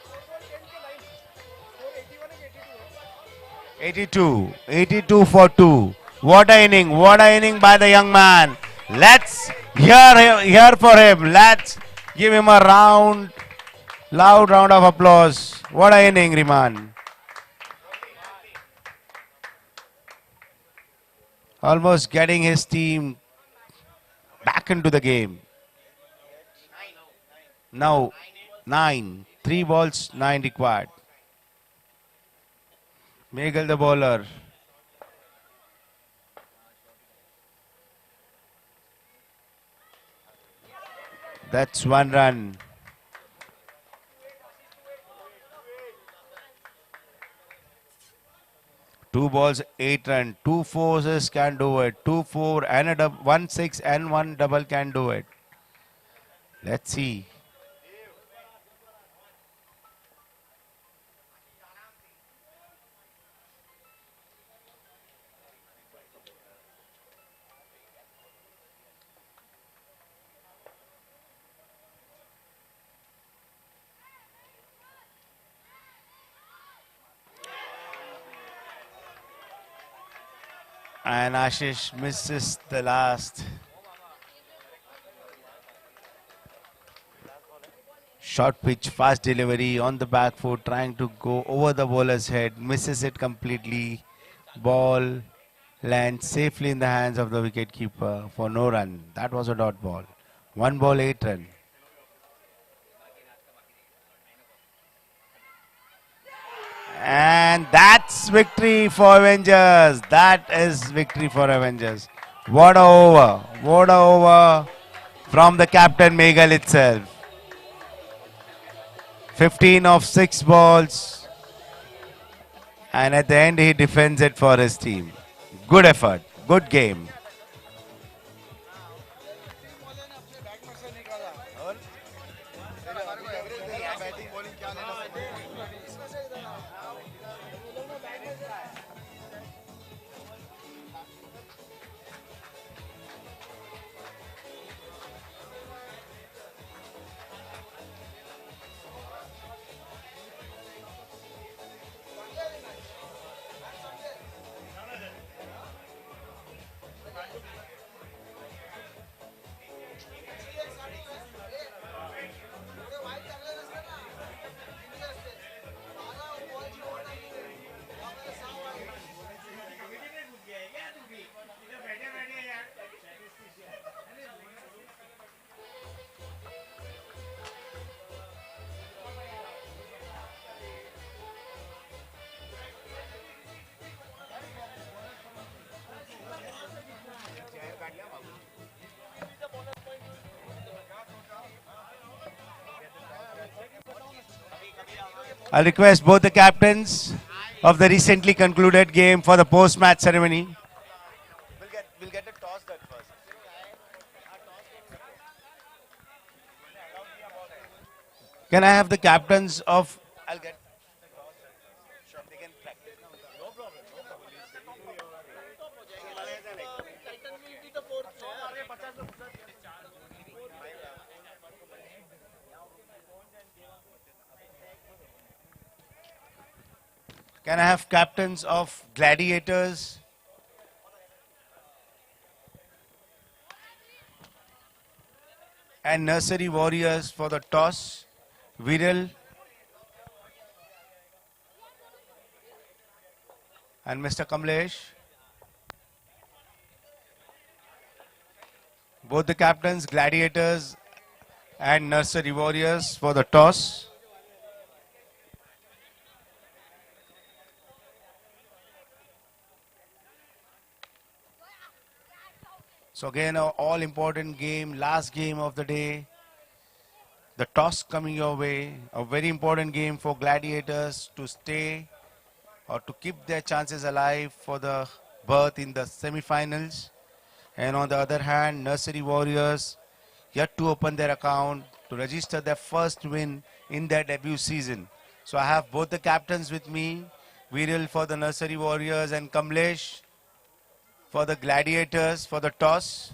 82 for 2. What an inning by the young man. Let's hear for him. Let's give him a loud round of applause. What an inning, Riman. Almost getting his team back into the game. Now 9. 3 balls, 9 required. Megal the bowler. That's 1 run. 2 balls, 8 run. 2 4s can do it. 2 4 and a 1 6 and 1 double can do it. Let's see. And Ashish misses the last. Short pitch, fast delivery on the back foot, trying to go over the bowler's head, misses it completely. Ball lands safely in the hands of the wicketkeeper for no run. That was a dot ball. 1 ball, 8 run. And that's victory for Avengers. That is victory for Avengers. What a over. What a over from the captain Megal itself. 15 of 6 balls. And at the end he defends it for his team. Good effort. Good game. I'll request both the captains of the recently concluded game for the post-match ceremony. We'll get the toss done first. Can I have the captains of... I'll get the toss done. Sure, they can practice now. No problem. No problem. Can I have captains of gladiators? And nursery warriors for the toss? Viral and Mr. Kamlesh. Both the captains, gladiators and nursery warriors for the toss. So again, an all important game, last game of the day. The toss coming your way, a very important game for gladiators to stay or to keep their chances alive for the berth in the semi-finals. And on the other hand, nursery warriors yet to open their account to register their first win in their debut season. So I have both the captains with me, Viral for the nursery warriors and Kamlesh for the gladiators for the toss.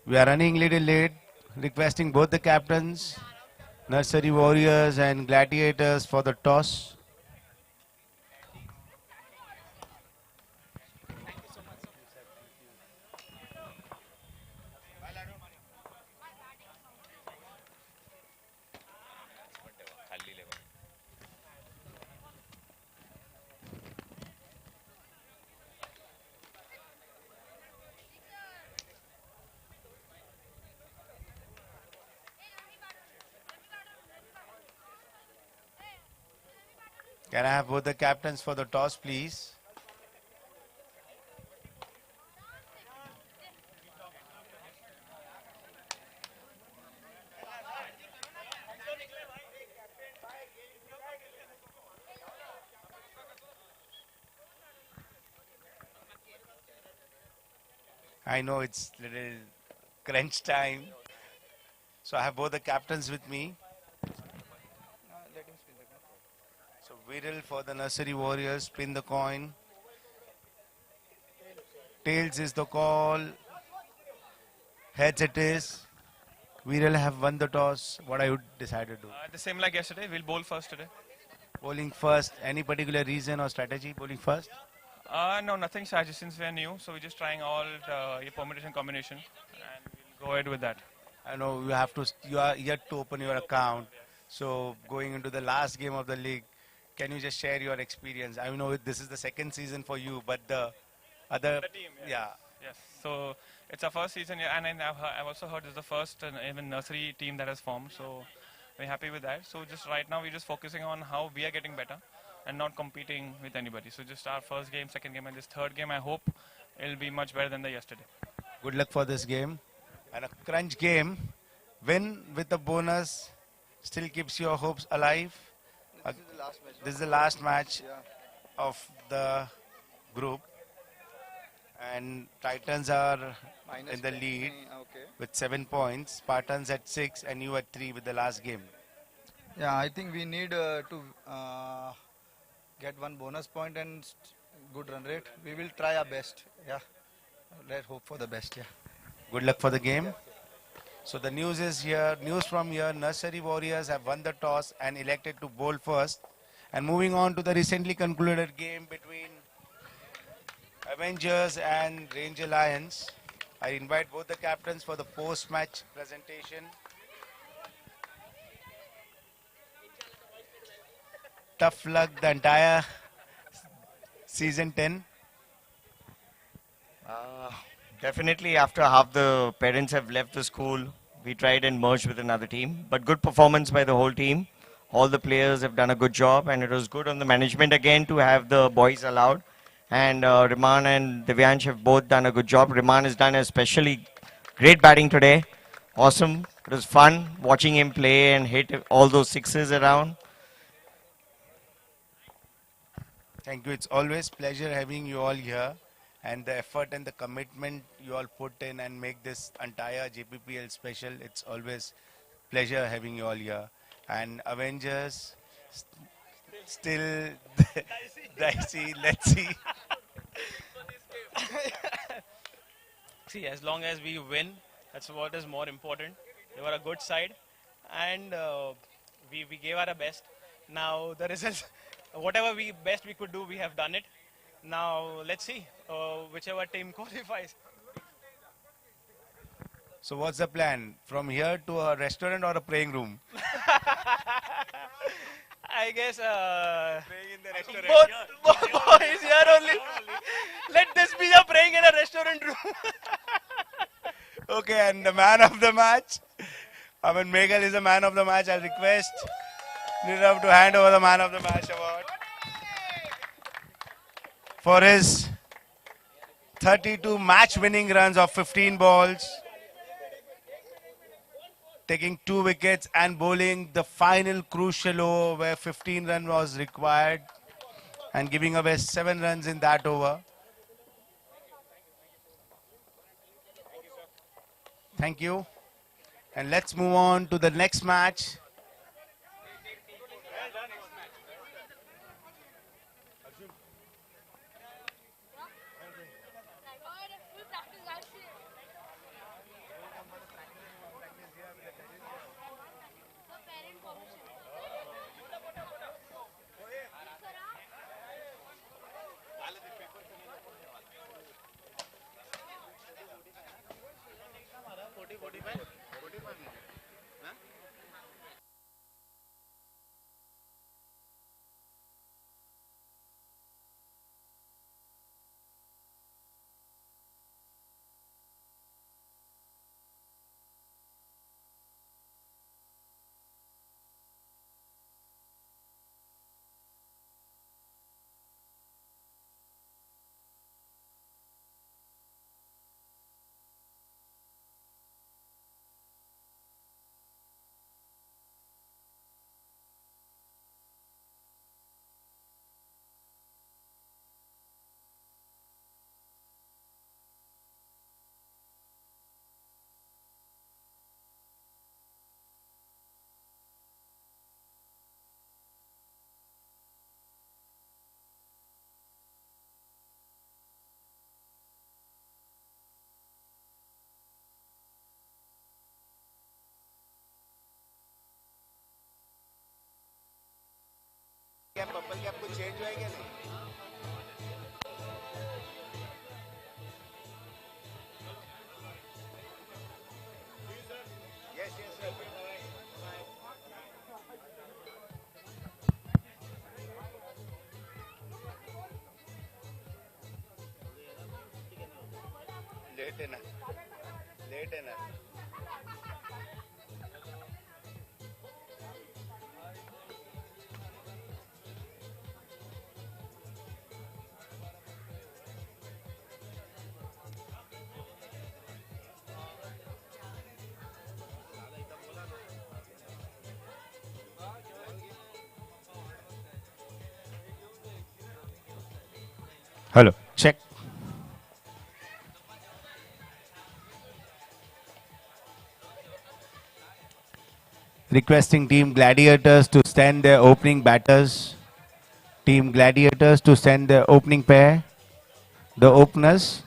We are running little late. requesting both the captains, Nursery Warriors and Gladiators, for the toss. Can I have both the captains for the toss, please? I know it's little crunch time. So I have both the captains with me. Let him spin the coin. So Viral for the Nursery Warriors, spin the coin. Tails is the call. Heads it is. Viral have won the toss. What I would decide to do? The same like yesterday. We'll bowl first today. Bowling first. Any particular reason or strategy? Bowling first? No, nothing strategy since we're new. So we're just trying all your permutation combination, and we'll go ahead with that. I know you have to. You are yet to open your account. So going into the last game of the league, can you just share your experience? I know this is the second season for you, but the other, The team, yeah. Yes. So it's our first season, yeah, and I've also heard it's the first even nursery team that has formed. So we're happy with that. So just right now we're just focusing on how we are getting better, and not competing with anybody. So just our first game, second game, and this third game, I hope it'll be much better than the yesterday. Good luck for this game. And a crunch game, win with a bonus, still keeps your hopes alive. This is the last match. This is the last match Yeah. of the group. And Titans are Minus in the 10, lead okay. with 7 points. Spartans at 6 and you at 3 with the last game. Yeah, I think we need to get one bonus point and good run rate. We will try our best. Yeah, let's hope for the best. Yeah. Good luck for the game. So the news is here. News from here. Nursery Warriors have won the toss and elected to bowl first. And moving on to the recently concluded game between Avengers and Ranger Lions. I invite both the captains for the post-match presentation. Tough luck the entire season 10. Definitely, after half the parents have left the school, we tried and merged with another team. But good performance by the whole team. All the players have done a good job, and it was good on the management again to have the boys allowed. And Riman and Divyansh have both done a good job. Riman has done especially great batting today. Awesome. It was fun watching him play and hit all those sixes around. Thank you. It's always pleasure having you all here, and the effort and the commitment you all put in and make this entire JPPL special. It's always pleasure having you all here. And Avengers, still dicey. Let's see. See, as long as we win, that's what is more important. They were a good side, and we gave our best. Now the results, whatever best we could do, we have done it. Now let's see whichever team qualifies. So what's the plan? From here to a restaurant or a praying room? I guess praying in the restaurant. Both boys here only. Let this be a praying in a restaurant room. Okay, and the man of the match. I mean, Meghal is the man of the match. I'll request Nirav to hand over the man of the match award for his 32 match-winning runs of 15 balls, taking 2 wickets and bowling the final crucial over where 15 runs was required and giving away 7 runs in that over. Thank you. And let's move on to the next match. क्या purple cap कुछ change हुआ है क्या नहीं? Yes, yes, sir. Late है ना, late है ना. Hello, check. Requesting Team Gladiators to send their opening batters. Team Gladiators to send their opening pair, the openers,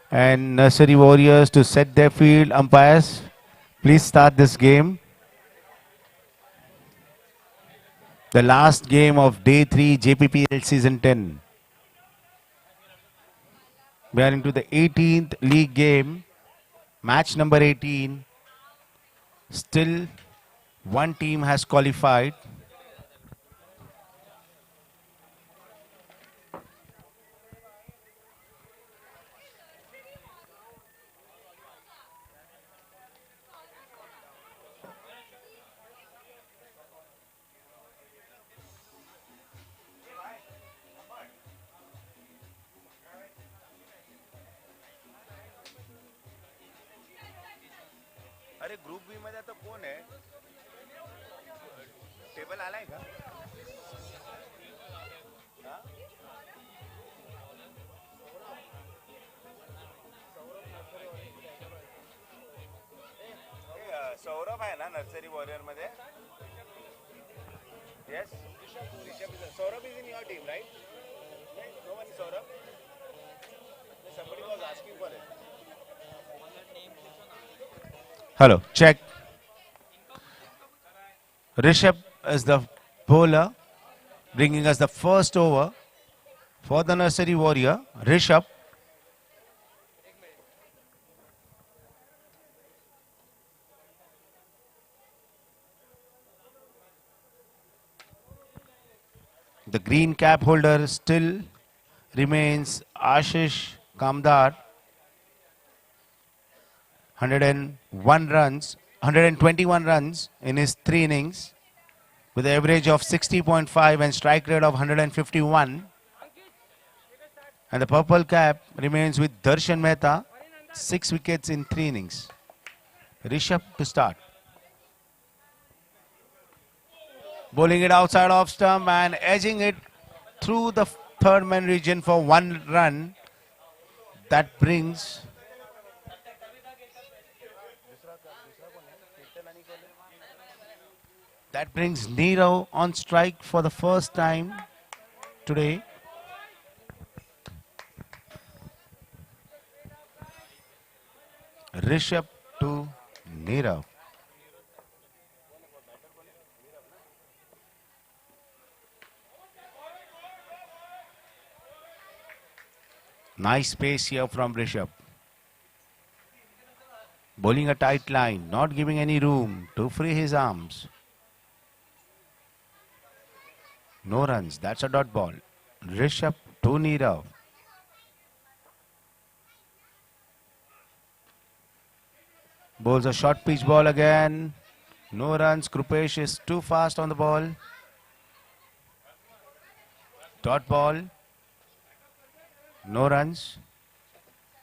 and Nursery Warriors to set their field umpires. Please start this game. The last game of Day 3 JPPL Season 10. We are into the 18th league game, match number 18. Still, one team has qualified. अरे group B मध्ये आता कोण आहे? Table आलाय का? हा? सौरभ आहे ना नर्सरी वॉरियर मध्ये? Yes. Saurabh is in your team, right? No one is Saurabh. Somebody was asking for it. Hello, check. Rishabh is the bowler, bringing us the first over for the Nursery Warrior. Rishabh. The green cap holder still remains Ashish Kamdar. 101 runs, 121 runs in his 3 innings with an average of 60.5 and strike rate of 151. And the purple cap remains with Darshan Mehta, 6 wickets in 3 innings. Rishabh to start. Bowling it outside off stump and edging it through the third man region for 1 run. That brings Nirav on strike for the first time today. Rishabh to Nirav. Nice pace here from Rishabh. Bowling a tight line, not giving any room to free his arms. No runs, that's a dot ball. Rishabh to Nirav. Bowls a short pitch ball again. No runs, Krupesh is too fast on the ball. Dot ball. No runs.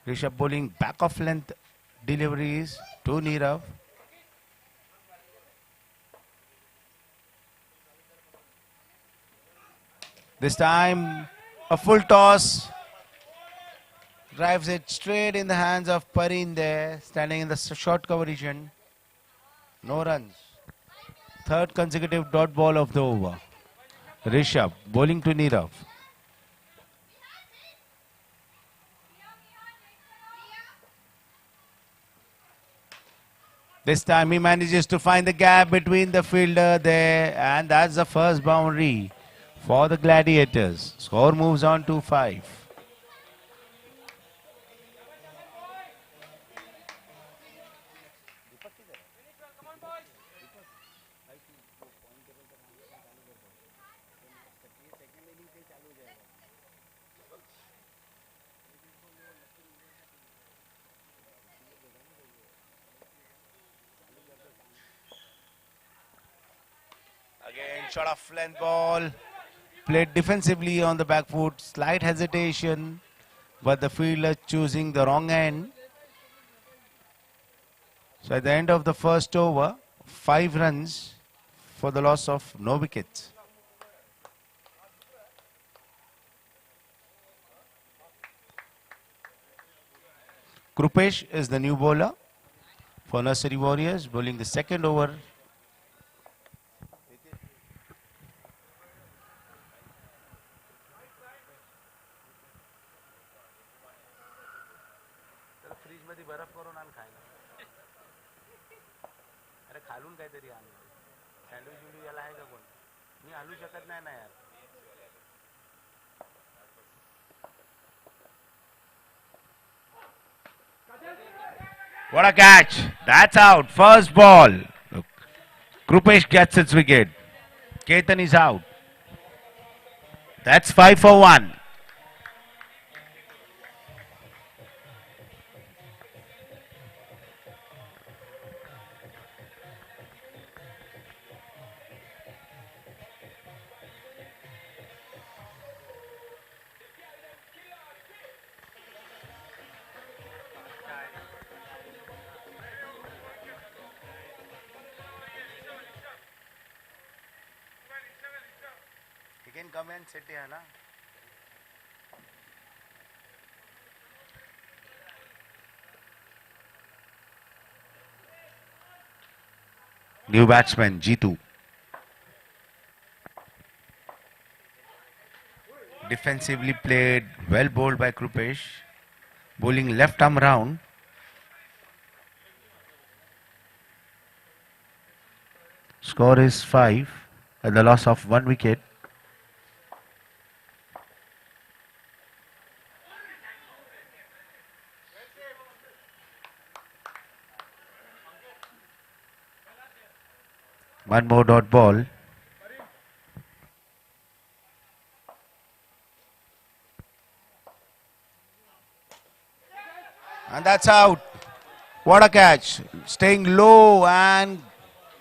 Rishabh bowling back of length deliveries to Nirav. This time a full toss. Drives it straight in the hands of Parin there, standing in the short cover region. No runs. Third consecutive dot ball of the over. Rishabh bowling to Nirav. This time he manages to find the gap between the fielder there, and that's the first boundary for the Gladiators. Score moves on to 5. Again, shot of length ball. Played defensively on the back foot. Slight hesitation. But the fielder choosing the wrong end. So at the end of the first over, 5 runs for the loss of no wickets. Krupesh is the new bowler for Nursery Warriors, bowling the second over. Fridge मध्ये बर्फ करून आण खायला अरे खालून काहीतरी आण sandwich विंडू याला आहे का कोण मी हलू शकत नाही ना यार What a catch. That's out. First ball. Look. Krupesh gets its wicket. Ketan is out. That's 5 for 1. He can come and sit here, na? New batsman, Jppl. Defensively played, well bowled by Krupesh. Bowling left arm round. Score is 5 at the loss of 1 wicket. One more dot ball. And that's out. What a catch. Staying low and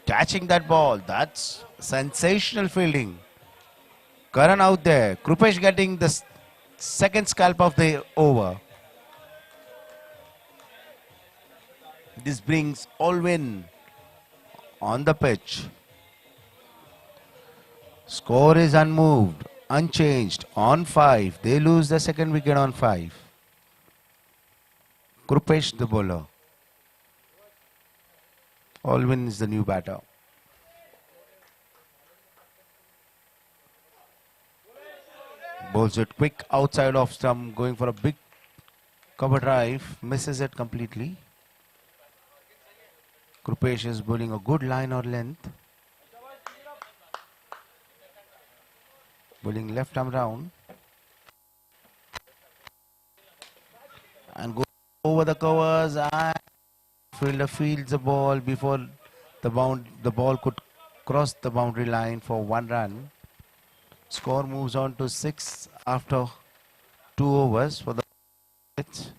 catching that ball. That's sensational fielding. Karan out there. Krupesh getting the second scalp of the over. This brings Allwyn on the pitch. Score is unmoved, unchanged, on 5. They lose the second wicket on 5. Krupesh the bowler. Allwyn is the new batter. Bowls it quick outside off stump, going for a big cover drive, misses it completely. Krupesh is bowling a good line or length. Bowling left arm round. And go over the covers and fielder fields the ball before the ball could cross the boundary line for 1 run. Score moves on to 6 after 2 overs for the pitch.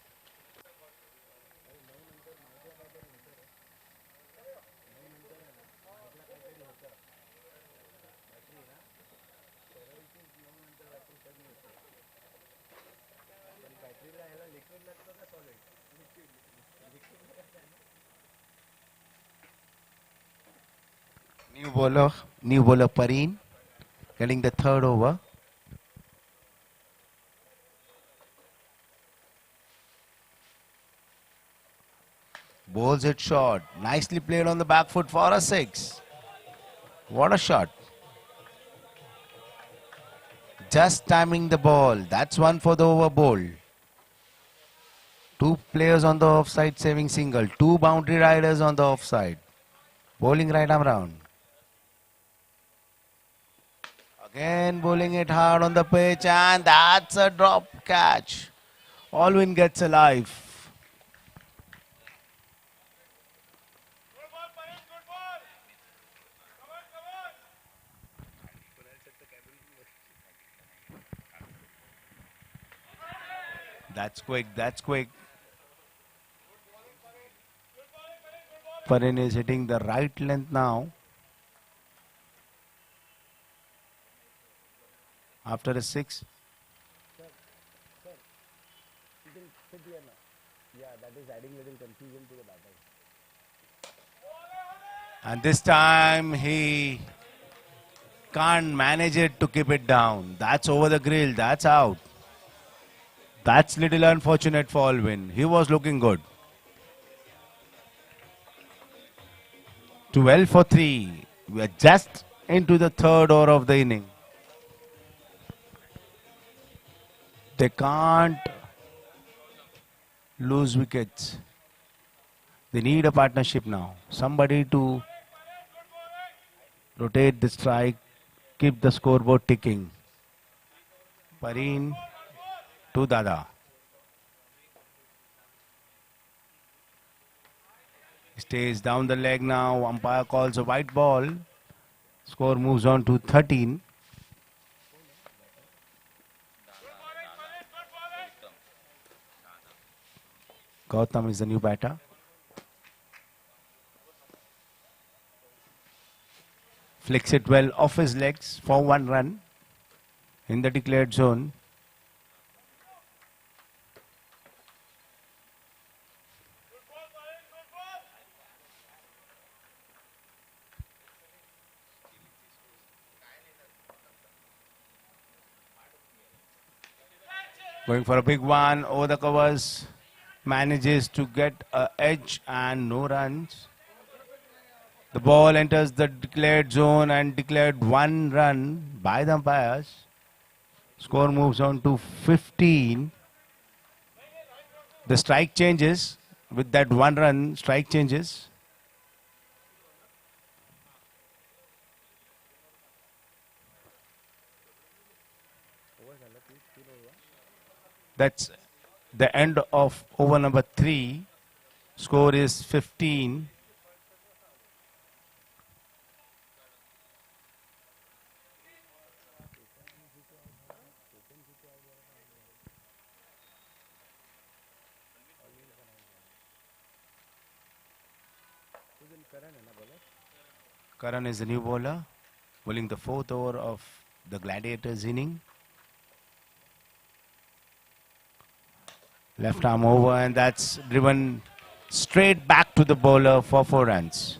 New bowler Pareen getting the third over. Bowls it short. Nicely played on the back foot for a 6. What a shot. Just timing the ball. That's 1 for the over bowl. 2 players on the offside saving single. 2 boundary riders on the offside. Bowling right arm round. Again bowling it hard on the pitch, and that's a drop catch. Alwyn gets alive. That's quick, that's quick. Parin is hitting the right length now. After a 6. Yeah, that is adding little confusion to the batter. And this time he can't manage it to keep it down. That's over the grill. That's out. That's little unfortunate for Alwyn. He was looking good. 12 for 3. We are just into the third over of the inning. They can't lose wickets. They need a partnership now. Somebody to rotate the strike, keep the scoreboard ticking. Pareen to Dada. Stays down the leg now. Umpire calls a white ball. Score moves on to 13. Gautam is the new batter. Flicks it well off his legs for 1 run in the declared zone. Going for a big one over the covers. Manages to get an edge and no runs. The ball enters the declared zone and declared 1 run by the umpires. Score moves on to 15. The strike changes with that 1 run. Strike changes. That's the end of over number 3. Score is 15. Karan is the new bowler, bowling the 4th over of the Gladiators inning. Left arm over, and that's driven straight back to the bowler for 4 runs.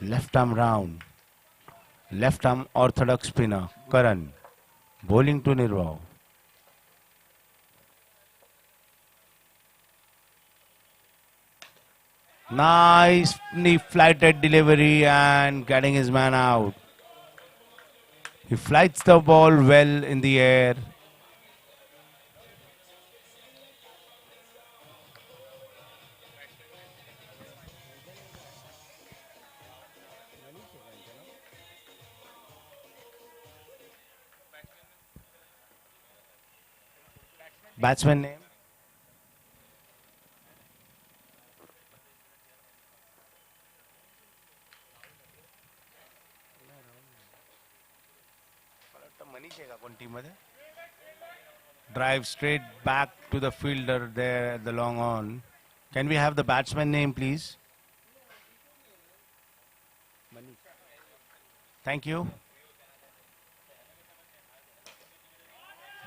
Left arm round. Left arm orthodox spinner, Karan. Bowling to Nirvav. Nice flighted delivery and getting his man out. He flights the ball well in the air. Batsman name? Drive straight back to the fielder there at the long on. Can we have the batsman name, please? Thank you.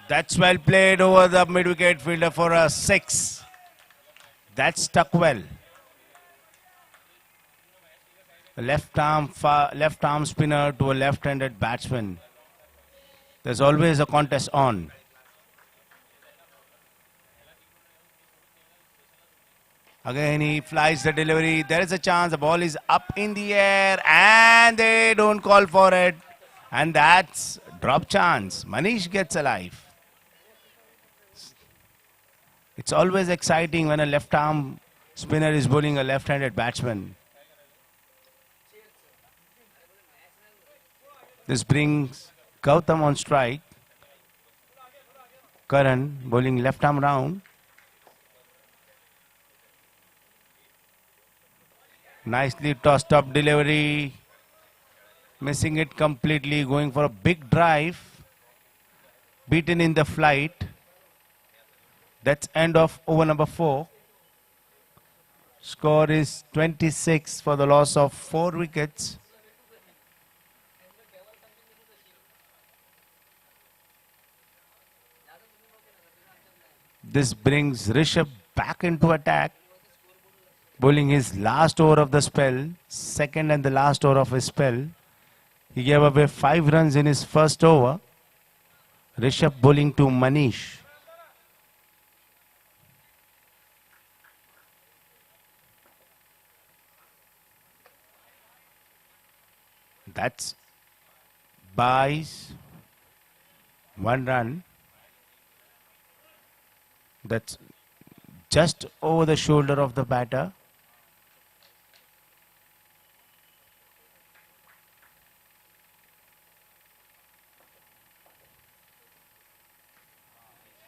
That's well played over the mid-wicket fielder for a 6. That stuck well. A left arm spinner to a left-handed batsman. There's always a contest on. Again, he flies the delivery. There is a chance. The ball is up in the air and they don't call for it. And that's drop chance. Manish gets alive. It's always exciting when a left arm spinner is bowling a left-handed batsman. This brings Gautam on strike. Karan bowling left arm round. Nicely tossed up delivery. Missing it completely. Going for a big drive. Beaten in the flight. That's end of over number 4. Score is 26 for the loss of 4 wickets. This brings Rishabh back into attack. Bowling his last over of the spell. Second and the last over of his spell. He gave away 5 runs in his first over. Rishabh bowling to Manish. That's buys 1 run. That's just over the shoulder of the batter.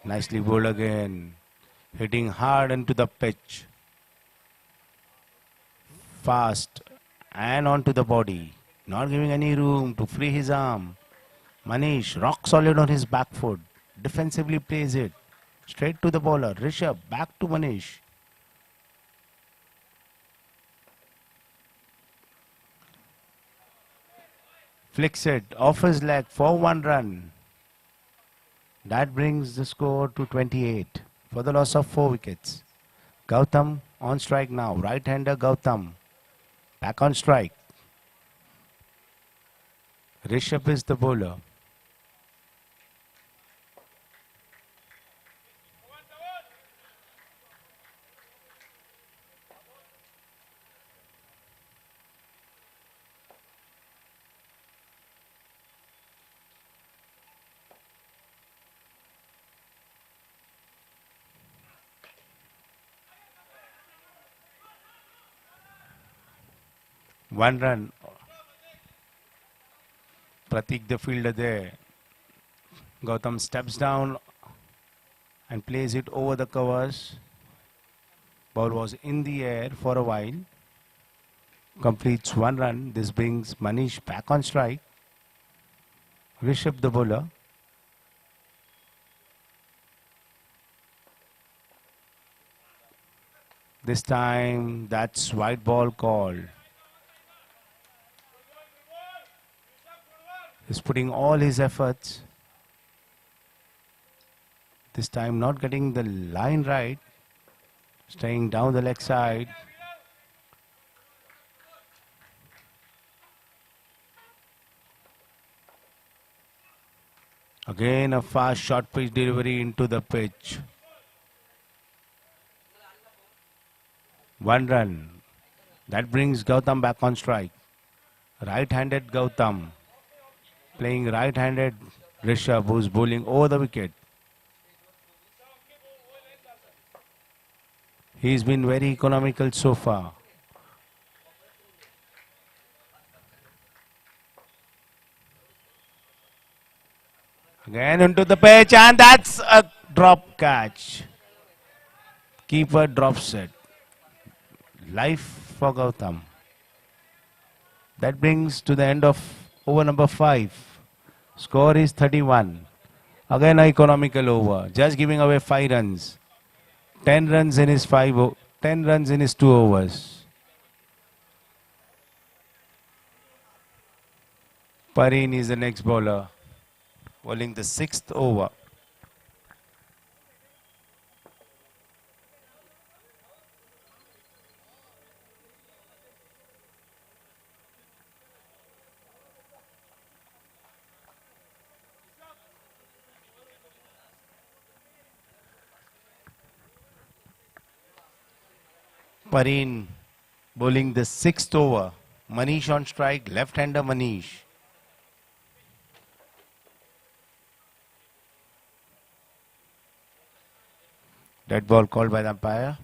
Nicely bowled again. Hitting hard into the pitch. Fast and onto the body. Not giving any room to free his arm. Manish rock solid on his back foot. Defensively plays it. Straight to the bowler. Rishabh back to Manish. Flicks it off his leg for 1 run. That brings the score to 28 for the loss of 4 wickets. Gautam on strike now. Right-hander Gautam. Back on strike. Rishabh is the bowler. One run. Pratik the fielder there. Gautam steps down and plays it over the covers. Ball was in the air for a while. Completes 1 run. This brings Manish back on strike. Rishabh the bowler. This time that's white ball called. He's putting all his efforts. This time not getting the line right. Staying down the leg side. Again a fast short pitch delivery into the pitch. 1 run. That brings Gautam back on strike. Right-handed Gautam. Playing right-handed Rishabh, who's bowling over the wicket. He's been very economical so far. Again into the pitch, and that's a drop catch. Keeper drops it. Life for Gautam. That brings to the end of over number 5. Score is 31. Again, an economical over. Just giving away 5 runs. 10 runs in his 10 runs in his 2 overs. Pareen is the next bowler, bowling the 6th over. Pareen bowling the 6th over. Manish on strike, left-hander Manish. Dead ball called by the umpire.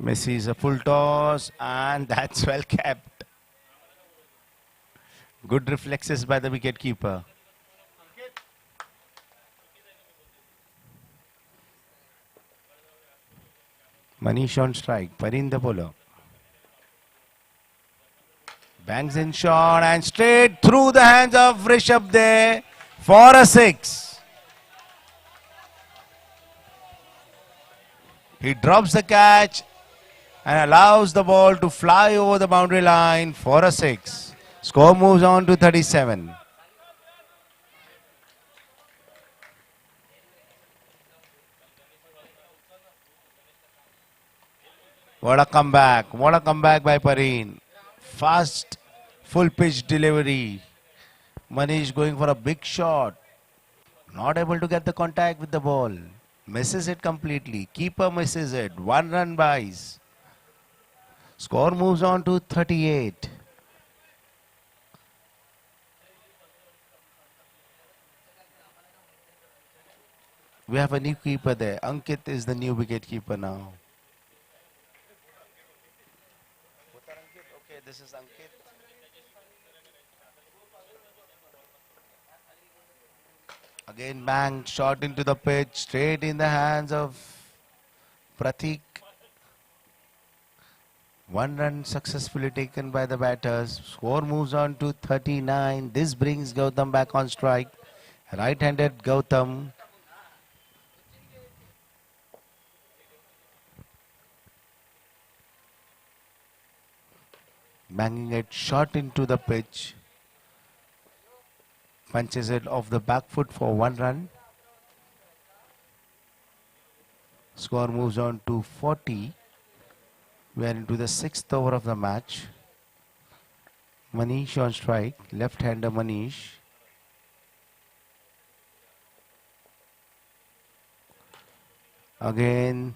Misses a full toss, and that's well kept. Good reflexes by the wicketkeeper. Manish on strike. Parin the bowler. Bangs in shot and straight through the hands of Rishabh there for a 6. He drops the catch and allows the ball to fly over the boundary line for a 6. Score moves on to 37. What a comeback. What a comeback by Parin. Fast, full pitch delivery. Manish going for a big shot. Not able to get the contact with the ball. Misses it completely. Keeper misses it. 1 run buys. Score moves on to 38. We have a new keeper there. Ankit is the new wicket keeper now. Okay, this is Ankit. Again bang, shot into the pitch, straight in the hands of Pratik. 1 run successfully taken by the batters. Score moves on to 39. This brings Gautam back on strike. Right-handed Gautam. Banging it short into the pitch. Punches it off the back foot for 1 run. Score moves on to 40. We are into the 6th over of the match. Manish on strike, left-hander Manish. Again,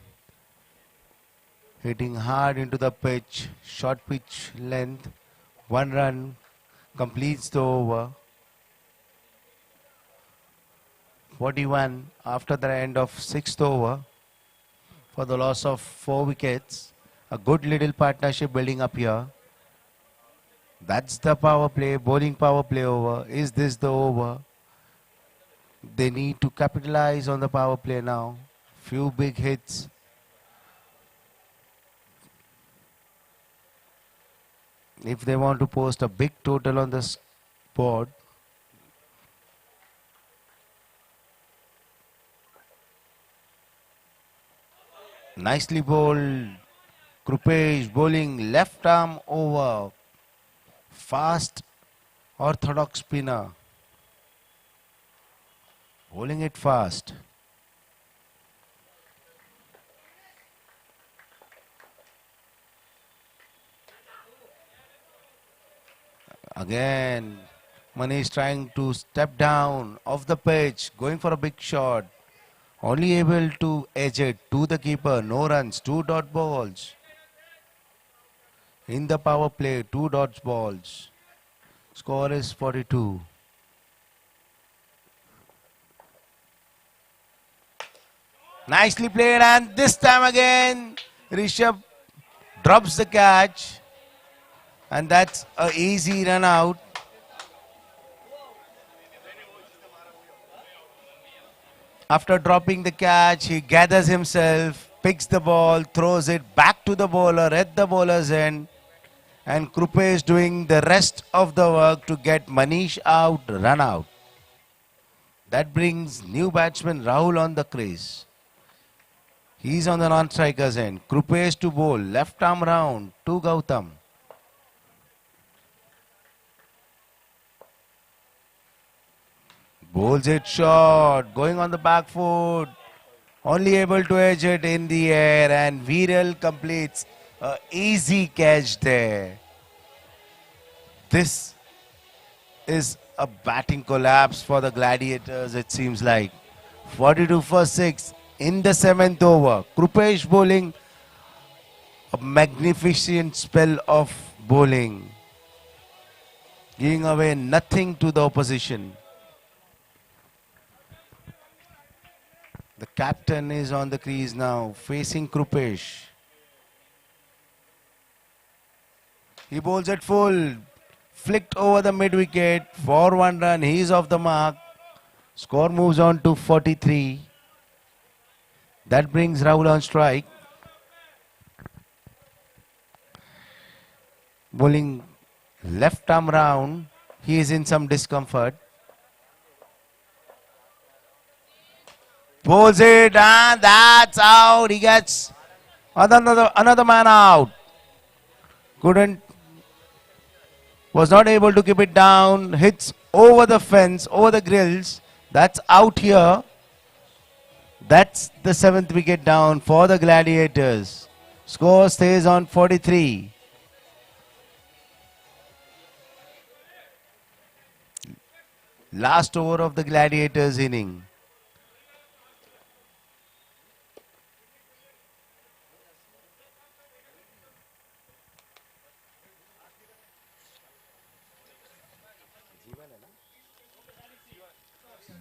hitting hard into the pitch, short pitch length. 1 run completes the over. 41 after the end of 6th over for the loss of 4 wickets. A good little partnership building up here. That's the power play, bowling power play over. Is this the over? They need to capitalize on the power play now. Few big hits. If they want to post a big total on this board. Nicely bowled. Krupesh bowling left arm over. Fast orthodox spinner. Bowling it fast. Again, Manish trying to step down off the pitch, going for a big shot. Only able to edge it to the keeper. No runs, 2 dot balls. In the power play, 2 dot balls. Score is 42. Nicely played, and this time again, Rishabh drops the catch. And that's an easy run out. After dropping the catch, he gathers himself, picks the ball, throws it back to the bowler at the bowler's end. And Krupesh doing the rest of the work to get Manish out, run out. That brings new batsman Rahul on the crease. He's on the non-striker's end. Krupesh to bowl, left arm round to Gautam. Bowls it short, going on the back foot. Only able to edge it in the air, and Viral completes an easy catch there. This is a batting collapse for the Gladiators, it seems like. 42 for 6 in the 7th over. Krupesh bowling a magnificent spell of bowling, giving away nothing to the opposition. The captain is on the crease now, facing Krupesh. He bowls it full. Flicked over the mid wicket for 1 run. He's off the mark. Score moves on to 43. That brings Rahul on strike. Bowling left arm round. He is in some discomfort. Pulls it and that's out. He gets another man out. Was not able to keep it down. Hits over the fence, over the grills. That's out here. That's the 7th wicket down for the Gladiators. Score stays on 43. Last over of the Gladiators inning.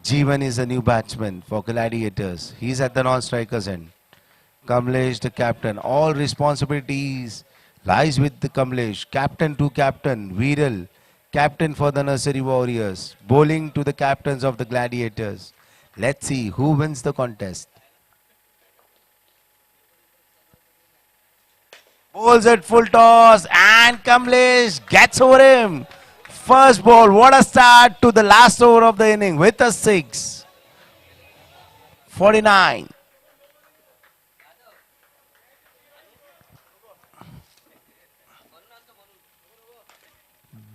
Jeevan is a new batsman for Gladiators. He's at the non-strikers end. Kamlesh, the captain. All responsibilities lies with the Kamlesh. Captain to captain. Viral, captain for the Nursery Warriors. Bowling to the captains of the Gladiators. Let's see who wins the contest. Bowls at full toss and Kamlesh gets over him. First ball, what a start to the last over of the inning with a 6. 49.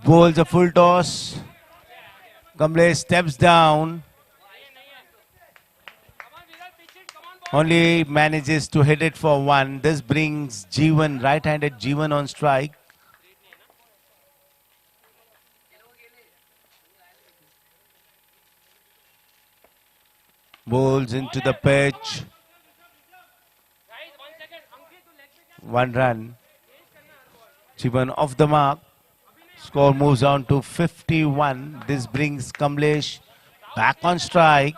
Bowls a full toss. Kamlesh steps down. Only manages to hit it for 1. This brings Jeevan, right-handed Jeevan on strike. Bowls into the pitch. 1 run. Jeevan off the mark. Score moves on to 51. This brings Kamlesh back on strike.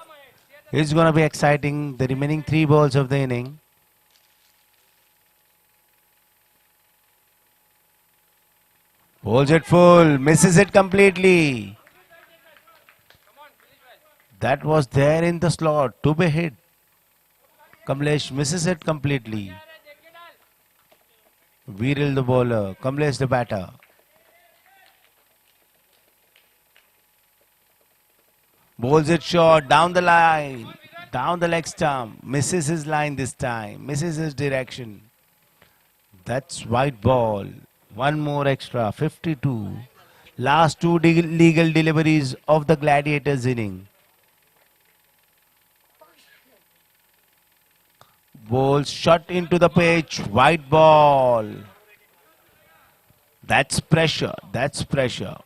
It's going to be exciting. The remaining 3 balls of the inning. Bowls it full. Misses it completely. That was there in the slot to be hit. Kamlesh misses it completely. Viral the bowler. Kamlesh the batter. Bowls it short, down the line, down the leg stump. Misses his line this time. Misses his direction. That's white ball. 1 more extra, 52. Last 2 legal deliveries of the Gladiators inning. Ball shot into the pitch. White ball. That's pressure. That's pressure.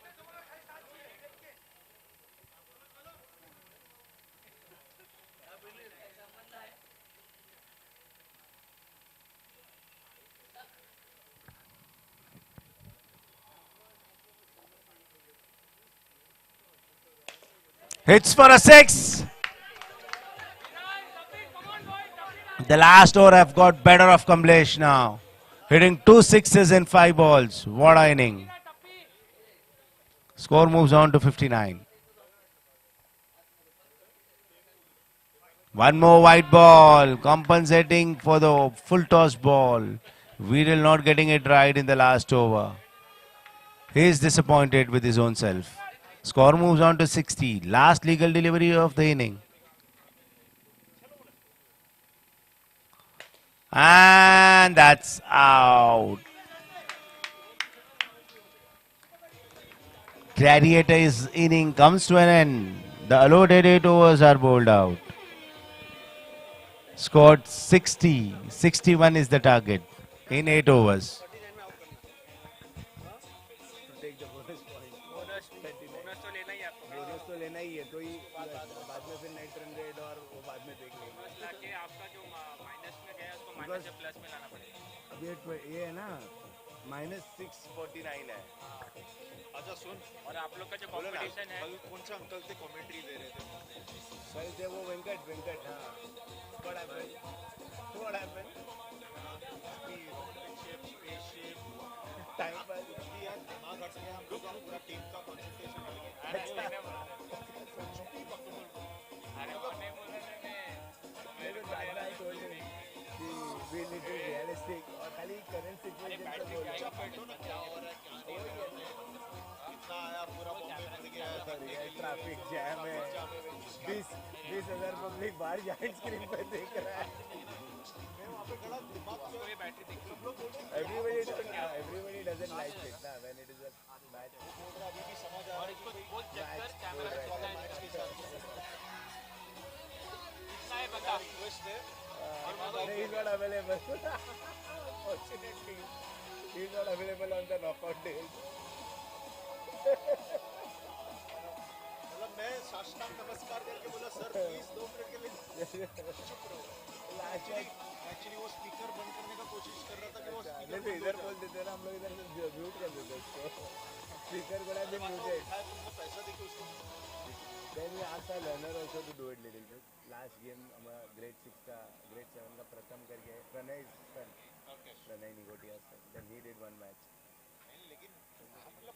Hits for a 6. The last over have got better of Kamlesh now. Hitting 2 sixes in 5 balls. What a inning. Score moves on to 59. 1 more white ball. Compensating for the full toss ball. Viral not getting it right in the last over. He is disappointed with his own self. Score moves on to 60. Last legal delivery of the inning. And that's out. Gladiator's inning comes to an end. The allotted 8 overs are bowled out. Scored 60. 61 is the target in 8 overs. Bonus तो लेना ही है तो ही बाद में फिर net run rate और वो बाद में देख लेंगे ताकि आपका जो माइनस में गया उसको माइनस से प्लस में लाना पड़ेगा अब ये है ना -649 है अच्छा सुन और आप लोग का जो कंपटीशन है कल कौन सा अंकल थे कमेंट्री दे रहे थे कल थे वो वेंकट हाँ what happened टाइम पास किया कर सके हम लोग और पूरा टीम का कंसंट्रेशन मिल गया we need to be realistic और खाली करंट सिचुएशन पे बोल रहे बैठो ना क्या हो रहा है क्या नहीं हो रहा है कितना आया पूरा बॉम्बे बंद गया ट्रैफिक जैम है 20,000 पब्लिक बाहर जाइंट स्क्रीन पे देख रहा है मैं वहां पे खड़ा दिमाग से बैटरी देख सब लोग everybody doesn't like it ना when it is a match अभी भी समझ आ रहा है कि बोल चेक कर कैमरा वाला मैच के साथ कितना है बता रिक्वेस्ट है he's not available. Fortunately, he's not available on the knockout days. मतलब मैं साष्टांग नमस्कार करके बोला सर प्लीज 2 मिनट के लिए चुप रहो एक्चुअली वो स्पीकर बंद करने का कोशिश कर रहा था कि वो स्पीकर इधर बोल देते ना हम लोग इधर म्यूट कर देते उसको स्पीकर को ना म्यूटेड तुमको पैसा देके उसको then we asked our learner also to do it little bit last game हमारा grade 6 का grade 7 का प्रथम करके Pranay is son Pranay निगोटिया son then he did one match लेकिन मतलब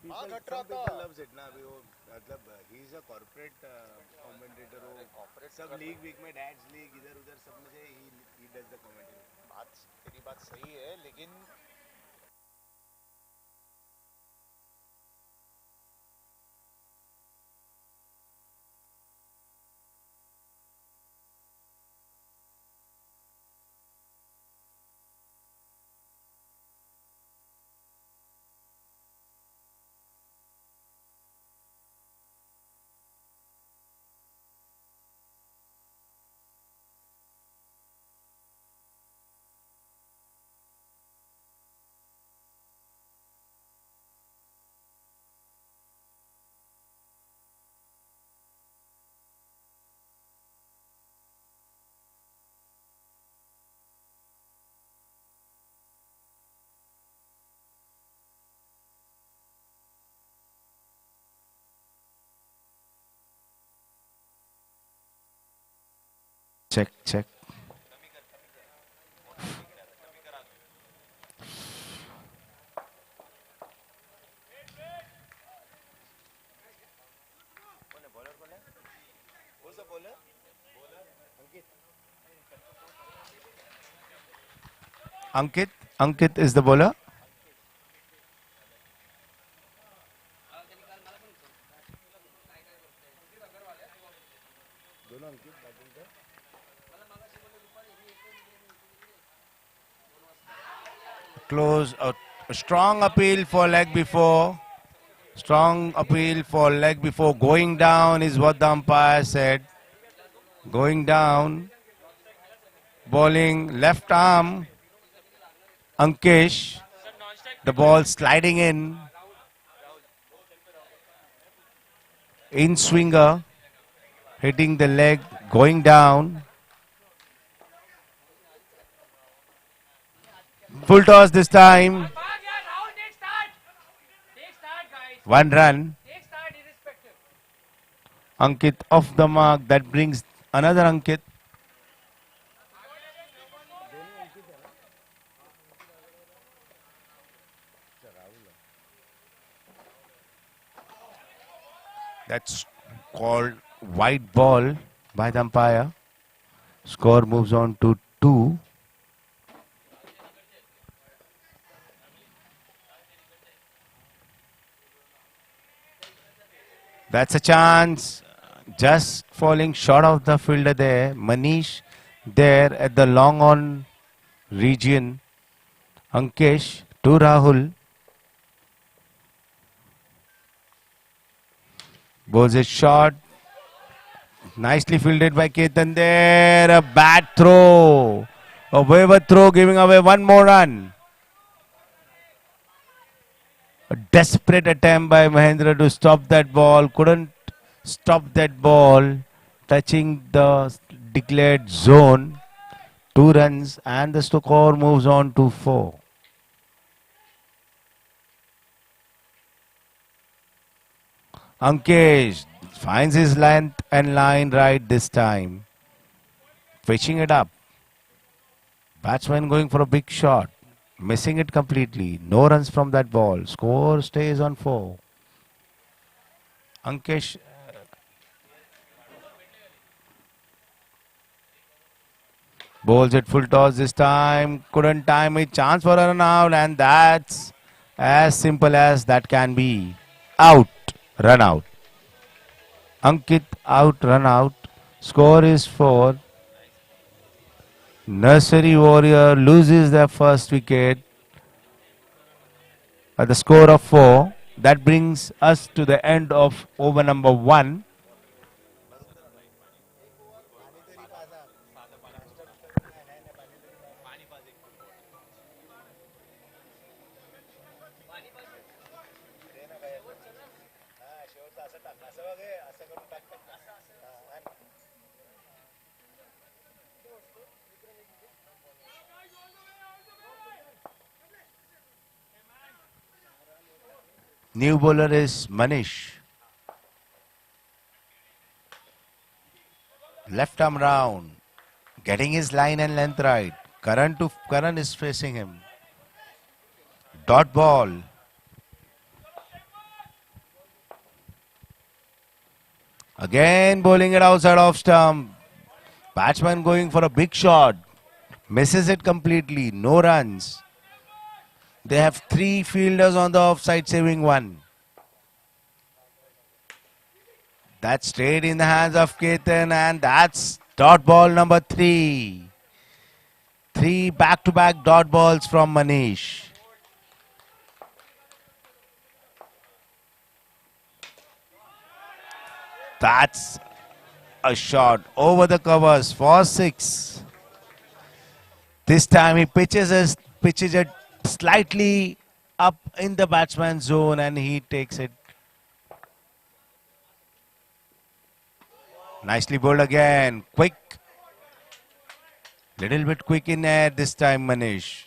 people loves it ना अभी वो मतलब he is a corporate commentator वो corporate सब league week में dads league इधर उधर सब में से he does the commentary तेरी बात सही है लेकिन check Ankit is the bowler. Close, a strong appeal for leg before. Strong appeal for leg before. Going down is what the umpire said. Going down. Bowling left arm. Ankesh. The ball sliding in. In swinger. Hitting the leg. Going down. Full toss this time. 1 run. Ankit off the mark. That brings another Ankit. That's called white ball by the umpire. Score moves on to 2. That's a chance. Just falling short of the fielder there. Manish there at the long on region. Ankesh to Rahul. Bowls it short. Nicely fielded by Ketan there. A bad throw. A wayward throw giving away 1 more run. A desperate attempt by Mahendra to stop that ball. Couldn't stop that ball. Touching the declared zone. 2 runs and the score moves on to 4. Ankesh finds his length and line right this time. Pitching it up. Batsman going for a big shot. Missing it completely. No runs from that ball. Score stays on 4. Ankesh bowls it full toss this time. Couldn't time it. Chance for a run out, and that's as simple as that can be. Out. Run out. Ankit out. Run out. Score is 4. Nursery Warrior loses their first wicket at the score of 4. That brings us to the end of over number 1. New bowler is Manish. Left arm round. Getting his line and length right. Karan is facing him. Dot ball. Again bowling it outside off stump. Batsman going for a big shot. Misses it completely. No runs. They have 3 fielders on the offside, saving 1. That's straight in the hands of Ketan, and that's dot ball number 3. 3 back-to-back dot balls from Manish. That's a shot over the covers for 6. This time he pitches it slightly up in the batsman's zone, and he takes it. Nicely bowled again. Quick. Little bit quick in air this time, Manish.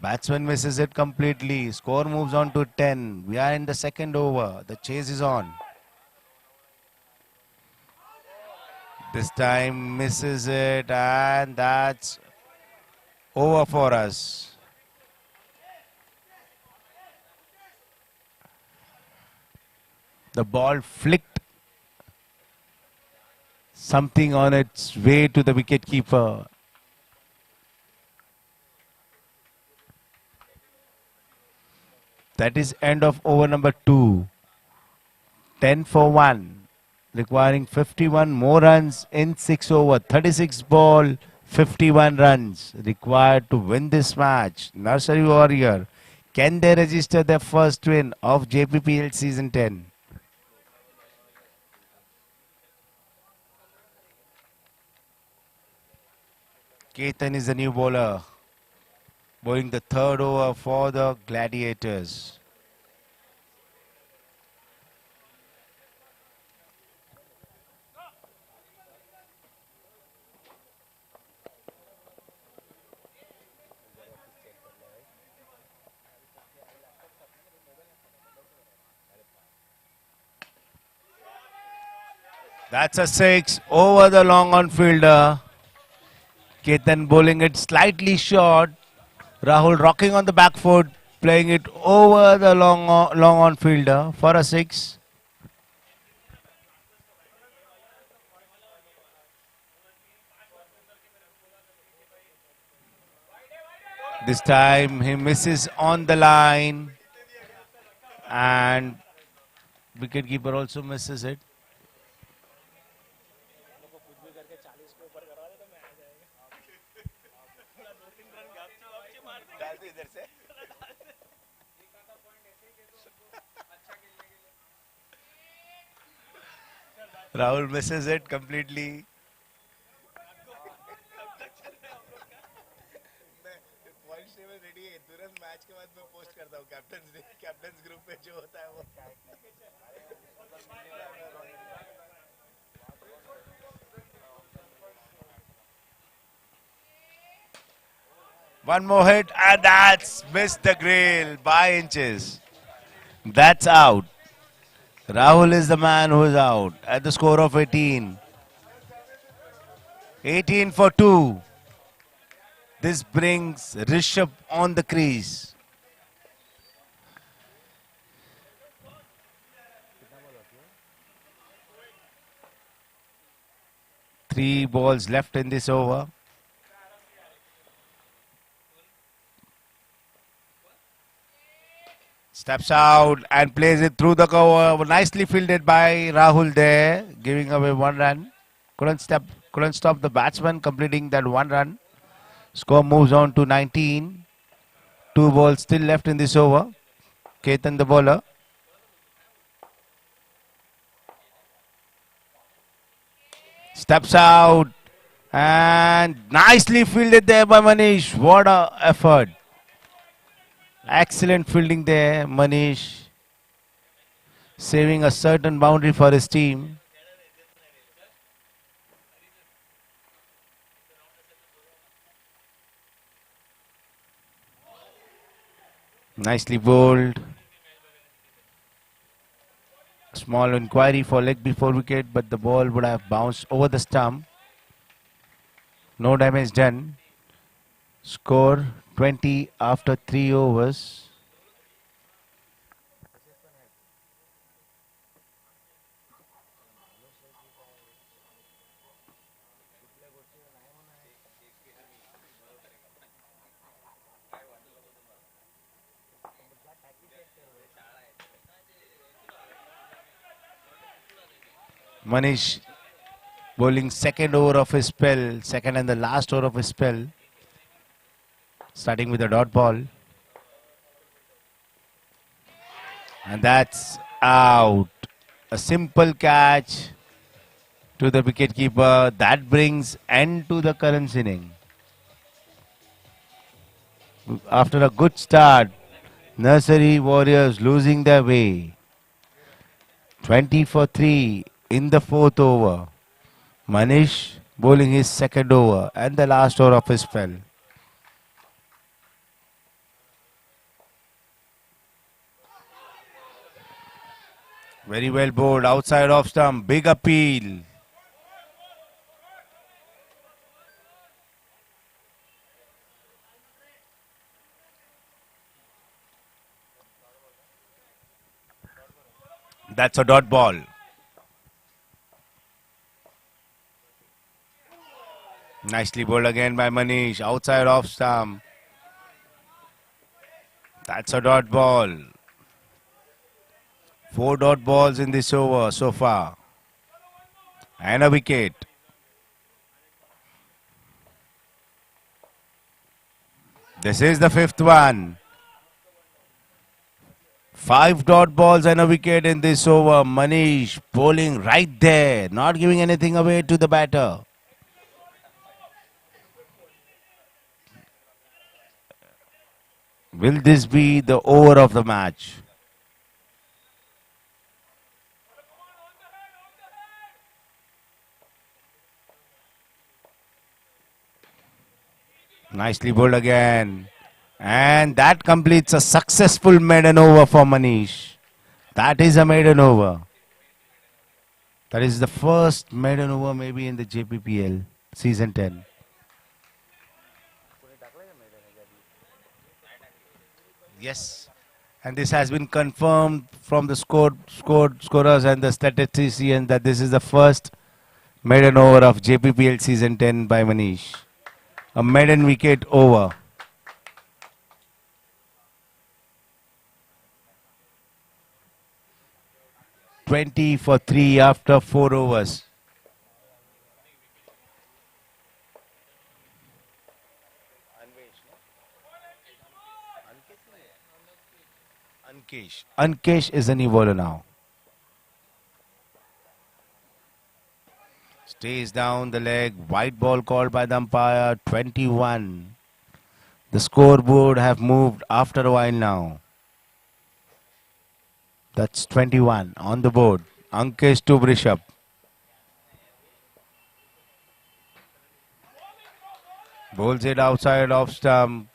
Batsman misses it completely. Score moves on to 10. We are in the second over. The chase is on. This time misses it, and that's over for us. The ball flicked something on its way to the wicket keeper. That is end of over number 2. 10 for 1. Requiring 51 more runs in 6 over. 36 ball, 51 runs required to win this match. Nursery Warrior, can they register their first win of JPPL Season 10? Ketan is the new bowler, bowling the third over for the Gladiators. That's a 6 over the long on fielder. Ketan bowling it slightly short. Rahul rocking on the back foot, playing it over the long on fielder for a 6. This time he misses on the line, and wicketkeeper also misses it. Rahul misses it completely. One more hit, and that's missed the grill by inches. That's out. Rahul is the man who is out at the score of 18. 18 for 2. This brings Rishabh on the crease. Three balls left in this over. Steps out and plays it through the cover. Nicely fielded by Rahul there, giving away 1 run. Couldn't stop the batsman completing that 1 run. Score moves on to 19. 2 balls still left in this over. Ketan the bowler. Steps out and nicely fielded there by Manish. What a effort. Excellent fielding there, Manish. Saving a certain boundary for his team. Nicely bowled. Small inquiry for leg before wicket, but the ball would have bounced over the stump. No damage done. Score 20 after 3 overs. Manish bowling second over of his spell, second and the last over of his spell. Starting with a dot ball. And that's out. A simple catch to the wicketkeeper. That brings end to the current inning. After a good start, Nursery Warriors losing their way. 20 for 3 in the fourth over. Manish bowling his second over and the last over of his spell. Very well bowled, outside off stump, big appeal. That's a dot ball. Nicely bowled again by Manish, outside off stump. That's a dot ball. 4 dot balls in this over so far. And a wicket. This is the 5th one. 5 dot balls and a wicket in this over. Manish bowling right there, not giving anything away to the batter. Will this be the over of the match? Nicely bowled again. And that completes a successful maiden over for Manish. That is a maiden over. That is the first maiden over maybe in the JPPL season 10. Yes. And this has been confirmed from the scorers and the statisticians that this is the first maiden over of JPPL season 10 by Manish. A maiden wicket over. "20 for 3 after 4 overs. Ankesh is a new bowler now. Stays down the leg. White ball called by the umpire. 21. The scoreboard have moved after a while now. That's 21 on the board. Ankesh to Rishabh. Bowls it outside off stump.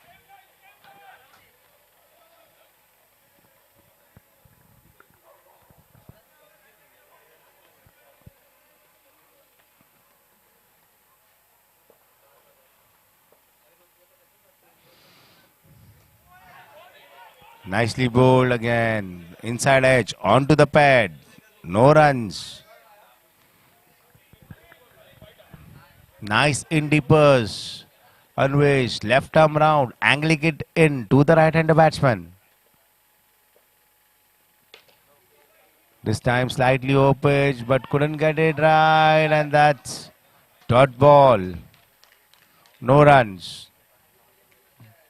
Nicely bowled again. Inside edge, onto the pad. No runs. Nice in deepers. Always left arm round, angling it in to the right-hander batsman. This time slightly off pitch, but couldn't get it right, and that's dot ball. No runs.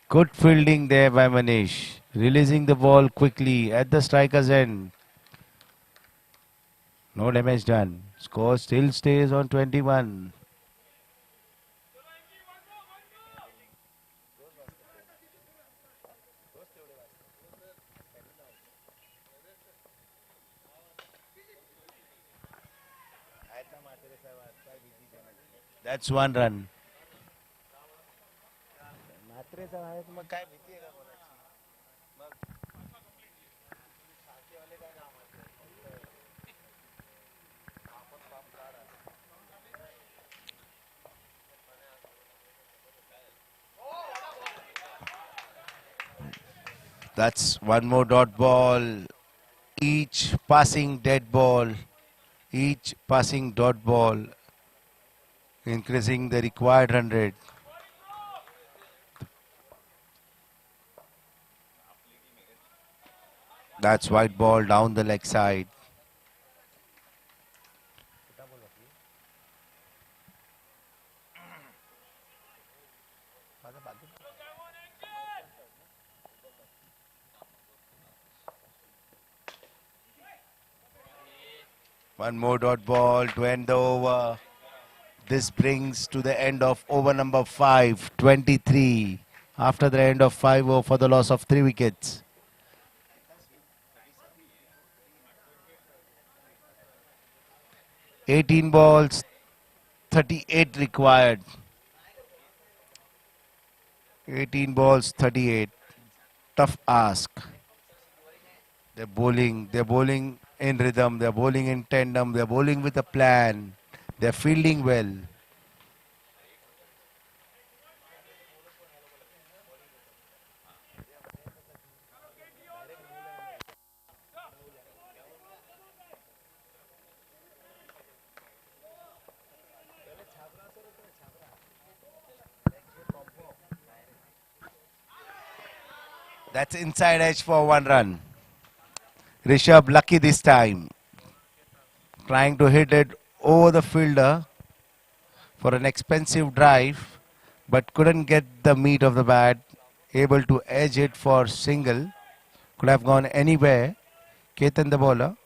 Good fielding there by Manish, releasing the ball quickly at the striker's end. No damage done. Score still stays on 21. That's one run. That's one more dot ball. Each passing dead ball, each passing dot ball, increasing the required run rate. That's white ball down the leg side. One more dot ball to end the over. This brings to the end of over number 5, 23. After the end of 5 over for the loss of 3 wickets. "18 balls, 38 required." 18 balls, 38. Tough ask. They're bowling in rhythm, they're bowling in tandem, they're bowling with a plan, they're fielding well. That's inside edge for 1 run. Rishabh lucky this time. Trying to hit it over the fielder for an expensive drive, but couldn't get the meat of the bat. Able to edge it for single. Could have gone anywhere. Ketan the bowler.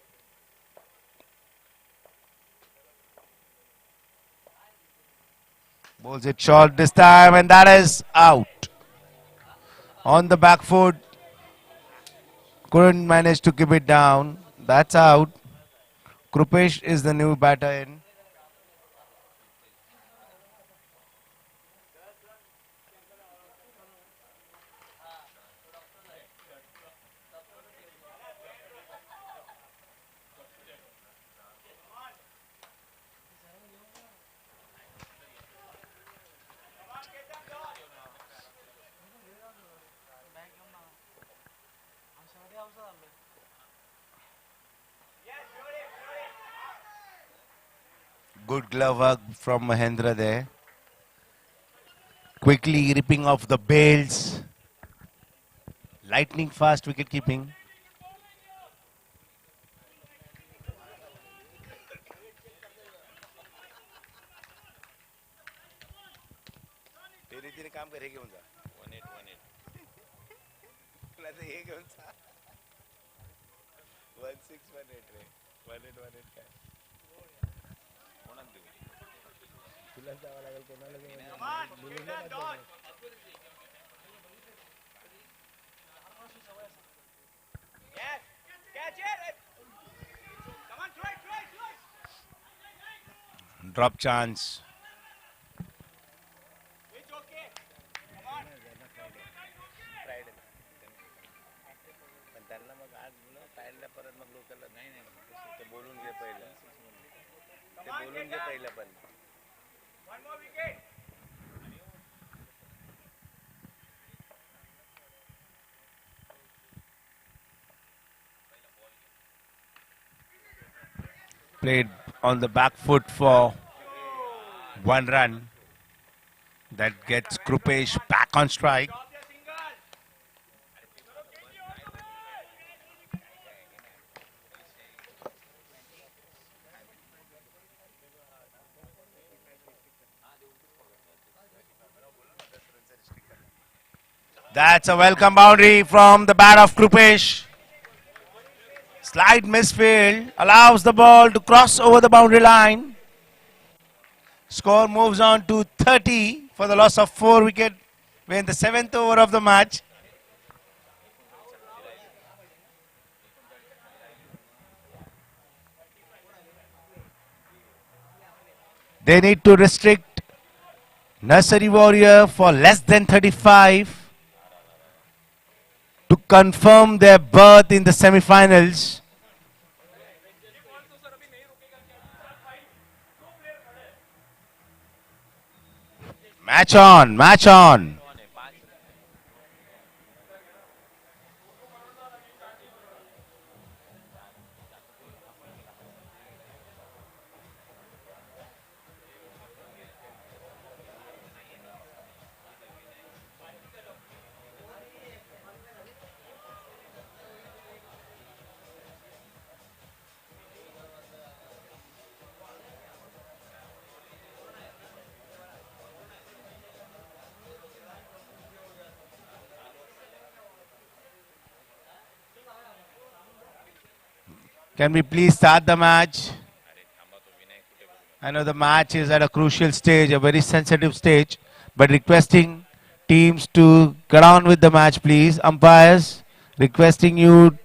Bowls it short this time, and that is out. On the back foot. Couldn't manage to keep it down. That's out. Krupesh is the new batter in. Good glove work from Mahendra there. Quickly ripping off the bails. Lightning fast wicket keeping. काम करे घेऊन जा 1818 तुला तर हे घेऊन जा 1618 रे 1818 काय कोणाला देऊ तुला जावं लागेल कोणाला घेऊन yes catch it come on try drop chance. Played on the back foot for 1 run. That gets Krupesh back on strike. That's a welcome boundary from the bat of Krupesh. Slight misfield allows the ball to cross over the boundary line. Score moves on to 30 for the loss of 4 wickets. We're in the 7th over of the match. They need to restrict Nursery Warrior for less than 35 to confirm their berth in the semi-finals. Match on, match on. Can we please start the match? I know the match is at a crucial stage, a very sensitive stage, but requesting teams to get on with the match, please. Umpires, requesting you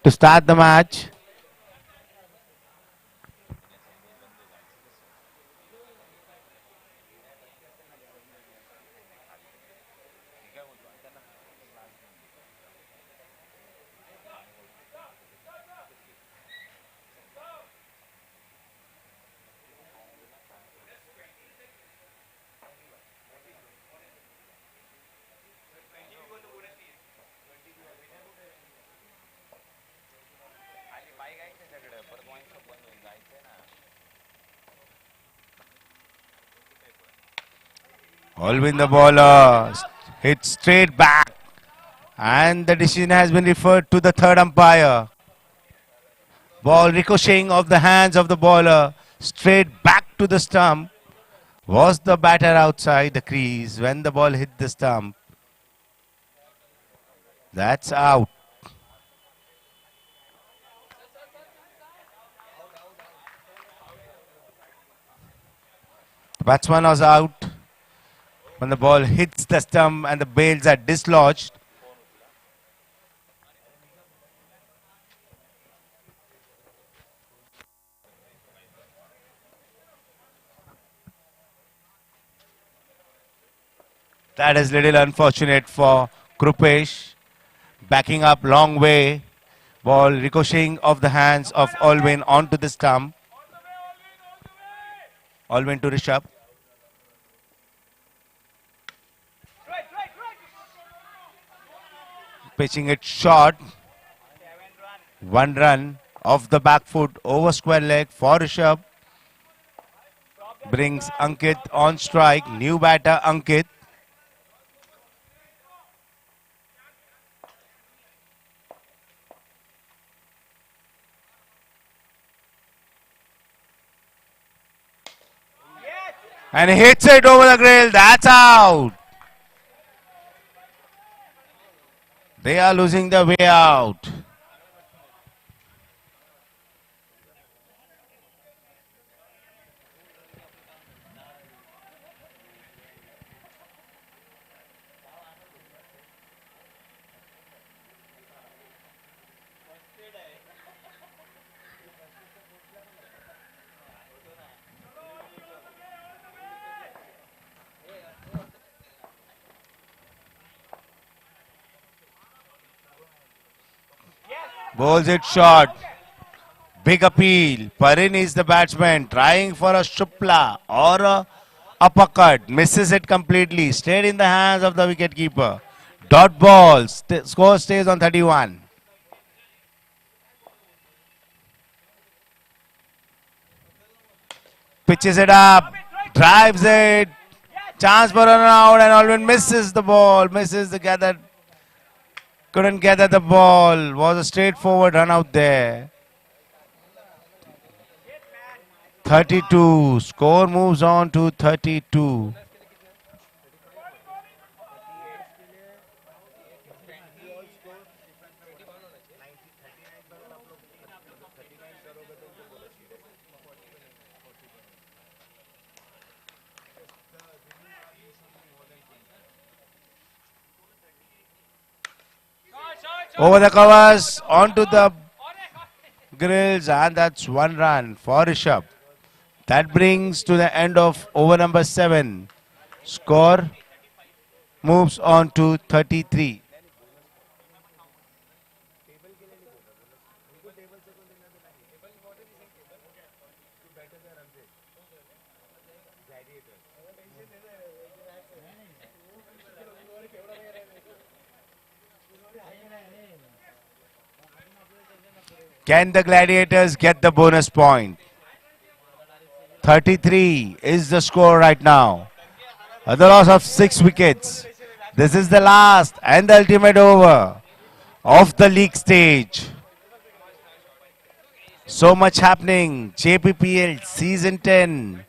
to start the match. Alvin the bowler hit straight back, and the decision has been referred to the third umpire. Ball ricocheting off the hands of the bowler straight back to the stump. Was the batter outside the crease when the ball hit the stump? That's out. The batsman was out when the ball hits the stump and the bails are dislodged. That is little unfortunate for Krupesh. Backing up long way. Ball ricocheting off the hands of Alvin onto the stump. Alvin to Rishabh. Pitching it short. 1 run off the back foot over square leg for Rishabh. Brings Ankit on strike. New batter Ankit. And hits it over the grill. That's out. They are losing the way out. Bowls it short. Big appeal. Parin is the batsman trying for a Jppl or a uppercut. Misses it completely. Stayed in the hands of the wicketkeeper. Dot ball. Score stays on 31. Pitches it up. Drives it. Chance for an out, and Alvin misses the ball. Misses the gather. Couldn't gather the ball. Was a straightforward run out there. 32. Score moves on to 32. Over the covers, onto the grills, and that's one run for Rishabh. That brings to the end of over number 7. Score moves on to 33. Can the Gladiators get the bonus point? 33 is the score right now. At the loss of 6 wickets. This is the last and the ultimate over of the league stage. So much happening. JPPL Season 10,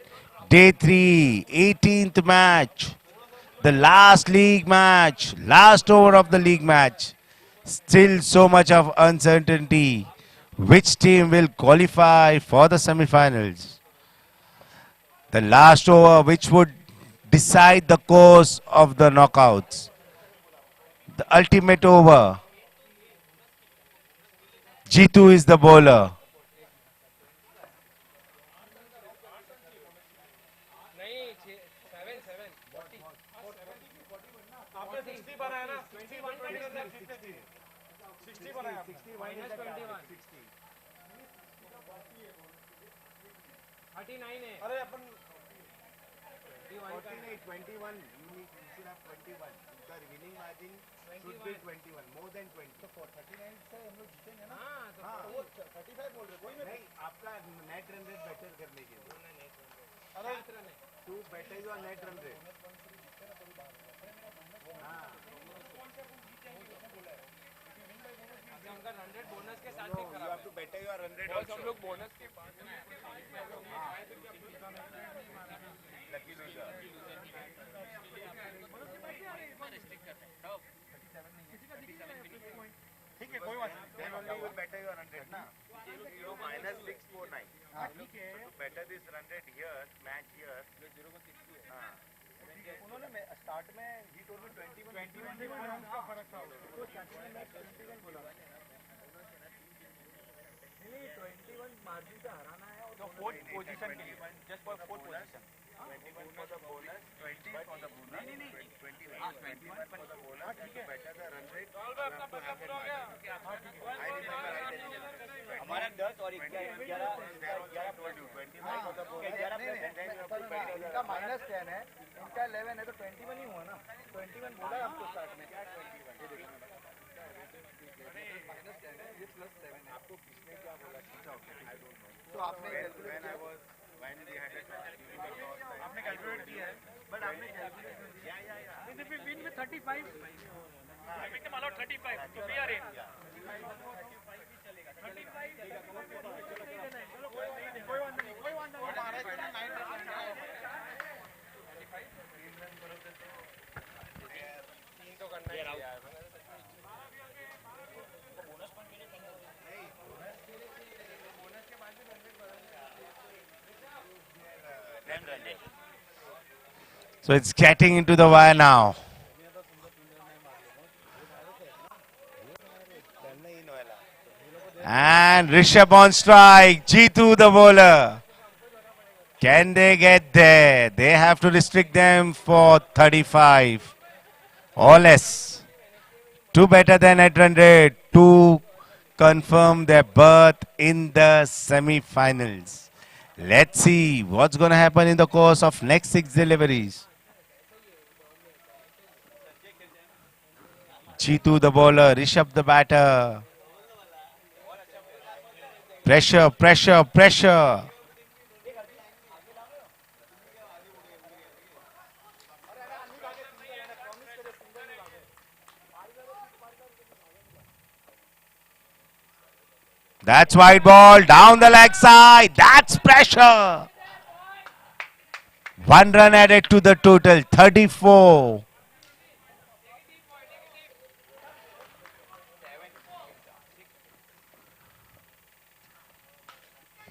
Day 3, 18th match. The last league match, last over of the league match. Still so much of uncertainty. Which team will qualify for the semi-finals? The last over which would decide the course of the knockouts. The ultimate over. Jppl is the bowler. So it's getting into the wire now. And Rishabh on strike. Jppl the bowler. Can they get there? They have to restrict them for 35 or less. 2 better than net run rate to confirm their berth in the semi-finals. Let's see what's going to happen in the course of next 6 deliveries. Jppl the bowler, Rishabh the batter. Pressure, pressure, pressure. That's white ball down the leg side. That's pressure. 1 run added to the total, 34.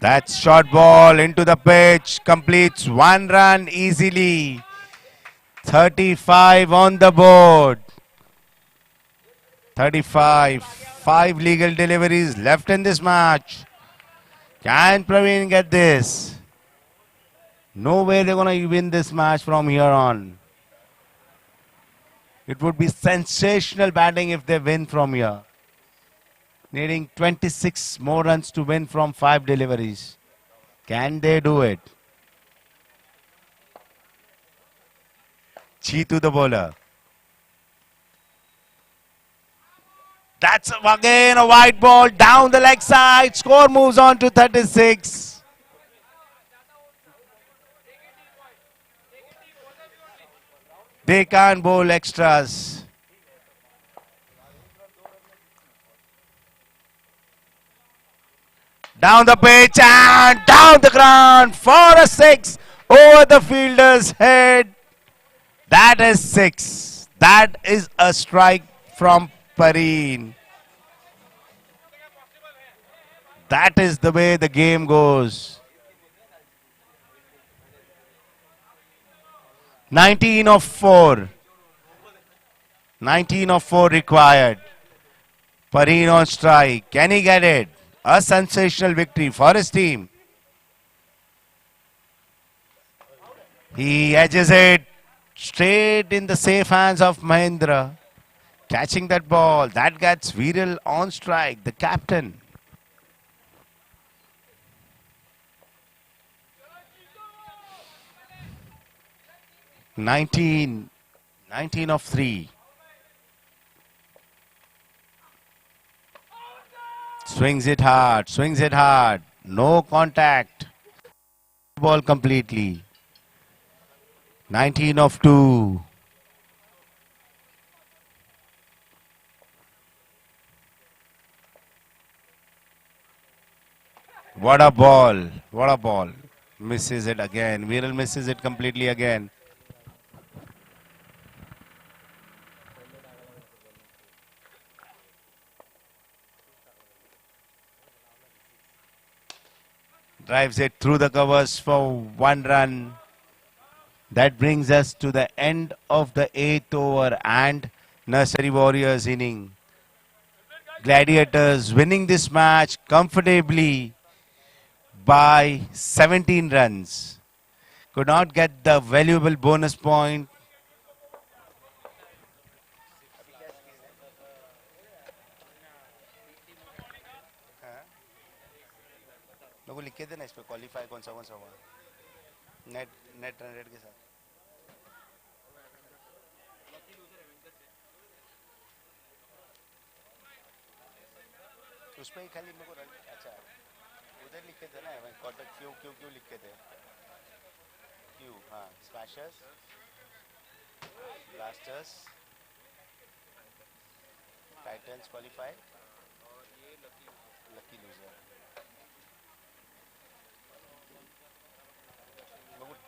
That's short ball into the pitch, completes 1 run easily. 35 on the board. 35. 5 legal deliveries left in this match. Can Praveen get this? No way they're going to win this match from here on. It would be sensational batting if they win from here. Needing 26 more runs to win from 5 deliveries. Can they do it? Cheetu the bowler. That's again a white ball down the leg side. Score moves on to 36. They can't bowl extras. Down the pitch and down the ground for a 6 over the fielder's head. That is 6. That is a strike from Pareen. That is the way the game goes. 19 of 4. 19 of 4 required. Pareen on strike. Can he get it? A sensational victory for his team. He edges it straight in the safe hands of Mahindra. Catching that ball. That gets Viral on strike, the captain. Nineteen of 3. Swings it hard, swings it hard. No contact. Ball completely. 19 of 2. What a ball. What a ball. Misses it again. Viral misses it completely again. Drives it through the covers for 1 run. That brings us to the end of the 8th over and Nursery Warriors inning. Gladiators winning this match comfortably by 17 runs. Could not get the valuable bonus point. लोगों लिख के देना इस पे qualify कौन सा हुआ net run rate के साथ उस पे ही खाली मेरे को अच्छा उधर लिख के देना है क्वार्टर क्यू क्यू क्यू लिख के दे क्यू हाँ स्मैशर्स ब्लास्टर्स टाइटंस क्वालिफाइड और ये लकी लूजर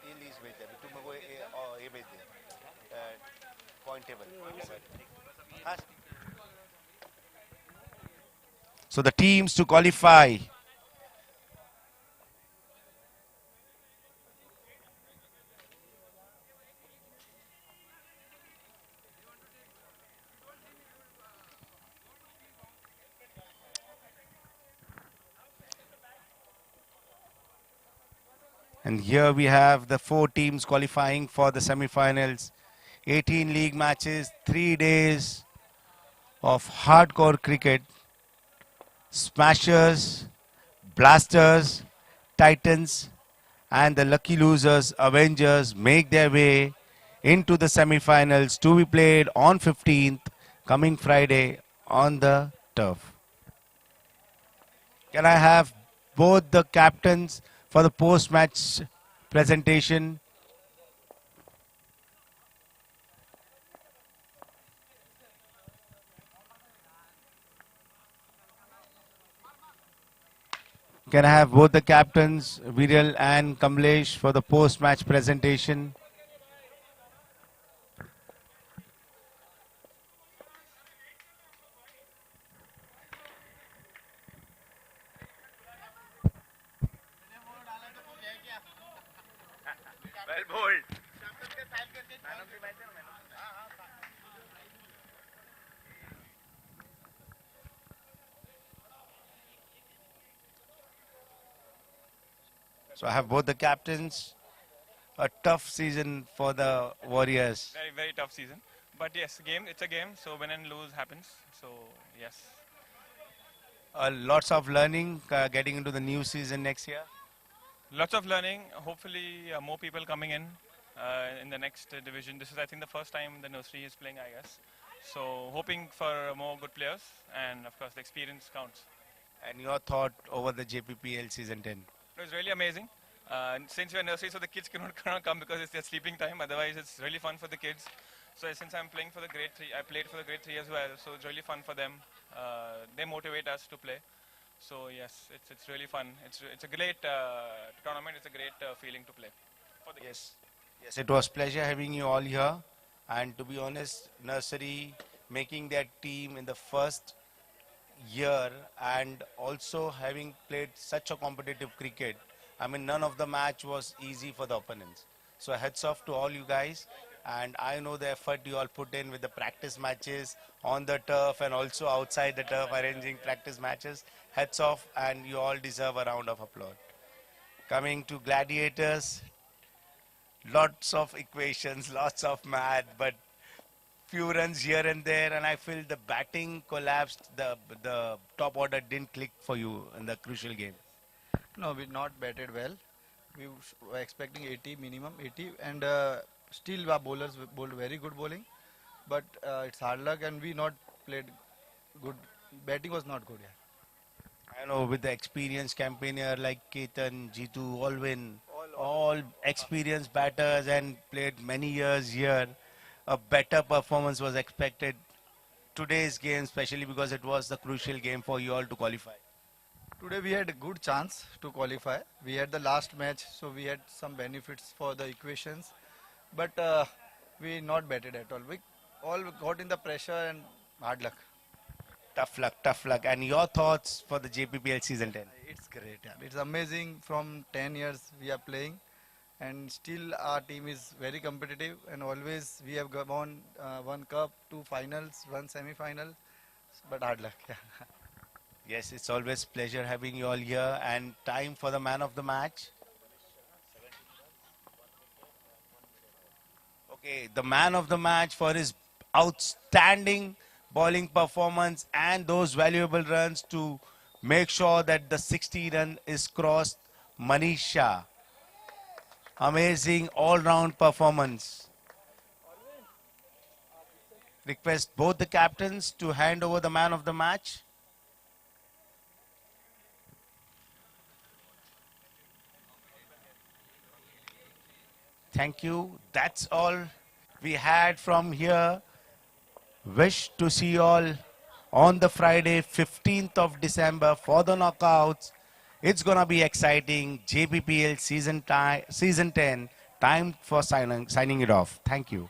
ये लीज भेज दे तू मेरे को ये भेज दे पॉइंट टेबल हाँ So the teams to qualify. And here we have the 4 teams qualifying for the semi-finals. 18 league matches, 3 days of hardcore cricket. Smashers, Blasters, Titans and the lucky losers, Avengers, make their way into the semi-finals to be played on 15th, coming Friday on the turf. Can I have both the captains for the post-match presentation? Can I have both the captains, Viral and Kamlesh, for the post-match presentation? Well bowled. So I have both the captains. A tough season for the Warriors. Very, very tough season. But yes, it's a game, so win and lose happens. So yes. Lots of learning getting into the new season next year. Lots of learning. Hopefully, more people coming in the next division. This is, I think, the first time the nursery is playing, I guess. So hoping for more good players, and of course, the experience counts. And your thought over the JPPL season 10? It was really amazing. Since we are nursery, so the kids cannot come because it's their sleeping time. Otherwise, it's really fun for the kids. So since I'm playing for the grade 3, I played for the grade 3 as well. So it's really fun for them. They motivate us to play. So yes, it's really fun. It's a great tournament. It's a great feeling to play. For the Yes. Yes, it was pleasure having you all here. And to be honest, nursery making their team in the first year and also having played such a competitive cricket. I mean, none of the match was easy for the opponents. So heads off to all you guys. And I know the effort you all put in with the practice matches on the turf and also outside the turf arranging practice matches. Heads off, and you all deserve a round of applause. Coming to gladiators, lots of equations, lots of math, but few runs here and there, and I feel the batting collapsed. The top order didn't click for you in the crucial game. No, we not batted well. We were expecting 80 minimum 80, and still our bowlers bowled very good bowling. But it's hard luck, and we not played good. Batting was not good. Yeah. I know with the experienced campaigner like Ketan, Jitu, Alvin, all experienced batters and played many years here, a better performance was expected. Today's game, especially because it was the crucial game for you all to qualify. Today we had a good chance to qualify. We had the last match, so we had some benefits for the equations. But we not batted at all. We all got in the pressure and hard luck. Tough luck, tough luck. And your thoughts for the JPPL season 10? It's great. Yeah. It's amazing. From 10 years we are playing, and still our team is very competitive. And always we have won one cup, 2 finals, 1 semi-final. But hard luck. Yeah. Yes, it's always pleasure having you all here. And time for the man of the match. Okay, the man of the match for his outstanding bowling performance and those valuable runs to make sure that the 60 run is crossed. Manisha. Amazing all-round performance. Request both the captains to hand over the man of the match. Thank you. That's all we had from here. Wish to see you all on the Friday, 15th of December for the knockouts. It's going to be exciting. JPPL season 10. Time for signing it off. Thank you.